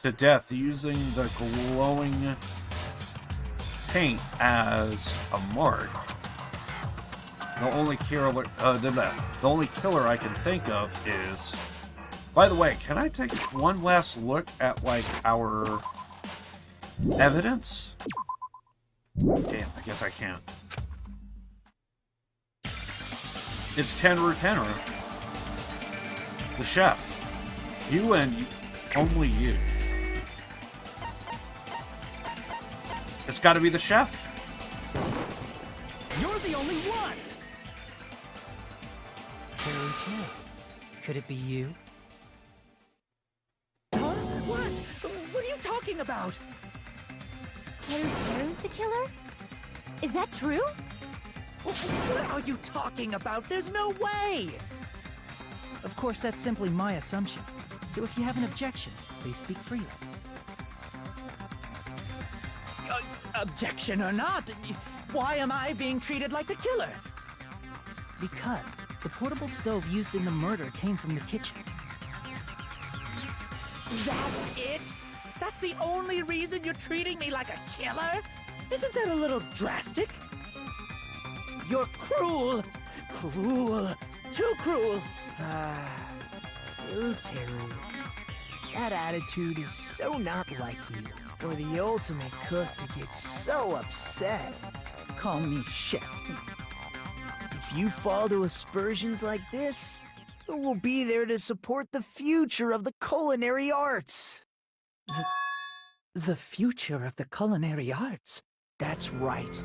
to death using the glowing paint as a mark. The only killer I can think of is... By the way, can I take one last look at, like, our evidence? Damn, I guess I can't. It's Tenru, the chef. You and only you. It's gotta be the chef. You're the only one! Tenru, could it be you? Huh? What? What are you talking about? Teru's the killer? Is that true? What are you talking about? There's no way! Of course, that's simply my assumption. So if you have an objection, please speak freely. Objection or not, why am I being treated like the killer? Because the portable stove used in the murder came from the kitchen. That's it? That's the only reason you're treating me like a killer? Isn't that a little drastic? You're cruel. Cruel. Too cruel. Teru. That attitude is so not like you. For the ultimate cook to get so upset. Call me chef. If you fall to aspersions like this, who will be there to support the future of the culinary arts? The future of the culinary arts? That's right.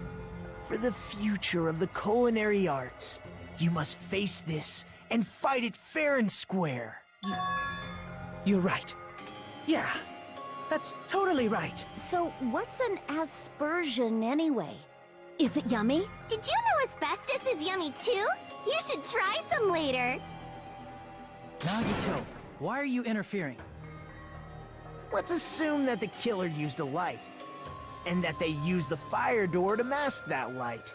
For the future of the culinary arts, you must face this and fight it fair and square. You're right. Yeah, that's totally right. So what's an aspersion anyway? Is it yummy? Did you know asbestos is yummy too? You should try some later. Nagito, why are you interfering? Let's assume that the killer used a light, and that they used the fire door to mask that light.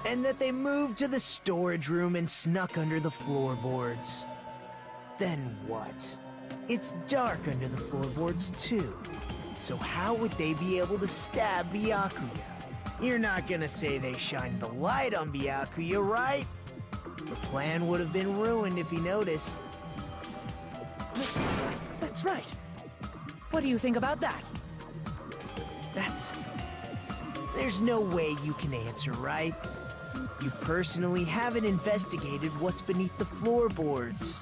And that they moved to the storage room and snuck under the floorboards. Then what? It's dark under the floorboards too. So how would they be able to stab Byakuya? You're not gonna say they shined the light on Byakuya, right? The plan would have been ruined if he noticed. That's right. What do you think about that? There's no way you can answer, right? You personally haven't investigated what's beneath the floorboards.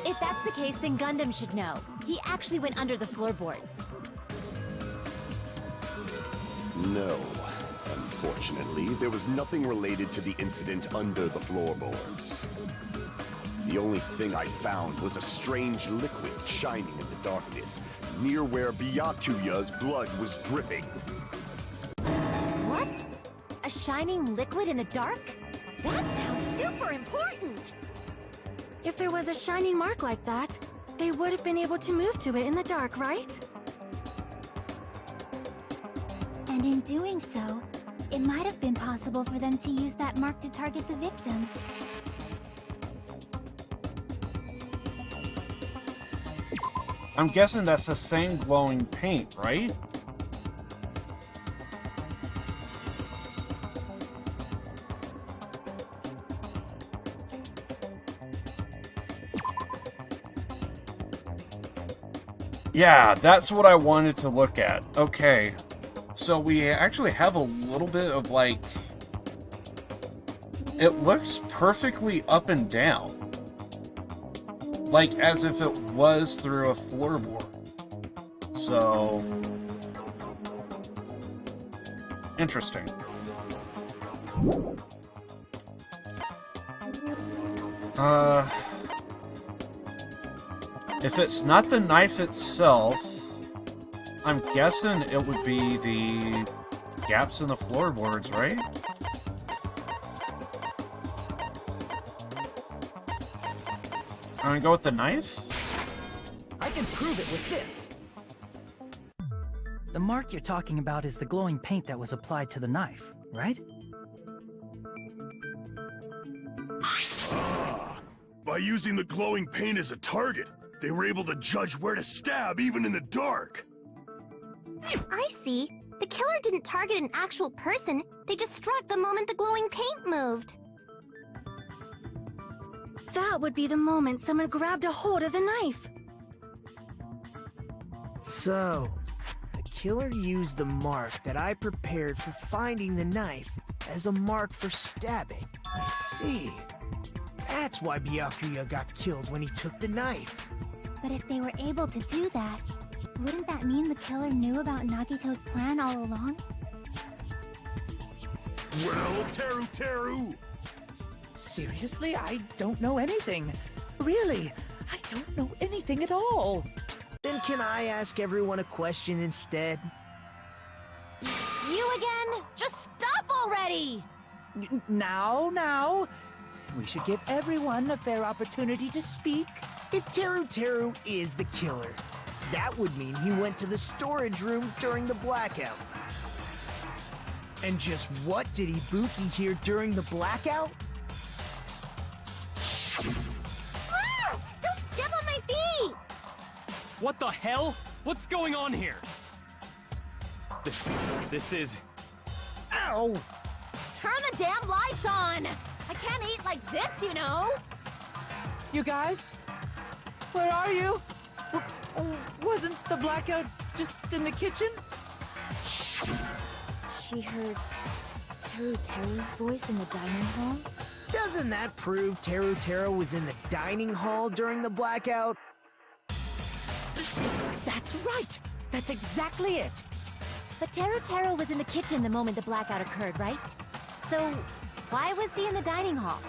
If that's the case, then Gundam should know. He actually went under the floorboards. No. Unfortunately, there was nothing related to the incident under the floorboards. The only thing I found was a strange liquid shining in the darkness, near where Byakuya's blood was dripping. What? A shining liquid in the dark? That sounds super important! If there was a shining mark like that, they would have been able to move to it in the dark, right? And in doing so, it might have been possible for them to use that mark to target the victim. I'm guessing that's the same glowing paint, right? Yeah, that's what I wanted to look at. Okay. So we actually have a little bit of, like... It looks perfectly up and down. Like, as if it was through a floorboard. So... Interesting. If it's not the knife itself, I'm guessing it would be the gaps in the floorboards, right? I'm gonna go with the knife? I can prove it with this. The mark you're talking about is the glowing paint that was applied to the knife, right? By using the glowing paint as a target, they were able to judge where to stab even in the dark. I see. The killer didn't target an actual person. They just struck the moment the glowing paint moved. That would be the moment someone grabbed a hold of the knife. So, the killer used the mark that I prepared for finding the knife as a mark for stabbing. I see. That's why Byakuya got killed when he took the knife. But if they were able to do that, wouldn't that mean the killer knew about Nagito's plan all along? Well, Teru! Seriously? I don't know anything. Really, I don't know anything at all. Then can I ask everyone a question instead? You again? Just stop already! Now. We should give everyone a fair opportunity to speak. If Teru is the killer, That would mean he went to the storage room during the blackout. And just what did Ibuki hear during the blackout? Ah! Don't step on my feet! What the hell? What's going on here? This is... Ow! Turn the damn lights on! I can't eat like this, you know! You guys? Where are you? Wasn't the blackout just in the kitchen? She heard Teru's voice in the dining hall? Doesn't that prove Teru was in the dining hall during the blackout? That's right! That's exactly it! But Teru was in the kitchen the moment the blackout occurred, right? So, why was he in the dining hall?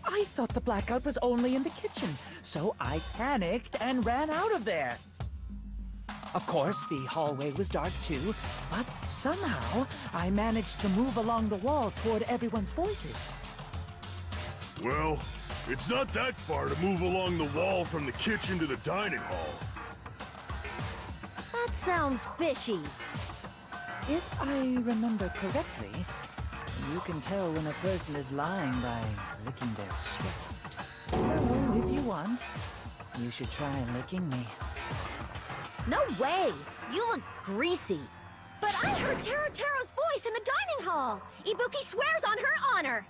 I thought the blackout was only in the kitchen, so I panicked and ran out of there. Of course, the hallway was dark too, but somehow I managed to move along the wall toward everyone's voices. Well, it's not that far to move along the wall from the kitchen to the dining hall. That sounds fishy. If I remember correctly, you can tell when a person is lying by licking their sweat. So, if you want, you should try licking me. No way! You look greasy. But I heard Teru's voice in the dining hall! Ibuki swears on her honor!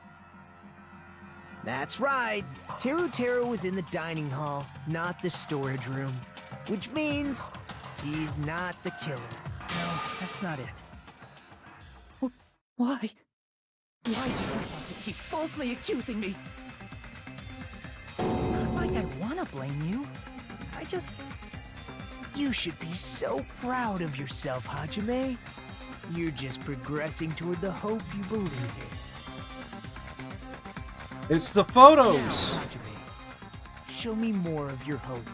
That's right. Teru was in the dining hall, not the storage room. Which means he's not the killer. No, that's not it. Why? Why do you want to keep falsely accusing me? It's not like I want to blame you. I just... You should be so proud of yourself, Hajime. You're just progressing toward the hope you believe in. It's the photos! Now, Hajime, show me more of your hope.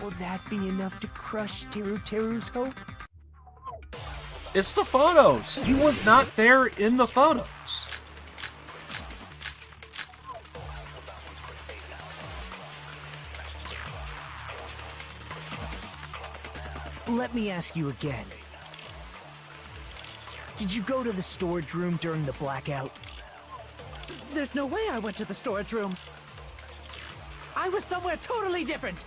Will that be enough to crush Teru's hope? It's the photos! He was not there in the photos. Let me ask you again. Did you go to the storage room during the blackout? There's no way I went to the storage room. I was somewhere totally different.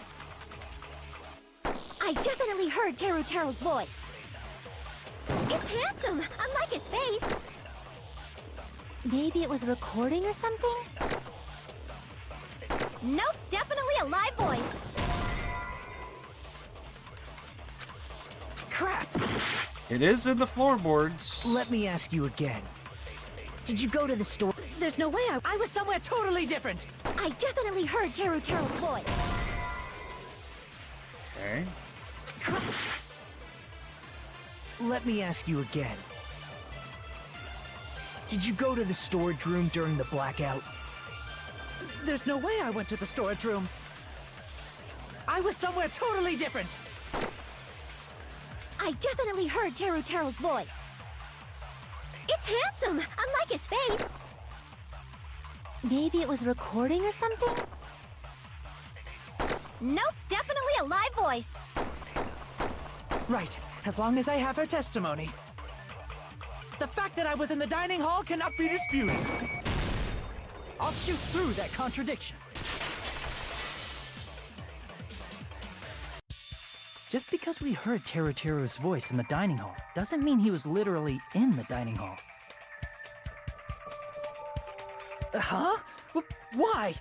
I definitely heard Teru's voice. It's handsome, unlike his face. Maybe it was a recording or something? Nope, definitely a live voice. Crap! It is in the floorboards. Let me ask you again. Did you go to the store? There's no way I was somewhere totally different. I definitely heard Teru's voice. Okay. Crap! Let me ask you again. Did you go to the storage room during the blackout? There's no way I went to the storage room. I was somewhere totally different. I definitely heard Teru's voice. It's handsome, unlike his face. Maybe it was a recording or something? Nope, definitely a live voice. Right, as long as I have her testimony. The fact that I was in the dining hall cannot be disputed. I'll shoot through that contradiction. Just because we heard Teru's voice in the dining hall doesn't mean he was literally in the dining hall. Huh? Why?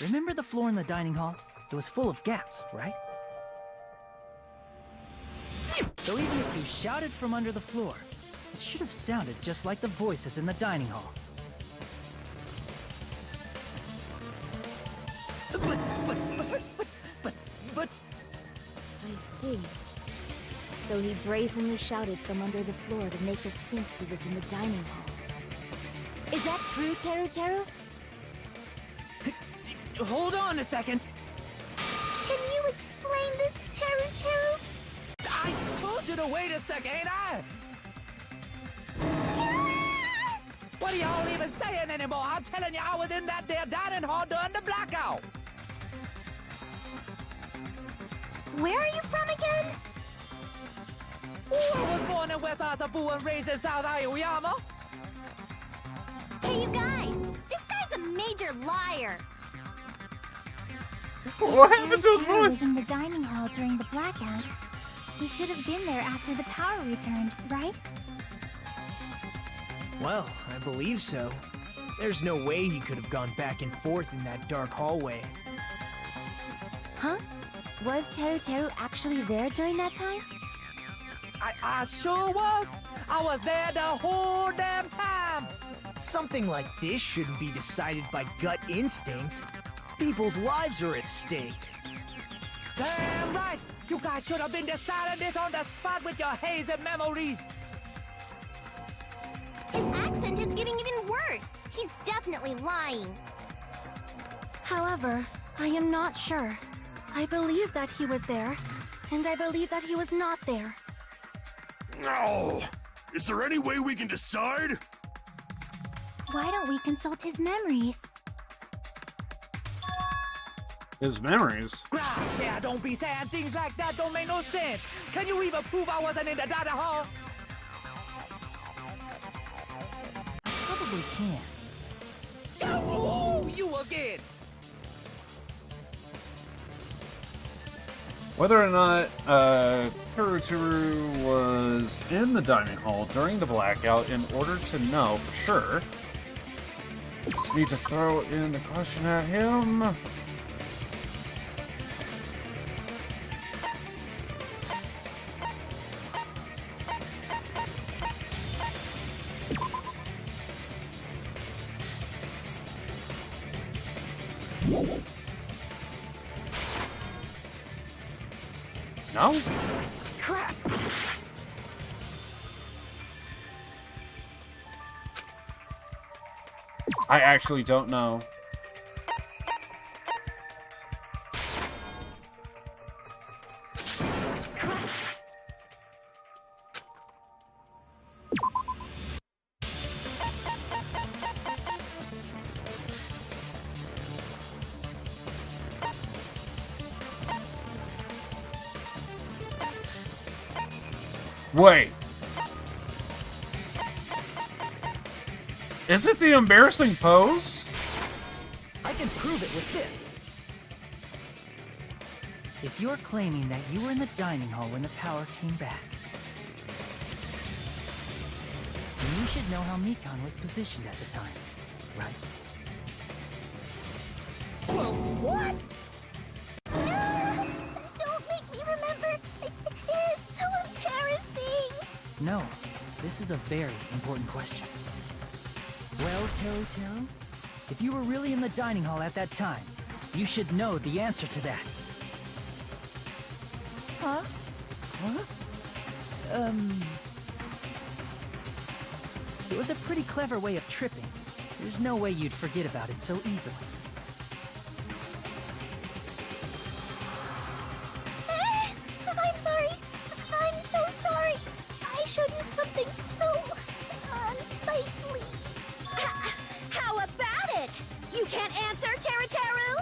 Remember the floor in the dining hall? It was full of gaps, right? So even if you shouted from under the floor, it should have sounded just like the voices in the dining hall. But... I see. So he brazenly shouted from under the floor to make us think he was in the dining hall. Is that true, Teru? Hold on a second. Can you explain this, Teru? I told you to wait a second, ain't I? What are y'all even saying anymore? I'm telling you, I was in that there dining hall during the blackout. Where are you from again? I was born in West Asabu and raised in South Aoyama. Hey, you guys! This guy's a major liar! What happened to his Terry was voice? in the dining hall during the blackout. He should have been there after the power returned, right? Well, I believe so. There's no way he could have gone back and forth in that dark hallway. Huh? Was Teru actually there during that time? I sure was. I was there the whole damn time. Something like this shouldn't be decided by gut instinct. People's lives are at stake. Damn right. You guys should have been deciding this on the spot with your hazy memories. His accent is getting even worse. He's definitely lying. However, I am not sure. I believe that he was there, and I believe that he was not there. No! Is there any way we can decide? Why don't we consult his memories? His memories? Gosh, yeah, don't be saying things like that. Don't make no sense. Can you even prove I wasn't in the dining hall? Probably can. Oh, you again. Whether or not Teru was in the dining hall during the blackout, in order to know for sure, just need to throw in the question at him. No? Crap! I actually don't know. Wait. Is it the embarrassing pose? I can prove it with this. If you're claiming that you were in the dining hall when the power came back, then you should know how Mikan was positioned at the time, right? Well, what? No! Don't make me remember! It's so embarrassing! No, this is a very important question. Well, Teru, if you were really in the dining hall at that time, you should know the answer to that. Huh? Huh? It was a pretty clever way of tripping. There's no way you'd forget about it so easily. I'm sorry. I'm so sorry. I showed you something so unsightly. How about it? You can't answer, Teru?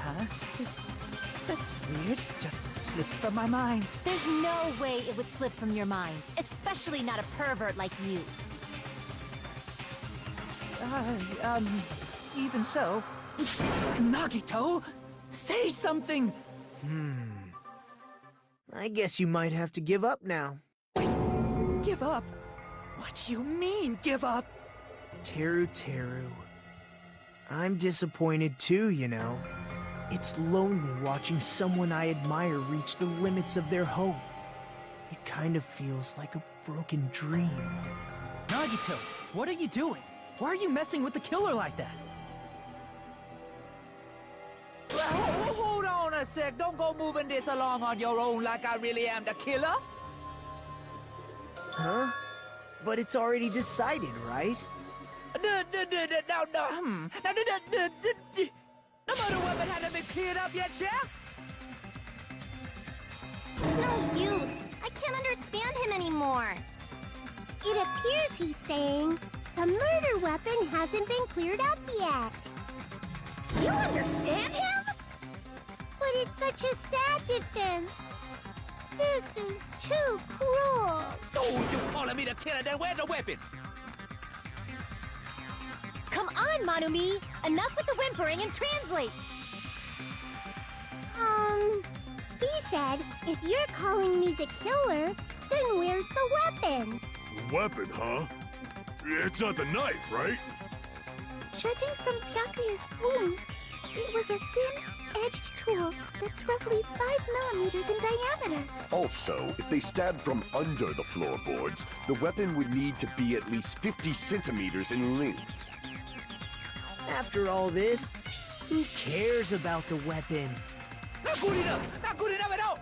Huh? That's weird. Just slipped from my mind. There's no way it would slip from your mind, especially not a pervert like you. Even so. Nagito, say something! I guess you might have to give up now. Give up? What do you mean, give up? Teru. I'm disappointed too, you know. It's lonely watching someone I admire reach the limits of their hope. It kind of feels like a broken dream. Nagito, what are you doing? Why are you messing with the killer like that? Hold on a sec. Don't go moving this along on your own like I really am the killer. Huh? But it's already decided, right? The murder weapon hasn't been cleared up yet, Chef? It's no use. I can't understand him anymore. It appears he's saying the murder weapon hasn't been cleared up yet. You understand him? But it's such a sad defense. This is too cruel. Oh, you calling me the killer, then where's the weapon? Come on, Manumi! Enough with the whimpering and translate! He said, if you're calling me the killer, then where's the weapon? Weapon, huh? It's not the knife, right? Judging from Byakuya's wounds, it was a thin-edged tool that's roughly 5 millimeters in diameter. Also, if they stabbed from under the floorboards, the weapon would need to be at least 50 centimeters in length. After all this, who cares about the weapon? Not good enough! Not good enough at all!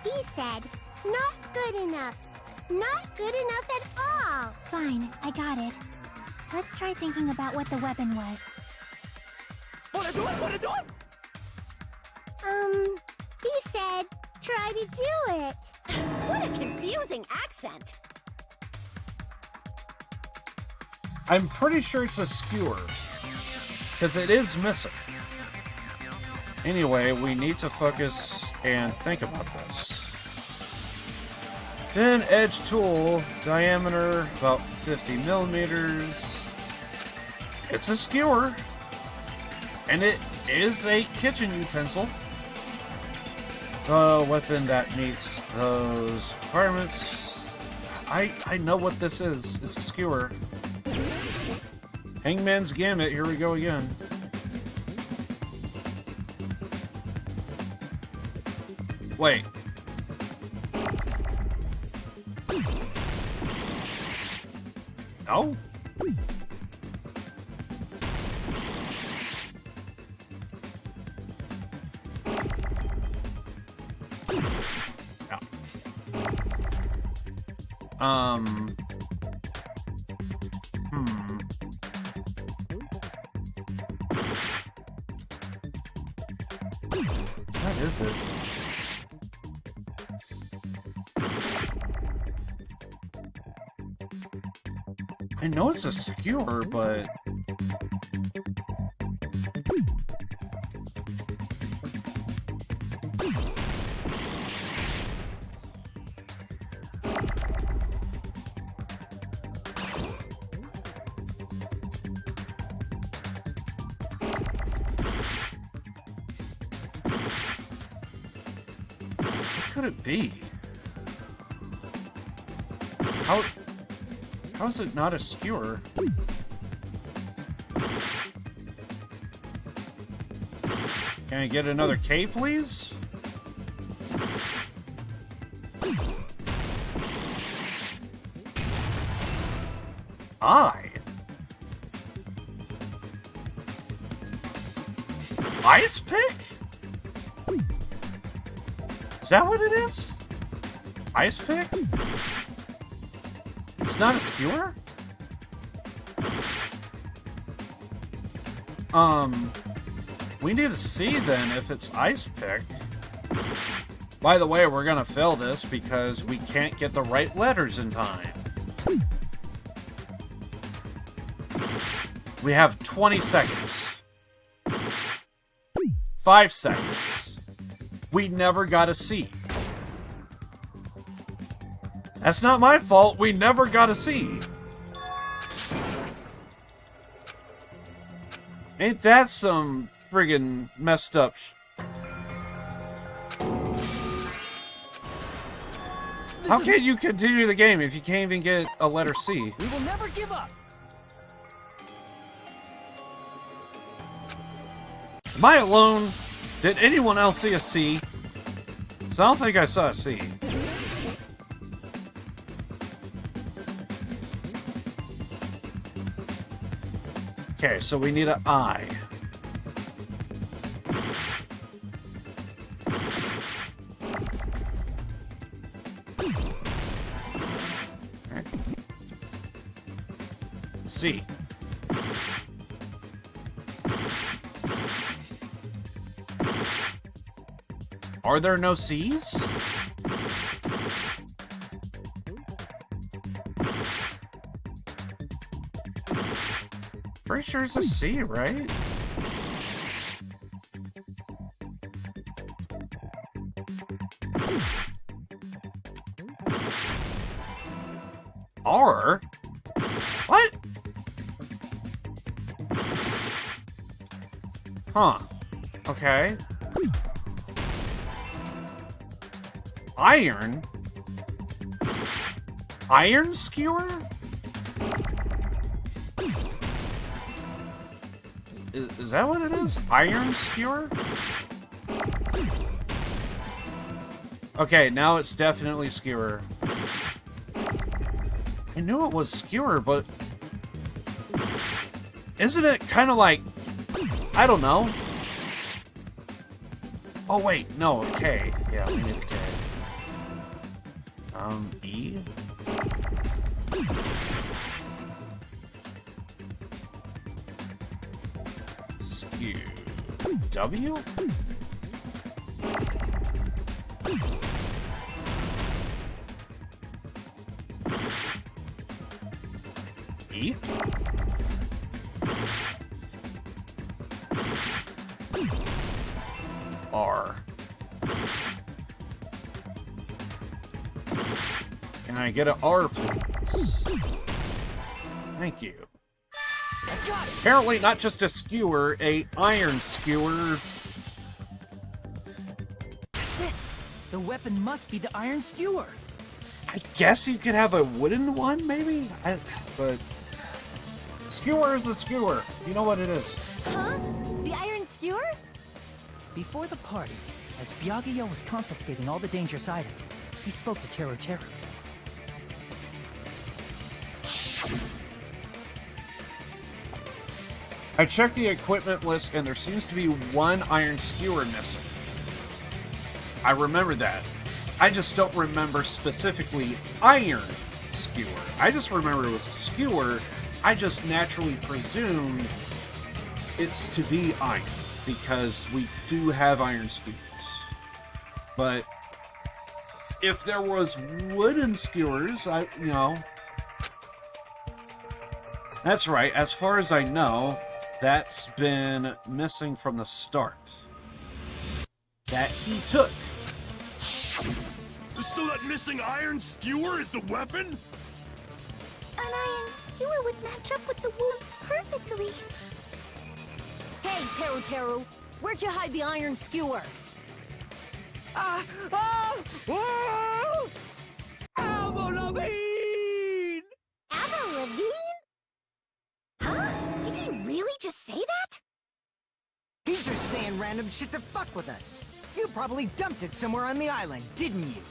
He said, not good enough. Not good enough at all. Fine, I got it. Let's try thinking about what the weapon was. Wanna do it? Wanna do it? He said, try to do it. What a confusing accent! I'm pretty sure it's a skewer, because it is missing. Anyway, we need to focus and think about this. Thin edge tool, diameter about 50 millimeters. It's a skewer, and it is a kitchen utensil. The weapon that meets those requirements. I know what this is. It's a skewer. Hangman's Gambit, here we go again. Wait. No? What is it? I know it's a skewer, but... What could it be? How is it not a skewer? Can I get another K, please? Ice pick? Is that what it is? Ice pick? It's not a skewer? We need to see then if it's ice pick. By the way, we're gonna fail this because we can't get the right letters in time. We have 20 seconds. 5 seconds. We never got a C. That's not my fault. We never got a C. Ain't that some friggin' messed up How can you continue the game if you can't even get a letter C? We will never give up. Am I alone? Did anyone else see a C? 'Cause I don't think I saw a C. Okay, so we need an I. Okay. C. Are there no C's? Pretty sure it's a C, right? R? What? Huh. Okay. Iron? Iron skewer? Is that what it is? Iron skewer? Okay, now it's definitely skewer. I knew it was skewer, but... Isn't it kind of like... I don't know. Oh, wait. No, K. Yeah, we need a K. E? Skew. W? E? R. Can I get an R, please? Thank you. Apparently not just a skewer, a iron skewer. That's it. The weapon must be the iron skewer. I guess you could have a wooden one, maybe? But... Skewer is a skewer. You know what it is. Huh? The iron skewer? Before the party, as Byakuya was confiscating all the dangerous items, he spoke to Teru Teru. I checked the equipment list and there seems to be one iron skewer missing. I remember that. I just don't remember specifically iron skewer. I just remember it was a skewer. I just naturally presumed it's to be iron because we do have iron skewers. But if there was wooden skewers, that's right. As far as I know, that's been missing from the start. That he took. So that missing iron skewer is the weapon? An iron skewer would match up with the wounds perfectly. Hey, Teru Teru, where'd you hide the iron skewer? Whoa! Avril Lavigne! Avril Lavigne? Huh? Did he really just say that? He's just saying random shit to fuck with us. You probably dumped it somewhere on the island, didn't you?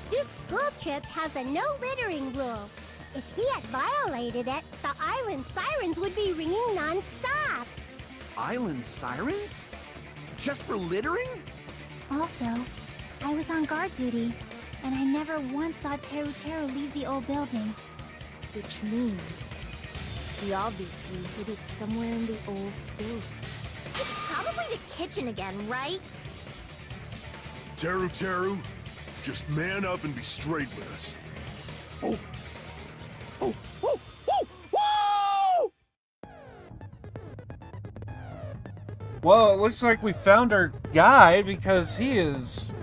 This school trip has a no littering rule. If he had violated it, the island sirens would be ringing non-stop. Island sirens? Just for littering? Also, I was on guard duty, and I never once saw Teru Teru leave the old building. Which means he obviously hid it somewhere in the old building. It's probably the kitchen again, right? Teru Teru, just man up and be straight with us. Oh! Oh! Oh! Oh! Whoa! Well, it looks like we found our guy because he is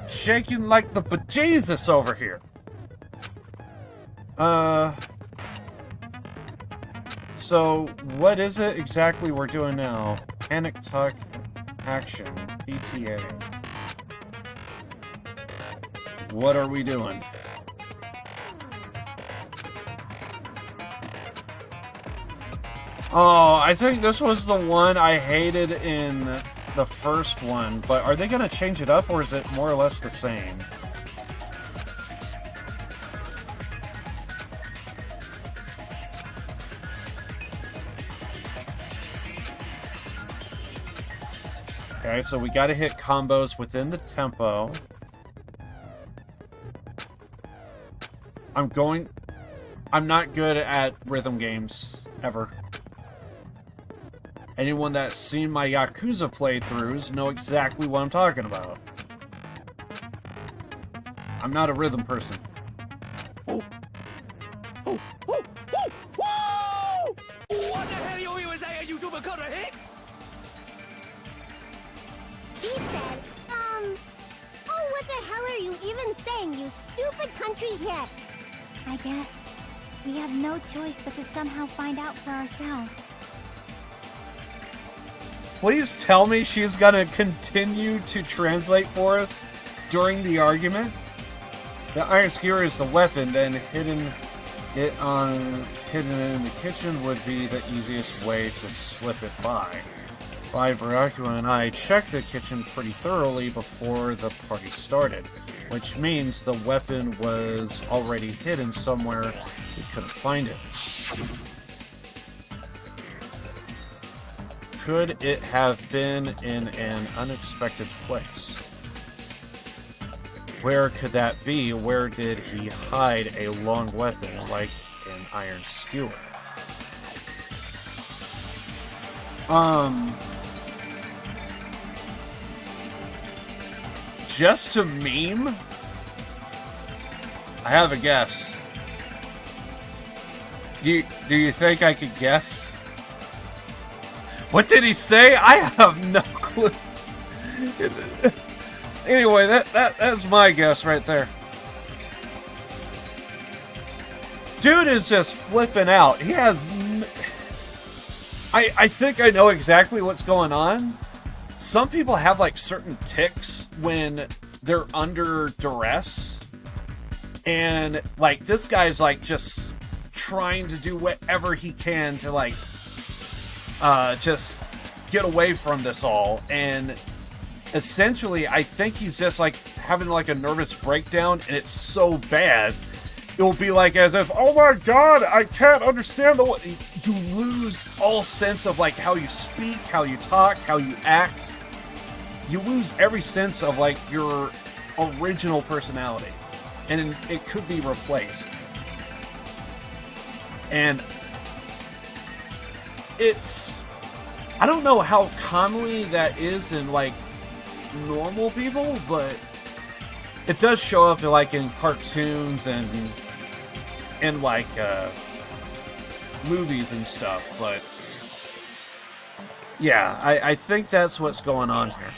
shaking like the bejesus over here. So, what is it exactly we're doing now? Panic Tuck, action, PTA. What are we doing? Oh, I think this was the one I hated in the first one, but are they going to change it up, or is it more or less the same? Okay, so we gotta hit combos within the tempo. I'm not good at rhythm games, ever. Anyone that's seen my Yakuza playthroughs know exactly what I'm talking about. I'm not a rhythm person. Oh! Oh! Oh! He said, oh, what the hell are you even saying, you stupid country hip? I guess we have no choice but to somehow find out for ourselves. Please tell me she's gonna continue to translate for us during the argument. The iron skewer is the weapon, then hidden in the kitchen would be the easiest way to slip it by. Byakuya and I checked the kitchen pretty thoroughly before the party started, which means the weapon was already hidden somewhere we couldn't find it. Could it have been in an unexpected place? Where could that be? Where did he hide a long weapon like an iron skewer? Just to meme? I have a guess. Do you think I could guess? What did he say? I have no clue. Anyway, that's my guess right there. Dude is just flipping out. He has... I think I know exactly what's going on. Some people have, like, certain tics when they're under duress. And, like, this guy's, like, just trying to do whatever he can to, like... just get away from this all, and essentially I think he's just like having like a nervous breakdown, and it's so bad it will be like as if, oh my god, I can't understand you lose all sense of like how you speak, how you talk, how you act. You lose every sense of like your original personality, and it could be replaced. And it's... I don't know how commonly that is in, like, normal people, but it does show up, like, in cartoons and in, like, movies and stuff, but... Yeah, I think that's what's going on here.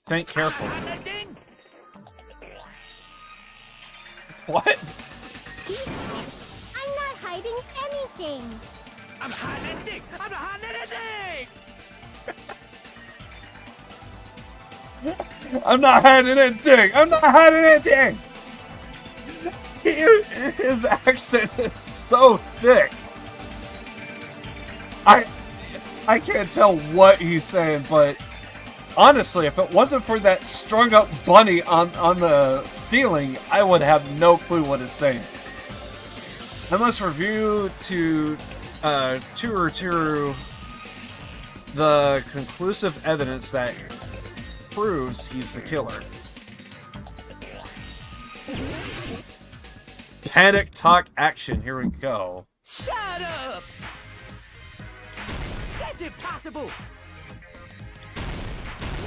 Think carefully. What? I'm not hiding anything. I'm hiding anything. I'm not hiding anything. I'm not hiding anything. I'm not hiding anything. His accent is so thick. I can't tell what he's saying, but honestly, if it wasn't for that strung up bunny on the ceiling, I would have no clue what it's saying. I must review to Turu the conclusive evidence that proves he's the killer. Panic talk action, here we go. Shut up! That's impossible!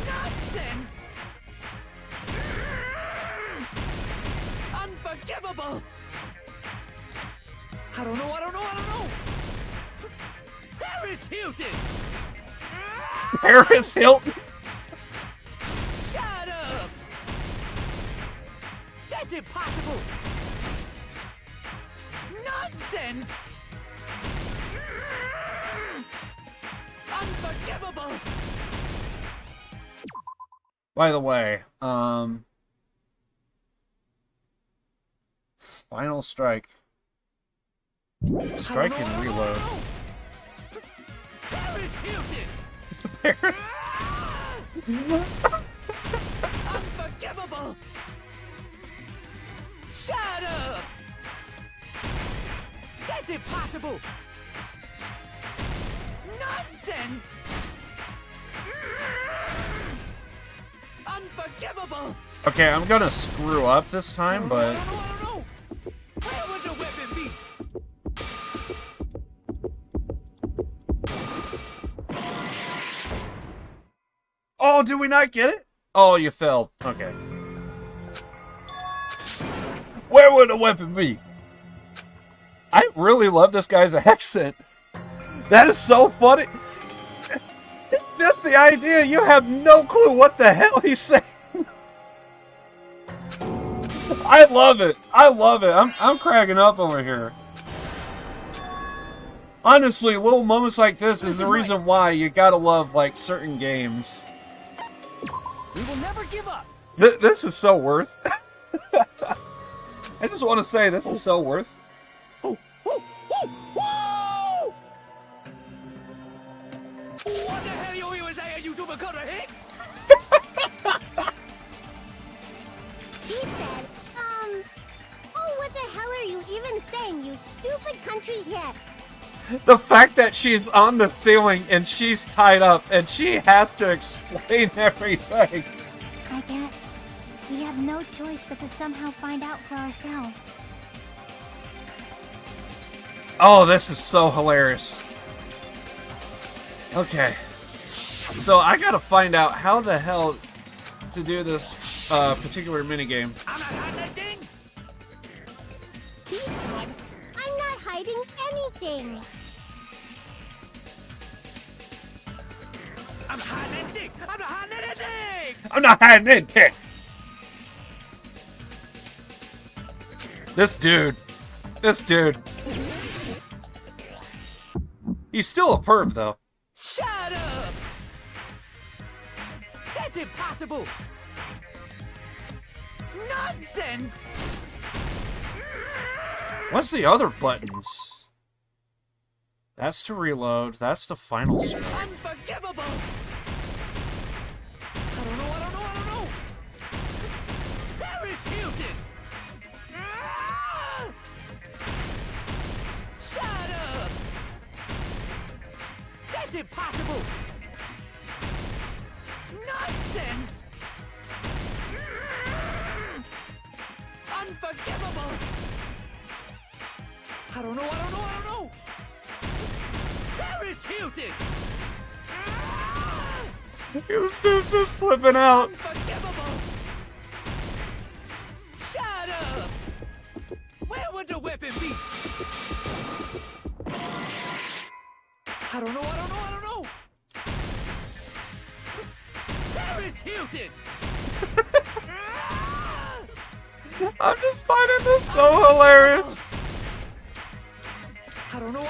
Nonsense! Unforgivable! I don't know! Paris Hilton! Paris Hilton? Shut up! That's impossible! Nonsense! Unforgivable! By the way, final strike. Strike and reload. Paris Hilton! Paris? Unforgivable! Shut up! That's impossible! Nonsense! Unforgivable! Okay, I'm gonna screw up this time, but... Where would the weapon be? Oh, did we not get it? Oh, you failed. Okay. Where would the weapon be? I really love this guy's accent. That is so funny. Just the idea, you have no clue what the hell he's saying. I love it. I love it. I'm cracking up over here. Honestly, little moments like this is the reason why you gotta love, like, certain games. We will never give up. This is so worth. I just want to say, this is so worth. Whoa! What the hell you even say, you super cutter hick? He said, oh, what the hell are you even saying, you stupid country hick? The fact that she's on the ceiling and she's tied up and she has to explain everything. I guess we have no choice but to somehow find out for ourselves. Oh, this is so hilarious. Okay. So I gotta find out how the hell to do this particular minigame. He said, I'm not hiding anything. I'm hiding anything! I'm not hiding anything! I'm not hiding anything! This dude. He's still a perv, though. Shut up! That's impossible! Nonsense! What's the other buttons? That's to reload. That's the final strike. Unforgivable! I don't know. Paris Hilton! Ah! Shut up! That's impossible! Nonsense! Unforgivable! I don't know. Paris Hilton! This dude's just flipping out. Unforgivable! Shut up! Where would the weapon be? I don't know. Paris Hilton! I'm just finding this so hilarious. I don't know.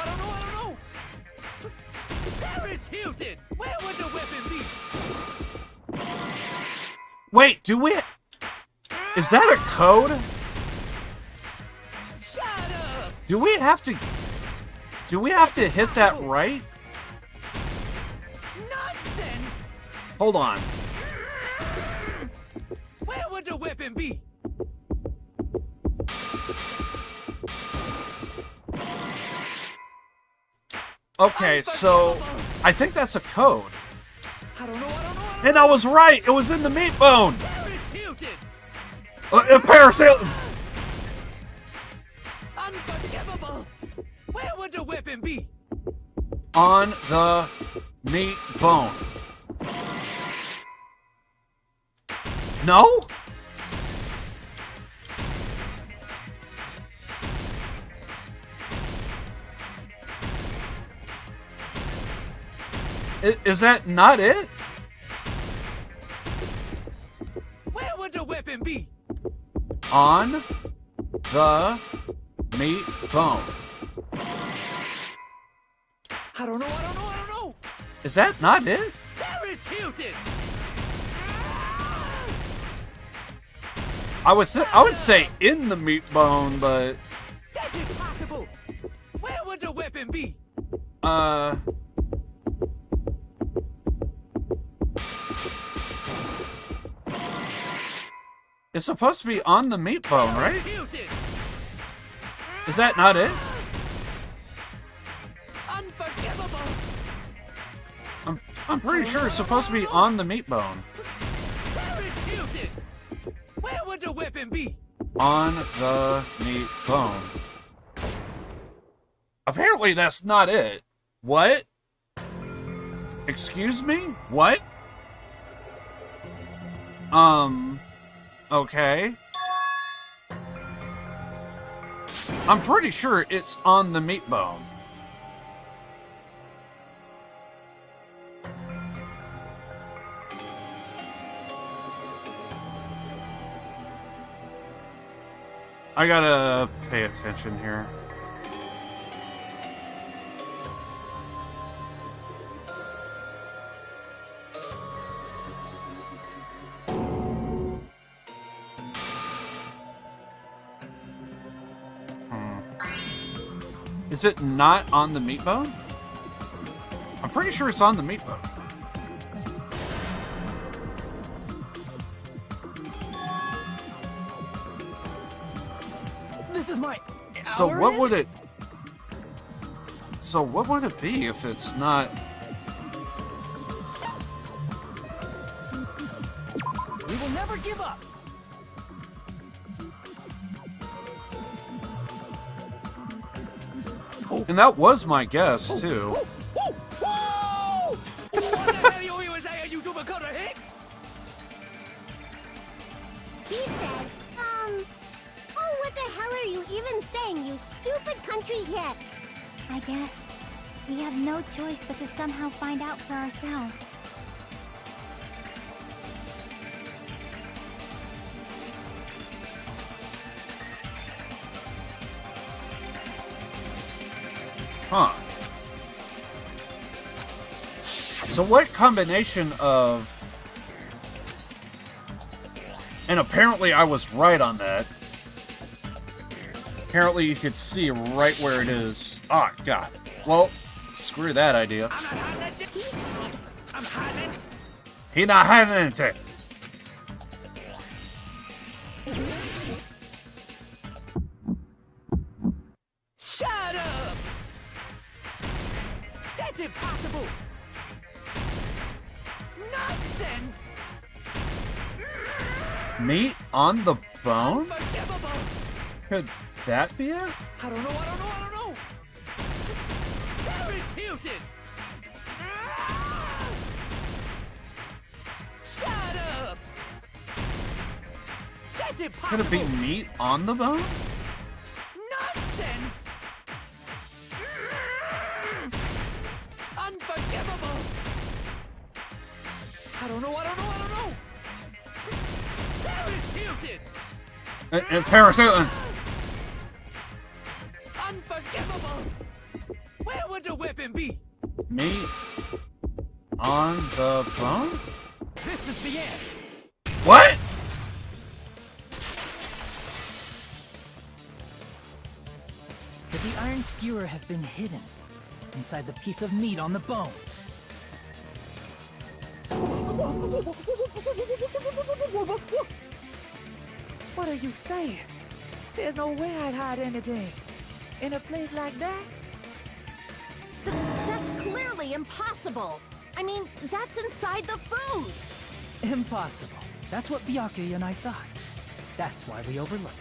Paris Hilton! Where would the weapon be? Wait, is that a code? Shut up! Do we have to hit that right? Nonsense! Hold on. Where would the weapon be? Okay, so I think that's a code. I don't know. And I was right. It was in the meat bone. Paris Hilton! Paris Hilton. Unforgivable! Where would the weapon be? On the meat bone. No? Is that not it? Where would the weapon be? On the meat bone. I don't know. Is that not it? Paris Hilton! I would say in the meat bone, but That's impossible! Where would the weapon be? It's supposed to be on the meat bone, right? Is that not it? Unforgivable! I'm pretty sure it's supposed to be on the meat bone. Paris Hilton! Where would the weapon be? On the meat bone. Apparently that's not it. What? Excuse me? What? Okay. I'm pretty sure it's on the meat bone. I gotta pay attention here. Is it not on the meat bone? I'm pretty sure it's on the meat bone. This is my. So what would it? So what would it be if it's not? We will never give up. And that was my guess too. Whoa! What the hell you even say, you YouTuber cutter hick? He said, oh, what the hell are you even saying, you stupid country hick? I guess we have no choice but to somehow find out for ourselves. Huh. So what combination of... And apparently I was right on that. Apparently you could see right where it is. Ah, God. Well, screw that idea. I'm hiding. He not hiding anything. Shut up! That's impossible! Nonsense! Meat on the bone? Unforgivable! Could that be it? I don't know. Paris Hilton! Shut up! That's impossible! Could it be meat on the bone? Nonsense! Unforgivable! I don't know. Paris Hilton! And Paris Hilton! Unforgivable! Where would the weapon be? Meat on the bone? This is the end! What? Could the iron skewer have been hidden inside the piece of meat on the bone? What are you saying? There's no way I'd hide anything in a place like that. That's clearly impossible. I mean, that's inside the food. Impossible. That's what Byakuya and I thought. That's why we overlooked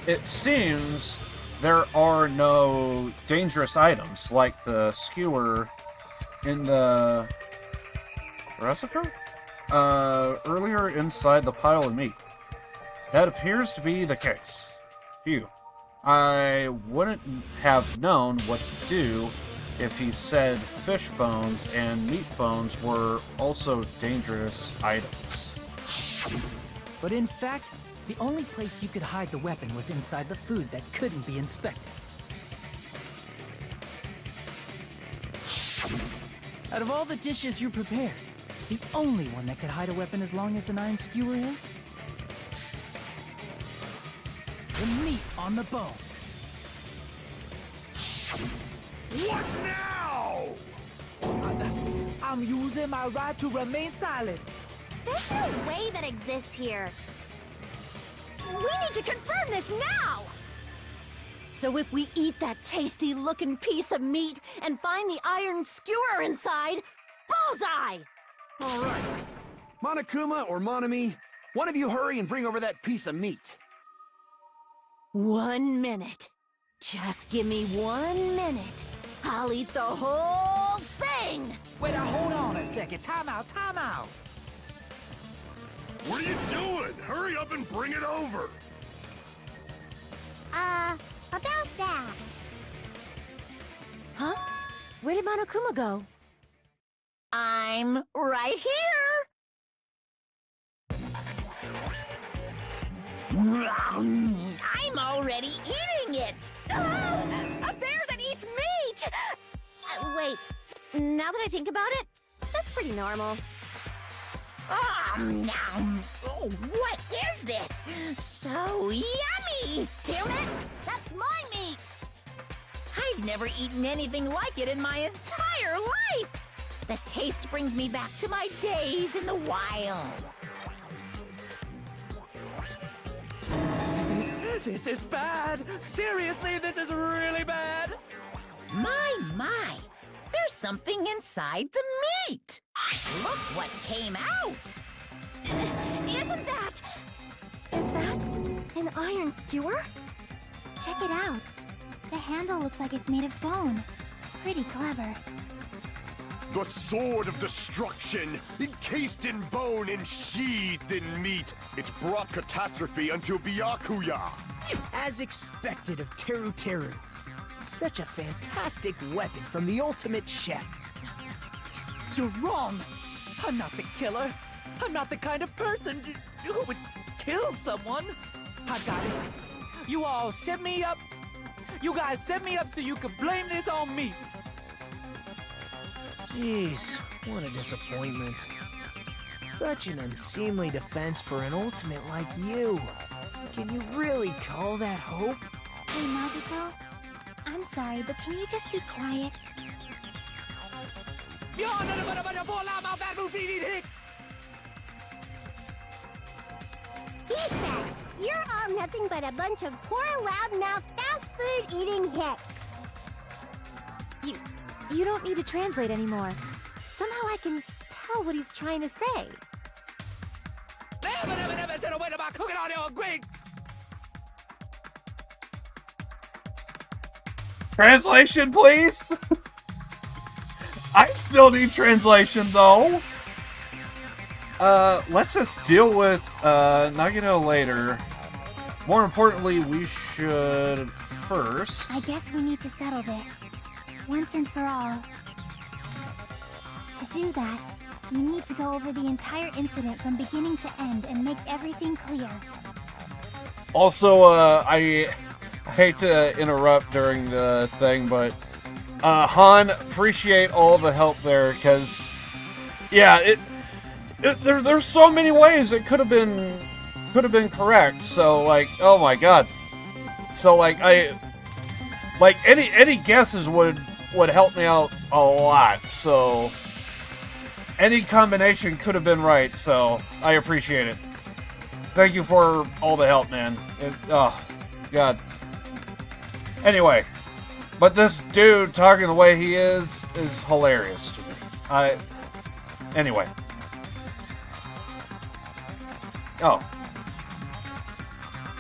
it. It seems there are no dangerous items like the skewer in the recipe? Earlier inside the pile of meat. That appears to be the case. Phew. I wouldn't have known what to do if he said fish bones and meat bones were also dangerous items. But in fact, the only place you could hide the weapon was inside the food that couldn't be inspected. Out of all the dishes you prepared, the only one that could hide a weapon as long as an iron skewer is? The meat on the bone. What now? I'm using my right to remain silent. There's no way that exists here. We need to confirm this now! So if we eat that tasty-looking piece of meat and find the iron skewer inside, bullseye! All right. Monokuma or Monami, one of you hurry and bring over that piece of meat. 1 minute. Just give me 1 minute. I'll eat the whole thing! Wait, now hold on a second. Time out. What are you doing? Hurry up and bring it over! About that. Huh? Where did Monokuma go? I'm right here! I'm already eating it! A bear that eats meat! Wait, now that I think about it, that's pretty normal. Oh, what is this? So yummy! Damn it! That's my meat! I've never eaten anything like it in my entire life! The taste brings me back to my days in the wild. This is bad! Seriously, this is really bad! My! There's something inside the meat! Look what came out! Isn't that... Is that an iron skewer? Check it out. The handle looks like it's made of bone. Pretty clever. The sword of destruction, encased in bone and sheathed in meat. It brought catastrophe unto Byakuya. As expected of Teru Teru. Such a fantastic weapon from the ultimate chef. You're wrong! I'm not the killer. I'm not the kind of person who would kill someone. I've got it. You all set me up. You guys set me up so you could blame this on me. Jeez, what a disappointment. Such an unseemly defense for an ultimate like you. Can you really call that hope? Hey, Nagito. I'm sorry, but can you just be quiet? He said, you're all nothing but a bunch of poor, loudmouth, fast food eating hicks. You don't need to translate anymore. Somehow I can tell what he's trying to say. Translation, please? I still need translation, though. Let's just deal with Nagito later. More importantly, we should first... I guess we need to settle this. Once and for all. To do that, we need to go over the entire incident from beginning to end and make everything clear. Also, I hate to interrupt during the thing, but Han, appreciate all the help there, because yeah, there's so many ways it could have been correct. So like, oh my god, so like any guesses would help me out a lot. So any combination could have been right. So I appreciate it. Thank you for all the help, man. Oh god. Anyway, but this dude talking the way he is hilarious to me. Anyway. Oh.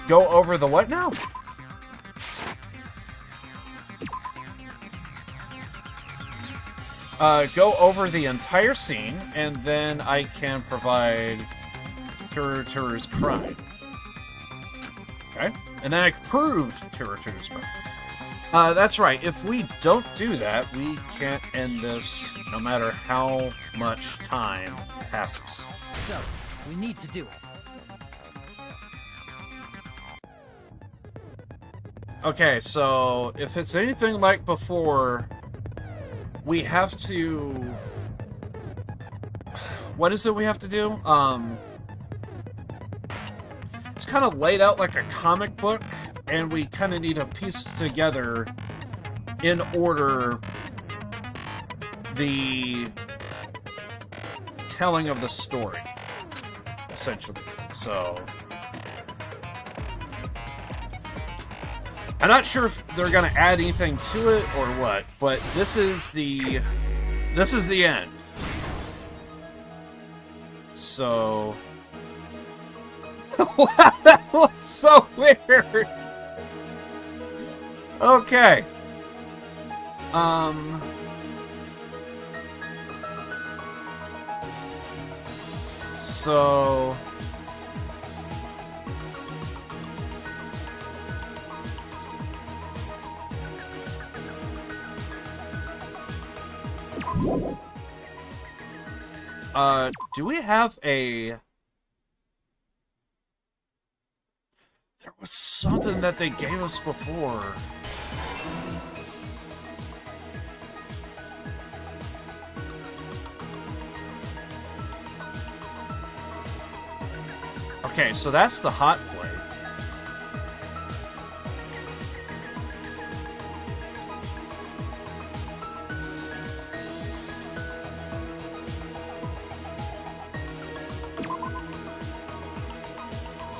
Go over the what now? Go over the entire scene, and then I can provide Teru's crime. Okay? And then I can prove Teru's crime. That's right. If we don't do that, we can't end this no matter how much time passes. So, we need to do it. Okay, so if it's anything like before, we have to... What is it we have to do? It's kind of laid out like a comic book, and we kind of need to piece together in order the telling of the story, essentially. So I'm not sure if they're going to add anything to it or what, but this is the end. So wow, that looks so weird. Okay. So Do we have a... There was something that they gave us before. Okay, so that's the hot plate.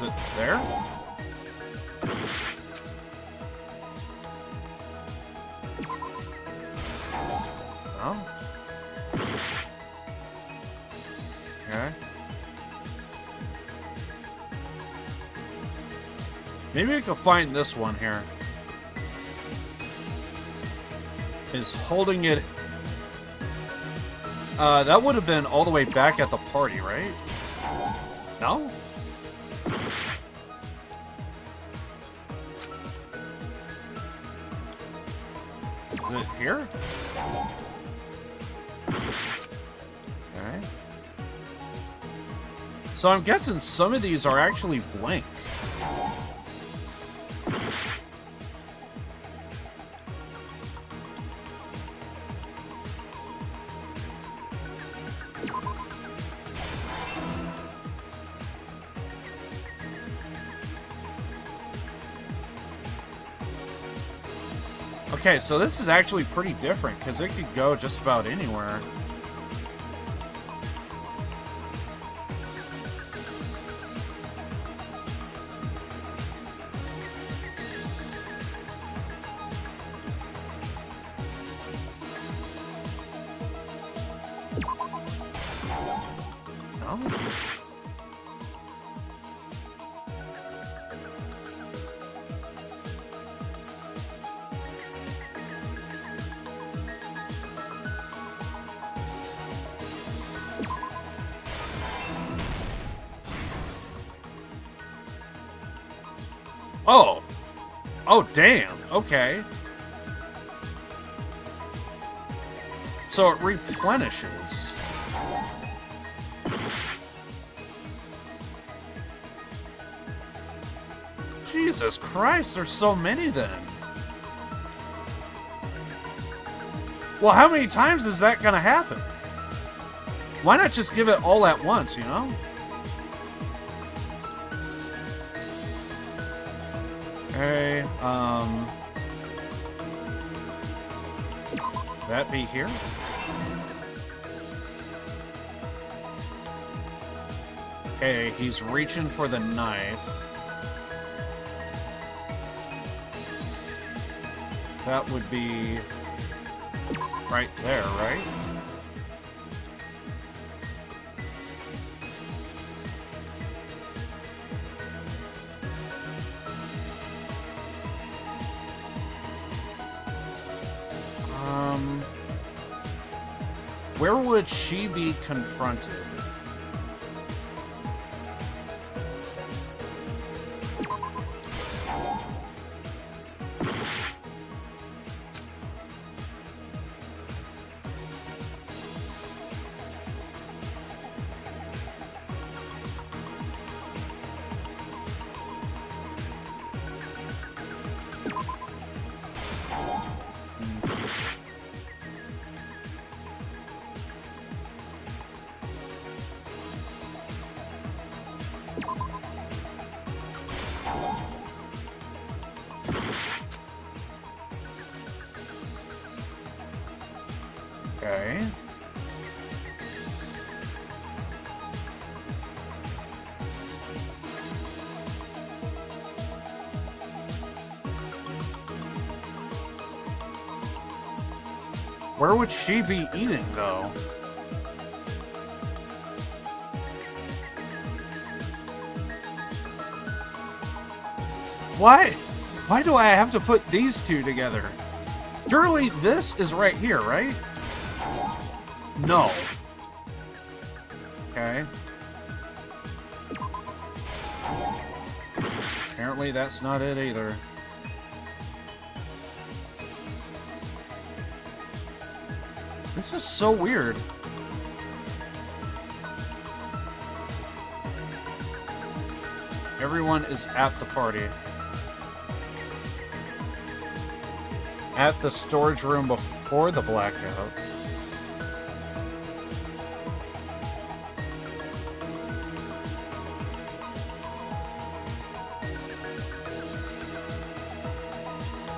Is it there? No? Okay. Maybe we can find this one here. Is holding it... that would have been all the way back at the party, right? No? Is it here? Okay. So I'm guessing some of these are actually blank. Okay, so this is actually pretty different, because it could go just about anywhere. No? Oh! Oh, damn. Okay. So it replenishes. Jesus Christ, there's so many then. Well, how many times is that gonna happen? Why not just give it all at once, you know? Okay, that be here? Okay, he's reaching for the knife. That would be right there, right? Where would she be confronted? Okay. Where would she be eating, though? Why? Why do I have to put these two together? Surely this is right here, right? No. Okay. Apparently that's not it either. This is so weird. Everyone is at the party. At the storage room before the blackout.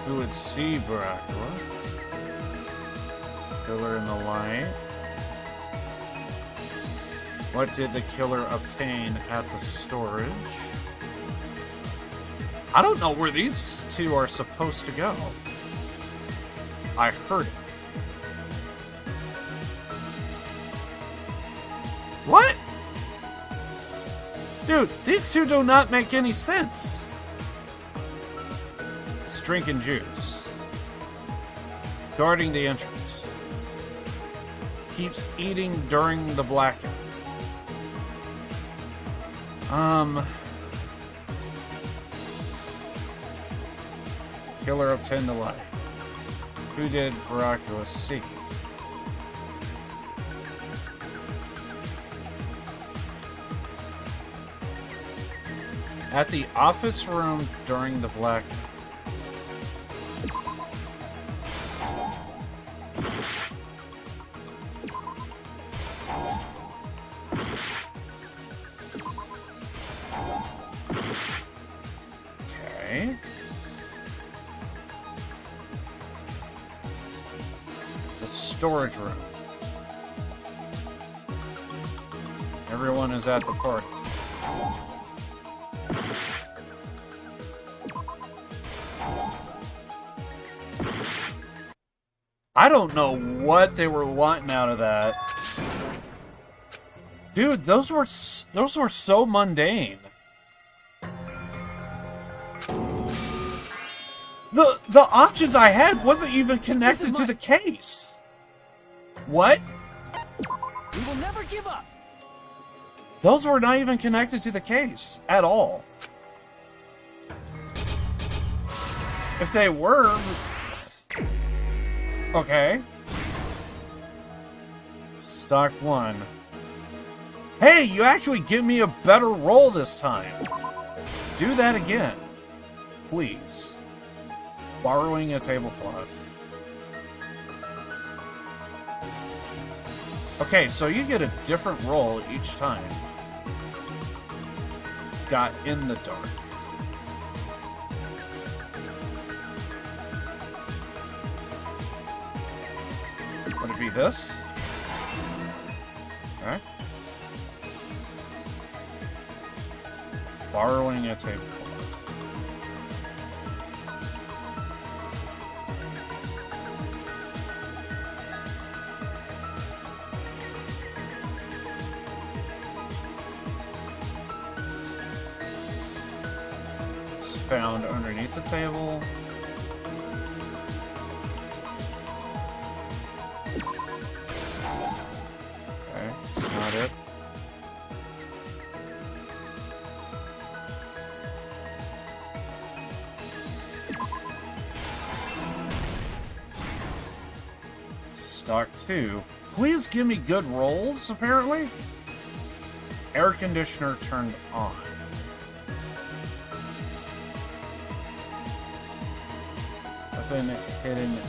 Who would see Baracula? Killer in the light. What did the killer obtain at the storage? I don't know where these two are supposed to go. I heard it. What? Dude, these two do not make any sense. It's drinking juice. Guarding the entrance. Keeps eating during the blackout. Killer obtained the light. Who did Baracula see? At the office room during the blackout. Okay. The storage room. Everyone is at the party. I don't know what they were wanting out of that. Dude, those were so mundane. The options I had wasn't even connected to the case. What? We will never give up. Those were not even connected to the case at all. If they were... Okay. Stock 1. Hey, you actually give me a better roll this time. Do that again. Please. Borrowing a tablecloth. Okay, so you get a different roll each time. Got in the dark. Would it be this? Okay. Borrowing a tablecloth. It's found underneath the table. That's not it. Stock 2. Please give me good rolls, apparently. Air conditioner turned on. Weapon hidden in.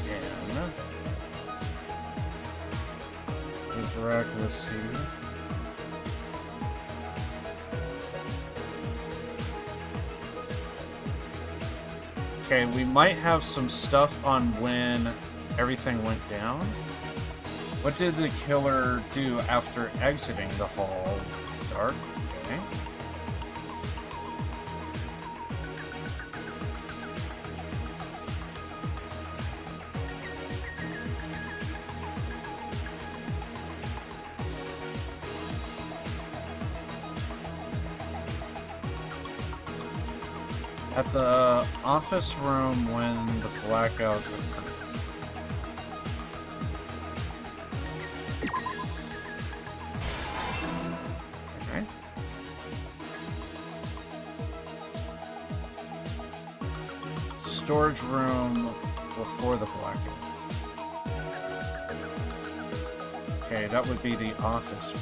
Miraculous seed. Okay, we might have some stuff on when everything went down. What did the killer do after exiting the hall? Dark. Okay. At the office room when the blackout occurred. Okay. Storage room before the blackout. Okay, that would be the office room.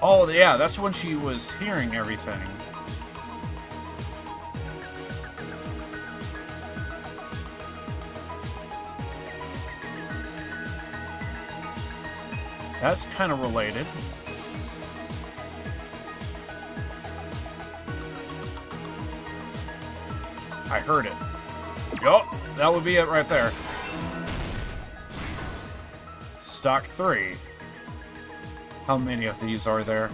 Oh, yeah, that's when she was hearing everything. That's kind of related. I heard it. Yup, that would be it right there. Stock 3. How many of these are there?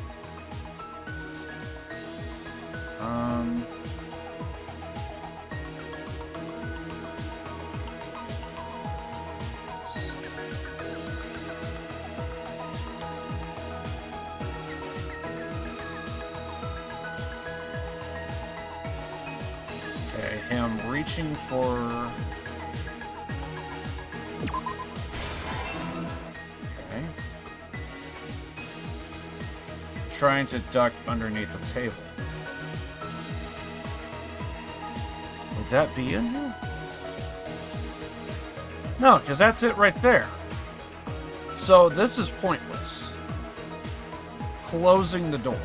Okay, him reaching for... Trying to duck underneath the table. Would that be in here? No, because that's it right there. So this is pointless. Closing the door.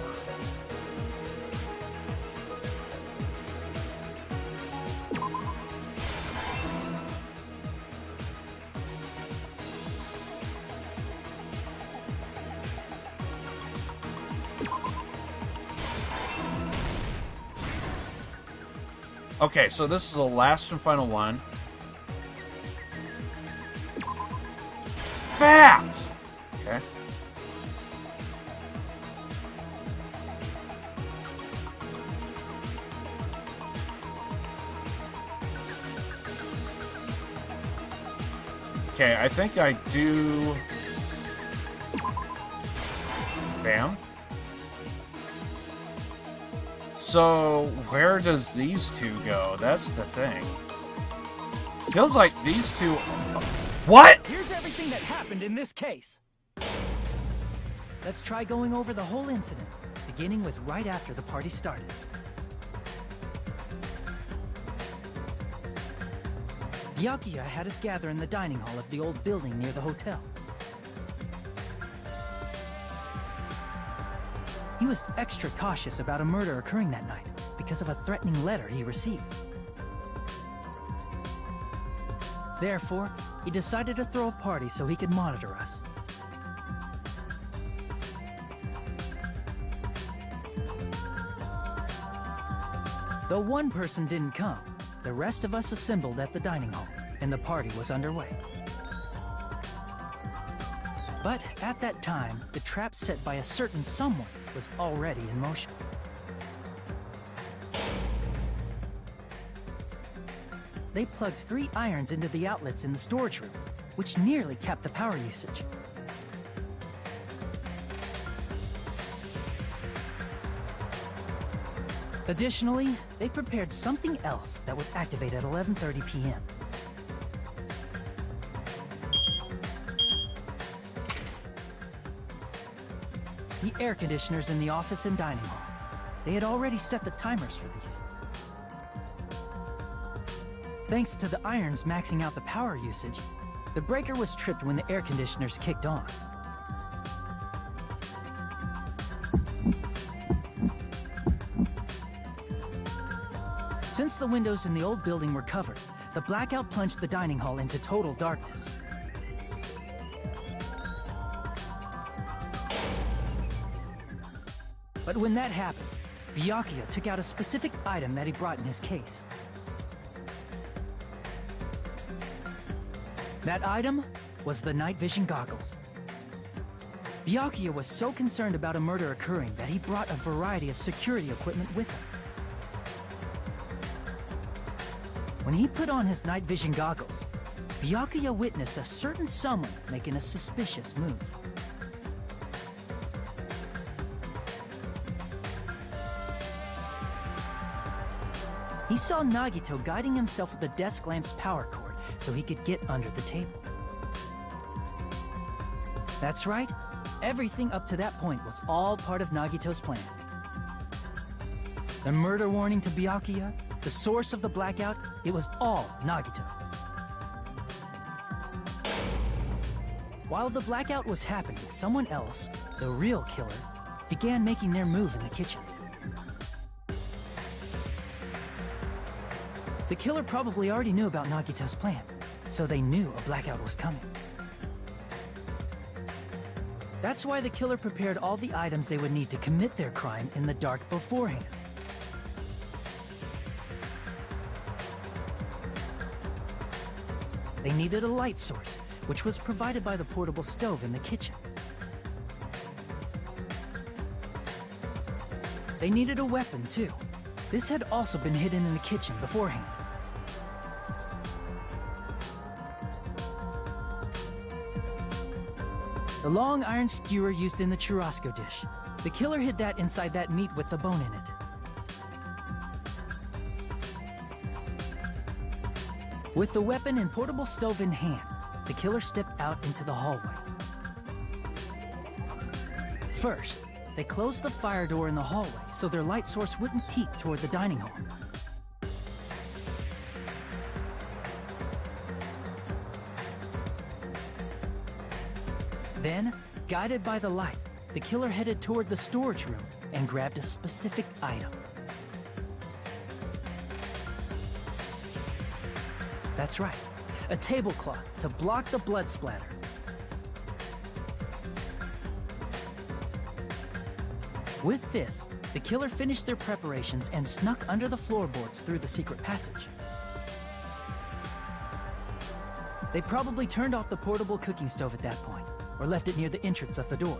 Okay, so this is the last and final one. Bat! Okay. Okay, I think I do... Bam. So, where does these two go? That's the thing. Feels like these two... What?! Here's everything that happened in this case. Let's try going over the whole incident, beginning with right after the party started. Byakuya had us gather in the dining hall of the old building near the hotel. He was extra cautious about a murder occurring that night because of a threatening letter he received. Therefore, he decided to throw a party so he could monitor us. Though one person didn't come, the rest of us assembled at the dining hall, and the party was underway. But at that time, the trap set by a certain someone was already in motion. They plugged 3 irons into the outlets in the storage room, which nearly capped the power usage. Additionally, they prepared something else that would activate at 11:30 p.m. The air conditioners in the office and dining hall. They had already set the timers for these. Thanks to the irons maxing out the power usage, the breaker was tripped when the air conditioners kicked on. Since the windows in the old building were covered, the blackout plunged the dining hall into total darkness. But when that happened, Byakuya took out a specific item that he brought in his case. That item was the night vision goggles. Byakuya was so concerned about a murder occurring that he brought a variety of security equipment with him. When he put on his night vision goggles, Byakuya witnessed a certain someone making a suspicious move. He saw Nagito guiding himself with the desk lamp's power cord so he could get under the table. That's right, everything up to that point was all part of Nagito's plan. The murder warning to Byakuya, the source of the blackout, it was all Nagito. While the blackout was happening, someone else, the real killer, began making their move in the kitchen. The killer probably already knew about Nagito's plan, so they knew a blackout was coming. That's why the killer prepared all the items they would need to commit their crime in the dark beforehand. They needed a light source, which was provided by the portable stove in the kitchen. They needed a weapon, too. This had also been hidden in the kitchen beforehand. The long iron skewer used in the churrasco dish. The killer hid that inside that meat with the bone in it. With the weapon and portable stove in hand, the killer stepped out into the hallway. First, they closed the fire door in the hallway so their light source wouldn't peek toward the dining hall. Then, guided by the light, the killer headed toward the storage room and grabbed a specific item. That's right, a tablecloth to block the blood splatter. With this, the killer finished their preparations and snuck under the floorboards through the secret passage. They probably turned off the portable cooking stove at that point, or left it near the entrance of the door.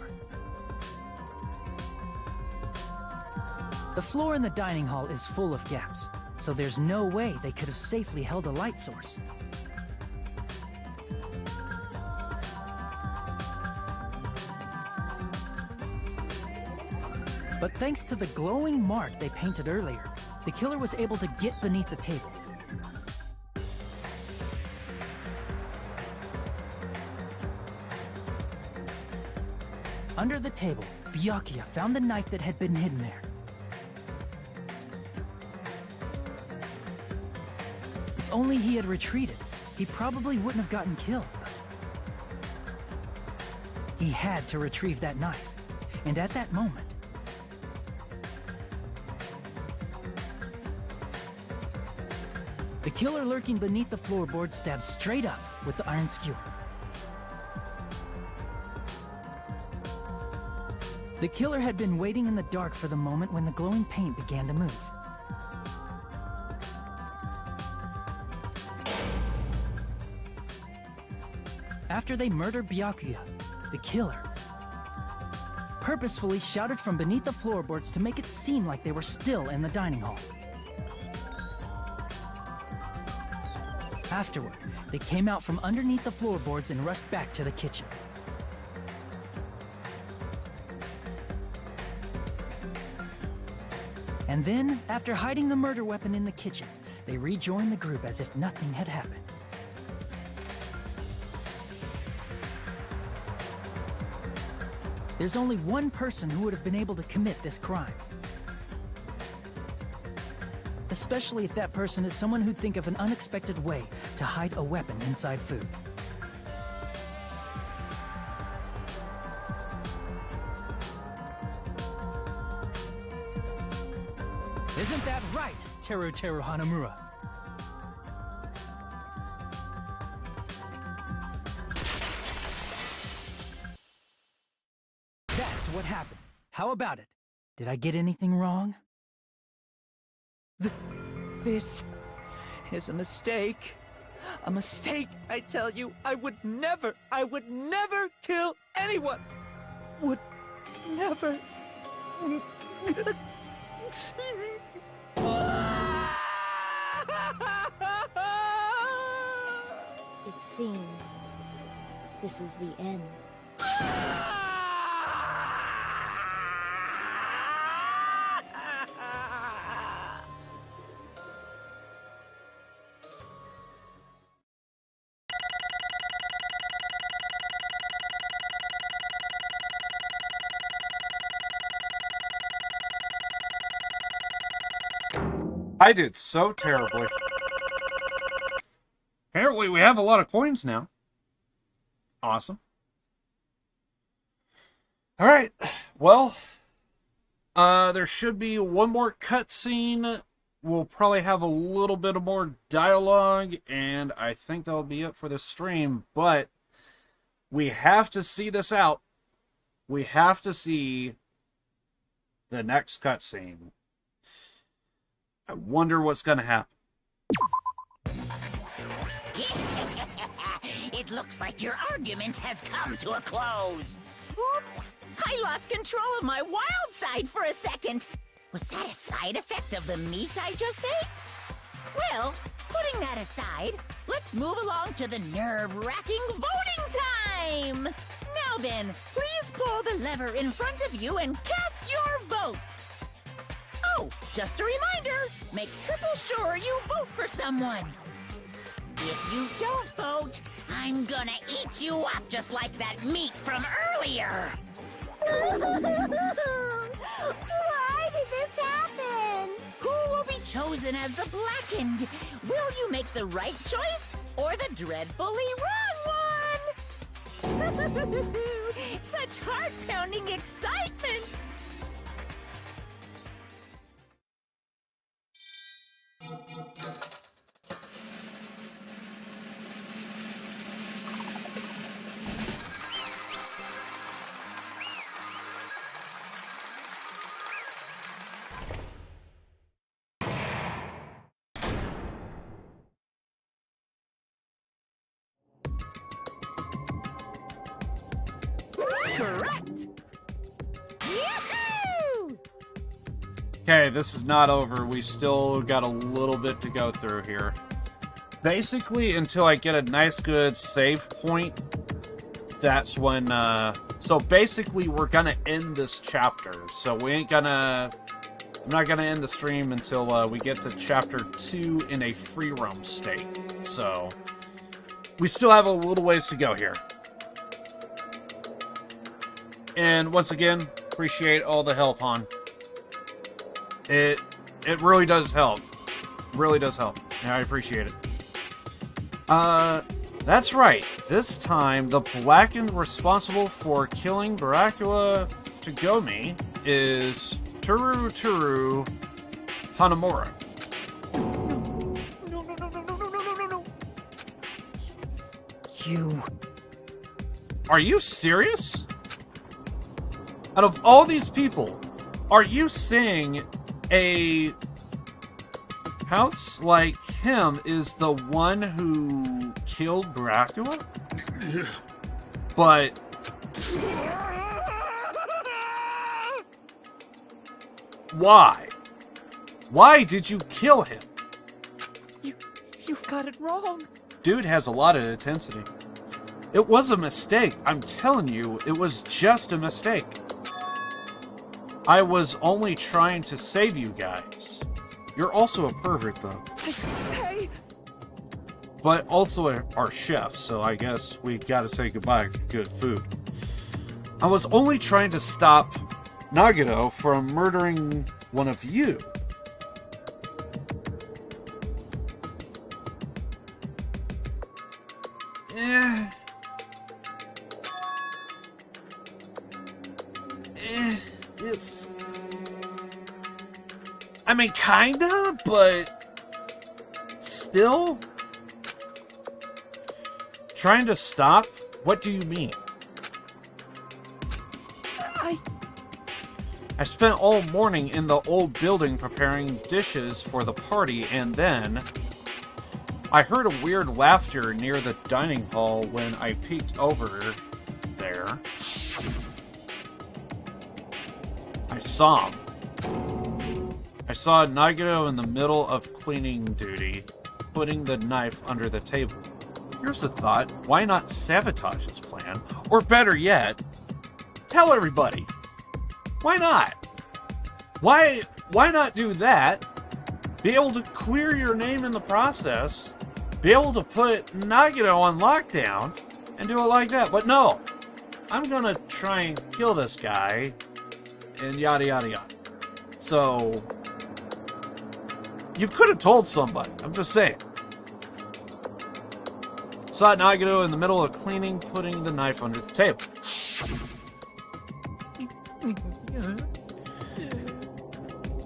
The floor in the dining hall is full of gaps, so there's no way they could have safely held a light source. But thanks to the glowing mark they painted earlier, the killer was able to get beneath the table. Under the table, Byakuya found the knife that had been hidden there. If only he had retreated, he probably wouldn't have gotten killed. He had to retrieve that knife, and at that moment, the killer lurking beneath the floorboard stabbed straight up with the iron skewer. The killer had been waiting in the dark for the moment when the glowing paint began to move. After they murdered Byakuya, the killer purposefully shouted from beneath the floorboards to make it seem like they were still in the dining hall. Afterward, they came out from underneath the floorboards and rushed back to the kitchen. And then, after hiding the murder weapon in the kitchen, they rejoined the group as if nothing had happened. There's only one person who would have been able to commit this crime. Especially if that person is someone who'd think of an unexpected way to hide a weapon inside food. Isn't that right, Teru Hanamura? That's what happened. How about it? Did I get anything wrong? This is a mistake. A mistake, I tell you. I would never kill anyone. Would never. It seems this is the end. I did so terribly. Apparently we have a lot of coins now. Awesome. Alright, well, there should be one more cutscene. We'll probably have a little bit of more dialogue, and I think that'll be it for the stream, but we have to see this out. We have to see the next cutscene. I wonder what's going to happen. It looks like your argument has come to a close. Oops! I lost control of my wild side for a second. Was that a side effect of the meat I just ate? Well, putting that aside, let's move along to the nerve-wracking voting time! Now then, please pull the lever in front of you and cast your vote! Oh, just a reminder, make triple sure you vote for someone. If you don't vote, I'm gonna eat you up just like that meat from earlier! Why did this happen? Who will be chosen as the Blackened? Will you make the right choice or the dreadfully wrong one? Such heart-pounding excitement! Correct! Yoo-hoo! Okay, this is not over. We still got a little bit to go through here. Basically, until I get a nice good save point, that's when, so basically we're gonna end this chapter. So we ain't gonna... I'm not gonna end the stream until, we get to chapter 2 in a free roam state. So, we still have a little ways to go here. And once again, appreciate all the help, Han. It really does help. Really does help. Yeah, I appreciate it. That's right. This time, the Blackened responsible for killing Dracula Tagomi is Turu Hanamura. No. You... Are you serious? Out of all these people, are you saying a house like him is the one who killed Dracula? But... why? Why did you kill him? You've got it wrong. Dude has a lot of intensity. It was a mistake. I'm telling you, it was just a mistake. I was only trying to save you guys. You're also a pervert, though. Hey! But also our chef, so I guess we gotta say goodbye to good food. I was only trying to stop Nagito from murdering one of you. It's... I mean, kinda, but... still? Trying to stop? What do you mean? I spent all morning in the old building preparing dishes for the party, and then... I heard a weird laughter near the dining hall when I peeked over there. I saw him. I saw Nagito in the middle of cleaning duty, putting the knife under the table. Here's the thought, why not sabotage his plan? Or better yet, tell everybody. Why not? Why not do that? Be able to clear your name in the process, be able to put Nagito on lockdown, and do it like that. But no, I'm gonna try and kill this guy, and yada yada yada. So, You could have told somebody. I'm just saying. Saw Nagito in the middle of cleaning, putting the knife under the table.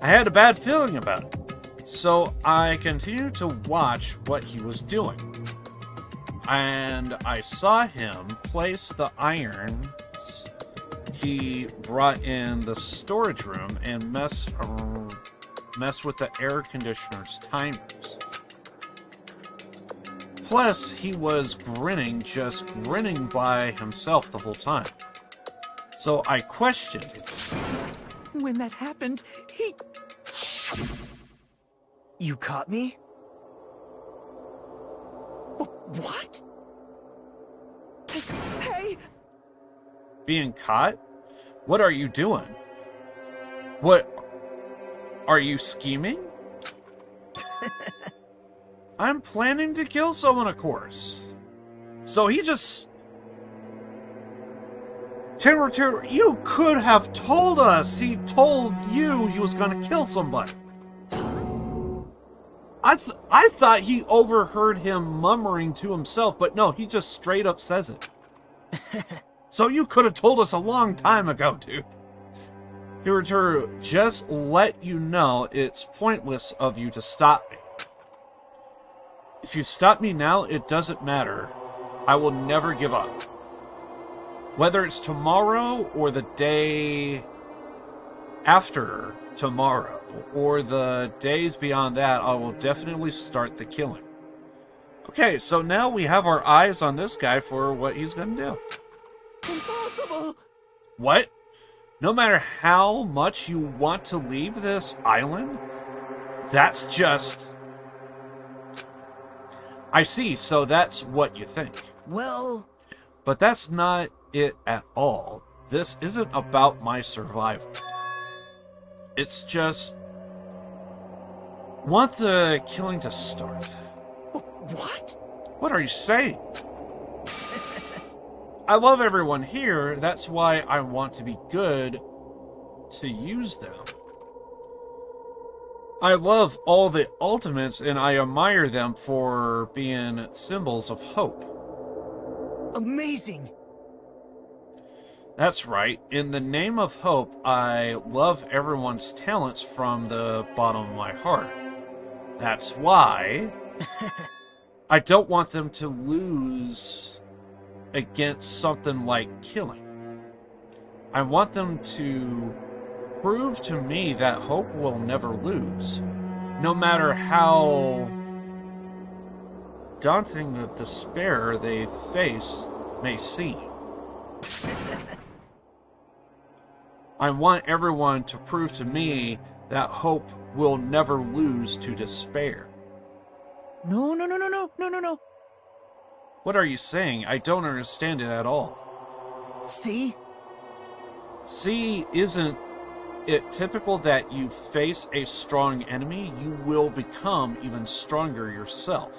I had a bad feeling about it, so I continued to watch what he was doing. And I saw him place the irons he brought in the storage room and mess with the air conditioner's timers. Plus, he was grinning, just grinning by himself the whole time. So I questioned him. When that happened, he... You caught me? What? Hey! Being caught? What are you doing? What? Are you scheming? I'm planning to kill someone, of course. So he just... Teru, you could have told us. He told you he was going to kill somebody. I thought he overheard him murmuring to himself, but no, he just straight up says it. So you could have told us a long time ago, dude. Teru, just let you know it's pointless of you to stop me. If you stop me now, it doesn't matter. I will never give up. Whether it's tomorrow or the day after tomorrow or the days beyond that, I will definitely start the killing. Okay, so now we have our eyes on this guy for what he's going to do. Impossible! What? No matter how much you want to leave this island, that's just... I see, so that's what you think. Well... But that's not it at all. This isn't about my survival. It's just... want the killing to start. What? What are you saying? I love everyone here. That's why I want to be good to use them. I love all the ultimates, and I admire them for being symbols of hope. Amazing! That's right. In the name of hope, I love everyone's talents from the bottom of my heart. That's why I don't want them to lose against something like killing. I want them to prove to me that hope will never lose, no matter how daunting the despair they face may seem. I want everyone to prove to me that hope will never lose to despair. No. What are you saying? I don't understand it at all. See? See, isn't it typical that you face a strong enemy, you will become even stronger yourself?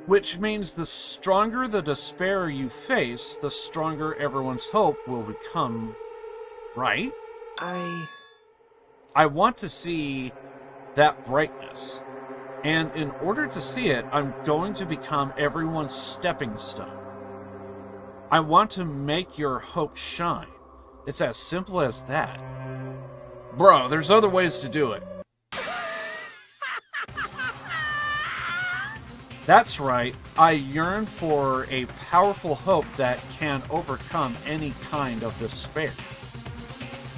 Which means the stronger the despair you face, the stronger everyone's hope will become, right? I want to see that brightness. And in order to see it, I'm going to become everyone's stepping stone. I want to make your hope shine. It's as simple as that. Bro, there's other ways to do it. That's right. I yearn for a powerful hope that can overcome any kind of despair.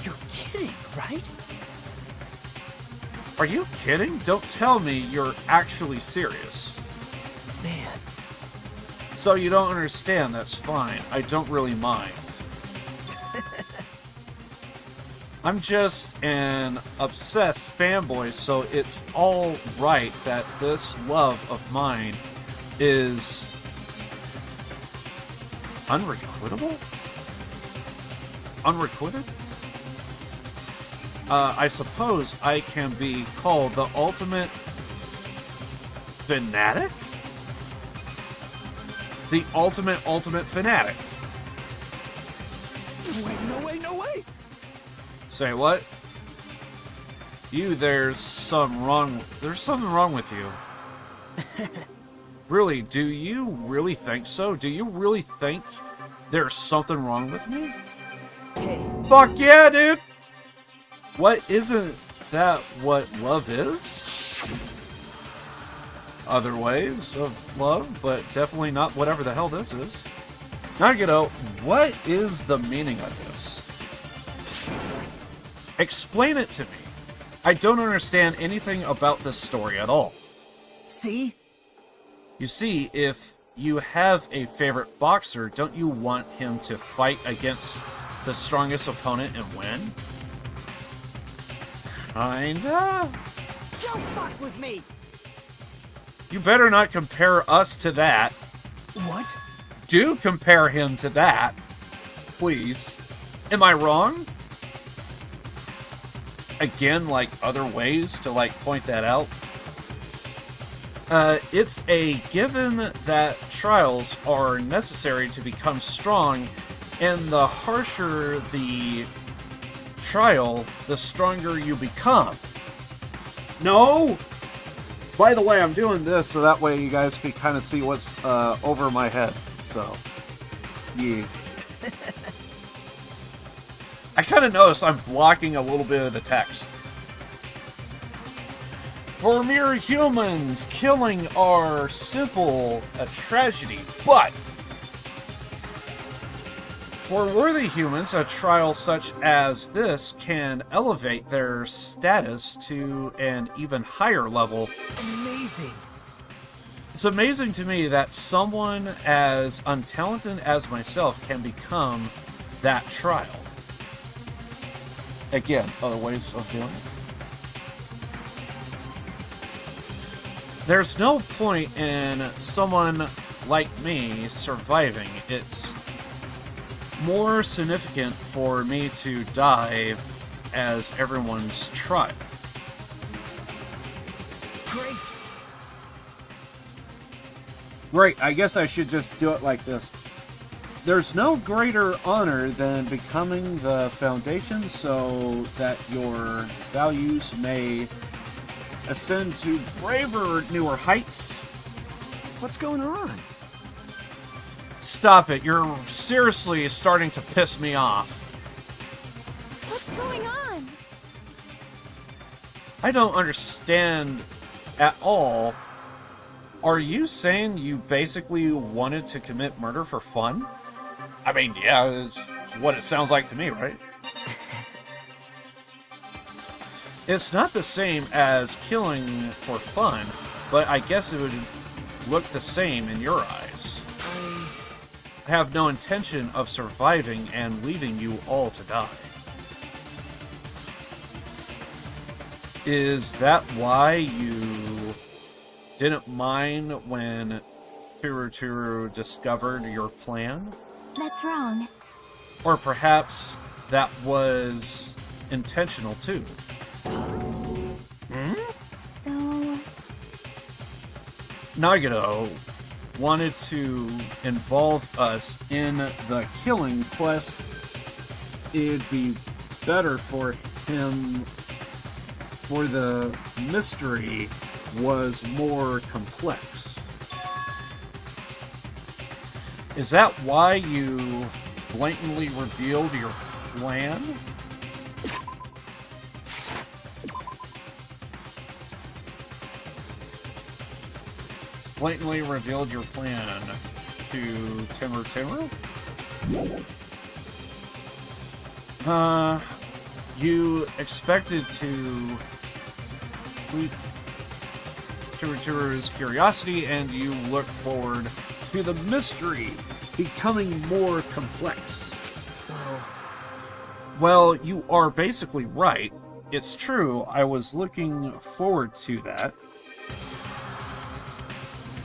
You're kidding, right? Are you kidding? Don't tell me you're actually serious. Man. So you don't understand, that's fine. I don't really mind. I'm just an obsessed fanboy, so it's all right that this love of mine is unrequited? Unrequited? I suppose I can be called the ultimate fanatic? The ultimate fanatic. No way. Say what? There's something wrong with you. Really, do you really think so? Do you really think there's something wrong with me? Hey. Fuck yeah, dude! Isn't that what love is? Other ways of love, but definitely not whatever the hell this is. Nagito, what is the meaning of this? Explain it to me. I don't understand anything about this story at all. See? You see, if you have a favorite boxer, don't you want him to fight against the strongest opponent and win? Kinda? Don't fuck with me! You better not compare us to that. What? Do compare him to that. Please. Am I wrong? Again, like, other ways to, like, point that out. It's a given that trials are necessary to become strong, and the harsher the trial, the stronger you become. No! By the way, I'm doing this so that way you guys can kind of see what's over my head. So, yeah. I kind of noticed I'm blocking a little bit of the text. For mere humans, killing are simple a tragedy, but for worthy humans, a trial such as this can elevate their status to an even higher level. Amazing. It's amazing to me that someone as untalented as myself can become that trial. Again, other ways of doing it. There's no point in someone like me surviving. It's more significant for me to die as everyone's trial. Great, I guess I should just do it like this. There's no greater honor than becoming the foundation so that your values may ascend to braver, newer heights. What's going on? Stop it. You're seriously starting to piss me off. What's going on? I don't understand at all. Are you saying you basically wanted to commit murder for fun? I mean, yeah, it's what it sounds like to me, right? It's not the same as killing for fun, but I guess it would look the same in your eyes. I have no intention of surviving and leaving you all to die. Is that why you didn't mind when Turu discovered your plan? That's wrong. Or perhaps that was intentional too. So... Nagito wanted to involve us in the killing quest. It'd be better for him, for the mystery was more complex. Is that why you blatantly revealed your plan? Blatantly revealed your plan to Timu? You expected to Timu's curiosity, and you look forward to the mystery becoming more complex. Well, you are basically right. It's true, I was looking forward to that.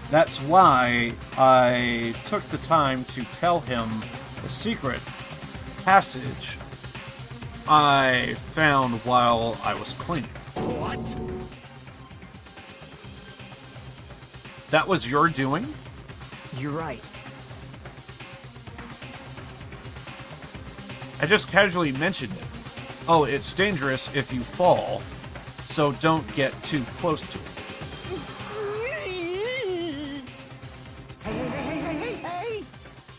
That's why I took the time to tell him the secret passage I found while I was cleaning. What? That was your doing? You're right. I just casually mentioned it. Oh, it's dangerous if you fall. so don't get too close to it. Hey!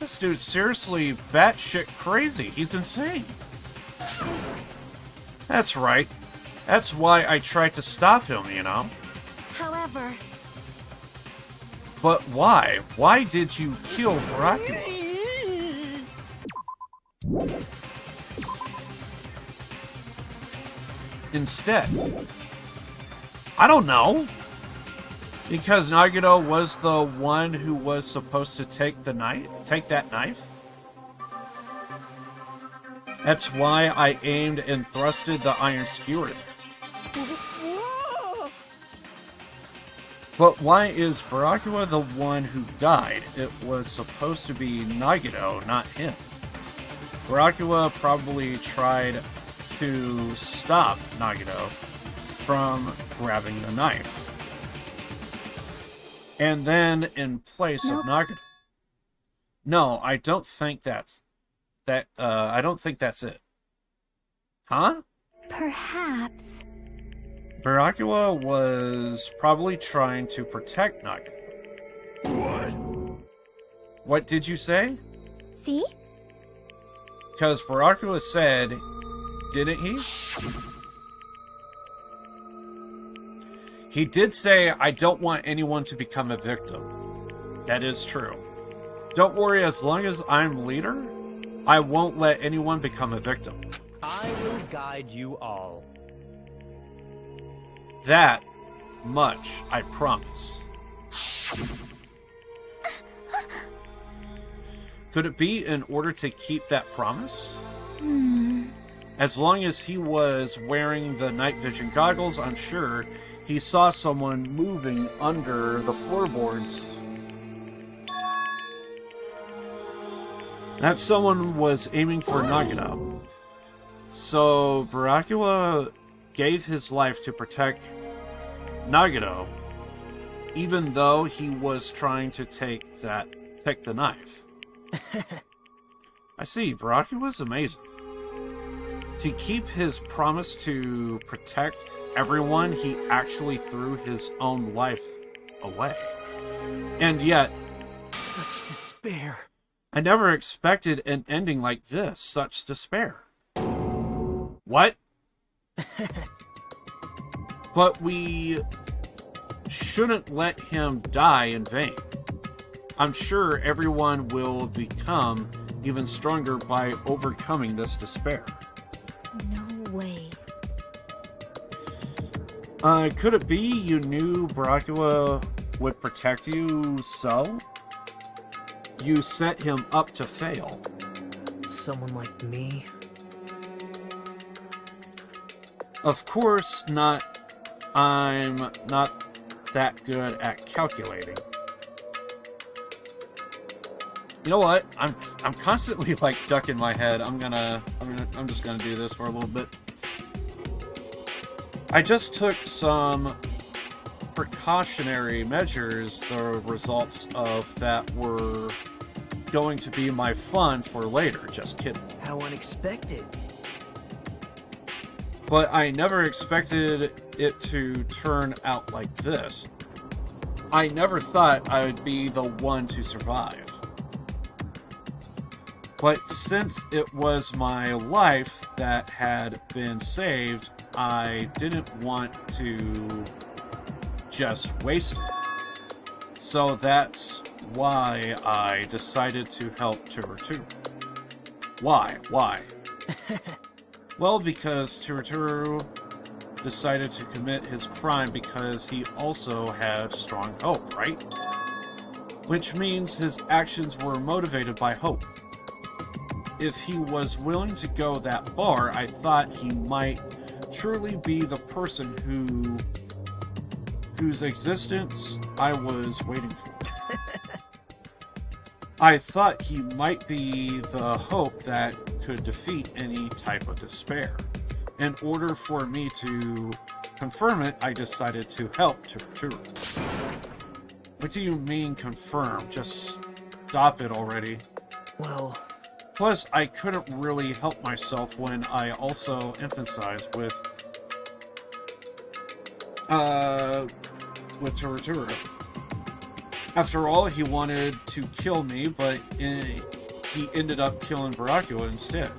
This dude's seriously batshit crazy. He's insane. That's right. That's why I tried to stop him, you know? However... But why? Why did you kill Dracula? Instead, I don't know. Because Nagito was the one who was supposed to take that knife? That's why I aimed and thrusted the iron skewer. But why is Barakuwa the one who died? It was supposed to be Nagito, not him. Barakuwa probably tried to stop Nagito from grabbing the knife. And then in place of Nagito. No, I don't think that's I don't think that's it. Huh? Perhaps. Barakuwa was probably trying to protect Nagito. What? What did you say? See? Because Barakuwa said, didn't he? He did say, I don't want anyone to become a victim. That is true. Don't worry, as long as I'm leader, I won't let anyone become a victim. I will guide you all. That much, I promise. Could it be in order to keep that promise? As long as he was wearing the night vision goggles, I'm sure he saw someone moving under the floorboards. That someone was aiming for Nagito. So Barakuwa gave his life to protect Nagito, even though he was trying to take the knife. I see, Barakuwa's amazing. To keep his promise to protect everyone, he actually threw his own life away. And yet, Such despair. I never expected an ending like this, such despair. What? But we shouldn't let him die in vain. I'm sure everyone will become even stronger by overcoming this despair. No way. Could it be you knew Barakuwa would protect you, so you set him up to fail? Someone like me? Of course not. I'm not that good at calculating. You know what? I'm constantly like ducking my head. I'm just gonna do this for a little bit. I just took some precautionary measures. The results of that were going to be my fun for later. Just kidding. How unexpected. But I never expected it to turn out like this. I never thought I would be the one to survive. But since it was my life that had been saved, I didn't want to just waste it. So that's why I decided to help Turuturu. Why? Well, because Turuturu decided to commit his crime because he also had strong hope, right? Which means his actions were motivated by hope. If he was willing to go that far, I thought he might truly be the person whose existence I was waiting for. I thought he might be the hope that could defeat any type of despair. In order for me to confirm it, I decided to help Turuturu. What do you mean confirm? Just stop it already. Well... Plus, I couldn't really help myself when I also emphasized with with Tortura. After all, he wanted to kill me, but he ended up killing Baracua instead.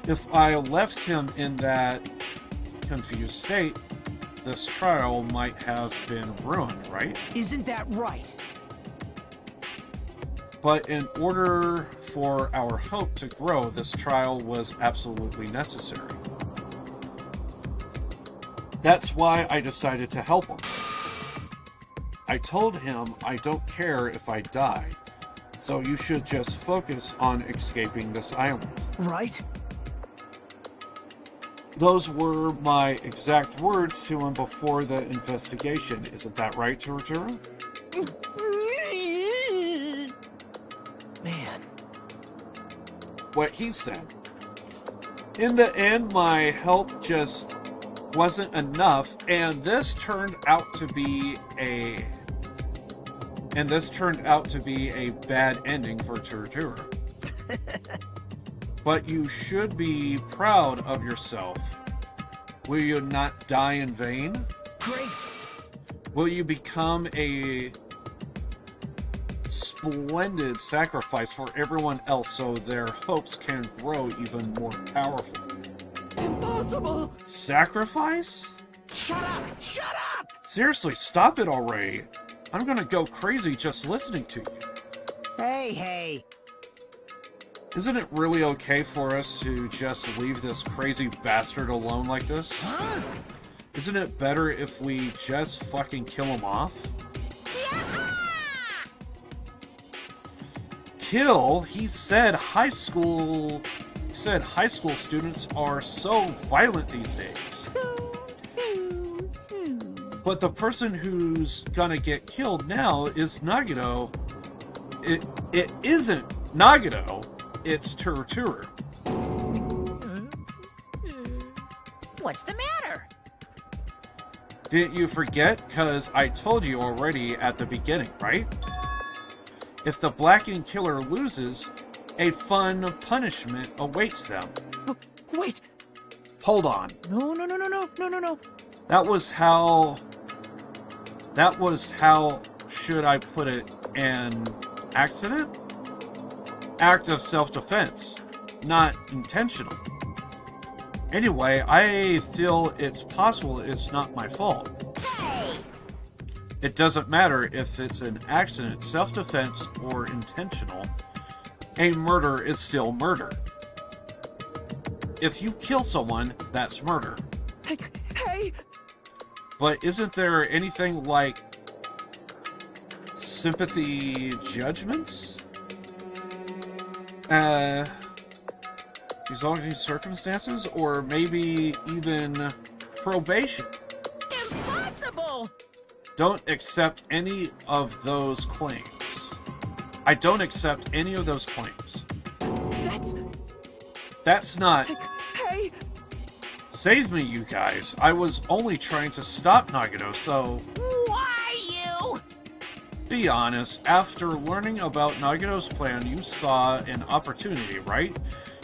If I left him in that confused state, this trial might have been ruined, right? Isn't that right? But in order for our hope to grow, this trial was absolutely necessary. That's why I decided to help him. I told him I don't care if I die, so you should just focus on escaping this island. Right? Those were my exact words to him before the investigation. Isn't that right, Tortura? Man. What he said. In the end, my help just wasn't enough, and this turned out to be a bad ending for Tortura. But you should be proud of yourself. Will you not die in vain? Great. Will you become a splendid sacrifice for everyone else so their hopes can grow even more powerful? Impossible! Sacrifice? Shut up! Shut up! Seriously, stop it already. I'm gonna go crazy just listening to you. Hey. Isn't it really okay for us to just leave this crazy bastard alone like this? Huh? Isn't it better if we just fucking kill him off? Kill? He said high school students are so violent these days. But the person who's gonna get killed now is Nagito. It isn't Nagito. It's Tortura. What's the matter? Didn't you forget? Because I told you already at the beginning, right? If the Blackened Killer loses, a fun punishment awaits them. Wait. Hold on. No. That was how, should I put it, an accident? Act of self-defense, not intentional. Anyway, I feel it's possible it's not my fault. Hey! It doesn't matter if it's an accident, self-defense, or intentional. A murder is still murder. If you kill someone, that's murder. Hey! But isn't there anything like sympathy judgments? Resulting circumstances, or maybe even probation. Impossible! Don't accept any of those claims. I don't accept any of those claims. That's not... Hey! Save me, you guys. I was only trying to stop Nagito, so... Why you? Be honest, after learning about Nagito's plan, you saw an opportunity, right?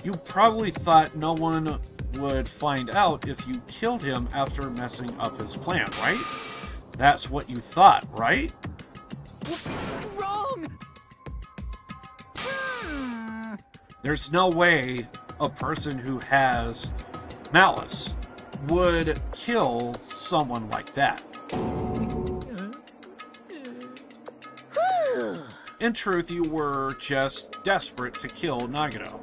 You probably thought no one would find out if you killed him after messing up his plan, right? That's what you thought, right? Wrong! There's no way a person who has malice would kill someone like that. In truth, you were just desperate to kill Nagito,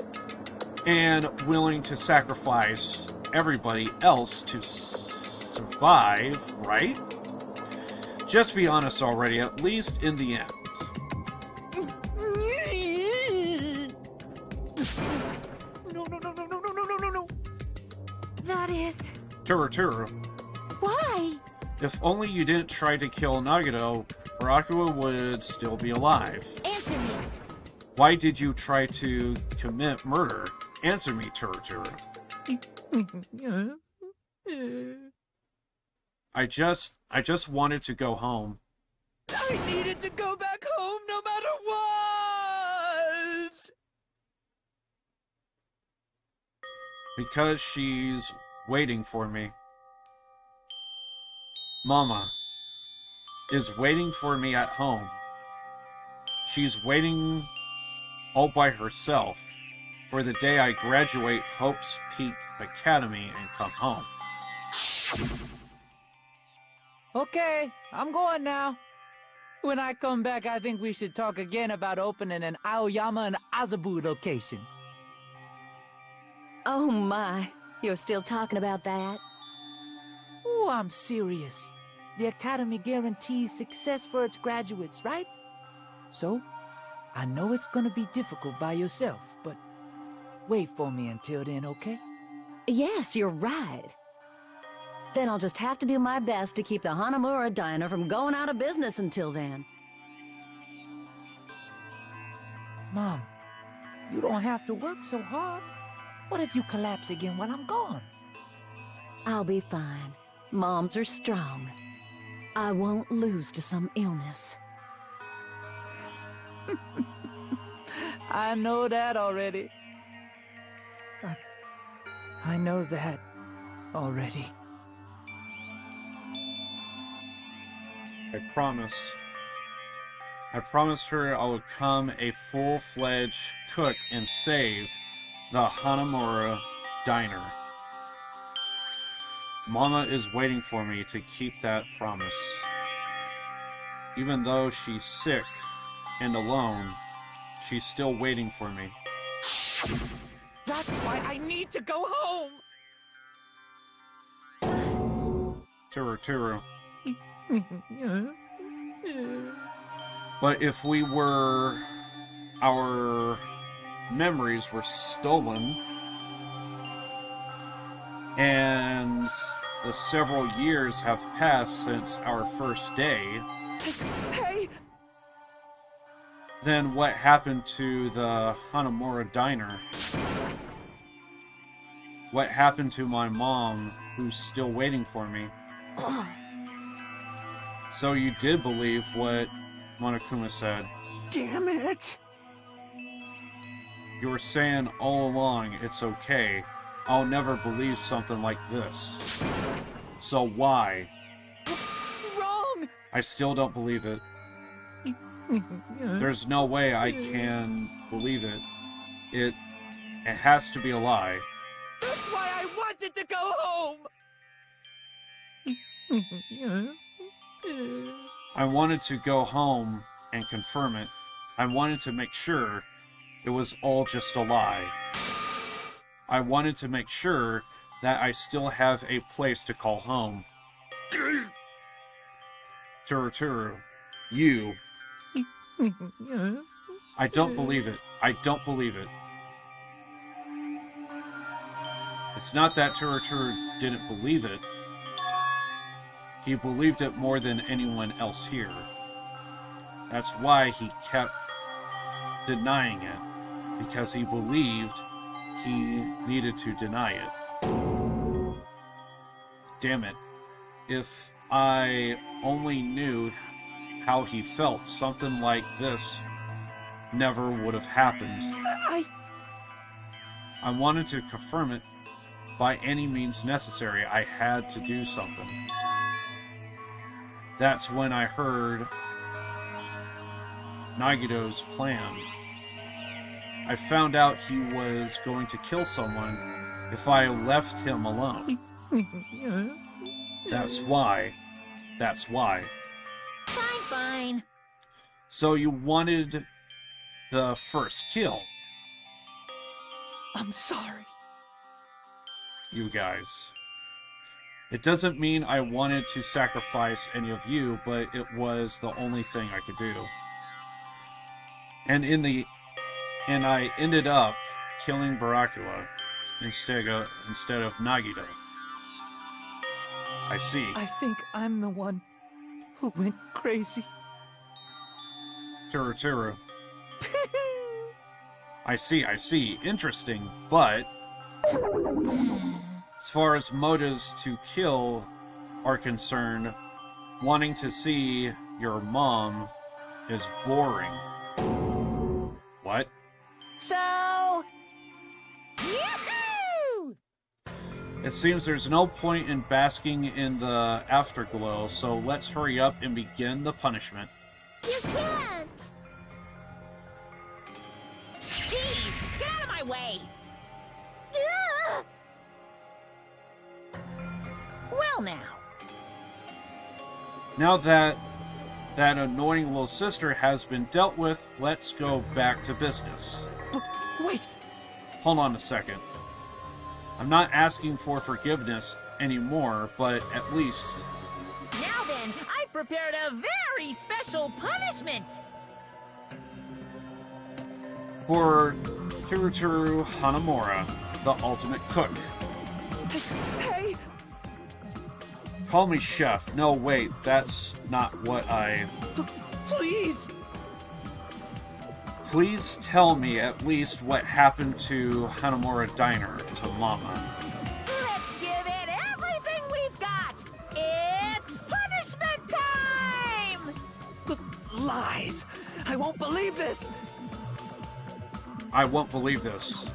and willing to sacrifice everybody else to survive, right? Just be honest already, at least in the end. No. That is... Turu. Why? If only you didn't try to kill Nagito, Baracua would still be alive. Answer me. Why did you try to commit murder? Answer me, Turu. I just wanted to go home. I needed to go back home no matter what! Because she's waiting for me. Mama is waiting for me at home. She's waiting all by herself for the day I graduate Hope's Peak Academy and come home. Okay, I'm going now. When I come back, I think we should talk again about opening an Aoyama and Azabu location. Oh my, you're still talking about that? Oh, I'm serious. The Academy guarantees success for its graduates, right? So, I know it's gonna be difficult by yourself, but wait for me until then, okay? Yes, you're right. Then I'll just have to do my best to keep the Hanamura Diner from going out of business until then. Mom, you don't have to work so hard. What if you collapse again while I'm gone? I'll be fine. Moms are strong. I won't lose to some illness. I know that already. I know that already. I promised her I would come a full-fledged cook and save the Hanamura Diner. Mama is waiting for me to keep that promise. Even though she's sick and alone, she's still waiting for me. That's why I need to go home! Turu. But if our memories were stolen, and the several years have passed since our first day, Hey! then what happened to the Hanamura Diner? What happened to my mom, who's still waiting for me? So you did believe what Monokuma said. Damn it! You were saying all along, it's okay. I'll never believe something like this. So why? Wrong! I still don't believe it. There's no way I can believe it. It has to be a lie. That's why I wanted to go home! I wanted to go home and confirm it. I wanted to make sure it was all just a lie. I wanted to make sure that I still have a place to call home. Turu, you. I don't believe it. I don't believe it. It's not that Turu didn't believe it. He believed it more than anyone else here. That's why he kept denying it. Because he believed he needed to deny it. Damn it. If I only knew how he felt, something like this never would have happened. I wanted to confirm it by any means necessary. I had to do something. That's when I heard Nagito's plan. I found out he was going to kill someone if I left him alone. That's why. That's why. Fine. So you wanted the first kill. I'm sorry. You guys. It doesn't mean I wanted to sacrifice any of you, but it was the only thing I could do. And I ended up killing Barakuwa instead of Nagito. I see. I think I'm the one who went crazy. Turu. I see. Interesting, but as far as motives to kill are concerned, wanting to see your mom is boring. What? So... Yoo-hoo! It seems there's no point in basking in the afterglow, so let's hurry up and begin the punishment. You can't! Jeez, get out of my way! Yeah. Well now. Now that that annoying little sister has been dealt with, let's go back to business. Wait! Hold on a second. I'm not asking for forgiveness anymore, but at least... Now then, I've prepared a very special punishment! For Turuturu Hanamura, the ultimate cook. Hey! Call me chef. No, wait, that's not what I... Please! Please tell me at least what happened to Hanamura Diner to Mama. Let's give it everything we've got! It's punishment time! Lies! I won't believe this! I won't believe this.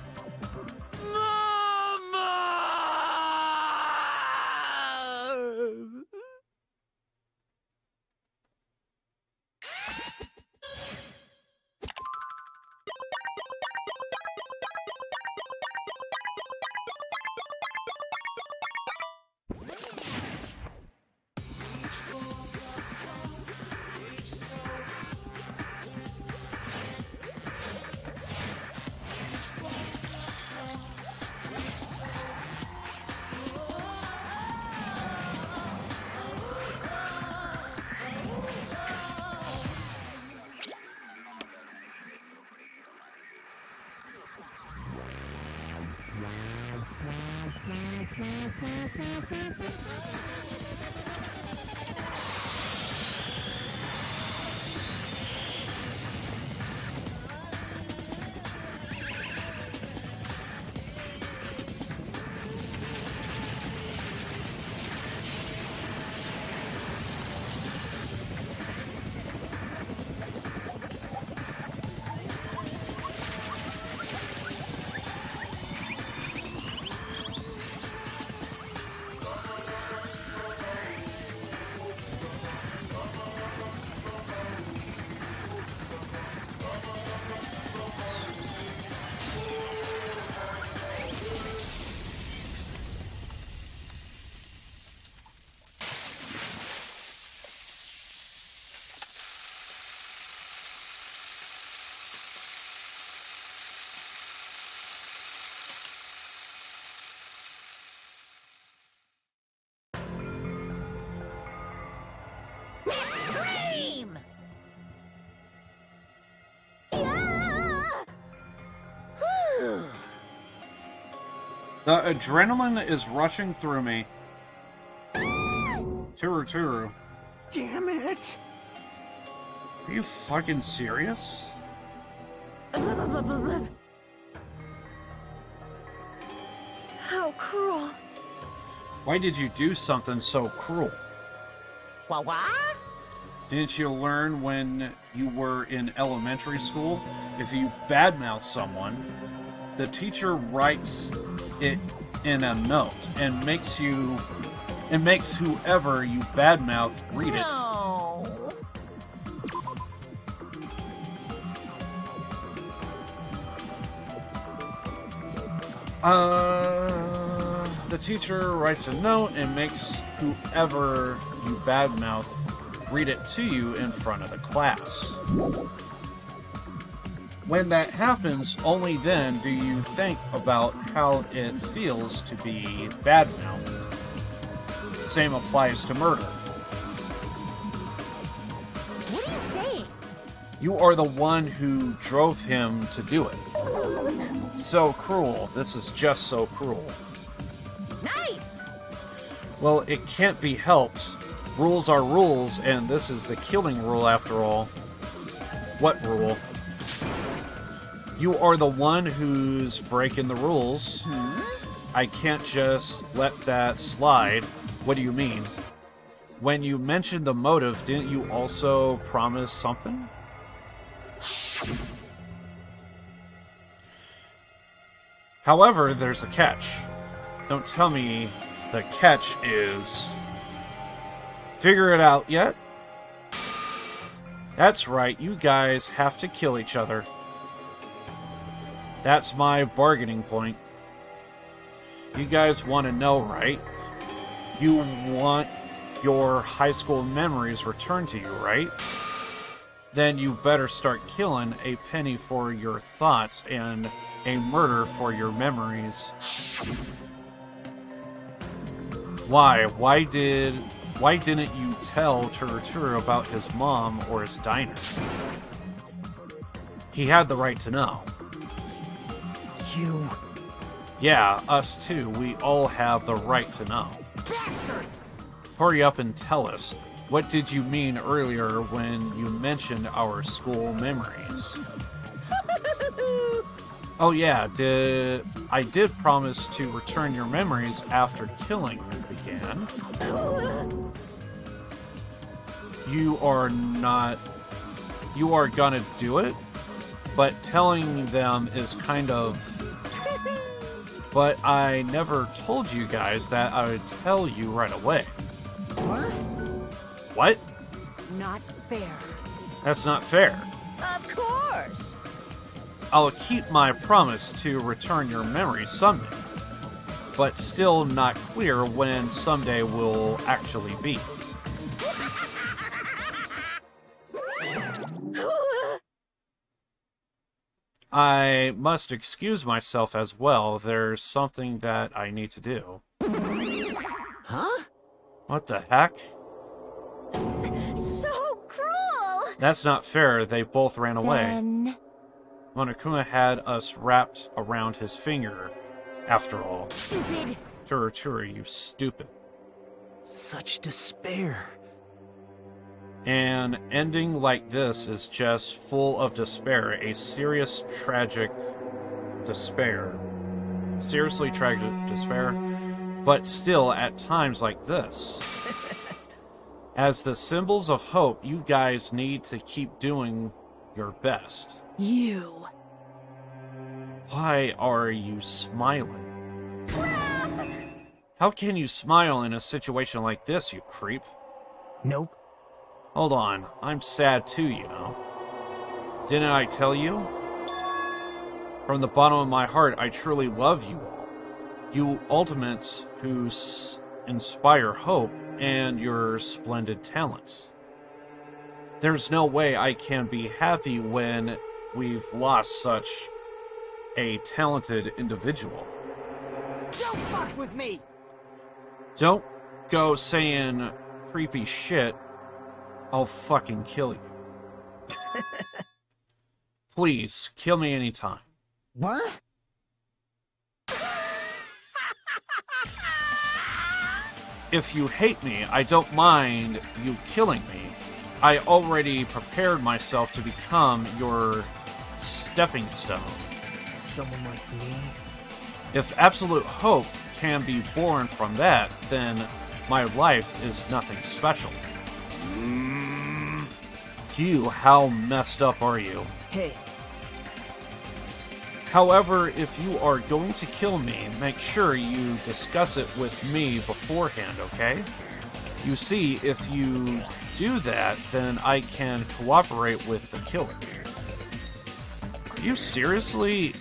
Extreme! The adrenaline is rushing through me. Turuturu. Damn it! Are you fucking serious? How cruel. Why did you do something so cruel? What? Didn't you learn when you were in elementary school? If you badmouth someone, the teacher writes it in a note and makes whoever you badmouth read it. No. The teacher writes a note and makes whoever you badmouth read it to you in front of the class. When that happens, only then do you think about how it feels to be badmouthed. Same applies to murder. What are you saying? You are the one who drove him to do it. So cruel. This is just so cruel. Nice! Well, it can't be helped. Rules are rules, and this is the killing rule after all. What rule? You are the one who's breaking the rules. I can't just let that slide. What do you mean? When you mentioned the motive, didn't you also promise something? However, there's a catch. Don't tell me the catch is... Figure it out yet? That's right, you guys have to kill each other. That's my bargaining point. You guys want to know, right? You want your high school memories returned to you, right? Then you better start killing a penny for your thoughts and a murder for your memories. Why? Why didn't you tell Turuturu about his mom or his diner? He had the right to know. You... Yeah, us too. We all have the right to know. Bastard! Hurry up and tell us. What did you mean earlier when you mentioned our school memories? Oh yeah, I did promise to return your memories after killing you began. You are gonna do it? But telling them is kind of... But I never told you guys that I would tell you right away. What? What? Not fair. That's not fair. Of course! I'll keep my promise to return your memories someday. But still not clear when someday will actually be. I must excuse myself as well. There's something that I need to do. Huh? What the heck? So cruel! That's not fair. They both ran away. Then... Monokuma had us wrapped around his finger, after all. Stupid! Turuturu, you stupid. Such despair. An ending like this is just full of despair. A serious, tragic despair. Seriously tragic despair. But still, at times like this. As the symbols of hope, you guys need to keep doing your best. You. Why are you smiling? Crap! How can you smile in a situation like this, you creep? Nope. Hold on, I'm sad too, you know. Didn't I tell you? From the bottom of my heart, I truly love you all. You ultimates who inspire hope and your splendid talents. There's no way I can be happy when we've lost such a talented individual. Don't fuck with me! Don't go saying creepy shit. I'll fucking kill you. Please, kill me anytime. What? If you hate me, I don't mind you killing me. I already prepared myself to become your stepping stone. Someone like me? If absolute hope can be born from that, then my life is nothing special. You, how messed up are you? Hey. However, if you are going to kill me, make sure you discuss it with me beforehand, okay? You see, if you do that, then I can cooperate with the killer. Are you seriously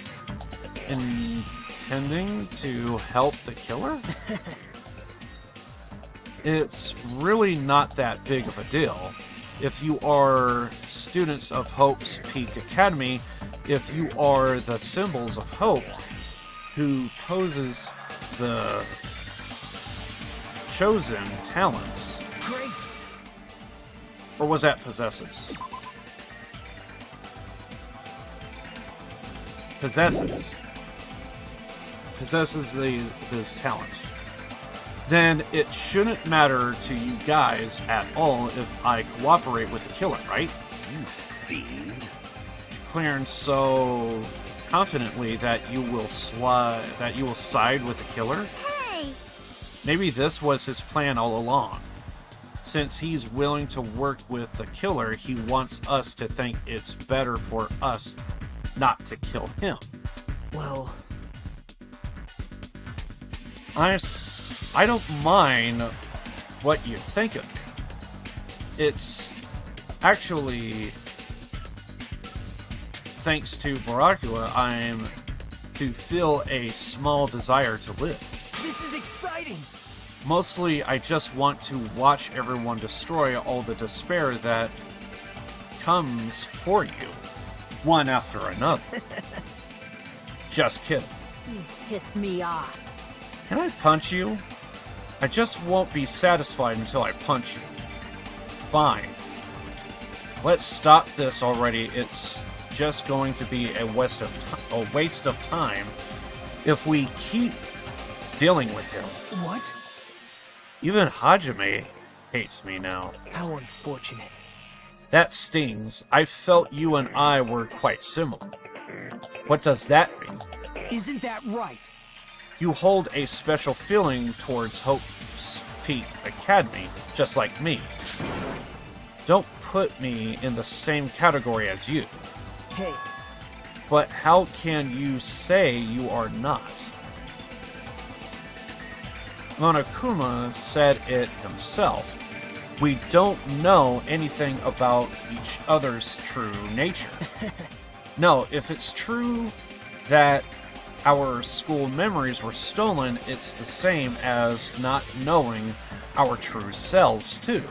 intending to help the killer? It's really not that big of a deal. If you are students of Hope's Peak Academy, if you are the symbols of hope who poses the chosen talents. Great. Or was that possesses? Possesses these talents. Then it shouldn't matter to you guys at all if I cooperate with the killer, right? You fiend. Declaring so confidently that you will side with the killer? Hey! Maybe this was his plan all along. Since he's willing to work with the killer, he wants us to think it's better for us not to kill him. Well... I don't mind what you think of me. It's actually thanks to Barakuya, I'm to feel a small desire to live. This is exciting! Mostly, I just want to watch everyone destroy all the despair that comes for you, one after another. Just kidding. You pissed me off. Can I punch you? I just won't be satisfied until I punch you. Fine. Let's stop this already. It's just going to be a waste of time if we keep dealing with him. What? Even Hajime hates me now. How unfortunate. That stings. I felt you and I were quite similar. What does that mean? Isn't that right? You hold a special feeling towards Hope's Peak Academy, just like me. Don't put me in the same category as you. Hey. But how can you say you are not? Monokuma said it himself. We don't know anything about each other's true nature. No, if it's true that our school memories were stolen, it's the same as not knowing our true selves, too.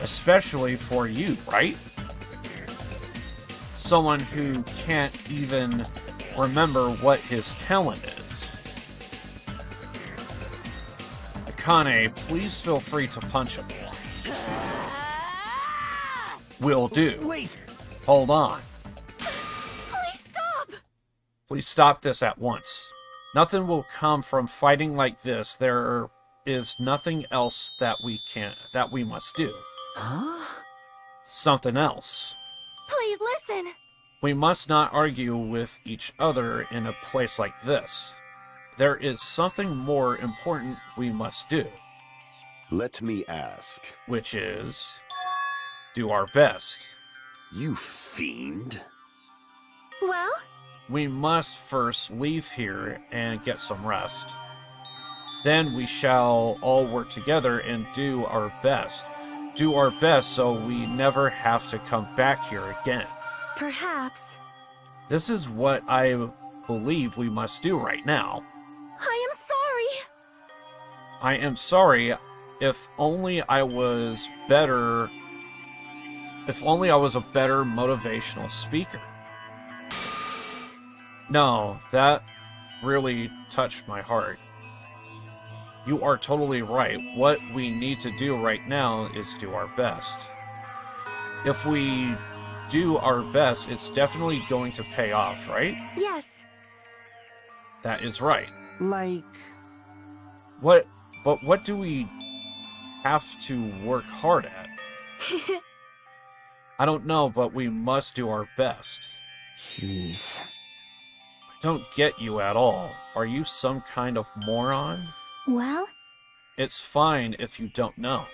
Especially for you, right? Someone who can't even remember what his talent is. Akane, please feel free to punch him. Will do. Wait! Hold on. Please stop! Please stop this at once. Nothing will come from fighting like this. There is nothing else that we must do. Huh? Something else. Please listen! We must not argue with each other in a place like this. There is something more important we must do. Let me ask. Which is... do our best. You fiend. Well? We must first leave here and get some rest. Then we shall all work together and do our best. Do our best so we never have to come back here again. Perhaps. This is what I believe we must do right now. I am sorry. I am sorry. If only I was better... If only I was a better motivational speaker. No, that really touched my heart. You are totally right. What we need to do right now is do our best. If we do our best, it's definitely going to pay off, right? Yes. That is right. Like... But what do we have to work hard at? I don't know, but we must do our best. Jeez. I don't get you at all. Are you some kind of moron? Well? It's fine if you don't know.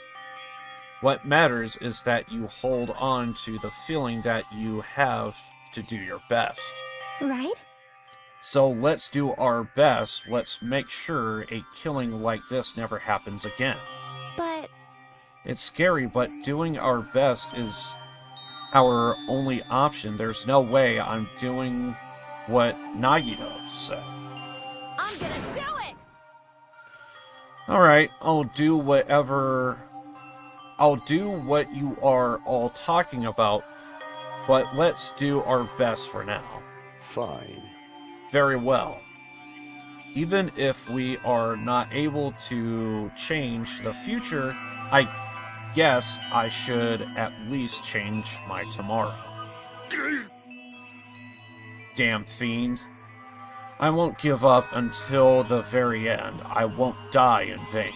What matters is that you hold on to the feeling that you have to do your best. Right? So let's do our best. Let's make sure a killing like this never happens again. But... It's scary, but doing our best is our only option. There's no way I'm doing what Nagito said. I'm gonna do it! Alright, I'll do what you are all talking about, but let's do our best for now. Fine. Very well. Even if we are not able to change the future, I guess I should at least change my tomorrow. Damn fiend. I won't give up until the very end. I won't die in vain.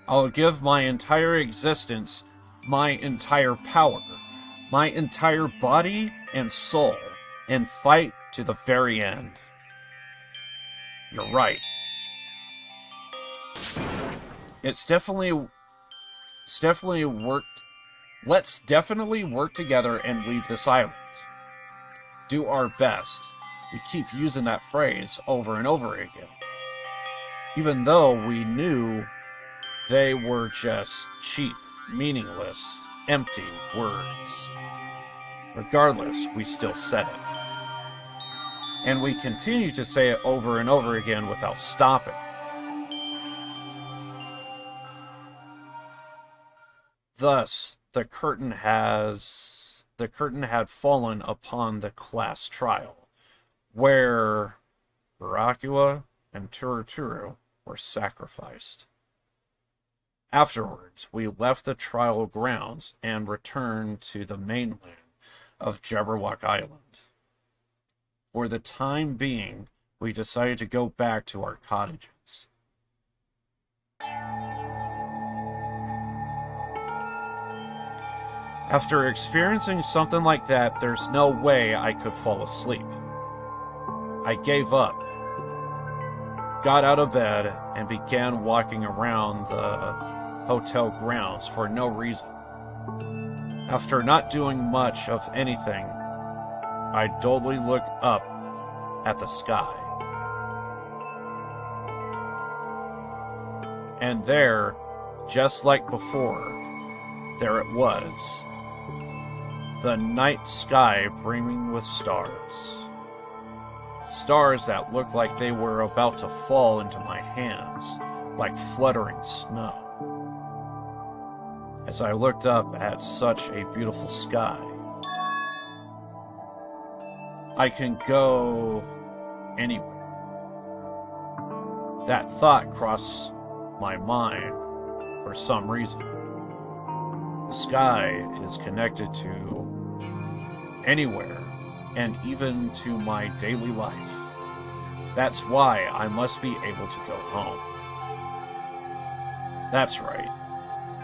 I'll give my entire existence, my entire power, my entire body and soul, and fight to the very end. You're right. Let's definitely work together and leave this island. Do our best. We keep using that phrase over and over again, even though we knew they were just cheap, meaningless, empty words. Regardless, we still said it. And we continue to say it over and over again without stopping. Thus, the curtain had fallen upon the class trial, where Byakuya and Turuturu were sacrificed. Afterwards, we left the trial grounds and returned to the mainland of Jabberwock Island. For the time being, we decided to go back to our cottages. After experiencing something like that, there's no way I could fall asleep. I gave up, got out of bed, and began walking around the hotel grounds for no reason. After not doing much of anything, I dully looked up at the sky. And there, just like before, there it was. The night sky brimming with stars. Stars that looked like they were about to fall into my hands, like fluttering snow. As I looked up at such a beautiful sky, I can go anywhere. That thought crossed my mind for some reason. The sky is connected to anywhere and even to my daily life. That's why I must be able to go home. That's right.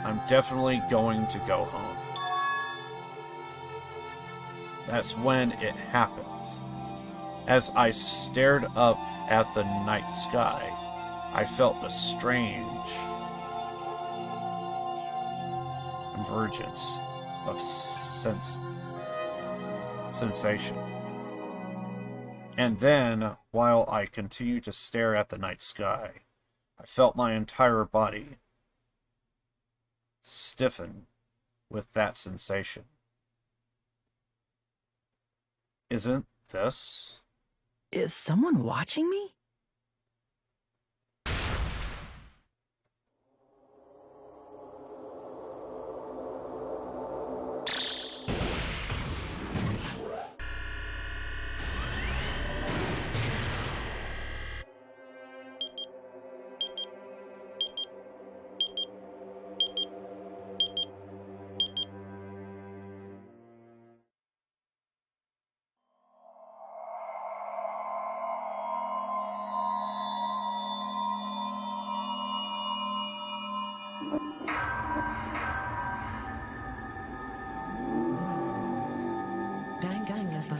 I'm definitely going to go home. That's when it happened. As I stared up at the night sky, I felt a strange convergence of sensation. And then, while I continued to stare at the night sky, I felt my entire body stiffen with that sensation. Isn't this? Is someone watching me? Danganronpa.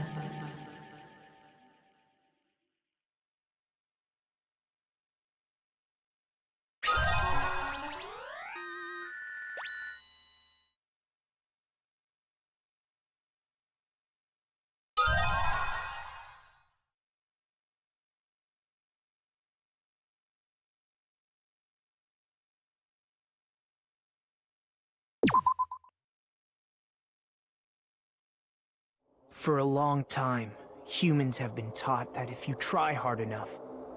For a long time, humans have been taught that if you try hard enough,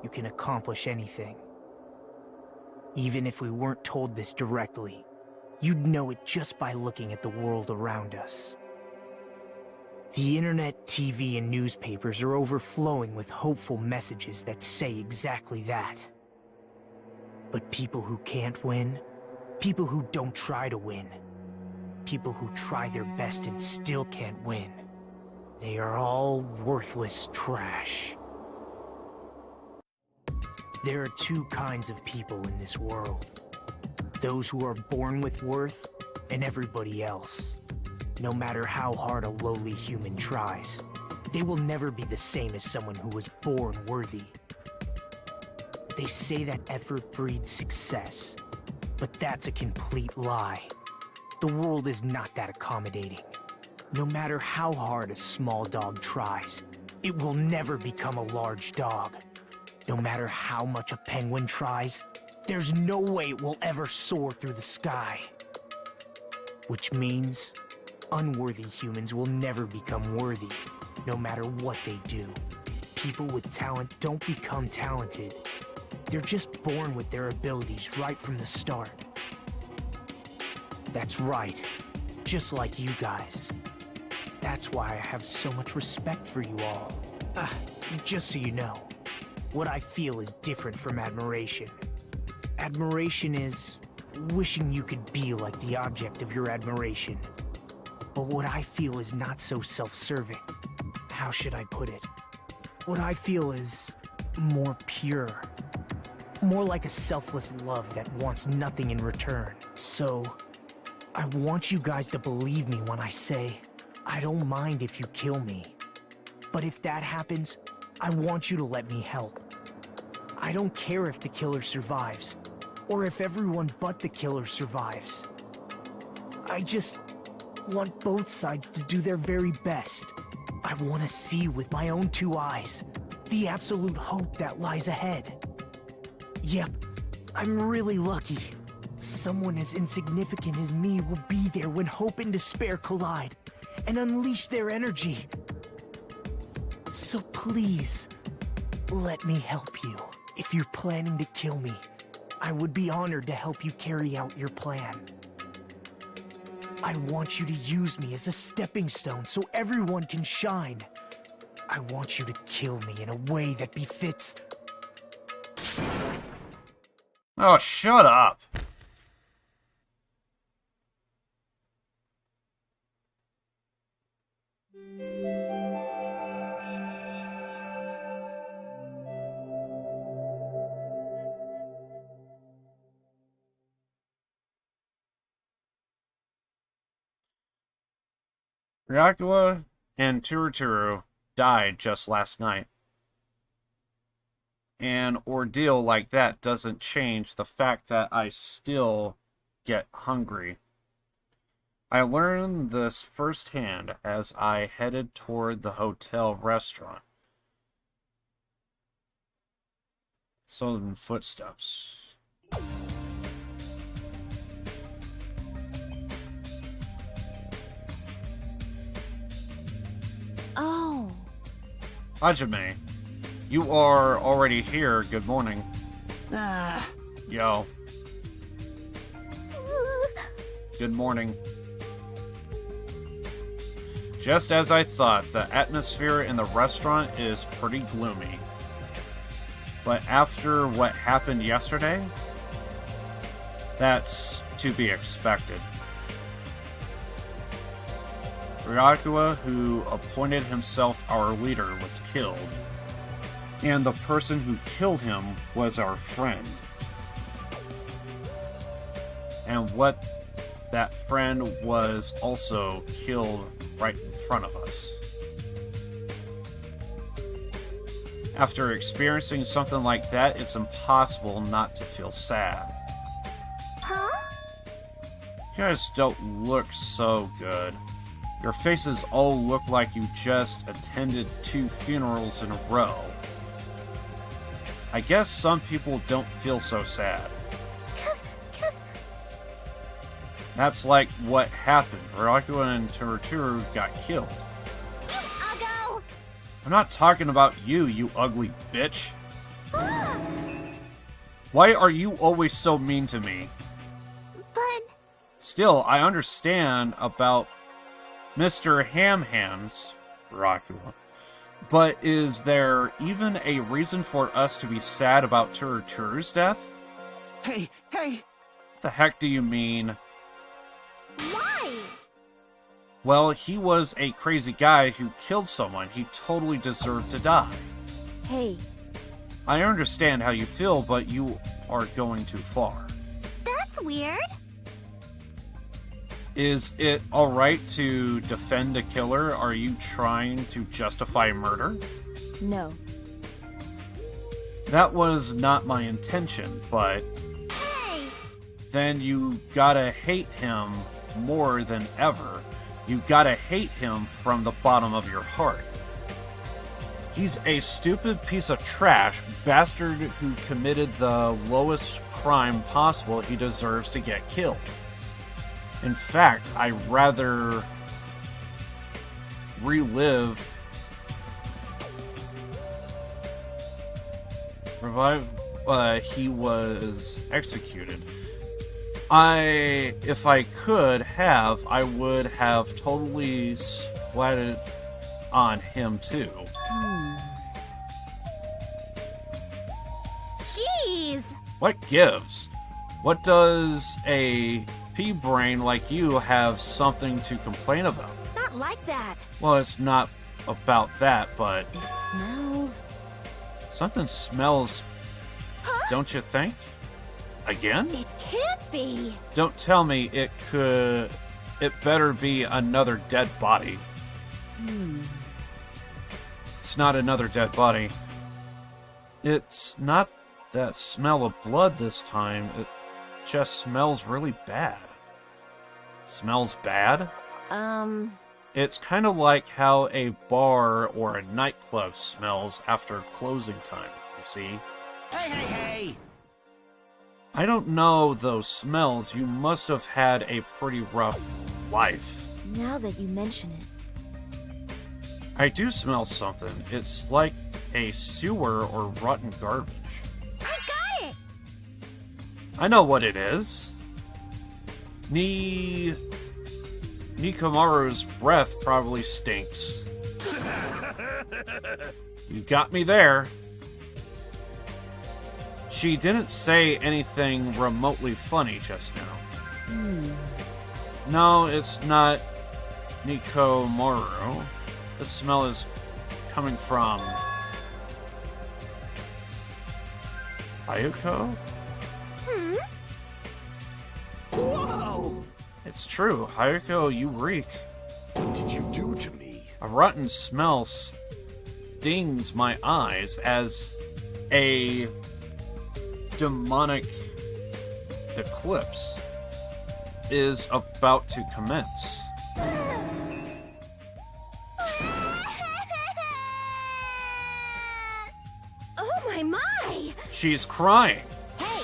you can accomplish anything. Even if we weren't told this directly, you'd know it just by looking at the world around us. The internet, TV, and newspapers are overflowing with hopeful messages that say exactly that. But people who can't win, people who don't try to win, people who try their best and still can't win, they are all worthless trash. There are two kinds of people in this world. Those who are born with worth, and everybody else. No matter how hard a lowly human tries, they will never be the same as someone who was born worthy. They say that effort breeds success, but that's a complete lie. The world is not that accommodating. No matter how hard a small dog tries, it will never become a large dog. No matter how much a penguin tries, there's no way it will ever soar through the sky. Which means unworthy humans will never become worthy, no matter what they do. People with talent don't become talented. They're just born with their abilities right from the start. That's right, just like you guys. That's why I have so much respect for you all. Just so you know, what I feel is different from admiration. Admiration is wishing you could be like the object of your admiration. But what I feel is not so self-serving. How should I put it? What I feel is more pure. More like a selfless love that wants nothing in return. So, I want you guys to believe me when I say, I don't mind if you kill me. But if that happens, I want you to let me help. I don't care if the killer survives, or if everyone but the killer survives. I just want both sides to do their very best. I want to see with my own two eyes the absolute hope that lies ahead. Yep, I'm really lucky. Someone as insignificant as me will be there when hope and despair collide and unleash their energy. So please, let me help you. If you're planning to kill me, I would be honored to help you carry out your plan. I want you to use me as a stepping stone so everyone can shine. I want you to kill me in a way that befits... Oh, shut up. Ryakua and Turuturu died just last night. An ordeal like that doesn't change the fact that I still get hungry. I learned this firsthand as I headed toward the hotel restaurant. Sudden footsteps. Oh. Hajime, you are already here. Good morning. Yo. Good morning. Just as I thought, the atmosphere in the restaurant is pretty gloomy. But after what happened yesterday, that's to be expected. Ryakua, who appointed himself our leader, was killed. And the person who killed him was our friend. And what that friend was also killed right in front of us. After experiencing something like that, it's impossible not to feel sad. Huh? You guys don't look so good. Your faces all look like you just attended 2 funerals in a row. I guess some people don't feel so sad. That's like what happened. Ryakua and Turuturu got killed. I'll go! I'm not talking about you, you ugly bitch. Why are you always so mean to me? But... Still, I understand about Mr. Ham-Hams, Ryakua. But is there even a reason for us to be sad about Turuturu's death? Hey! What the heck do you mean? Why? Well, he was a crazy guy who killed someone. He totally deserved to die. Hey. I understand how you feel, but you are going too far. That's weird. Is it alright to defend a killer? Are you trying to justify murder? No. That was not my intention, but... Hey! Then you gotta hate him more than ever. You gotta hate him from the bottom of your heart. He's a stupid piece of trash bastard who committed the lowest crime possible. He deserves to get killed. In fact, I'd rather revive he was executed. If I could have, I would have totally splatted on him too. Jeez! What gives? What does a pea-brain like you have something to complain about? It's not like that. Well, it's not about that, but... It smells... Something smells, Huh? don't you think? Again? It can't be. Don't tell me it could... It better be another dead body. It's not another dead body. It's not that smell of blood this time. It just smells really bad. Smells bad? It's kind of like how a bar or a nightclub smells after closing time, you see? Hey! I don't know those smells. You must have had a pretty rough life. Now that you mention it. I do smell something. It's like a sewer or rotten garbage. I got it! I know what it is. Nikomaru's breath probably stinks. You got me there. She didn't say anything remotely funny just now. No, it's not Nikomaru. The smell is coming from... Ayuko? Whoa! It's true. Hayako, you reek. What did you do to me? A rotten smell stings my eyes as a demonic eclipse is about to commence. Oh my! She's crying. Hey!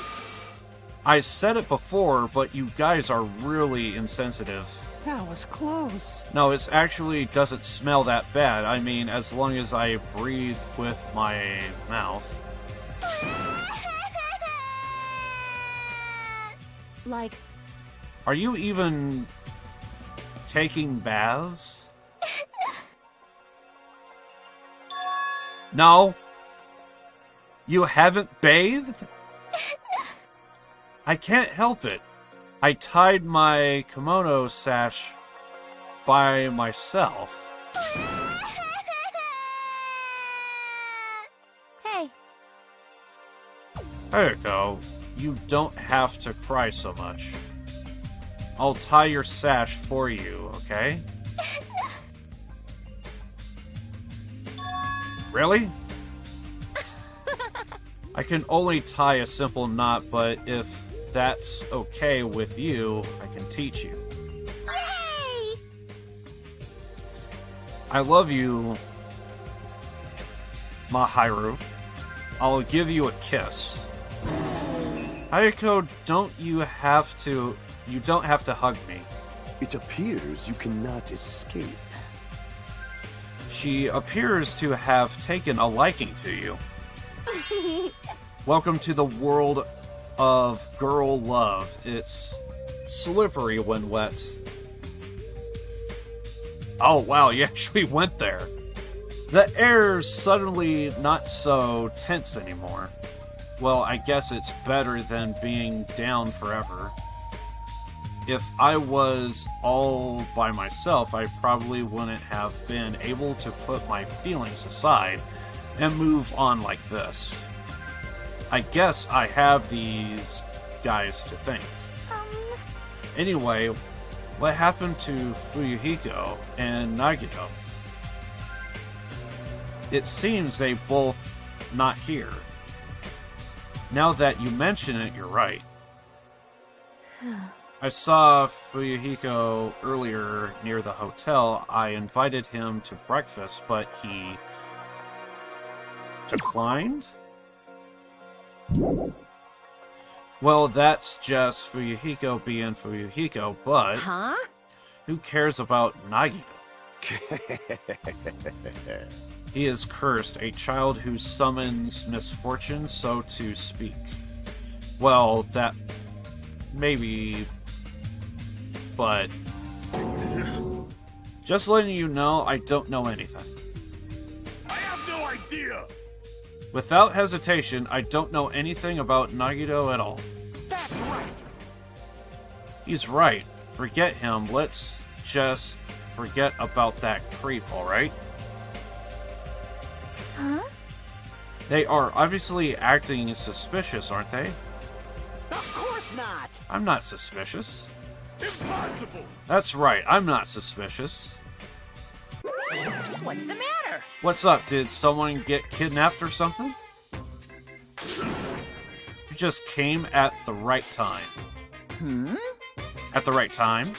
I said it before, but you guys are really insensitive. That was close. No, it actually doesn't smell that bad. I mean, as long as I breathe with my mouth. Like... Are you even taking baths? No? You haven't bathed? I can't help it. I tied my kimono sash by myself. Hey. There you go. You don't have to cry so much. I'll tie your sash for you, okay? Really? I can only tie a simple knot, but if that's okay with you, I can teach you. Yay! I love you, Mahiru. I'll give you a kiss. Ayako, you don't have to hug me. It appears you cannot escape. She appears to have taken a liking to you. Welcome to the world of girl love. It's slippery when wet. Oh wow, you actually went there. The air's suddenly not so tense anymore. Well, I guess it's better than being down forever. If I was all by myself, I probably wouldn't have been able to put my feelings aside and move on like this. I guess I have these guys to thank. Anyway, what happened to Fuyuhiko and Nagito? It seems they both not here. Now that you mention it, you're right. I saw Fuyuhiko earlier near the hotel. I invited him to breakfast, but he Declined? Well, that's just Fuyuhiko being Fuyuhiko, but... Huh? Who cares about Nagito? He is cursed, a child who summons misfortune, so to speak. Well, that... maybe... but... Just letting you know, I don't know anything. I have no idea! Without hesitation, I don't know anything about Nagito at all. That's right. He's right. Forget him. Let's just forget about that creep, alright? Huh? They are obviously acting suspicious, aren't they? Of course not. I'm not suspicious. Impossible! That's right, I'm not suspicious. What's the matter? What's up? Did someone get kidnapped or something? You just came at the right time. At the right time?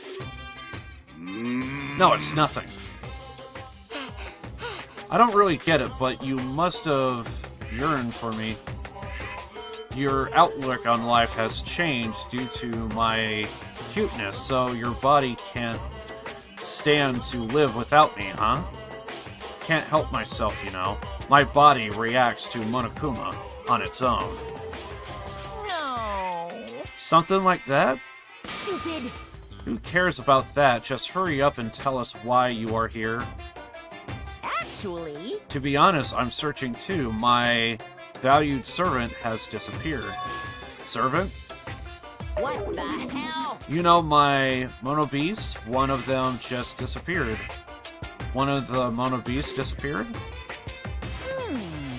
No, it's nothing. I don't really get it, but you must have yearned for me. Your outlook on life has changed due to my cuteness, so your body can't stand to live without me, huh? Can't help myself, you know. My body reacts to Monokuma on its own. No. Something like that? Stupid. Who cares about that? Just hurry up and tell us why you are here. Actually... To be honest, I'm searching too. My valued servant has disappeared. Servant? What the hell? You know my Mono Beasts? One of them just disappeared. One of the Mono Beasts disappeared?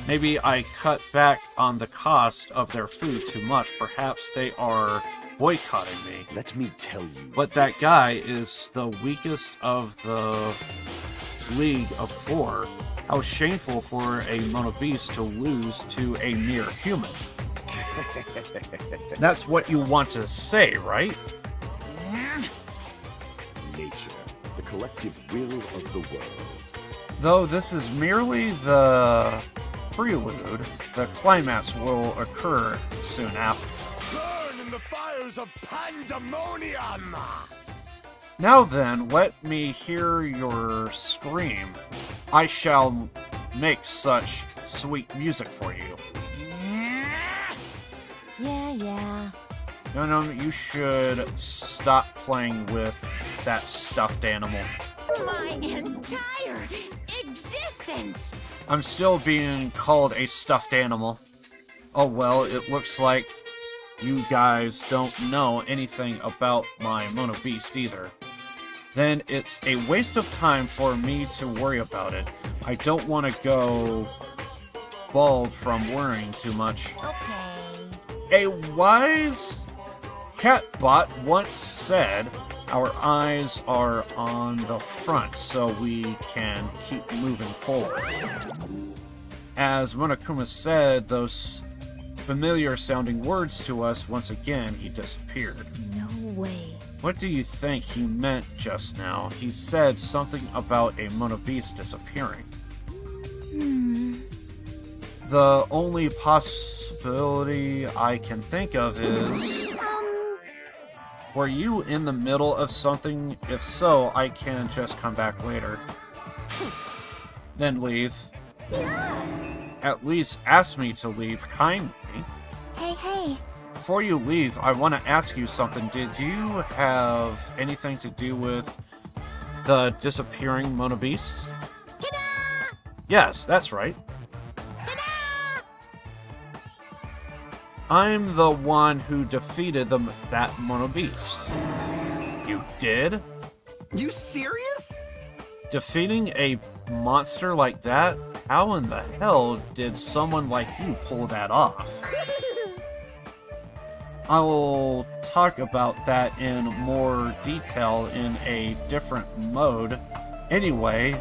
Maybe I cut back on the cost of their food too much. Perhaps they are boycotting me. Let me tell you. But that guy is the weakest of the League of Four. How shameful for a Mono Beast to lose to a mere human. That's what you want to say, right? Nature, the collective will of the world. Though this is merely the prelude, the climax will occur soon after. Burn in the fires of pandemonium! Now then, let me hear your scream. I shall make such sweet music for you. Yeah. No, you should stop playing with that stuffed animal. My entire existence! I'm still being called a stuffed animal. Oh well, it looks like you guys don't know anything about my Mono Beast either. Then it's a waste of time for me to worry about it. I don't want to go bald from worrying too much. Okay. A wise catbot once said, our eyes are on the front so we can keep moving forward. As Monokuma said those familiar sounding words to us, once again he disappeared. No way. What do you think he meant just now? He said something about a Mono Beast disappearing. The only possibility I can think of is... Were you in the middle of something? If so, I can just come back later. Then leave. At least ask me to leave kindly. Hey. Before you leave, I want to ask you something. Did you have anything to do with the disappearing Mono Beasts? Yes, that's right. I'm the one who defeated that Mono Beast. You did? You serious? Defeating a monster like that? How in the hell did someone like you pull that off? I will talk about that in more detail in a different mode. Anyway,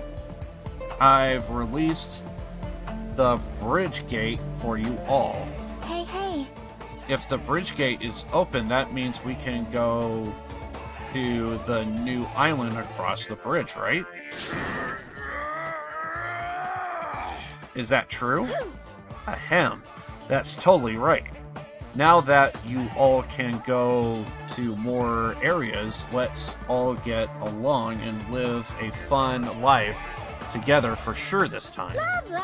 I've released the bridge gate for you all. Hey. If the bridge gate is open, that means we can go to the new island across the bridge, right? Is that true? Ahem. That's totally right. Now that you all can go to more areas, let's all get along and live a fun life together for sure this time. Love, love.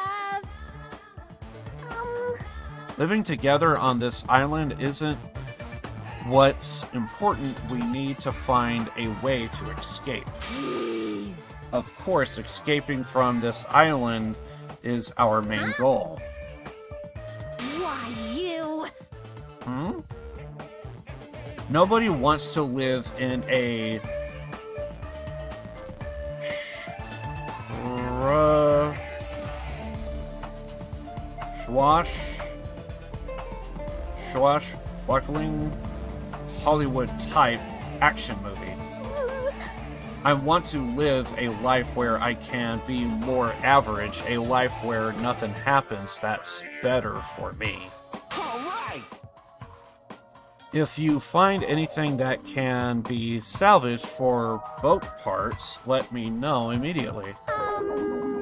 Living together on this island isn't what's important. We need to find a way to escape. Jeez. Of course, escaping from this island is our main goal. Why, you? Hmm? Nobody wants to live in a swashbuckling Hollywood-type action movie. I want to live a life where I can be more average, a life where nothing happens that's better for me. All right. If you find anything that can be salvaged for boat parts, let me know immediately.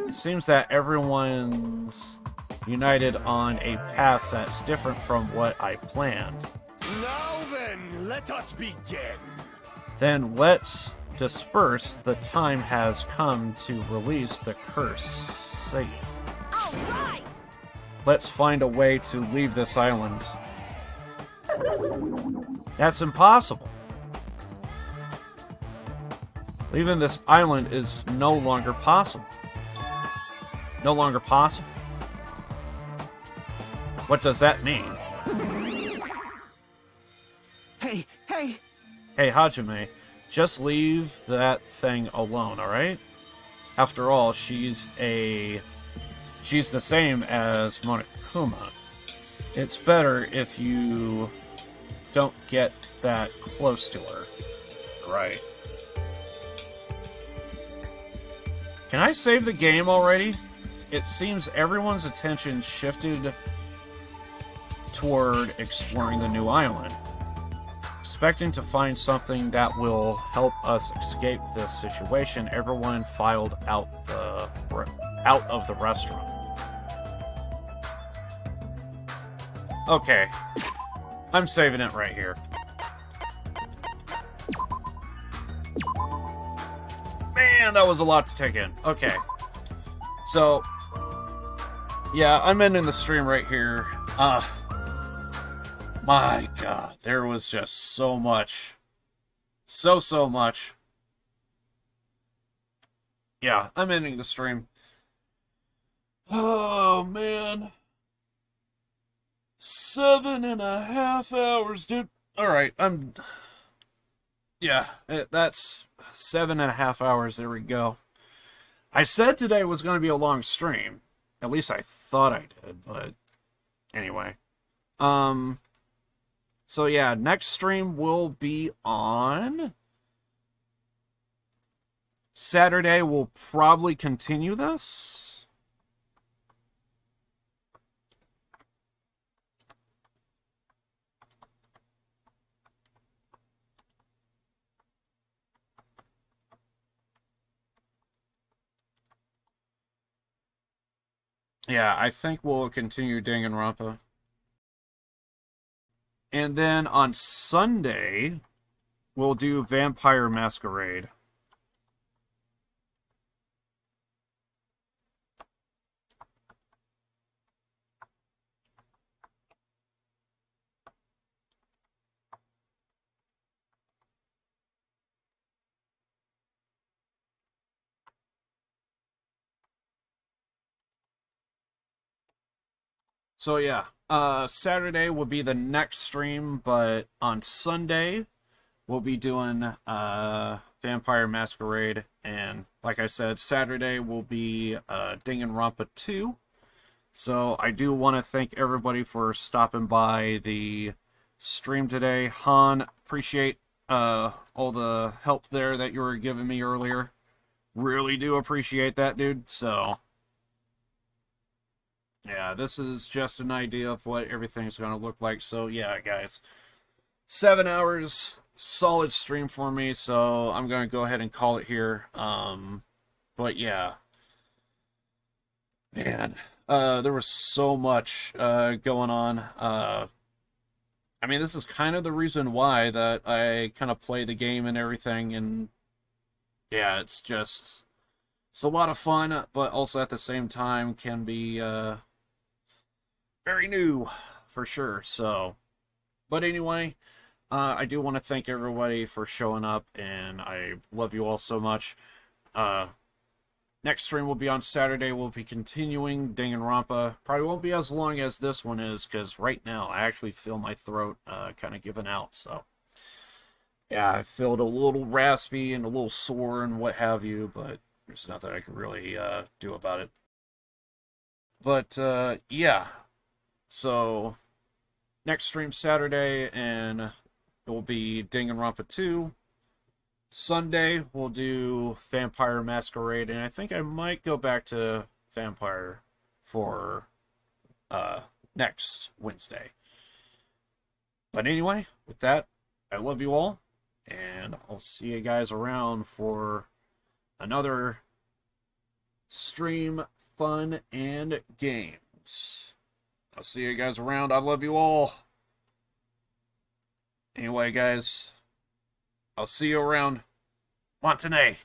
It seems that everyone's united on a path that's different from what I planned. Now then, let us begin. Then let's disperse. The time has come to release the curse. Say. All right. Let's find a way to leave this island. That's impossible. Leaving this island is no longer possible. No longer possible? What does that mean? Hey, hey! Hey, Hajime, just leave that thing alone, alright? After all, she's the same as Monokuma. It's better if you don't get that close to her. Right. Can I save the game already? It seems everyone's attention shifted toward exploring the new island. Expecting to find something that will help us escape this situation, everyone filed out of the restaurant. Okay. I'm saving it right here. Man, that was a lot to take in. Okay. So, yeah, I'm ending the stream right here. My God, there was just so much. So much. Yeah, I'm ending the stream. Oh, man. 7.5 hours, dude. Alright, yeah, that's 7.5 hours. There we go. I said today was going to be a long stream. At least I thought I did, but anyway. So yeah, next stream will be on Saturday. We'll probably continue this. Yeah, I think we'll continue Danganronpa. And then on Sunday, we'll do Vampire Masquerade. So yeah, Saturday will be the next stream, but on Sunday we'll be doing Vampire Masquerade, and like I said, Saturday will be Danganronpa 2. So I do want to thank everybody for stopping by the stream today. Han, appreciate all the help there that you were giving me earlier. Really do appreciate that, dude. So yeah, this is just an idea of what everything's going to look like. So, yeah, guys. 7 hours, solid stream for me, so I'm going to go ahead and call it here. But, yeah. Man. There was so much going on. I mean, this is kind of the reason why that I kind of play the game and everything, and yeah, it's a lot of fun, but also at the same time can be very new, for sure, so. But anyway, I do want to thank everybody for showing up, and I love you all so much. Next stream will be on Saturday. We'll be continuing Danganronpa. Probably won't be as long as this one is, because right now I actually feel my throat kind of giving out. So, yeah, I feel a little raspy and a little sore and what have you, but there's nothing I can really do about it. But, yeah. So, next stream Saturday, and it will be Danganronpa 2. Sunday, we'll do Vampire Masquerade, and I think I might go back to Vampire for next Wednesday. But anyway, with that, I love you all, and I'll see you guys around for another stream, fun, and games. I'll see you guys around. I love you all. Anyway, guys, I'll see you around Montenay.